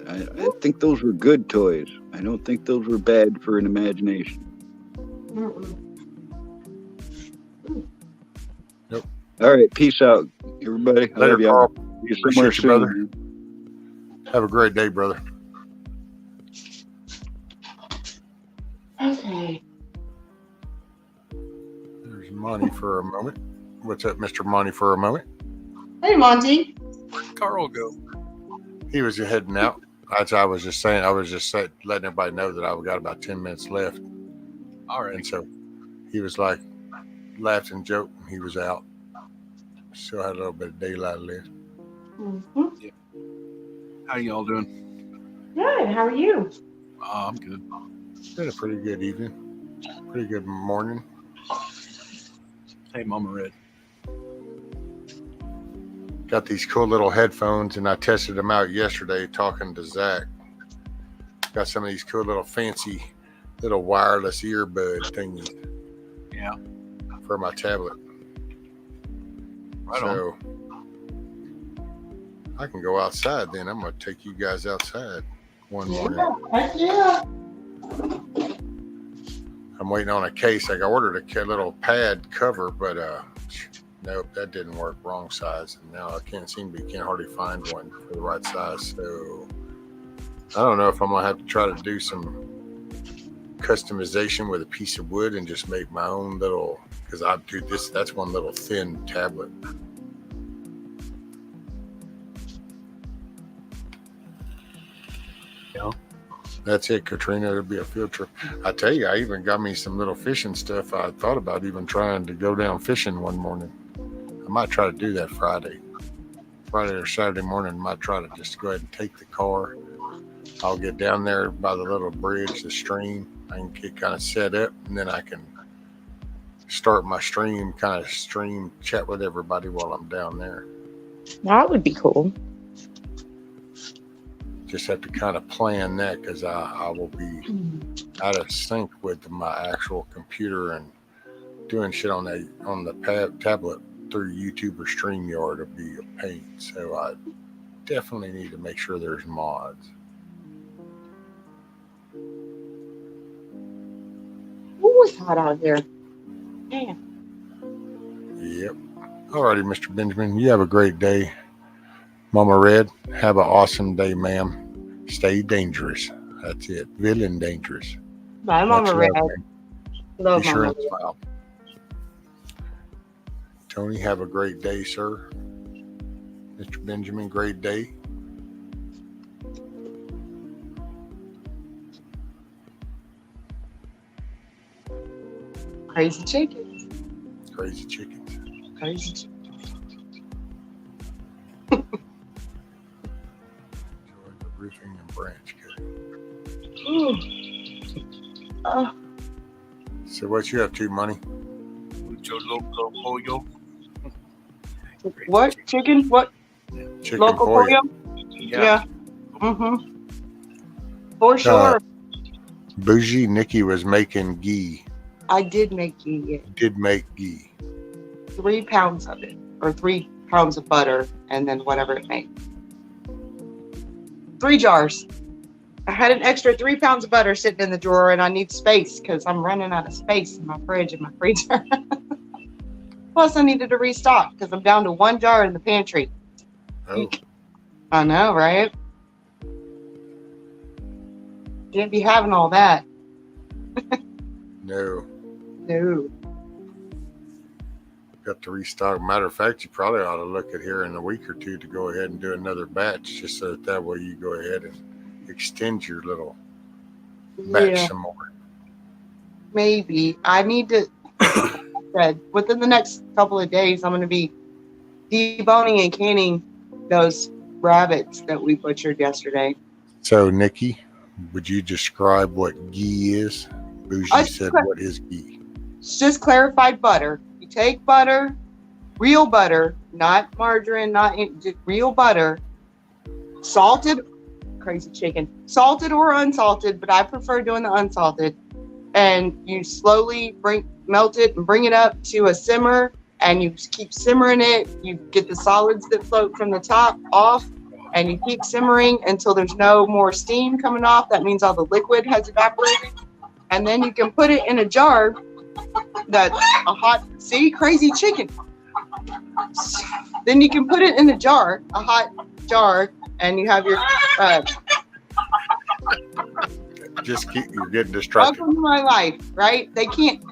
I think those were good toys. I don't think those were bad for an imagination. Nope. All right, peace out, everybody. I love y'all. See you somewhere soon, brother. Have a great day, brother. Okay. There's Monty for a moment. What's up, Mr. Monty for a moment? Hey, Monty. Where'd Carl go? He was heading out. As I was just saying, letting everybody know that I've got about 10 minutes left. All right. And so he was like, laughed and joked, and he was out. Still had a little bit of daylight left. Mm-hmm. Yeah. How y'all doing? Good. How are you? I'm good. Been a pretty good evening. Pretty good morning. Hey, Mama Red. Got these cool little headphones, and I tested them out yesterday talking to Zach. Got some of these cool little fancy little wireless earbud thingy. Yeah. For my tablet. Right so on. I can go outside then. I'm going to take you guys outside one morning. Yeah. I'm waiting on a case. I ordered a little pad cover, but nope, that didn't work. Wrong size. And now I can't hardly find one for the right size. So I don't know if I'm going to have to try to do some customization with a piece of wood and just make my own little, because I do this. That's one little thin tablet. Yeah. That's it, Katrina. It'll be a field trip. I tell you, I even got me some little fishing stuff. I thought about even trying to go down fishing one morning. I might try to do that Friday or Saturday morning. I might try to just go ahead and take the car. I'll get down there by the little bridge, the stream. I can get kind of set up, and then I can start my stream chat with everybody while I'm down there. That would be cool. Just have to kind of plan that because I will be out of sync with my actual computer, and doing shit on the tablet through YouTube or StreamYard will be a pain. So I definitely need to make sure there's mods. Ooh, it's hot out here. Damn. Yep. Alrighty, Mr. Benjamin. You have a great day. Mama Red, have an awesome day, ma'am. Stay dangerous. That's it. Villain dangerous. Bye, Mama Red. Love Be sure Mama and smile. Tony, have a great day, sir. Mr. Benjamin, great day. Crazy chickens. Crazy chickens. Crazy chickens. Enjoy the roofing and branch cutting. Oh, So what you up to, Money? Mucho loco pollo. what chicken? What? Chicken Local pollo. pollo? Yeah. For sure. Bougie Nikki was making ghee. I did make ghee. Did make ghee. 3 pounds of it, or 3 pounds of butter, and then whatever it made. 3 jars. I had an extra 3 pounds of butter sitting in the drawer, and I need space because I'm running out of space in my fridge and my freezer. Plus, I needed to restock because I'm down to 1 jar in the pantry. Oh. I know, right? Can't be having all that. No. No. Got to restock. Matter of fact, you probably ought to look at here in a week or two to go ahead and do another batch, just so that way you go ahead and extend your little batch some more. Maybe. I need to, said, within the next couple of days, I'm going to be deboning and canning those rabbits that we butchered yesterday. So, Nikki, would you describe what ghee is? Bougie said, what is ghee? It's just clarified butter. You take butter, real butter, not margarine, just real butter, salted, crazy chicken, salted or unsalted, but I prefer doing the unsalted. And you slowly melt it and bring it up to a simmer, and you keep simmering it. You get the solids that float from the top off, and you keep simmering until there's no more steam coming off. That means all the liquid has evaporated. And then you can put it in a jar that's a hot, crazy chicken. Then you can put it in a jar, a hot jar, and you have your you're getting distracted. welcome to my life, right? They can't.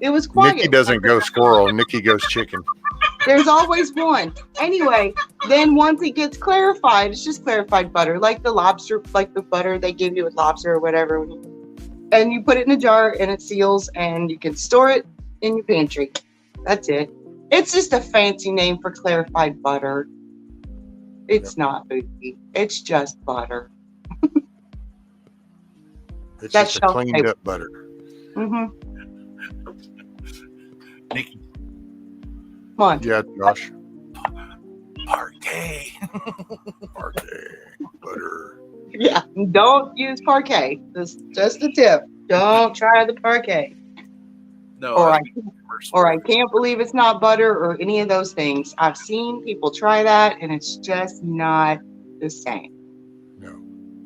It was quiet. Nikki doesn't go squirrel. Nikki goes chicken. There's always one. Anyway, then once it gets clarified, it's just clarified butter, like the lobster, like the butter they give you with lobster or whatever. And you put it in a jar and it seals, and you can store it in your pantry. That's it. It's just a fancy name for clarified butter. It's not bougie. It's just butter. It's That's just a cleaned up butter. Mm-hmm. Nikki. Come on. Yeah, Josh. Parquet. Parquet. Butter. Yeah. Don't use parquet. Just a tip. Don't try the parquet. No. Or I can't believe it's not butter or any of those things. I've seen people try that, and it's just not the same. No,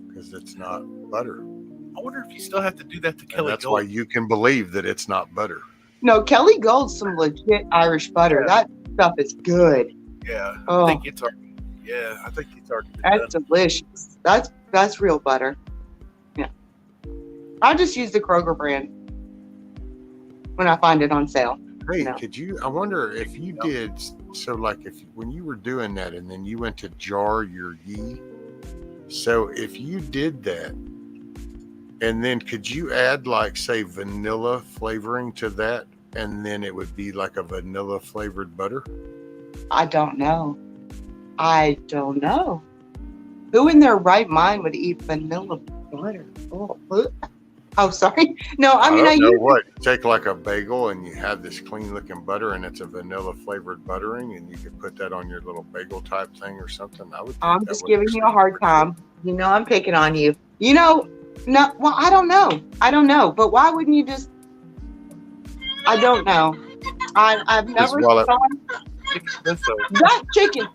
because it's not butter. I wonder if you still have to do that to And Kelly that's Gold. why you can believe that it's not butter. No, Kelly Gold's some legit Irish butter. Yeah. That stuff is good. Yeah, Oh. I think it's already. Yeah, I think it's already been That's done. delicious. That's real butter. Yeah. I just use the Kroger brand when I find it on sale. Hey, No. could you? I wonder if you did. So, like, when you were doing that, and then you went to jar your ghee. So, if you did that, And then could you add like say vanilla flavoring to that, and then it would be like a vanilla flavored butter? I don't know. I don't know. Who in their right mind would eat vanilla butter? Oh, sorry. No, I mean, don't know use what. You take like a bagel and you have this clean looking butter and it's a vanilla flavored buttering, and you could put that on your little bagel type thing or something. I'm just giving you a hard time. You know, I'm picking on you. You know, no, well, I don't know. But why wouldn't you just, I don't know. I've never thought that chicken.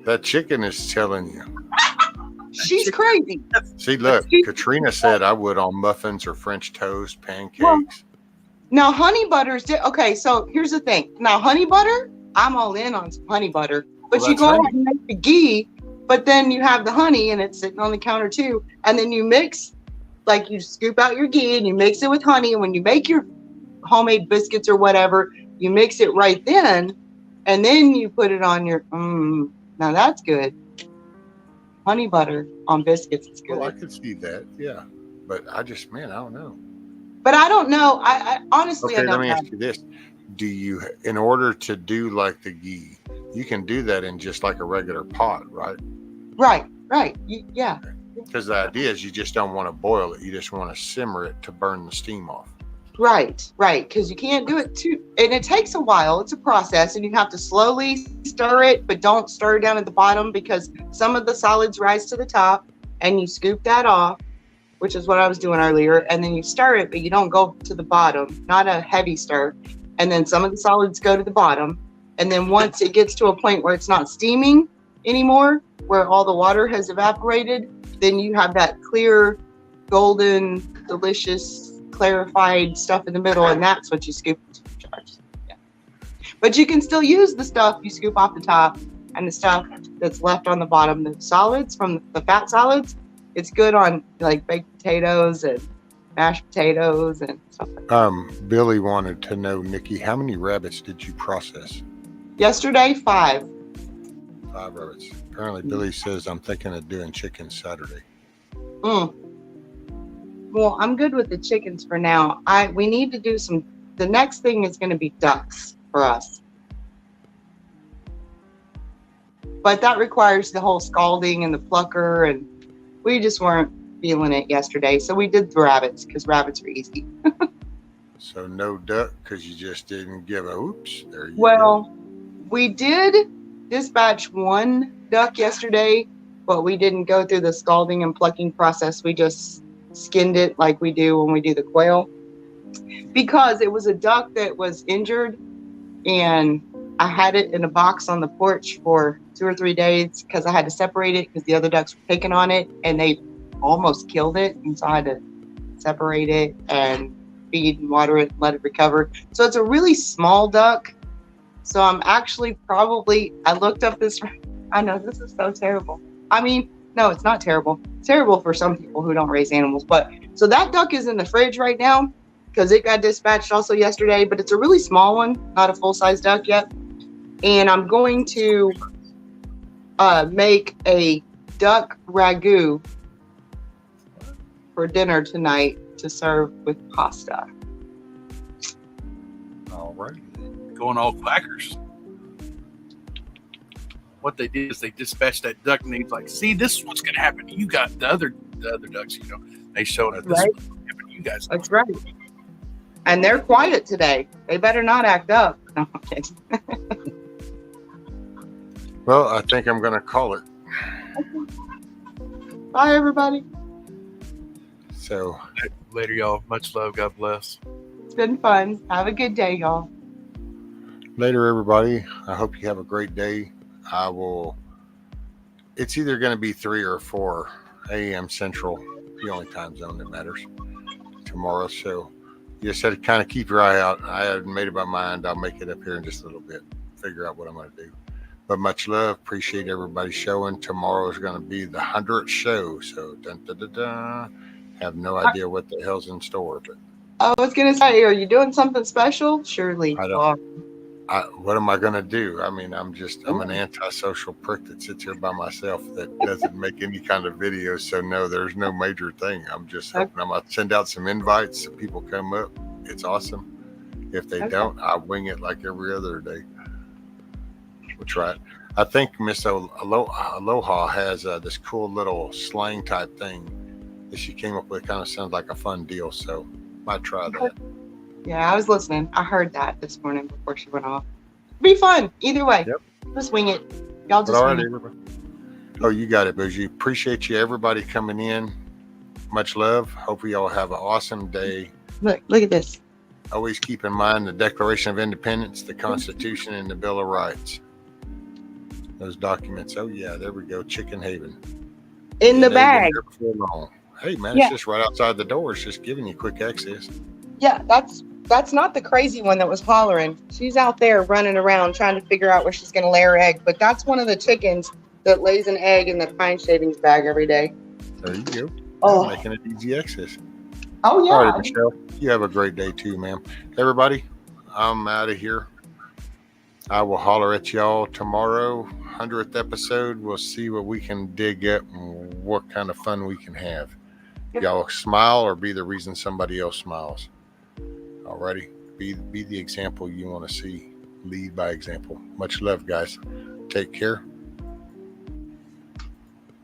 That chicken is telling you. She's crazy. See, look, Katrina said I would on muffins or French toast, pancakes. Well, now, honey butter's okay. So here's the thing. Now, honey butter, I'm all in on some honey butter. But you go ahead and make the ghee, but then you have the honey and it's sitting on the counter too. And then you mix, like you scoop out your ghee and you mix it with honey. And when you make your homemade biscuits or whatever, you mix it right then. And then you put it on your, now that's good. Honey butter on biscuits is good. Well, I could see that, yeah. But I don't know. But I don't know. I honestly, okay, I don't let me know. ask you this. Do you, in order to do like the ghee, you can do that in just like a regular pot, right? Right. Yeah. Because the idea is you just don't want to boil it. You just want to simmer it to burn the steam off. Right. Because you can't do it too, and it takes a while. It's a process, and you have to slowly stir it, but don't stir down at the bottom because some of the solids rise to the top, and you scoop that off, which is what I was doing earlier, and then you stir it, but you don't go to the bottom, not a heavy stir, and then some of the solids go to the bottom, and then once it gets to a point where it's not steaming anymore, where all the water has evaporated, then you have that clear, golden, delicious, clarified stuff in the middle, and that's what you scoop into the jars. Yeah. But you can still use the stuff you scoop off the top and the stuff that's left on the bottom, the solids from the fat solids. It's good on like baked potatoes and mashed potatoes and stuff like that. Billy wanted to know, Nikki, how many rabbits did you process? Yesterday, 5. 5 rabbits. Apparently, Billy says I'm thinking of doing chicken Saturday. Well, I'm good with the chickens for now. We need to do some. The next thing is going to be ducks for us, but that requires the whole scalding and the plucker, and we just weren't feeling it yesterday. So we did the rabbits because rabbits are easy. So no duck because you just didn't give a oops. There you go. We did dispatch 1 duck yesterday, but we didn't go through the scalding and plucking process. We just skinned it like we do when we do the quail, because it was a duck that was injured, and I had it in a box on the porch for 2 or 3 days because I had to separate it because the other ducks were picking on it and they almost killed it, and so I had to separate it and feed and water it and let it recover. So it's a really small duck. So I'm actually I looked up this, I know this is so terrible. I mean, no, it's not terrible. It's terrible for some people who don't raise animals. But so that duck is in the fridge right now because it got dispatched also yesterday, but it's a really small one, not a full-size duck yet. And I'm going to make a duck ragu for dinner tonight to serve with pasta. All right. Going all quackers. What they did is they dispatched that duck, and he's like, "See, this is what's going to happen. You got the other ducks, They showed us this is what's going to happen to you guys." That's right. And they're quiet today. They better not act up. No, I'm kidding. Well, I think I'm going to call it. Bye, everybody. So later, y'all. Much love. God bless. It's been fun. Have a good day, y'all. Later, everybody. I hope you have a great day. It's either going to be 3 or 4 a.m. Central, the only time zone that matters, tomorrow. So you just had to kind of keep your eye out. I haven't made up my mind. I'll make it up here in just a little bit, figure out what I'm going to do. But much love. Appreciate everybody showing. Tomorrow is going to be the 100th show. So dun, dun, dun, dun. Have no idea what the hell's in store. But I was going to say, are you doing something special? Surely. I what am I going to do? I mean, I'm an antisocial prick that sits here by myself that doesn't make any kind of videos. So no, there's no major thing. I'm just hoping I'm going to send out some invites so people come up. It's awesome. If they don't, I wing it like every other day. We'll try it. I think Miss Aloha has this cool little slang type thing that she came up with. Kind of sounds like a fun deal. So might try that. Yeah, I was listening. I heard that this morning before she went off. Be fun either way. Yep. Just wing it. Y'all just wing it. Oh, you got it, Boozy. Appreciate you, everybody coming in. Much love. Hope we all have an awesome day. Look at this. Always keep in mind the Declaration of Independence, the Constitution, and the Bill of Rights. Those documents. Oh yeah, there we go. Chicken Haven. In the bag. Hey man, it's just right outside the door. It's just giving you quick access. Yeah, that's not the crazy one that was hollering. She's out there running around trying to figure out where she's going to lay her egg. But that's one of the chickens that lays an egg in the pine shavings bag every day. There you go. Oh, making it easy access. Oh yeah. All right, Michelle. You have a great day too, ma'am. Everybody, I'm out of here. I will holler at y'all tomorrow. 100th episode. We'll see what we can dig up and what kind of fun we can have. Y'all smile or be the reason somebody else smiles. Alrighty, be the example you want to see. Lead by example. Much love, guys. Take care.